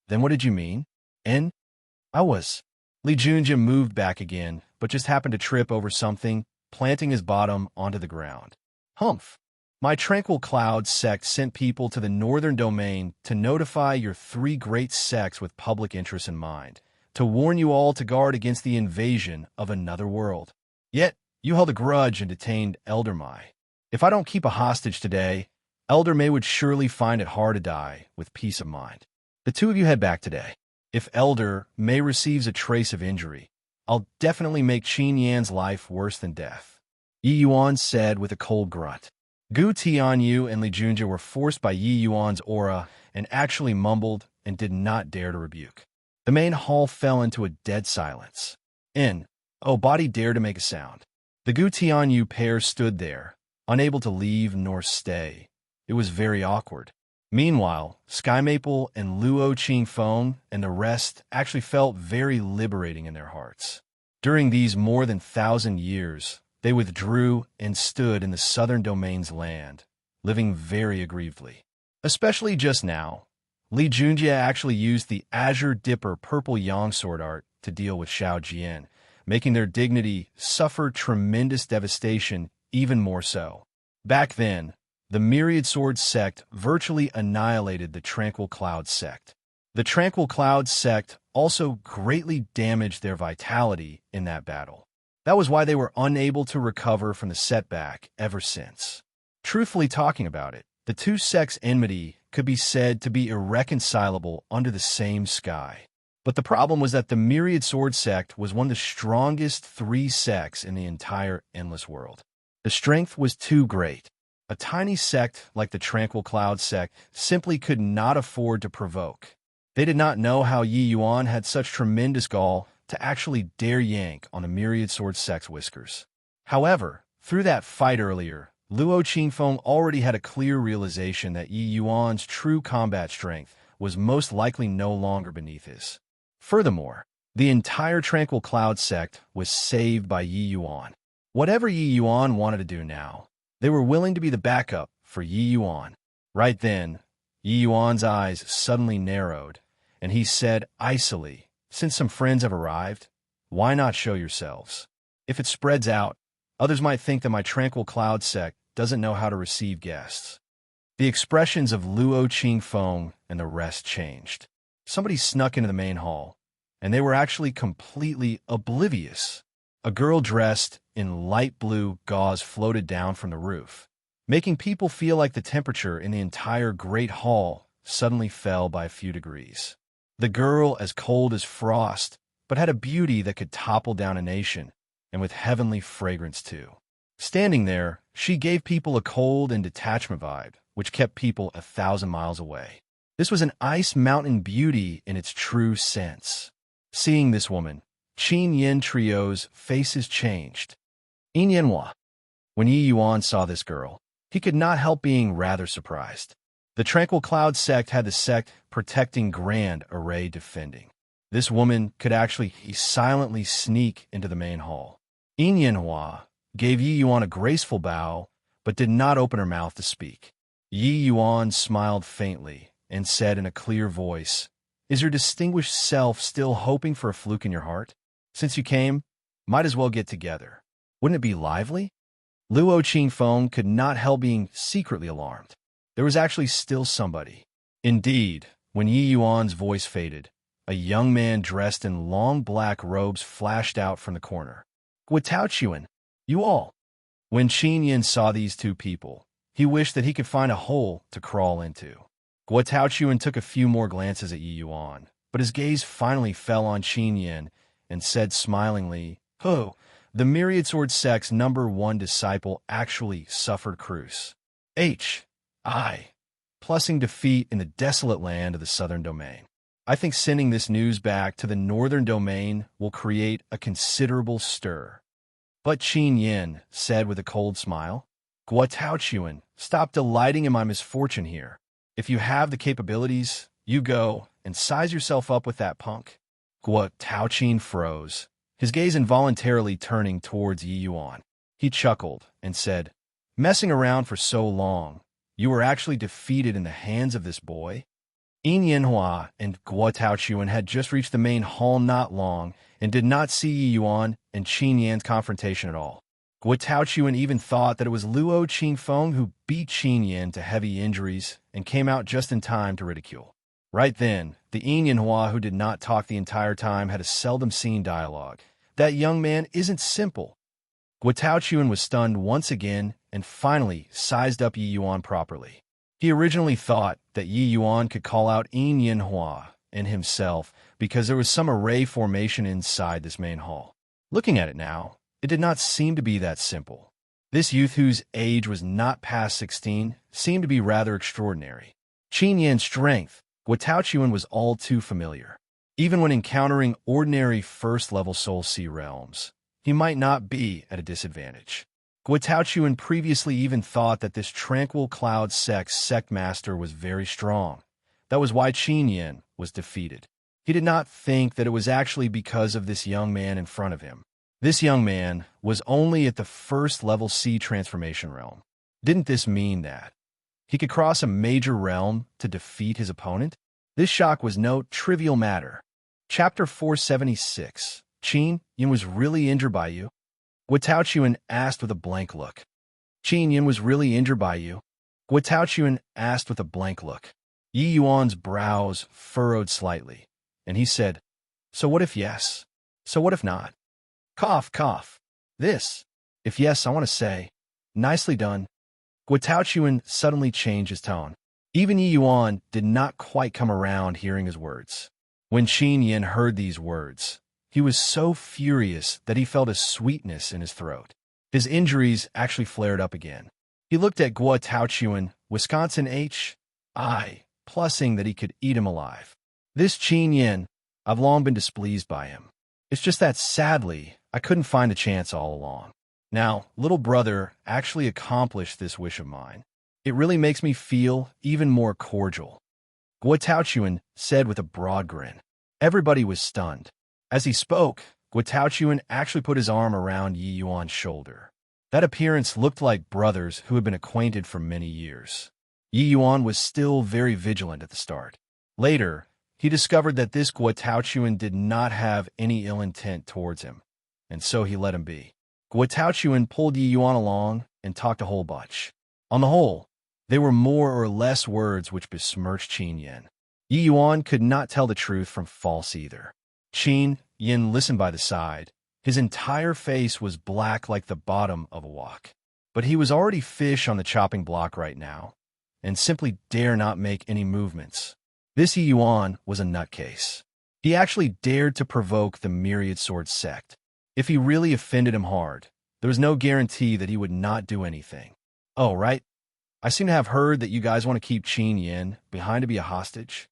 A: Then what did you mean? Li Junjie moved back again, but just happened to trip over something, planting his bottom onto the ground. Humph! My tranquil cloud sect sent people to the northern domain to notify your three great sects with public interest in mind, to warn you all to guard against the invasion of another world. Yet, you held a grudge and detained Elder Mai. If I don't keep a hostage today, Elder May would surely find it hard to die with peace of mind. The two of you head back today. If Elder May receives a trace of injury, I'll definitely make Qin Yan's life worse than death. Yi Yuan said with a cold grunt. Gu Tianyu and Li Junjie were forced by Yi Yuan's aura and actually mumbled and did not dare to rebuke. The main hall fell into a dead silence. Body dared to make a sound. The Gu Tianyu pair stood there, unable to leave nor stay. It was very awkward. Meanwhile, Sky Maple and Luo Qingfeng and the rest actually felt very liberating in their hearts. During these more than 1,000 years, they withdrew and stood in the southern domain's land, living very aggrievedly. Especially just now, Li Junjie actually used the Azure Dipper Purple Yang sword art to deal with Xiao Jian, making their dignity suffer tremendous devastation even more so. Back then, the Myriad Sword sect virtually annihilated the Tranquil Cloud sect. The Tranquil Cloud sect also greatly damaged their vitality in that battle. That was why they were unable to recover from the setback ever since. Truthfully talking about it, the two sects' enmity could be said to be irreconcilable under the same sky. But the problem was that the Myriad Sword sect was one of the strongest three sects in the entire endless world. The strength was too great. A tiny sect like the Tranquil Cloud sect simply could not afford to provoke. They did not know how Yi Yuan had such tremendous gall to actually dare yank on the Myriad Sword sect's whiskers. However, through that fight earlier, Luo Qingfeng already had a clear realization that Yi Yuan's true combat strength was most likely no longer beneath his. Furthermore, the entire Tranquil Cloud sect was saved by Yi Yuan. Whatever Yi Yuan wanted to do now, they were willing to be the backup for Yi Yuan. Right then, Yi Yuan's eyes suddenly narrowed, and he said icily, "Since some friends have arrived, why not show yourselves? If it spreads out, others might think that my Tranquil Cloud sect doesn't know how to receive guests." The expressions of Luo Qingfeng and the rest changed. Somebody snuck into the main hall, and they were actually completely oblivious. A girl dressed in light blue gauze floated down from the roof, making people feel like the temperature in the entire great hall suddenly fell by a few degrees. The girl, as cold as frost, but had a beauty that could topple down a nation, and with heavenly fragrance too. Standing there, she gave people a cold and detachment vibe, which kept people 1,000 miles away. This was an ice mountain beauty in its true sense. Seeing this woman, Qin Yin Trio's faces changed. Yin Yanhua. When Yi Yuan saw this girl, he could not help being rather surprised. The Tranquil Cloud sect had the sect protecting Grand Array defending. This woman could actually silently sneak into the main hall. Yin Yanhua gave Yi Yuan a graceful bow, but did not open her mouth to speak. Yi Yuan smiled faintly and said in a clear voice, "Is your distinguished self still hoping for a fluke in your heart? Since you came, might as well get together. Wouldn't it be lively?" Luo Qingfeng could not help being secretly alarmed. There was actually still somebody. Indeed, when Yi Yuan's voice faded, a young man dressed in long black robes flashed out from the corner. "Guotao, you all." When Qin Yin saw these two people, he wished that he could find a hole to crawl into. Guotao took a few more glances at Yi Yuan, but his gaze finally fell on Qin Yin and said smilingly, "Oh, the Myriad Sword sect's #1 disciple actually suffered cruce. Plussing defeat in the desolate land of the southern domain. I think sending this news back to the northern domain will create a considerable stir." But Qin Yin said with a cold smile, "Guotao, stop delighting in my misfortune here. If you have the capabilities, you go and size yourself up with that punk." Guotao froze, his gaze involuntarily turning towards Yi Yuan. He chuckled and said, "Messing around for so long, you were actually defeated in the hands of this boy?" Yin Yanhua and Guotao had just reached the main hall not long and did not see Yi Yuan and Qin Yan's confrontation at all. Guo Taochuan even thought that it was Luo Qingfeng who beat Qin Yin to heavy injuries and came out just in time to ridicule. Right then, the Yin Yanhua, who did not talk the entire time, had a seldom-seen dialogue. That young man isn't simple. Guo Taochuan was stunned once again and finally sized up Yi Yuan properly. He originally thought that Yi Yuan could call out Yin Yanhua and himself because there was some array formation inside this main hall. Looking at it now, it did not seem to be that simple. This youth, whose age was not past 16, seemed to be rather extraordinary. Qin Yin's strength, Guo Taochuan was all too familiar. Even when encountering ordinary first-level Soul Sea realms, he might not be at a disadvantage. Guo Taochuan previously even thought that this tranquil cloud sect master was very strong. That was why Qin Yin was defeated. He did not think that it was actually because of this young man in front of him. This young man was only at the first-level sea transformation realm. Didn't this mean that he could cross a major realm to defeat his opponent? This shock was no trivial matter. Chapter 476. Qin Yin was really injured by you? Guo Taochuan asked with a blank look. Qin Yin was really injured by you? Guo Taochuan asked with a blank look. Yi Yuan's brows furrowed slightly, and he said, "So what if yes? So what if not?" Cough, cough. This. If yes, I want to say, nicely done. Guo Taochuan suddenly changed his tone. Even Yi Yuan did not quite come around hearing his words. When Qin Yin heard these words, he was so furious that he felt a sweetness in his throat. His injuries actually flared up again. He looked at Guo Taochuan, Wisconsin H.I., plussing that he could eat him alive. This Qin Yin, I've long been displeased by him. It's just that, sadly, I couldn't find a chance all along. Now, little brother actually accomplished this wish of mine. It really makes me feel even more cordial. Guo Taochuan said with a broad grin. Everybody was stunned. As he spoke, Guo Taochuan actually put his arm around Yi Yuan's shoulder. That appearance looked like brothers who had been acquainted for many years. Yi Yuan was still very vigilant at the start. Later, he discovered that this Guo Taochuan did not have any ill intent towards him, and so he let him be. Guo Taochuan pulled Yi Yuan along and talked a whole bunch. On the whole, they were more or less words which besmirched Qin Yin. Yi Yuan could not tell the truth from false either. Qin Yin listened by the side. His entire face was black like the bottom of a wok. But he was already fish on the chopping block right now, and simply dare not make any movements. This Yi Yuan was a nutcase. He actually dared to provoke the Myriad Sword sect. If he really offended him hard, there was no guarantee that he would not do anything. Oh, right? I seem to have heard that you guys want to keep Qin Yin behind to be a hostage.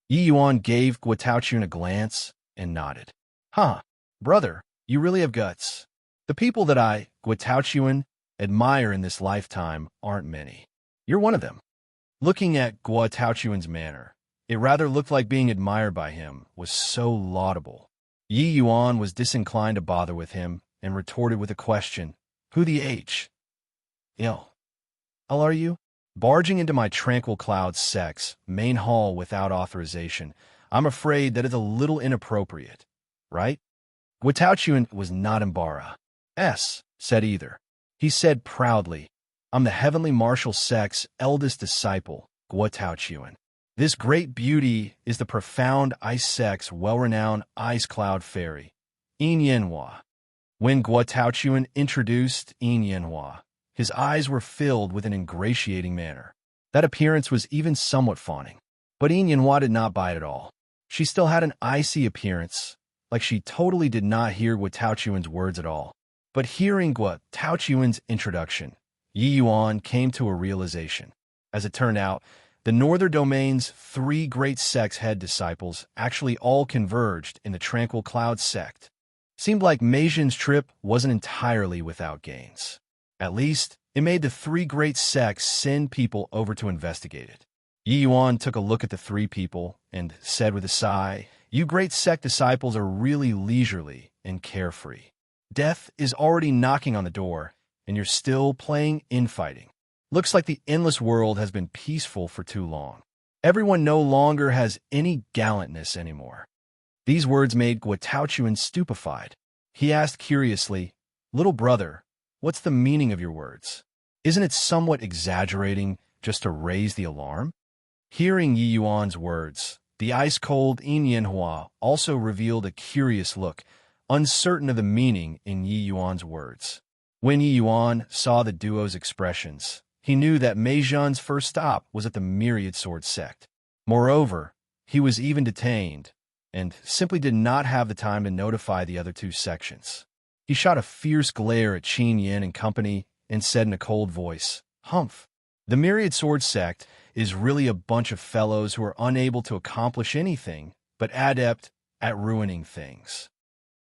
A: Yi Yuan gave Guo Taochuan a glance and nodded. Huh, brother, you really have guts. The people that I, Guo Taochuan, admire in this lifetime aren't many. You're one of them. Looking at Guo Taochuan's manner, it rather looked like being admired by him was so laudable. Yi Yuan was disinclined to bother with him and retorted with a question. Who the H? Ill are you? Barging into my tranquil cloud sect's main hall without authorization, I'm afraid that is a little inappropriate, right? Guo Taochuan was not embarrassed, said either. He said proudly, I'm the heavenly martial sect's eldest disciple, Guo Taochuan. This great beauty is the profound ice sect's well-renowned ice cloud fairy, Yin Yanhua. When Guo Taochuan introduced Yin Yanhua, his eyes were filled with an ingratiating manner. That appearance was even somewhat fawning. But Yin Yanhua did not buy it at all. She still had an icy appearance, like she totally did not hear Guo Taochuan's words at all. But hearing Guo Taochuan's introduction, Yi Yuan came to a realization. As it turned out, the Northern Domain's 3 great sects' head disciples actually all converged in the Tranquil Cloud sect. Seemed like Meijin's trip wasn't entirely without gains. At least, it made the 3 great sects send people over to investigate it. Yi Yuan took a look at the 3 people and said with a sigh, You great sect disciples are really leisurely and carefree. Death is already knocking on the door, and you're still playing infighting. Looks like the endless world has been peaceful for too long. Everyone no longer has any gallantness anymore. These words made Guo Taochuan stupefied. He asked curiously, Little brother, What's the meaning of your words? Isn't it somewhat exaggerating just to raise the alarm? Hearing Yi Yuan's words, the ice-cold Yin Hua also revealed a curious look, uncertain of the meaning in Yi Yuan's words. When Yi Yuan saw the duo's expressions, he knew that Mei Zhan's first stop was at the Myriad Sword sect. Moreover, he was even detained, and simply did not have the time to notify the other two sections. He shot a fierce glare at Qin Yin and company and said in a cold voice, "Humph. The Myriad Sword sect is really a bunch of fellows who are unable to accomplish anything but adept at ruining things."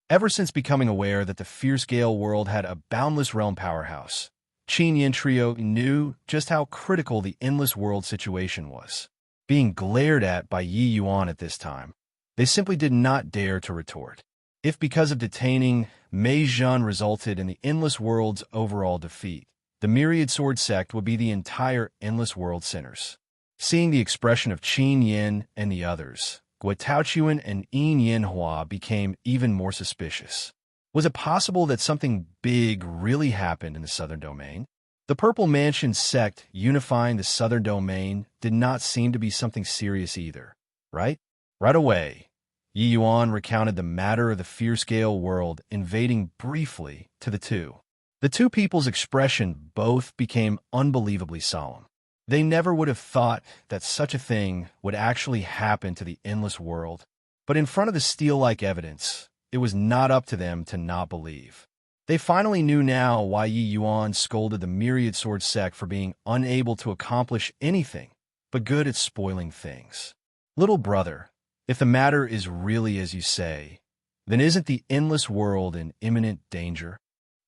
A: Ever since becoming aware that the Fierce Gale world had a boundless realm powerhouse, Qin Yin Trio knew just how critical the endless world situation was. Being glared at by Yi Yuan at this time, they simply did not dare to retort. If because of detaining Mei Zhan resulted in the Endless World's overall defeat, the Myriad Sword sect would be the entire Endless World sinners. Seeing the expression of Qin Yin and the others, Guo Taochuan and Yin Hua became even more suspicious. Was it possible that something big really happened in the Southern Domain? The Purple Mansion sect unifying the Southern Domain did not seem to be something serious either, right? Right away, Yi Yuan recounted the matter of the Fierce Gale world invading briefly to the two. The two people's expression both became unbelievably solemn. They never would have thought that such a thing would actually happen to the endless world, but in front of the steel-like evidence, it was not up to them to not believe. They finally knew now why Yi Yuan scolded the Myriad Sword sect for being unable to accomplish anything but good at spoiling things. Little brother, if the matter is really as you say, then isn't the endless world in imminent danger?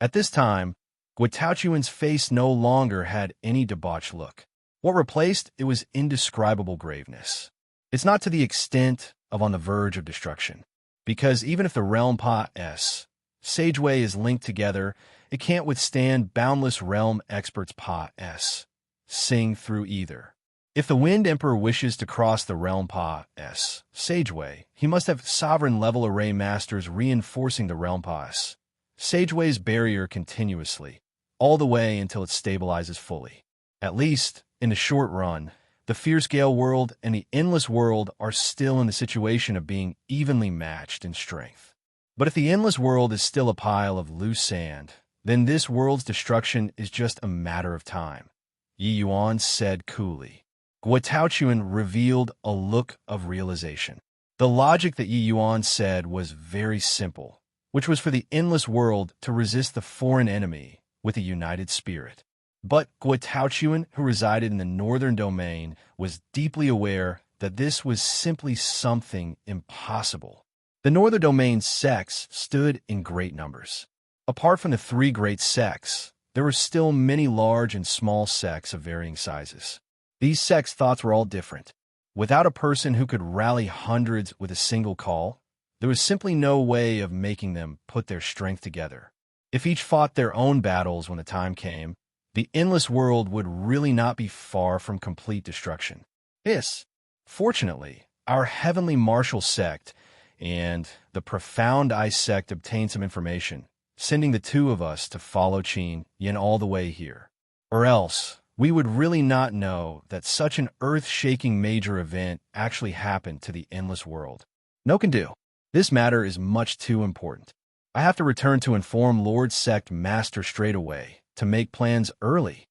A: At this time, Guo Taochuan's face no longer had any debauched look. What replaced it was indescribable graveness. It's not to the extent of on the verge of destruction, because even if the realm Pa S Sageway is linked together, it can't withstand boundless realm experts Pa S sing through either. If the Wind Emperor wishes to cross the realm Pa S Sageway, he must have sovereign level array masters reinforcing the realm Pa S Sageway's barrier continuously, all the way until it stabilizes fully. At least, in the short run, the Fierce Gale world and the Endless world are still in the situation of being evenly matched in strength. But if the Endless world is still a pile of loose sand, then this world's destruction is just a matter of time, Yi Yuan said coolly. Guo Taochuan revealed a look of realization. The logic that Yi Yuan said was very simple, which was for the Endless world to resist the foreign enemy with a united spirit. But Guo Taochuan, who resided in the Northern Domain, was deeply aware that this was simply something impossible. The Northern Domain sects stood in great numbers. Apart from the three great sects, there were still many large and small sects of varying sizes. These sects' thoughts were all different. Without a person who could rally hundreds with a single call, there was simply no way of making them put their strength together. If each fought their own battles when the time came, the Endless world would really not be far from complete destruction. Yes, fortunately, our Heavenly Martial sect and the Profound Ice sect obtained some information, sending the two of us to follow Qin Yin all the way here. Or else, we would really not know that such an earth-shaking major event actually happened to the Endless world. No can do. This matter is much too important. I have to return to inform Lord Sect Master straight away to make plans early.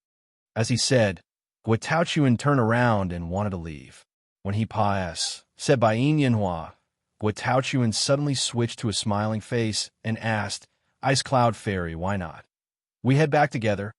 A: As he said, Guo Taochuan turned around and wanted to leave. When he paused, said by Yin Hua, Guo Taochuan suddenly switched to a smiling face and asked, "Ice Cloud Fairy, why not? We head back together."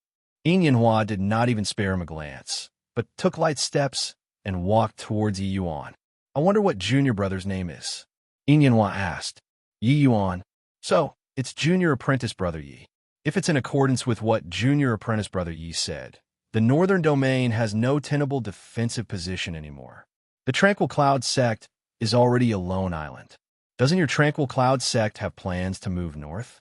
A: Yin Hua did not even spare him a glance, but took light steps and walked towards Yi Yuan. "I wonder what Junior Brother's name is?" Yin Hua asked. Yi Yuan. "So, it's Junior Apprentice Brother Yi. If it's in accordance with what Junior Apprentice Brother Yi said, the Northern Domain has no tenable defensive position anymore. The Tranquil Cloud sect is already a lone island. Doesn't your Tranquil Cloud sect have plans to move north?"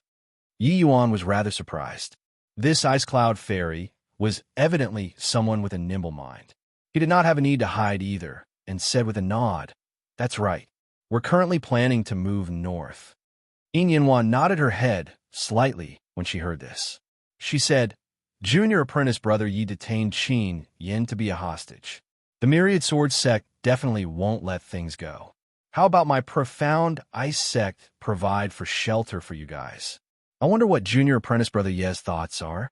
A: Yi Yuan was rather surprised. This Ice Cloud Fairy was evidently someone with a nimble mind. He did not have a need to hide either, and said with a nod, "That's right. We're currently planning to move north." Yin Hua nodded her head slightly when she heard this. She said, Junior apprentice brother Yi detained Qin Yin to be a hostage. The myriad sword sect definitely won't let things go. How about my profound ice sect provide for shelter for you guys? I wonder what Junior apprentice brother Ye's thoughts are.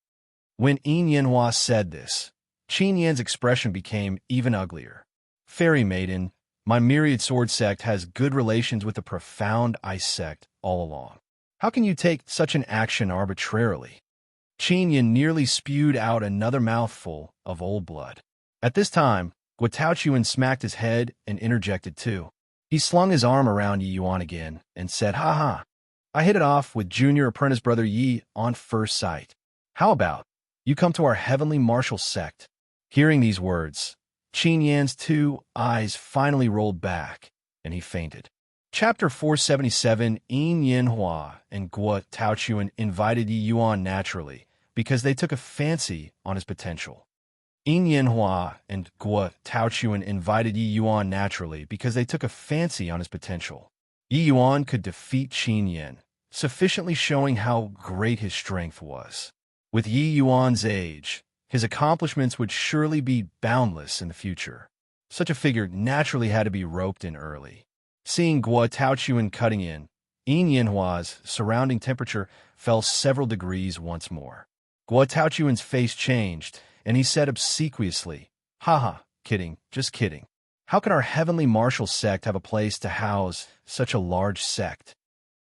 A: When Yin Yanhua said this, Qin Yan's expression became even uglier. Fairy maiden, my myriad sword sect has good relations with the profound ice sect all along. How can you take such an action arbitrarily? Qin Yan nearly spewed out another mouthful of old blood. At this time, Guo smacked his head and interjected too. He slung his arm around Yi Yuan again and said, "Ha ha! I hit it off with Junior apprentice brother Yi on first sight. How about you come to our heavenly martial sect?" Hearing these words, Qin Yan's two eyes finally rolled back, and he fainted. Chapter 477. Yin Yanhua and Guo Taochuan invited Yi Yuan naturally because they took a fancy on his potential. Yin Yanhua and Guo Taochuan invited Yi Yuan naturally because they took a fancy on his potential. Yi Yuan could defeat Qin Yan, sufficiently showing how great his strength was. With Yi Yuan's age, his accomplishments would surely be boundless in the future. Such a figure naturally had to be roped in early. Seeing Guo Taochuan cutting in, Yin Yanhua's surrounding temperature fell several degrees once more. Guo Taochuan's face changed, and he said obsequiously, "Haha, kidding, just kidding. How can our heavenly martial sect have a place to house such a large sect?"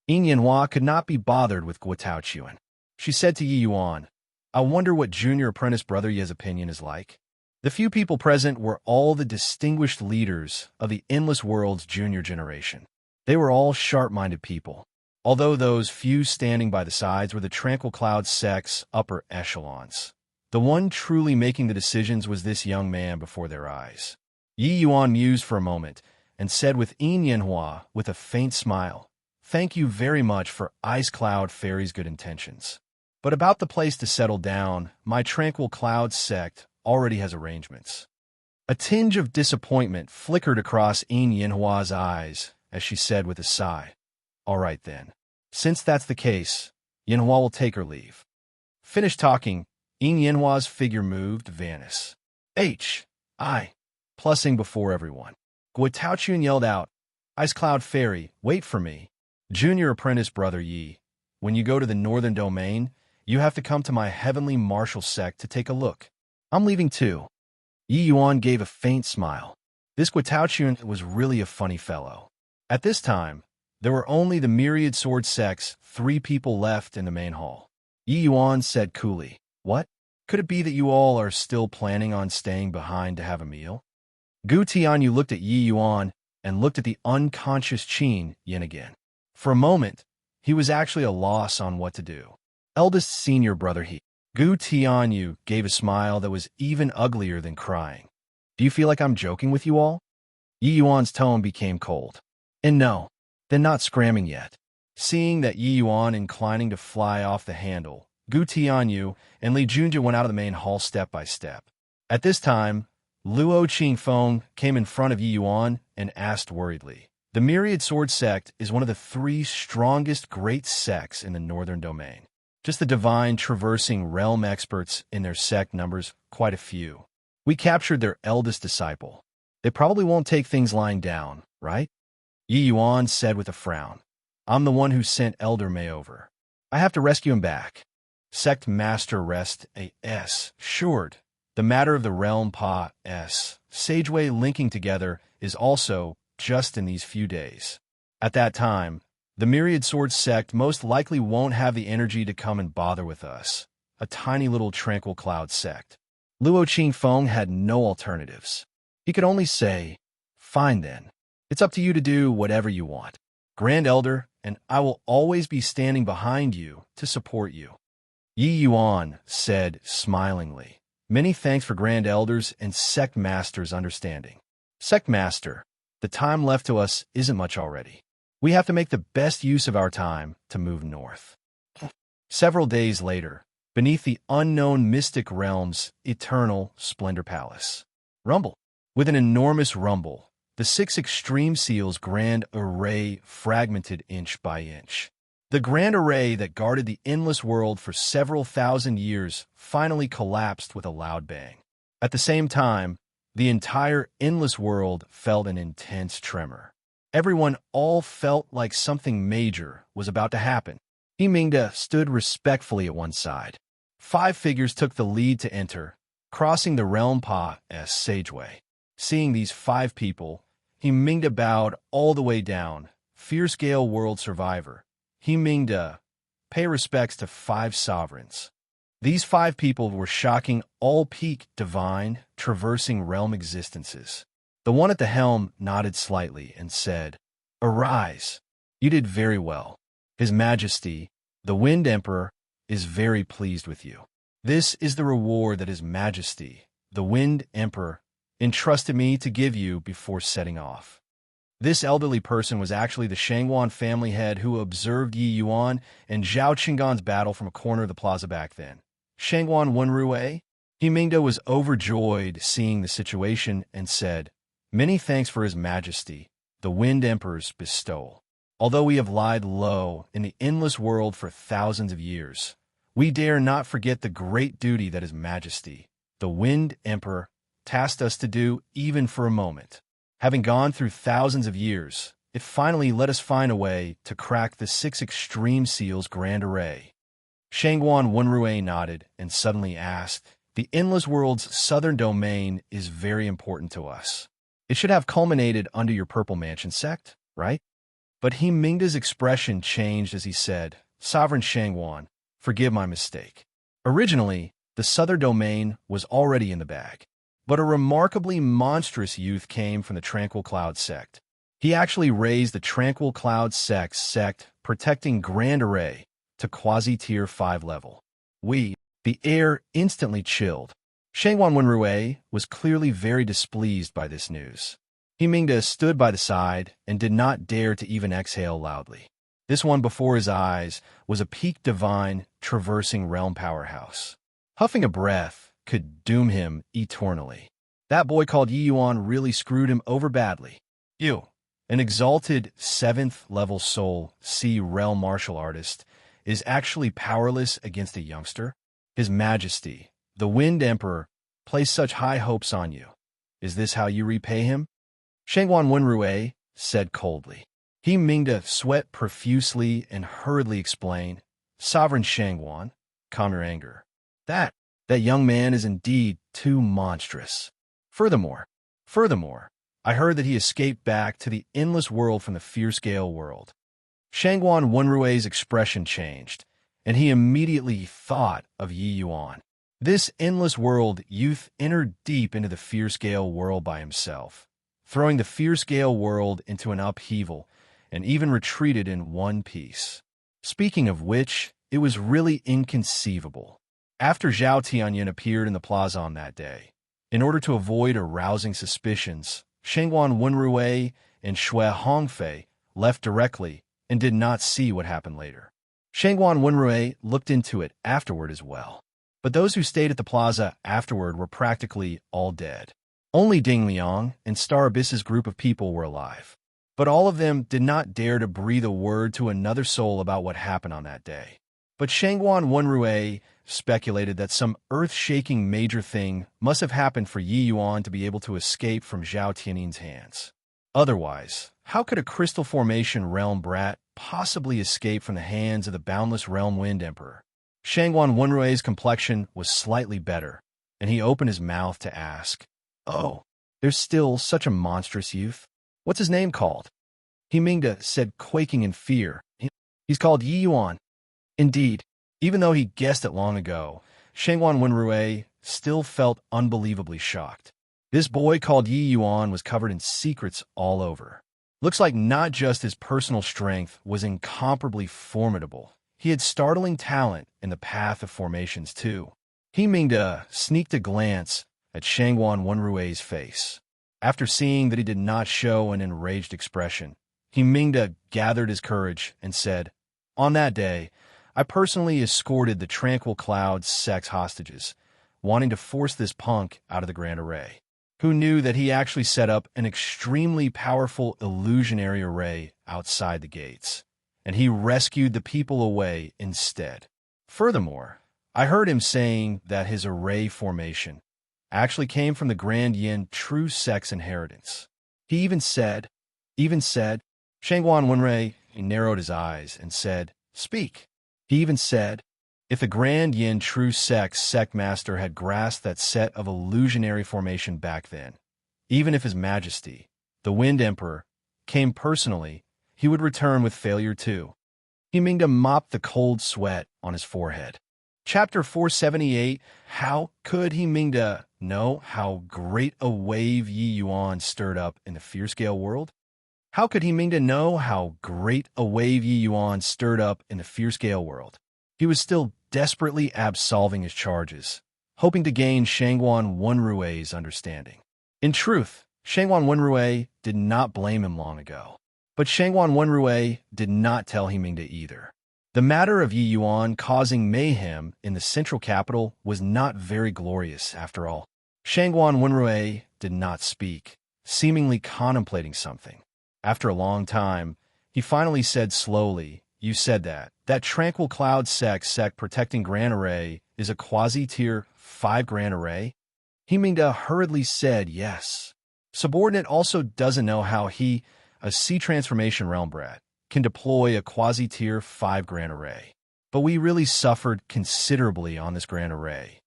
A: Yin Yanhua could not be bothered with Guo Taochuan. She said to Yi Yuan, "I wonder what Junior apprentice brother Ye's opinion is like." The few people present were all the distinguished leaders of the Endless World's junior generation. They were all sharp-minded people, although those few standing by the sides were the Tranquil Cloud sect's upper echelons. The one truly making the decisions was this young man before their eyes. Yi Yuan mused for a moment and said with Yin Yanhua with a faint smile, "Thank you very much for Ice Cloud Fairy's good intentions. But about the place to settle down, my Tranquil Cloud sect already has arrangements." A tinge of disappointment flickered across Yin Yanhua's eyes as she said with a sigh, "All right then. Since that's the case, Yanhua will take her leave." Finished talking, Yin Yanhua's figure moved to vanish. Plussing before everyone. Guo Taochuan yelled out, "Ice Cloud Fairy, wait for me. Junior apprentice brother Yi, when you go to the northern domain, you have to come to my heavenly martial sect to take a look. I'm leaving too." Yi Yuan gave a faint smile. This Guo Taochuan was really a funny fellow. At this time, there were only the myriad sword sect's 3 people left in the main hall. Yi Yuan said coolly, "What? Could it be that you all are still planning on staying behind to have a meal?" Gu Tianyu looked at Yi Yuan and looked at the unconscious Qin Yin again. For a moment, he was actually a loss on what to do. Eldest senior brother he. Gu Tianyu gave a smile that was even uglier than crying. "Do you feel like I'm joking with you all?" Yi Yuan's tone became cold. "And no, then not scramming yet." Seeing that Yi Yuan inclining to fly off the handle, Gu Tianyu and Li Junjie went out of the main hall step by step. At this time, Luo Qingfeng came in front of Yi Yuan and asked worriedly, "The Myriad Sword Sect is one of the 3 strongest great sects in the northern domain. Just the divine traversing realm experts in their sect numbers quite a few. We captured their eldest disciple. They probably won't take things lying down, right?" Yi Yuan said with a frown, "I'm the one who sent Elder Mei over. I have to rescue him back." Sect Master Rest A.S. assured, "The matter of the realm Pa.S. Sageway linking together is also just in these few days. At that time, the Myriad Sword Sect most likely won't have the energy to come and bother with us, a tiny little Tranquil Cloud sect." Luo Qingfeng had no alternatives. He could only say, "Fine then. It's up to you to do whatever you want, Grand Elder, and I will always be standing behind you to support you." Yi Yuan said smilingly, "Many thanks for Grand Elder's and Sect Master's understanding. Sect Master, the time left to us isn't much already. We have to make the best use of our time to move north." Several days later, beneath the unknown mystic realm's eternal splendor palace. Rumble. With an enormous rumble, the 6 extreme seals' grand array fragmented inch by inch. The grand array that guarded the endless world for several thousand years finally collapsed with a loud bang. At the same time, the entire endless world felt an intense tremor. Everyone all felt like something major was about to happen. Mingda stood respectfully at one side. 5 figures took the lead to enter, crossing the realm path's sageway. Seeing these 5 people, Mingda bowed all the way down. Fierce Gale World Survivor. Mingda, pay respects to 5 sovereigns. These 5 people were shocking, all-peak, divine, traversing realm existences. The one at the helm nodded slightly and said, "Arise. You did very well. His Majesty, the Wind Emperor, is very pleased with you. This is the reward that His Majesty, the Wind Emperor, entrusted me to give you before setting off." This elderly person was actually the Shangwan family head who observed Yi Yuan and Zhao Qinggan's battle from a corner of the plaza back then. Shangwan Wenrui, Mingda was overjoyed seeing the situation and said, "Many thanks for His Majesty, the Wind Emperor's bestowal. Although we have lied low in the endless world for thousands of years, we dare not forget the great duty that His Majesty, the Wind Emperor, tasked us to do even for a moment. Having gone through thousands of years, it finally let us find a way to crack the 6 extreme seals grand array." Shangwan Wenrui nodded and suddenly asked, "The endless world's southern domain is very important to us. It should have culminated under your Purple Mansion sect, right?" But Mingda's expression changed as he said, "Sovereign Shangwan, forgive my mistake. Originally, the southern domain was already in the bag. But a remarkably monstrous youth came from the Tranquil Cloud sect. He actually raised the Tranquil Cloud sect, protecting Grand Array, to quasi-tier 5 level. The air instantly chilled. Shangwan Wenrui was clearly very displeased by this news. Mingda stood by the side and did not dare to even exhale loudly. This one before his eyes was a peak divine traversing realm powerhouse. Huffing a breath could doom him eternally. That boy called Yi Yuan really screwed him over badly. You, an exalted 7th level soul sea realm martial artist, is actually powerless against a youngster? His Majesty, the Wind Emperor, placed such high hopes on you. Is this how you repay him?" Shangwan Wenrui said coldly. Mingda sweat profusely and hurriedly explained, "Sovereign Shangwan, calm your anger. That young man is indeed too monstrous. Furthermore, I heard that he escaped back to the endless world from the Fierce Gale world." Shangwan Wenrui's expression changed, and he immediately thought of Yi Yuan. This endless world youth entered deep into the Fierce Gale world by himself, throwing the Fierce Gale world into an upheaval, and even retreated in one piece. Speaking of which, it was really inconceivable. After Zhao Tianyan appeared in the plaza on that day, in order to avoid arousing suspicions, Shangwan Wenrui and Shui Hongfei left directly and did not see what happened later. Shangwan Wenrui looked into it afterward as well. But those who stayed at the plaza afterward were practically all dead. Only Ding Liang and Star Abyss's group of people were alive. But all of them did not dare to breathe a word to another soul about what happened on that day. But Shangwan Wenrui speculated that some earth-shaking major thing must have happened for Yi Yuan to be able to escape from Zhao Tianyan's hands. Otherwise, how could a crystal formation realm brat possibly escape from the hands of the boundless realm Wind Emperor? Shangwan Wenrui's complexion was slightly better, and he opened his mouth to ask, "Oh, there's still such a monstrous youth? What's his name called?" Mingda said, quaking in fear. "He's called Yi Yuan." Indeed, even though he guessed it long ago, Shangwan Wenrui still felt unbelievably shocked. This boy called Yi Yuan was covered in secrets all over. Looks like not just his personal strength was incomparably formidable, he had startling talent in the path of formations too. Mingda sneaked a glance at Shangwan Wenrui's face. After seeing that he did not show an enraged expression, Mingda gathered his courage and said, "On that day, I personally escorted the Tranquil Cloud sect hostages, wanting to force this punk out of the Grand Array. Who knew that he actually set up an extremely powerful illusionary array outside the gates? and he rescued the people away instead. Furthermore, I heard him saying that his array formation actually came from the Grand Yin true sex inheritance. He even said, Shangguan Wenrui narrowed his eyes and said, "Speak." He even said, if the Grand Yin true sex sect master had grasped that set of illusionary formation back then, even if His Majesty, the Wind Emperor, came personally, he would return with failure too. He Mingda mopped the cold sweat on his forehead. Chapter 478, How could he Mingda know how great a wave Yi Yuan stirred up in the fierce-scale world? How could he Mingda know how great a wave Yi Yuan stirred up in the fierce-scale world? He was still desperately absolving his charges, hoping to gain Shangguan Wenrui's understanding. In truth, Shangguan Wenrui did not blame him long ago. But Shangguan Wenrui did not tell He Mingda either. The matter of Yi Yuan causing mayhem in the central capital was not very glorious after all. Shangguan Wenrui did not speak, seemingly contemplating something. After a long time, he finally said slowly, "You said that tranquil cloud sect protecting Grand Array is a quasi-tier 5 Grand Array?" He Mingda hurriedly said yes. Subordinate also doesn't know how he, a sea transformation realm brat, can deploy a quasi-tier 5 Grand Array. But we really suffered considerably on this Grand Array.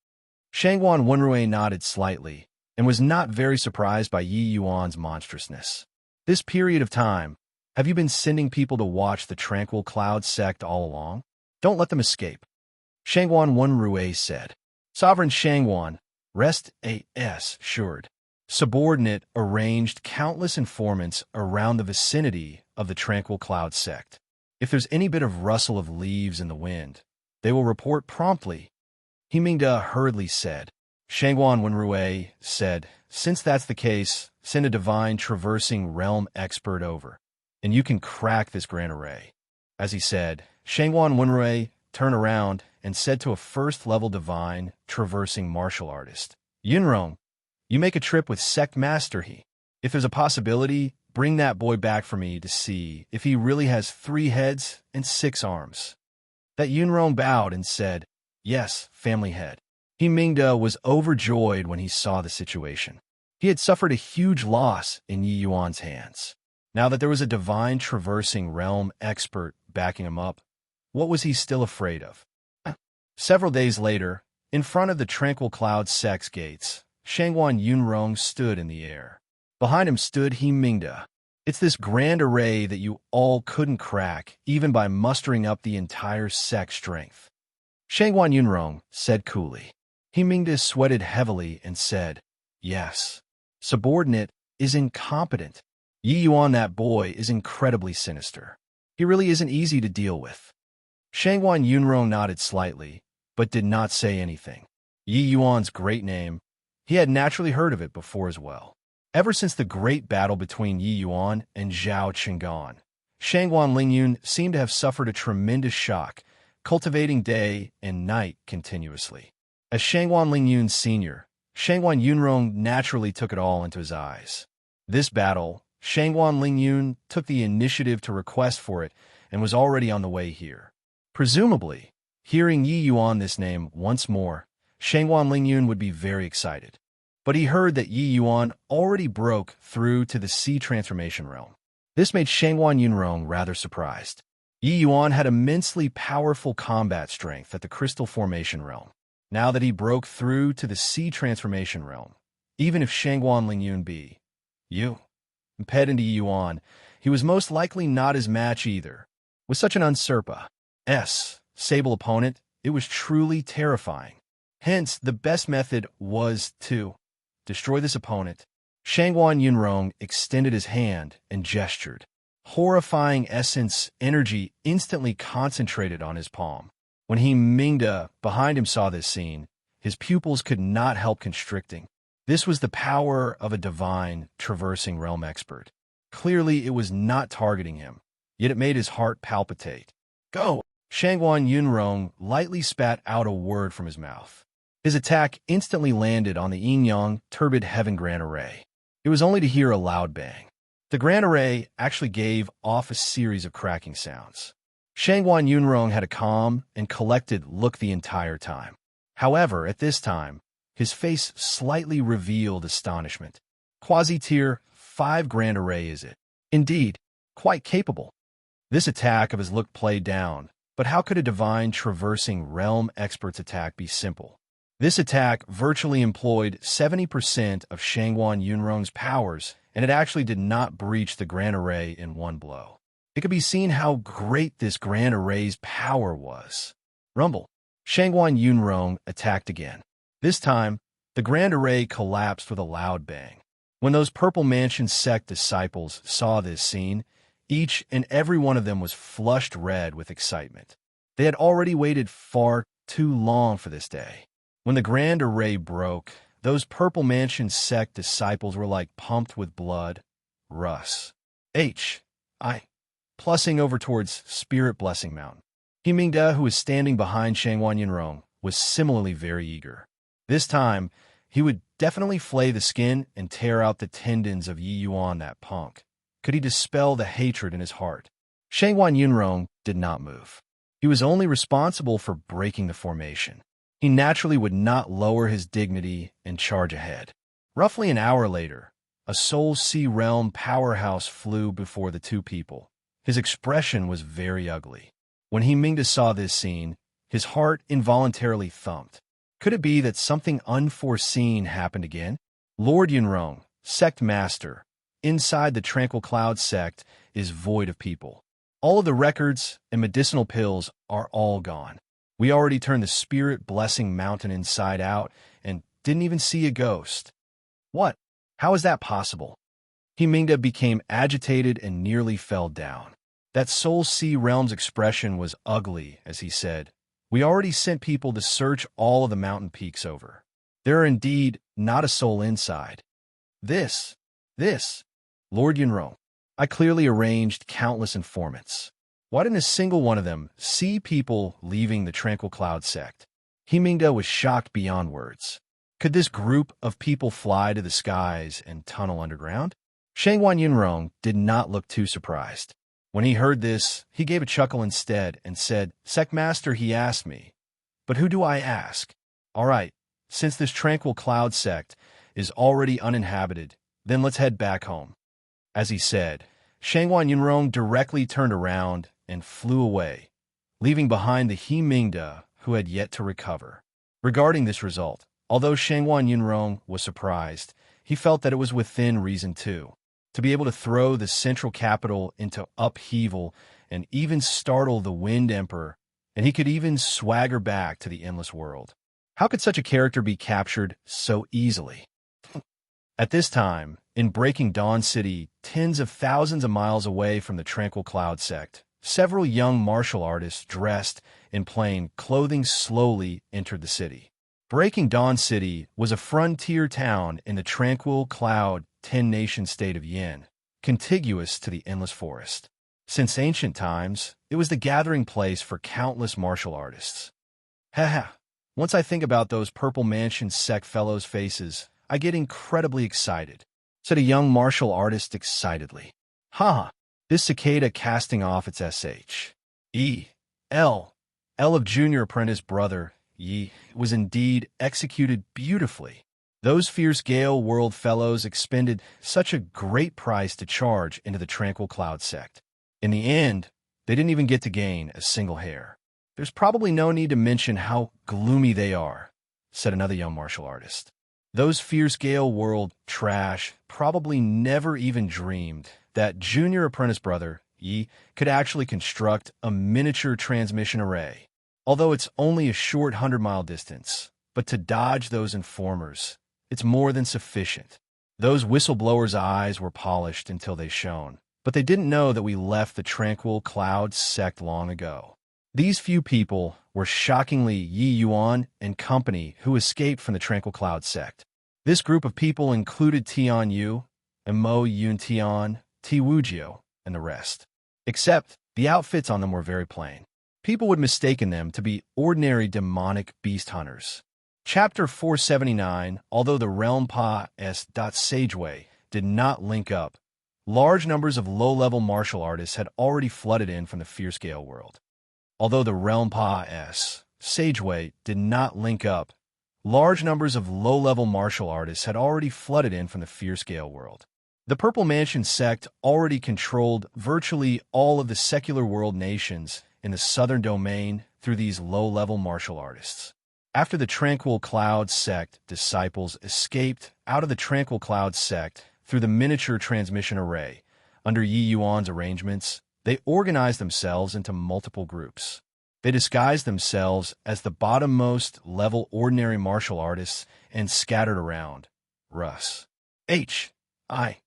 A: Shangguan Wenrui nodded slightly and was not very surprised by Yi Yuan's monstrousness. This period of time, have you been sending people to watch the Tranquil Cloud sect all along? Don't let them escape. Shangguan Wenrui said. Sovereign Shangguan, rest assured. Subordinate arranged countless informants around the vicinity of the Tranquil Cloud sect. If there's any bit of rustle of leaves in the wind, they will report promptly. He Mingda hurriedly said. Shangguan Wenrui said, since that's the case, send a divine traversing realm expert over, and you can crack this Grand Array. As he said, Shangguan Wenrui turned around and said to a first-level divine traversing martial artist, Yunrong, you make a trip with Sect Master He. If there's a possibility, bring that boy back for me to see if he really has 3 heads and 6 arms. That Yunrong bowed and said, yes, family head. He Mingda was overjoyed when he saw the situation. He had suffered a huge loss in Yi Yuan's hands. Now that there was a divine traversing realm expert backing him up, what was he still afraid of? Several days later, in front of the Tranquil Cloud sect's gates, Shangguan Yunrong stood in the air. Behind him stood He Mingda. It's this Grand Array that you all couldn't crack, even by mustering up the entire sect's strength. Shangguan Yunrong said coolly. He Mingda sweated heavily and said, yes. Subordinate is incompetent. Yi Yuan, that boy, is incredibly sinister. He really isn't easy to deal with. Shangguan Yunrong nodded slightly, but did not say anything. Yi Yuan's great name, he had naturally heard of it before as well. Ever since the great battle between Yi Yuan and Zhao Qinggan, Shangguan Lingyun seemed to have suffered a tremendous shock, cultivating day and night continuously. As Shangguan Lingyun Sr., Shangguan Yunrong naturally took it all into his eyes. This battle, Shangguan Lingyun took the initiative to request for it and was already on the way here. Presumably, hearing Yi Yuan this name once more, Shangguan Lingyun would be very excited. But he heard that Yi Yuan already broke through to the sea transformation realm. This made Shangguan Yunrong rather surprised. Yi Yuan had immensely powerful combat strength at the crystal formation realm. Now that he broke through to the sea transformation realm, even if Shangguan Lingyun be imped into Yi Yuan, he was most likely not his match either. With such an usurpa sable opponent, it was truly terrifying. Hence, the best method was to destroy this opponent. Shangguan Yunrong extended his hand and gestured. Horrifying essence energy instantly concentrated on his palm. When He Mingda behind him saw this scene, his pupils could not help constricting. This was the power of a divine traversing realm expert. Clearly, it was not targeting him, yet it made his heart palpitate. Go! Shangguan Yunrong lightly spat out a word from his mouth. His attack instantly landed on the yin-yang turbid heaven Grand Array. It was only to hear a loud bang. The Grand Array actually gave off a series of cracking sounds. Shangguan Yunrong had a calm and collected look the entire time. However, at this time, his face slightly revealed astonishment. Quasi-tier 5 Grand Array is it? Indeed, quite capable. This attack of his look played down, but how could a divine traversing realm expert's attack be simple? This attack virtually employed 70% of Shangguan Yunrong's powers, and it actually did not breach the Grand Array in one blow. It could be seen how great this Grand Array's power was. Rumble. Shangguan Yunrong attacked again. This time, the Grand Array collapsed with a loud bang. When those Purple Mansion sect disciples saw this scene, each and every one of them was flushed red with excitement. They had already waited far too long for this day. When the Grand Array broke, those Purple Mansion sect disciples were like pumped with blood. Russ. Plussing over towards Spirit Blessing Mountain. Himingda, who was standing behind Shangguan Yunrong, was similarly very eager. This time, he would definitely flay the skin and tear out the tendons of Yi Yuan, that punk. Could he dispel the hatred in his heart? Shangguan Yunrong did not move. He was only responsible for breaking the formation. He naturally would not lower his dignity and charge ahead. Roughly an hour later, a Soul Sea Realm powerhouse flew before the two people. His expression was very ugly. When Himingda saw this scene, his heart involuntarily thumped. Could it be that something unforeseen happened again? Lord Yunrong, Sect Master, inside the Tranquil Cloud sect, is void of people. All of the records and medicinal pills are all gone. We already turned the Spirit Blessing Mountain inside out and didn't even see a ghost. What? How is that possible? Himingda became agitated and nearly fell down. That Soul Sea Realm's expression was ugly as he said, "We already sent people to search all of the mountain peaks over. There are indeed not a soul inside. This, Lord Yunrong, I clearly arranged countless informants. Why didn't a single one of them see people leaving the Tranquil Cloud sect?" Himingda was shocked beyond words. Could this group of people fly to the skies and tunnel underground? Shangguan Yunrong did not look too surprised. When he heard this, he gave a chuckle instead and said, "Sect Master, he asked me. But who do I ask? All right, since this Tranquil Cloud sect is already uninhabited, then let's head back home." As he said, Shangguan Yunrong directly turned around and flew away, leaving behind the Himingda who had yet to recover. Regarding this result, although Shangguan Yunrong was surprised, he felt that it was within reason too. To be able to throw the central capital into upheaval and even startle the Wind Emperor, and he could even swagger back to the Endless World. How could such a character be captured so easily? At this time, in Breaking Dawn City, tens of thousands of miles away from the Tranquil Cloud sect, several young martial artists dressed in plain clothing slowly entered the city. Breaking Dawn City was a frontier town in the Tranquil Cloud 10-nation state of Yin, contiguous to the Endless Forest. Since ancient times, it was the gathering place for countless martial artists. Once I think about those Purple Mansion sect fellows' faces, I get incredibly excited, said a young martial artist excitedly. This cicada casting off its L of junior apprentice brother, Yi, was indeed executed beautifully. Those fierce Gale World fellows expended such a great price to charge into the Tranquil Cloud sect. In the end, they didn't even get to gain a single hair. There's probably no need to mention how gloomy they are, said another young martial artist. Those fierce Gale World trash probably never even dreamed that junior apprentice brother, Yi, could actually construct a miniature transmission array. Although it's only a short 100-mile distance, but to dodge those informers, it's more than sufficient. Those whistleblowers' eyes were polished until they shone, but they didn't know that we left the Tranquil Cloud sect long ago. These few people were shockingly Yi Yuan and company who escaped from the Tranquil Cloud sect. This group of people included Tian Yu and Mo Yun Tian, Ti Wujio, and the rest. Except the outfits on them were very plain. People would mistaken them to be ordinary demonic beast hunters. Chapter 479, although the Realm Pa S. Sageway did not link up, large numbers of low-level martial artists had already flooded in from the Fierce Gale World. Although the Realm Pa-S, Sageway, did not link up, large numbers of low-level martial artists had already flooded in from the Fearscale world. The Purple Mansion sect already controlled virtually all of the secular world nations in the southern domain through these low-level martial artists. After the Tranquil Cloud sect disciples escaped out of the Tranquil Cloud sect through the miniature transmission array, under Yi Yuan's arrangements, they organized themselves into multiple groups. They disguised themselves as the bottommost level ordinary martial artists and scattered around. Russ. H.I.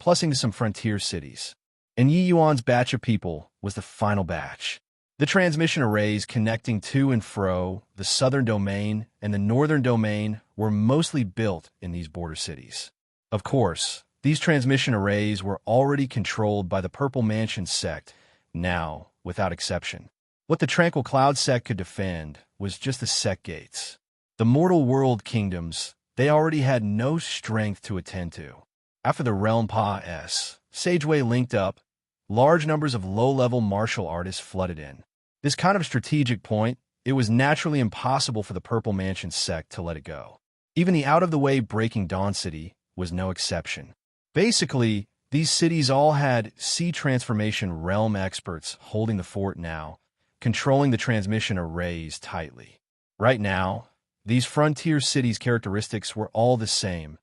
A: Plussing to some frontier cities. And Yi Yuan's batch of people was the final batch. The transmission arrays connecting to and fro the southern domain and the northern domain were mostly built in these border cities. Of course, these transmission arrays were already controlled by the Purple Mansion sect, now, without exception. What the Tranquil Cloud sect could defend was just the sect gates. The mortal world kingdoms, they already had no strength to attend to. After the Realm Pa-S, Sageway linked up, large numbers of low-level martial artists flooded in. This kind of strategic point, it was naturally impossible for the Purple Mansion sect to let it go. Even the out-of-the-way Breaking Dawn City was no exception. Basically, these cities all had sea transformation realm experts holding the fort now, controlling the transmission arrays tightly. Right now, these frontier cities' characteristics were all the same.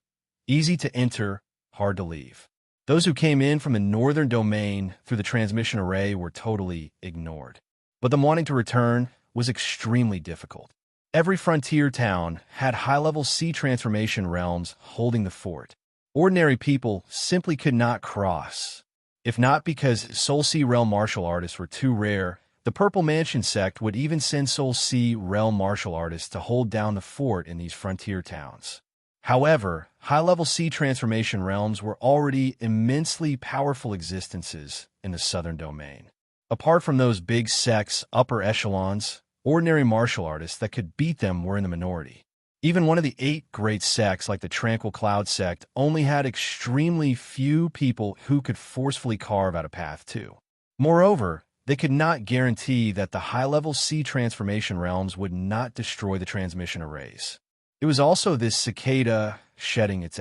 A: Easy to enter, hard to leave. Those who came in from the northern domain through the transmission array were totally ignored. But them wanting to return was extremely difficult. Every frontier town had high-level sea transformation realms holding the fort. Ordinary people simply could not cross. If not because Soul Sea realm martial artists were too rare, the Purple Mansion sect would even send Soul Sea realm martial artists to hold down the fort in these frontier towns. However, high-level sea transformation realms were already immensely powerful existences in the southern domain. Apart from those big sects' upper echelons, ordinary martial artists that could beat them were in the minority. Even one of the 8 great sects like the Tranquil Cloud sect only had extremely few people who could forcefully carve out a path too. Moreover, they could not guarantee that the high-level sea transformation realms would not destroy the transmission arrays. It was also this cicada shedding its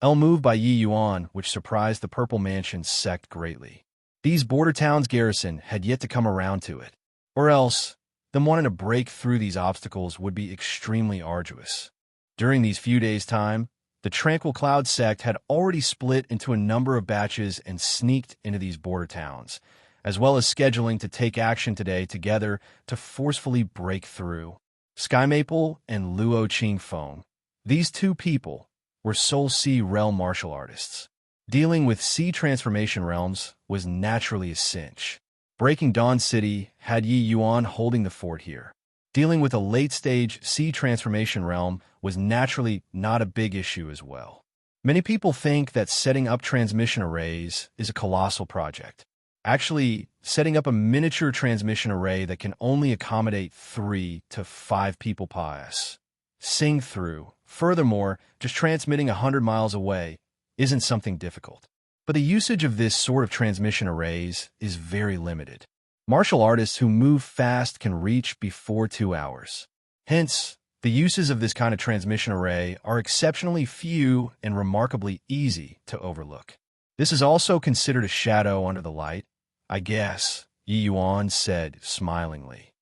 A: L move by Yi Yuan which surprised the Purple Mansion sect greatly. These border towns' garrison had yet to come around to it, or else them wanting to break through these obstacles would be extremely arduous. During these few days' time, the Tranquil Cloud sect had already split into a number of batches and sneaked into these border towns, as well as scheduling to take action today together to forcefully break through. Sky Maple and Luo Qingfeng, these two people, were Soul Sea realm martial artists. Dealing with sea transformation realms was naturally a cinch. Breaking Dawn City had Yi Yuan holding the fort here. Dealing with a late-stage sea transformation realm was naturally not a big issue as well. Many people think that setting up transmission arrays is a colossal project. Actually, setting up a miniature transmission array that can only accommodate 3 to 5 people pass. Sing through. Furthermore, just transmitting 100 miles away isn't something difficult. But the usage of this sort of transmission arrays is very limited. Martial artists who move fast can reach before 2 hours. Hence, the uses of this kind of transmission array are exceptionally few and remarkably easy to overlook. This is also considered a shadow under the light, I guess, Yi Yuan said smilingly.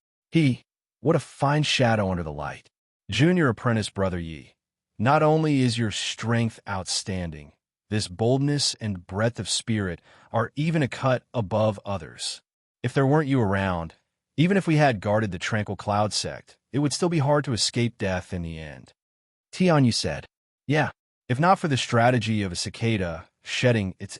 A: What a fine shadow under the light. Junior apprentice brother Yi. Not only is your strength outstanding, this boldness and breadth of spirit are even a cut above others. If there weren't you around, even if we had guarded the Tranquil Cloud sect, it would still be hard to escape death in the end. Tianyu said, yeah, if not for the strategy of a cicada shedding its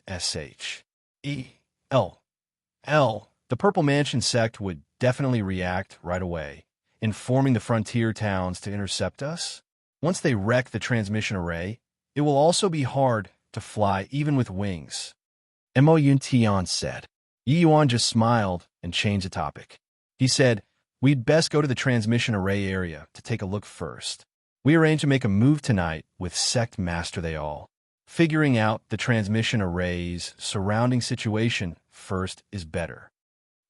A: the Purple Mansion sect would definitely react right away, informing the frontier towns to intercept us. Once they wreck the transmission array, it will also be hard to fly even with wings. Mo Yun Tian said. Yi Yuan just smiled and changed the topic. He said, we'd best go to the transmission array area to take a look first. We arranged to make a move tonight with Sect Master they all. Figuring out the transmission array's surrounding situation first is better.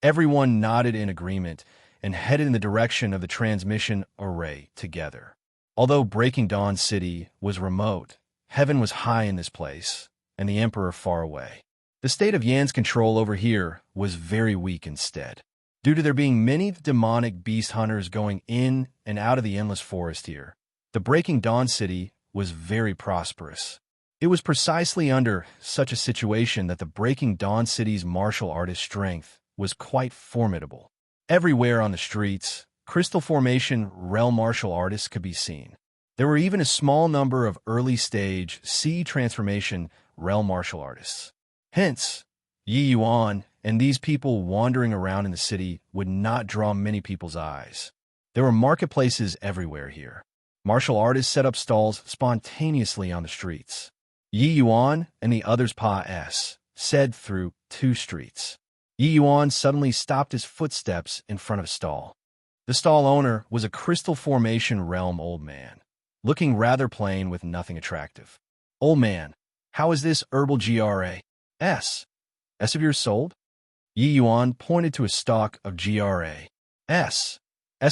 A: Everyone nodded in agreement and headed in the direction of the transmission array together. Although Breaking Dawn City was remote, heaven was high in this place, and the Emperor far away. The state of Yan's control over here was very weak instead, due to there being many demonic beast hunters going in and out of the endless forest here. The Breaking Dawn City was very prosperous. It was precisely under such a situation that the Breaking Dawn City's martial artist strength was quite formidable. Everywhere on the streets, crystal formation realm martial artists could be seen. There were even a small number of early-stage sea transformation realm martial artists. Hence, Yi Yuan and these people wandering around in the city would not draw many people's eyes. There were marketplaces everywhere here. Martial artists set up stalls spontaneously on the streets. Yi Yuan and the others said through 2 streets. Yi Yuan suddenly stopped his footsteps in front of a stall. The stall owner was a crystal formation realm old man, looking rather plain with nothing attractive. "Old man, how is this herbal GRAS of yours sold?" Yi Yuan pointed to a stalk of GRAS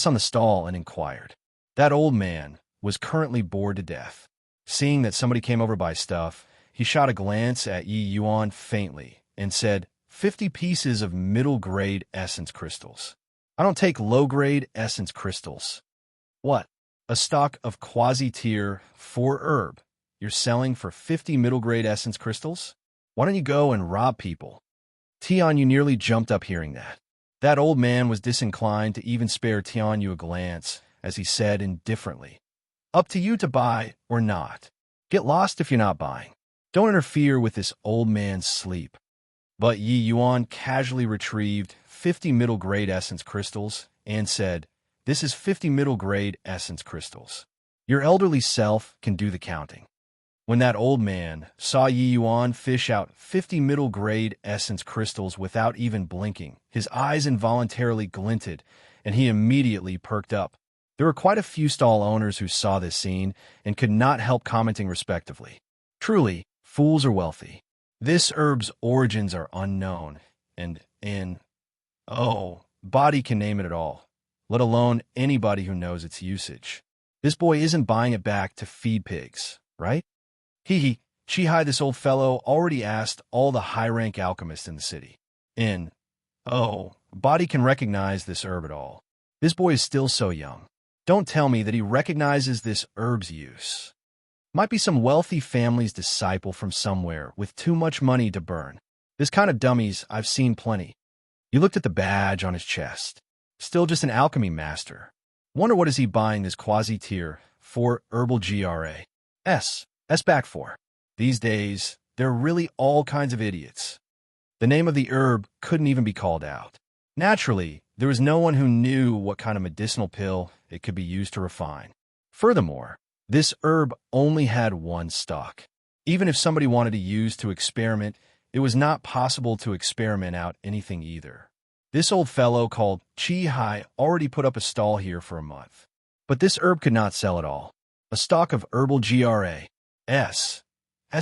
A: on the stall and inquired. That old man was currently bored to death. Seeing that somebody came over to buy stuff, he shot a glance at Yi Yuan faintly and said, 50 pieces of middle-grade essence crystals. I don't take low-grade essence crystals. What? A stock of quasi-tier 4 herb you're selling for 50 middle-grade essence crystals? Why don't you go and rob people? Tianyu nearly jumped up hearing that. That old man was disinclined to even spare Tianyu a glance, as he said indifferently, "Up to you to buy or not. Get lost if you're not buying. Don't interfere with this old man's sleep." But Yi Yuan casually retrieved 50 middle-grade essence crystals and said, "This is 50 middle-grade essence crystals. Your elderly self can do the counting." When that old man saw Yi Yuan fish out 50 middle-grade essence crystals without even blinking, his eyes involuntarily glinted, and he immediately perked up. There were quite a few stall owners who saw this scene and could not help commenting respectively. Truly, fools are wealthy. This herb's origins are unknown, and body can name it at all, let alone anybody who knows its usage. This boy isn't buying it back to feed pigs, right? Chi-Hi, this old fellow already asked all the high-rank alchemists in the city. Body can recognize this herb at all. This boy is still so young. Don't tell me that he recognizes this herb's use. Might be some wealthy family's disciple from somewhere with too much money to burn. This kind of dummies I've seen plenty. You looked at the badge on his chest. Still just an alchemy master. Wonder what is he buying this quasi-tier 4 herbal GRAS back for. These days, there are really all kinds of idiots. The name of the herb couldn't even be called out. Naturally, there was no one who knew what kind of medicinal pill it could be used to refine. Furthermore, this herb only had 1 stalk. Even if somebody wanted to use to experiment, it was not possible to experiment out anything either. This old fellow called Chi-Hi already put up a stall here for a month. But this herb could not sell at all. A stalk of herbal GRAS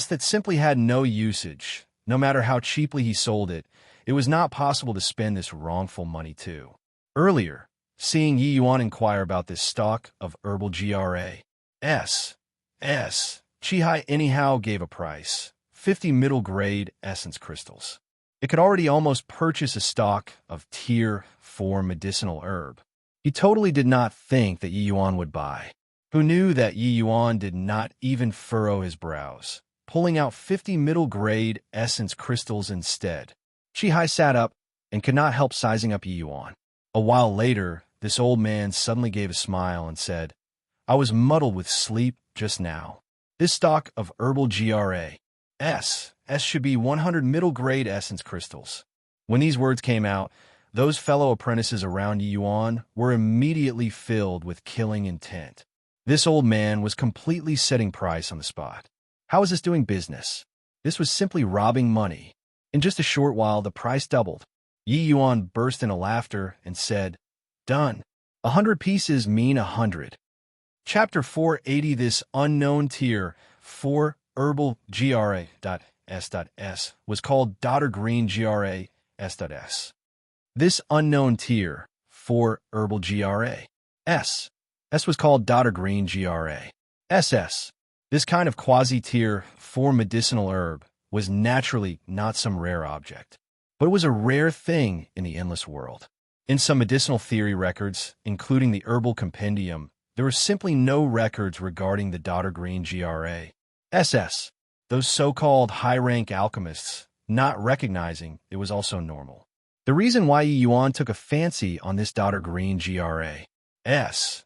A: that simply had no usage. No matter how cheaply he sold it, it was not possible to spend this wrongful money too. Earlier, seeing Yi Yuan inquire about this stalk of herbal GRAS, Chi-Hi anyhow gave a price, 50 middle-grade essence crystals. It could already almost purchase a stalk of tier 4 medicinal herb. He totally did not think that Yi Yuan would buy. Who knew that Yi Yuan did not even furrow his brows, pulling out 50 middle-grade essence crystals instead. Chi-Hi sat up and could not help sizing up Yi Yuan. A while later, this old man suddenly gave a smile and said, "I was muddled with sleep just now. This stock of herbal GRAS should be 100 middle-grade essence crystals." When these words came out, those fellow apprentices around Yi Yuan were immediately filled with killing intent. This old man was completely setting price on the spot. How was this doing business? This was simply robbing money. In just a short while, the price doubled. Yi Yuan burst into laughter and said, "Done. 100 pieces mean 100. Chapter 480. This unknown tier 4 herbal GRAS was called Daughter Green GRAS. This unknown tier, 4 herbal GRA. S was called Dodder Green GRA. SS. This kind of quasi-tier 4 medicinal herb was naturally not some rare object, but it was a rare thing in the endless world. In some medicinal theory records, including the Herbal Compendium, there were simply no records regarding the Dodder Green GRA. SS. Those so-called high-rank alchemists not recognizing it was also normal. The reason why Yi Yuan took a fancy on this Dodder Green GRA. S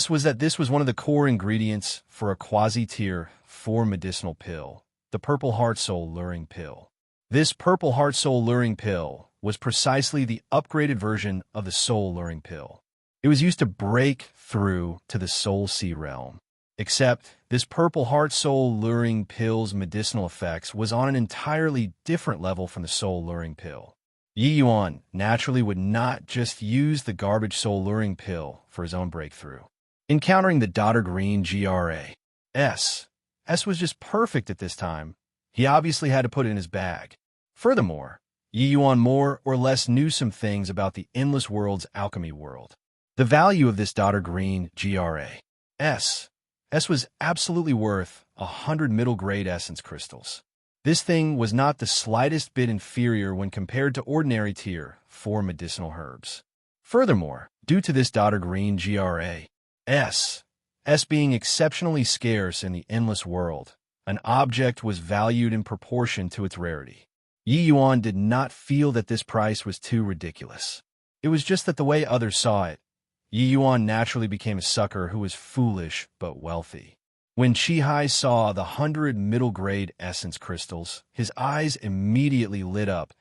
A: was that this was one of the core ingredients for a quasi-tier 4 medicinal pill, the Purple Heart Soul Luring Pill. This Purple Heart Soul Luring Pill was precisely the upgraded version of the Soul Luring Pill. It was used to break through to the Soul Sea realm. Except, this Purple Heart Soul Luring Pill's medicinal effects was on an entirely different level from the Soul Luring Pill. Yi Yuan naturally would not just use the garbage Soul Luring Pill for his own breakthrough. Encountering the Dodder Green GRA. S was just perfect at this time. He obviously had to put it in his bag. Furthermore, Yi Yuan more or less knew some things about the endless world's alchemy world. The value of this Dodder Green GRA. S was absolutely worth 100 middle-grade essence crystals. This thing was not the slightest bit inferior when compared to ordinary tier 4 medicinal herbs. Furthermore, due to this Dodder Green GRA, S being exceptionally scarce in the endless world, an object was valued in proportion to its rarity. Yi Yuan did not feel that this price was too ridiculous. It was just that the way others saw it, Yi Yuan naturally became a sucker who was foolish but wealthy. When Chi saw the 100 middle-grade essence crystals, his eyes immediately lit up,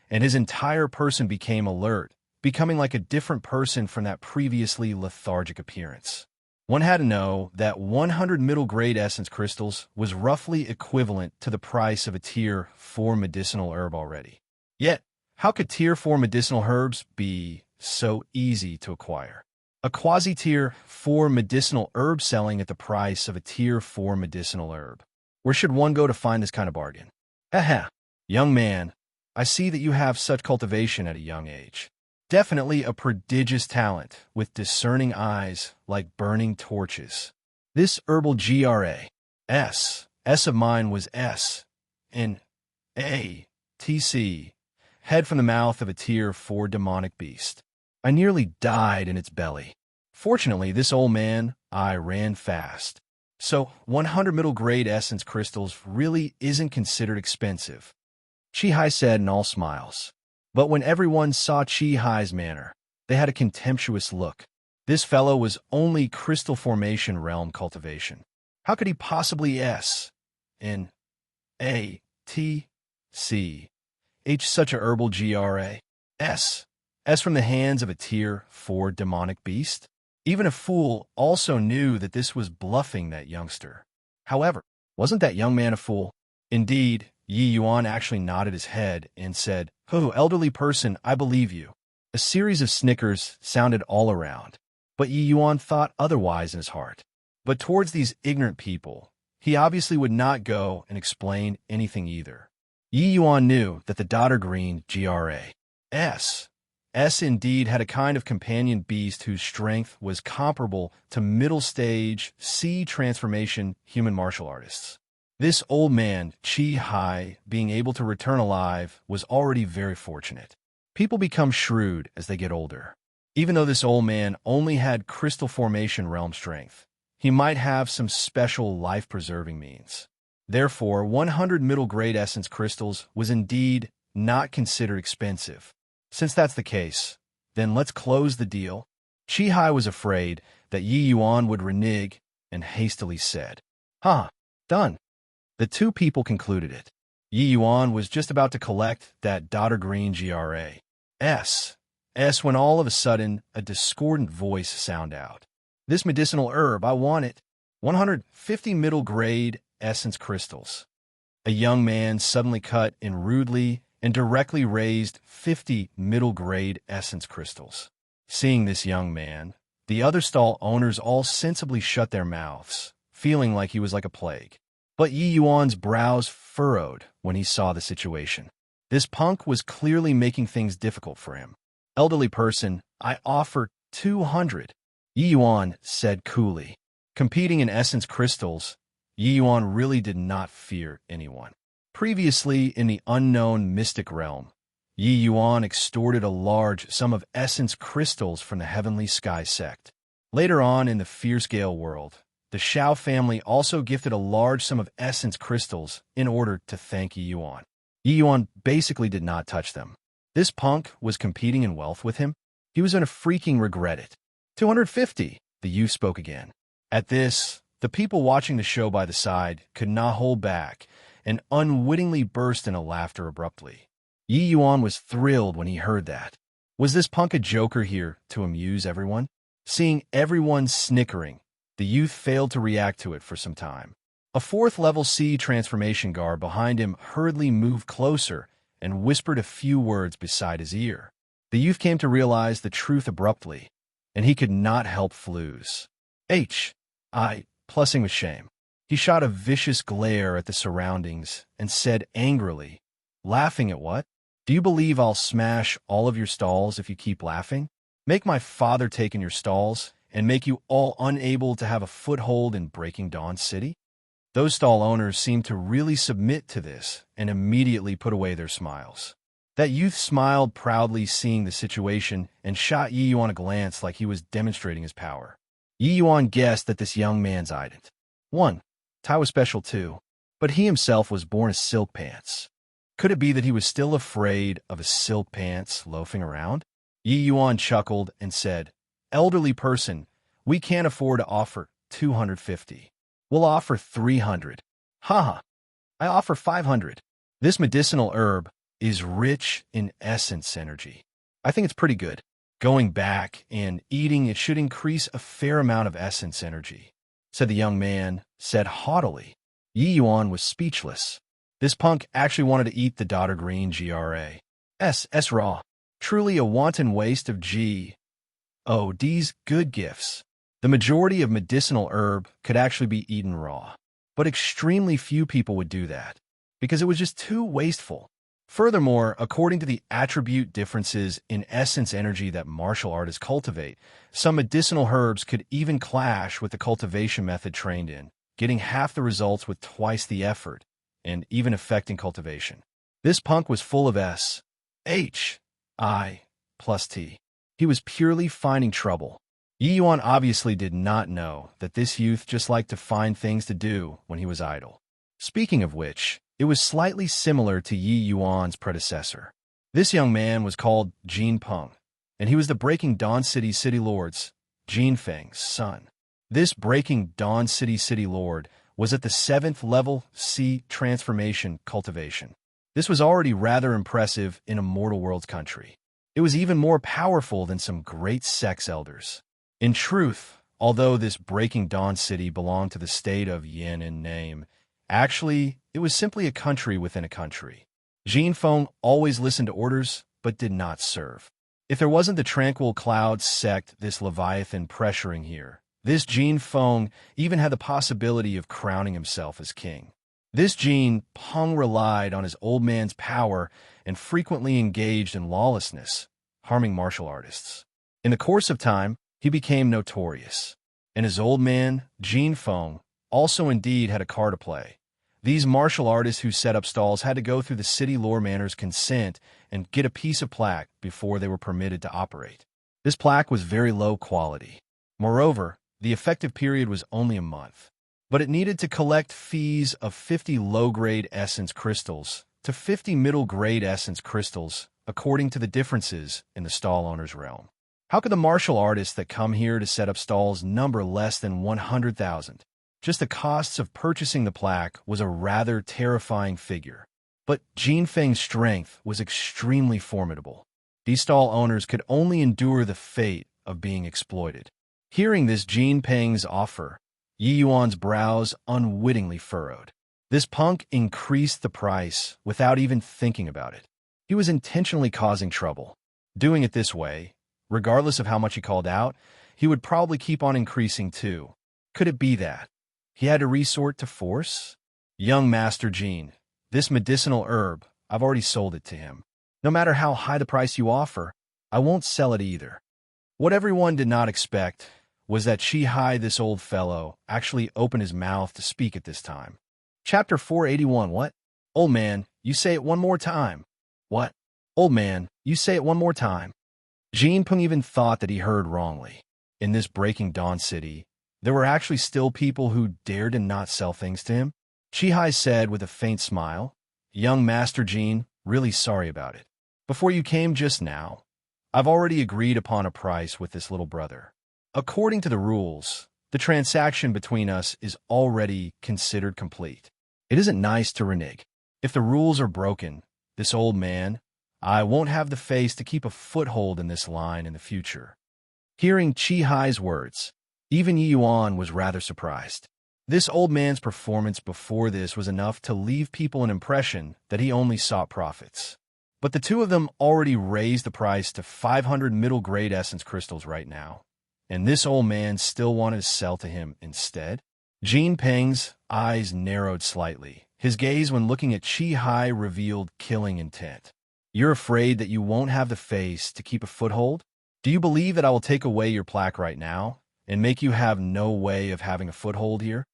A: and his entire person became alert, becoming like a different person from that previously lethargic appearance. One had to know that 100 middle-grade essence crystals was roughly equivalent to the price of a tier 4 medicinal herb already. Yet, how could tier 4 medicinal herbs be so easy to acquire? A quasi-tier 4 medicinal herb selling at the price of a tier 4 medicinal herb. Where should one go to find this kind of bargain? Haha, young man, I see that you have such cultivation at a young age. Definitely a prodigious talent, with discerning eyes like burning torches. This herbal GRA. S of mine was S. In A. TC. Head from the mouth of a tier 4 demonic beast. I nearly died in its belly. Fortunately, this old man, I ran fast. So, 100 middle-grade essence crystals really isn't considered expensive, Chi said in all smiles. But when everyone saw Chi-Hi's manner, they had a contemptuous look. This fellow was only crystal formation realm cultivation. How could he possibly in A, T, C, H such a herbal GRA? S from the hands of a tier 4 demonic beast? Even a fool also knew that this was bluffing that youngster. However, wasn't that young man a fool? Indeed, Yi Yuan actually nodded his head and said, "Oh, elderly person, I believe you." A series of snickers sounded all around, but Yi Yuan thought otherwise in his heart. But towards these ignorant people, he obviously would not go and explain anything either. Yi Yuan knew that the Dodder Green GRA. S indeed had a kind of companion beast whose strength was comparable to middle-stage C transformation human martial artists. This old man, Chi, being able to return alive, was already very fortunate. People become shrewd as they get older. Even though this old man only had crystal formation realm strength, he might have some special life-preserving means. Therefore, 100 middle-grade essence crystals was indeed not considered expensive. Since that's the case, then let's close the deal. Chi was afraid that Yi Yuan would renege and hastily said, done. The two people concluded it. Yi Yuan was just about to collect that Dodder Green GRA. S when all of a sudden a discordant voice sounded out. This medicinal herb, I want it. 150 middle-grade essence crystals. A young man suddenly cut in rudely and directly raised 50 middle-grade essence crystals. Seeing this young man, the other stall owners all sensibly shut their mouths, feeling like he was like a plague. But Yi Yuan's brows furrowed when he saw the situation. This punk was clearly making things difficult for him. Elderly person, I offer 200. Yi Yuan said coolly. Competing in essence crystals, Yi Yuan really did not fear anyone. Previously, in the unknown mystic realm, Yi Yuan extorted a large sum of essence crystals from the heavenly sky sect. Later on in the fierce gale world, the Shao family also gifted a large sum of essence crystals in order to thank Yi Yuan. Yi Yuan basically did not touch them. This punk was competing in wealth with him. He was going to freaking regret it. 250, the youth spoke again. At this, the people watching the show by the side could not hold back and unwittingly burst into laughter abruptly. Yi Yuan was thrilled when he heard that. Was this punk a joker here to amuse everyone? Seeing everyone snickering, the youth failed to react to it for some time. A fourth-level C transformation guard behind him hurriedly moved closer and whispered a few words beside his ear. The youth came to realize the truth abruptly, and he could not help flus. Plussing with shame. He shot a vicious glare at the surroundings and said angrily, laughing at what? Do you believe I'll smash all of your stalls if you keep laughing? Make my father take in your stalls and make you all unable to have a foothold in Breaking Dawn City? Those stall owners seemed to really submit to this and immediately put away their smiles. That youth smiled proudly seeing the situation and shot Yi Yuan a glance like he was demonstrating his power. Yi Yuan guessed that this young man's ident. 1. Tai was special too, but he himself was born as silk pants. Could it be that he was still afraid of his silk pants loafing around? Yi Yuan chuckled and said, elderly person, we can't afford to offer 250. We'll offer 300. Haha, I offer 500. This medicinal herb is rich in essence energy. I think it's pretty good. Going back and eating it should increase a fair amount of essence energy, said the young man, said haughtily. Yi Yuan was speechless. This punk actually wanted to eat the daughter green GRA. Raw. Truly a wanton waste of G's good gifts. The majority of medicinal herb could actually be eaten raw, but extremely few people would do that, because it was just too wasteful. Furthermore, according to the attribute differences in essence energy that martial artists cultivate, some medicinal herbs could even clash with the cultivation method trained in, getting half the results with twice the effort, and even affecting cultivation. This punk was full of S-H-I+T. He was purely finding trouble. Yi Yuan obviously did not know that this youth just liked to find things to do when he was idle. Speaking of which, it was slightly similar to Yi Yuan's predecessor. This young man was called Jin Peng, and he was the Breaking Dawn City City Lord's, Jin Feng's son. This Breaking Dawn City Lord was at the 7th level C transformation cultivation. This was already rather impressive in a mortal world's country. It was even more powerful than some great sex elders. In truth, although this Breaking Dawn City belonged to the state of Yin in name, actually, it was simply a country within a country. Jin Feng always listened to orders, but did not serve. If there wasn't the tranquil cloud sect, this Leviathan pressuring here, this Jin Feng even had the possibility of crowning himself as king. This Jin Peng relied on his old man's power and frequently engaged in lawlessness, harming martial artists. In the course of time, he became notorious, and his old man, Jin Feng, also indeed had a card to play. These martial artists who set up stalls had to go through the city lore manor's consent and get a piece of plaque before they were permitted to operate. This plaque was very low quality. Moreover, the effective period was only a month, but it needed to collect fees of 50 low-grade essence crystals to 50 middle-grade essence crystals, according to the differences in the stall owner's realm. How could the martial artists that come here to set up stalls number less than 100,000? Just the costs of purchasing the plaque was a rather terrifying figure. But Jin Feng's strength was extremely formidable. These stall owners could only endure the fate of being exploited. Hearing this Jin Feng's offer, Yi Yuan's brows unwittingly furrowed. This punk increased the price without even thinking about it. He was intentionally causing trouble. Doing it this way, regardless of how much he called out, he would probably keep on increasing too. Could it be that he had to resort to force? Young Master Jin, this medicinal herb, I've already sold it to him. No matter how high the price you offer, I won't sell it either. What everyone did not expect was that Chi, this old fellow, actually opened his mouth to speak at this time. Chapter 481. What? Old man, you say it one more time. What? Old man, you say it one more time. Jean Peng even thought that he heard wrongly. In this breaking dawn city, there were actually still people who dared to not sell things to him. Chi said with a faint smile, Young Master Jean, really sorry about it. Before you came just now, I've already agreed upon a price with this little brother. According to the rules, the transaction between us is already considered complete. It isn't nice to renege. If the rules are broken, this old man, I won't have the face to keep a foothold in this line in the future. Hearing Chi-Hi's words, even Yi Yuan was rather surprised. This old man's performance before this was enough to leave people an impression that he only sought profits. But the two of them already raised the price to 500 middle-grade essence crystals right now, and this old man still wanted to sell to him instead. Jean Peng's eyes narrowed slightly. His gaze when looking at Chi revealed killing intent. You're afraid that you won't have the face to keep a foothold? Do you believe that I will take away your plaque right now and make you have no way of having a foothold here?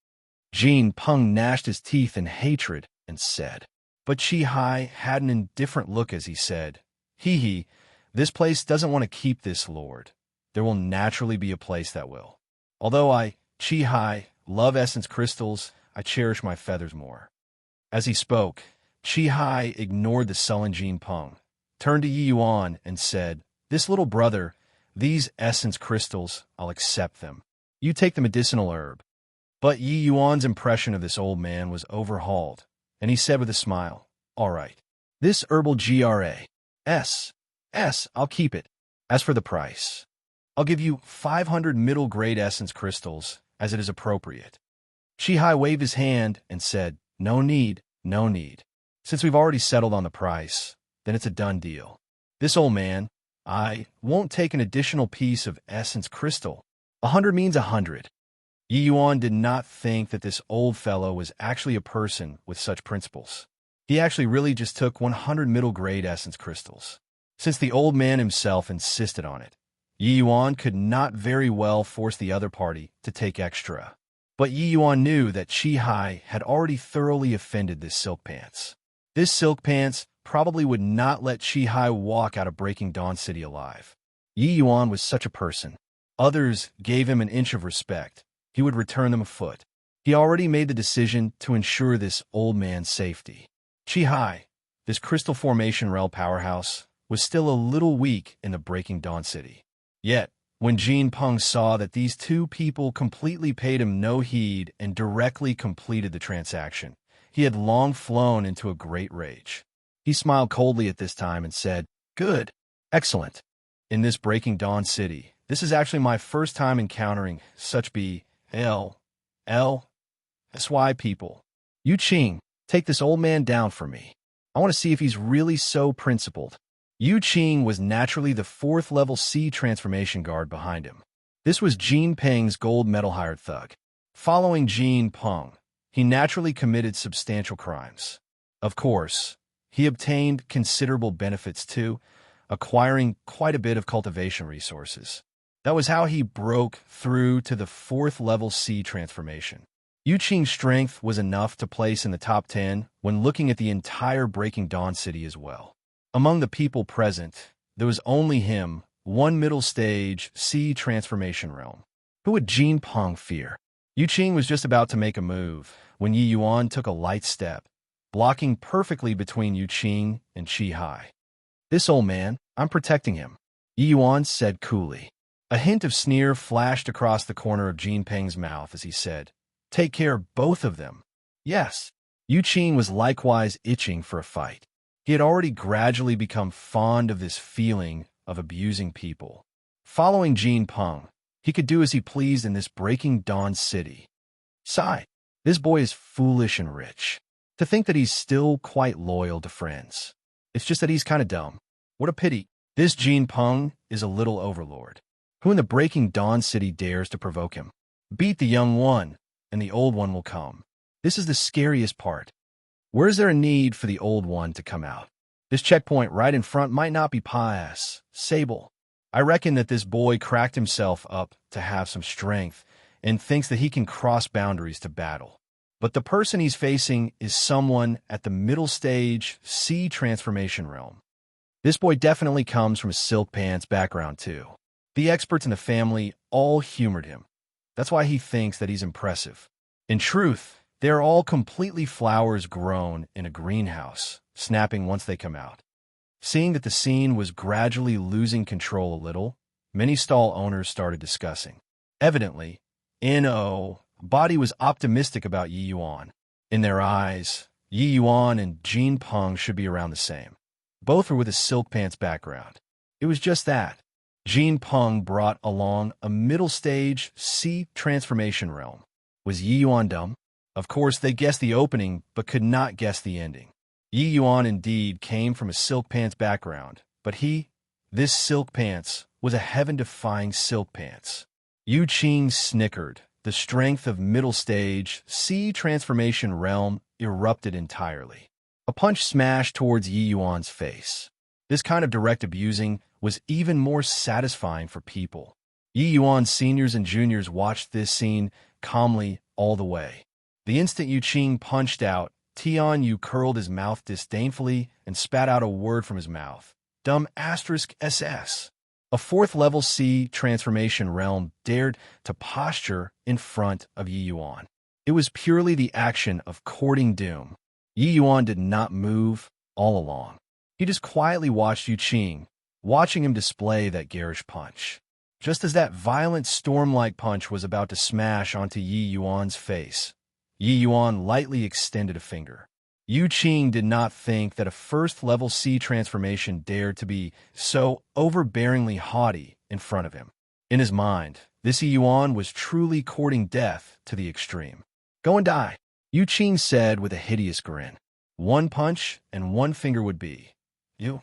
A: Jean Peng gnashed his teeth in hatred and said. But Chi had an indifferent look as he said, Hee, this place doesn't want to keep this lord. There will naturally be a place that will. Although I, Chi, love essence crystals, I cherish my feathers more. As he spoke, Chi ignored the sullen Jean Peng, turned to Yi Yuan and said, This little brother, these essence crystals, I'll accept them. You take the medicinal herb. But Yi Yuan's impression of this old man was overhauled, and he said with a smile, All right. This herbal I'll keep it. As for the price, I'll give you 500 middle-grade essence crystals, as it is appropriate. Chi waved his hand and said, No need. Since we've already settled on the price, then it's a done deal. This old man, I won't take an additional piece of essence crystal. 100 means 100. Yi Yuan did not think that this old fellow was actually a person with such principles. He actually really just took 100 middle-grade essence crystals. Since the old man himself insisted on it, Yi Yuan could not very well force the other party to take extra. But Yi Yuan knew that Chi had already thoroughly offended this silk pants. This silk pants probably would not let Chi walk out of Breaking Dawn City alive. Yi Yuan was such a person. Others gave him an inch of respect. He would return them a foot. He already made the decision to ensure this old man's safety. Chi, this crystal formation rel powerhouse, was still a little weak in the Breaking Dawn City. Yet, when Jean Peng saw that these two people completely paid him no heed and directly completed the transaction, he had long flown into a great rage. He smiled coldly at this time and said, Good. Excellent. In this Breaking Dawn City, this is actually my first time encountering such SY people. Yu Qing, take this old man down for me. I want to see if he's really so principled. Yu Qing was naturally the 4th level C transformation guard behind him. This was Jean Peng's gold medal hired thug. Following Jean Peng, he naturally committed substantial crimes. Of course, he obtained considerable benefits too, acquiring quite a bit of cultivation resources. That was how he broke through to the 4th level C transformation. Yu Qing's strength was enough to place in the top 10 when looking at the entire Breaking Dawn City as well. Among the people present, there was only him, one middle stage C transformation realm. Who would Jean Peng fear? Yu Qing was just about to make a move when Yi Yuan took a light step, blocking perfectly between Yu Qing and Chi. This old man, I'm protecting him, Yi Yuan said coolly. A hint of sneer flashed across the corner of Jean Peng's mouth as he said, Take care of both of them. Yes. Yu Qing was likewise itching for a fight. He had already gradually become fond of this feeling of abusing people. Following Jean Peng, he could do as he pleased in this Breaking Dawn City. Sigh, this boy is foolish and rich. To think that he's still quite loyal to friends. It's just that he's kind of dumb. What a pity. This Jean Peng is a little overlord. Who in the Breaking Dawn City dares to provoke him? Beat the young one, and the old one will come. This is the scariest part. Where is there a need for the old one to come out? This checkpoint right in front might not be pass, Sable. I reckon that this boy cracked himself up to have some strength and thinks that he can cross boundaries to battle. But the person he's facing is someone at the middle stage sea transformation realm. This boy definitely comes from a silk pants background too. The experts in the family all humored him. That's why he thinks that he's impressive. In truth, they're all completely flowers grown in a greenhouse, snapping once they come out. Seeing that the scene was gradually losing control a little, many stall owners started discussing. Evidently, N.O. Body was optimistic about Yi Yuan. In their eyes, Yi Yuan and Jean Peng should be around the same. Both were with a silk pants background. It was just that. Jean Peng brought along a middle-stage sea transformation realm. Was Yi Yuan dumb? Of course, they guessed the opening, but could not guess the ending. Yi Yuan indeed came from a silk pants background, but this silk pants, was a heaven-defying silk pants. Yu Qing snickered. The strength of middle-stage sea transformation realm erupted entirely. A punch smashed towards Yi Yuan's face. This kind of direct abusing was even more satisfying for people. Yi Yuan's seniors and juniors watched this scene calmly all the way. The instant Yu Qing punched out, Tian Yu curled his mouth disdainfully and spat out a word from his mouth. Dumb *SS. A fourth-level sea transformation realm dared to posture in front of Yi Yuan. It was purely the action of courting doom. Yi Yuan did not move all along. He just quietly watched Yu Qing, watching him display that garish punch. Just as that violent storm-like punch was about to smash onto Yi Yuan's face, Yi Yuan lightly extended a finger. Yu Qing did not think that a first-level sea transformation dared to be so overbearingly haughty in front of him. In his mind, this Yi Yuan was truly courting death to the extreme. Go and die, Yu Qing said with a hideous grin. One punch and one finger would be. You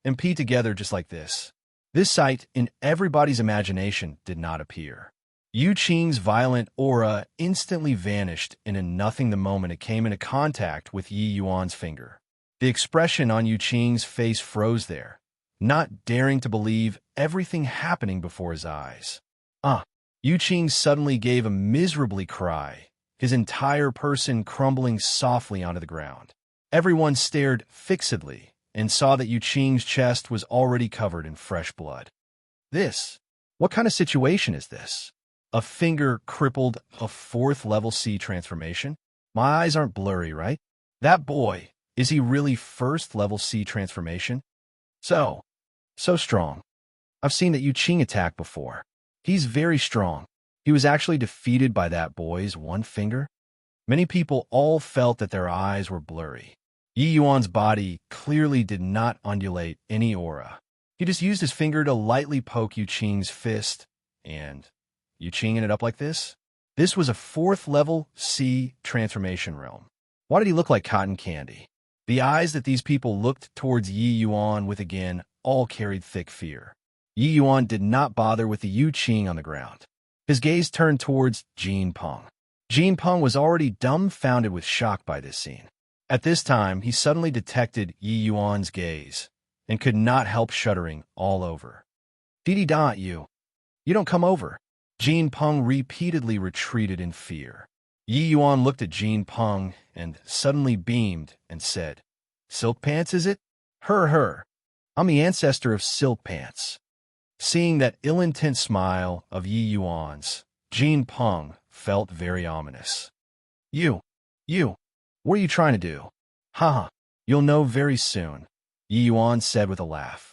A: and P together just like this. This sight in everybody's imagination did not appear. Yu Qing's violent aura instantly vanished, and in nothing the moment it came into contact with Yi Yuan's finger. The expression on Yu Qing's face froze there, not daring to believe everything happening before his eyes. Yu Qing suddenly gave a miserably cry, his entire person crumbling softly onto the ground. Everyone stared fixedly and saw that Yu Qing's chest was already covered in fresh blood. What kind of situation is this? A finger crippled a fourth-level sea transformation? My eyes aren't blurry, right? That boy, is he really first-level sea transformation? So strong. I've seen that Yu Qing attack before. He's very strong. He was actually defeated by that boy's one finger. Many people all felt that their eyes were blurry. Yi Yuan's body clearly did not undulate any aura. He just used his finger to lightly poke Yu Qing's fist, and Yu Qing ended up like this? This was a fourth-level sea transformation realm. Why did he look like cotton candy? The eyes that these people looked towards Yi Yuan with again all carried thick fear. Yi Yuan did not bother with the Yu Qing on the ground. His gaze turned towards Jean Peng. Jean Peng was already dumbfounded with shock by this scene. At this time, he suddenly detected Yi Yuan's gaze and could not help shuddering all over. Didi da you. You don't come over. Jean Peng repeatedly retreated in fear. Yi Yuan looked at Jean Peng and suddenly beamed and said, Silk pants, is it? Her. I'm the ancestor of silk pants. Seeing that ill-intent smile of Yi Yuan's, Jean Peng felt very ominous. You, what are you trying to do? Haha, you'll know very soon, Yi Yuan said with a laugh.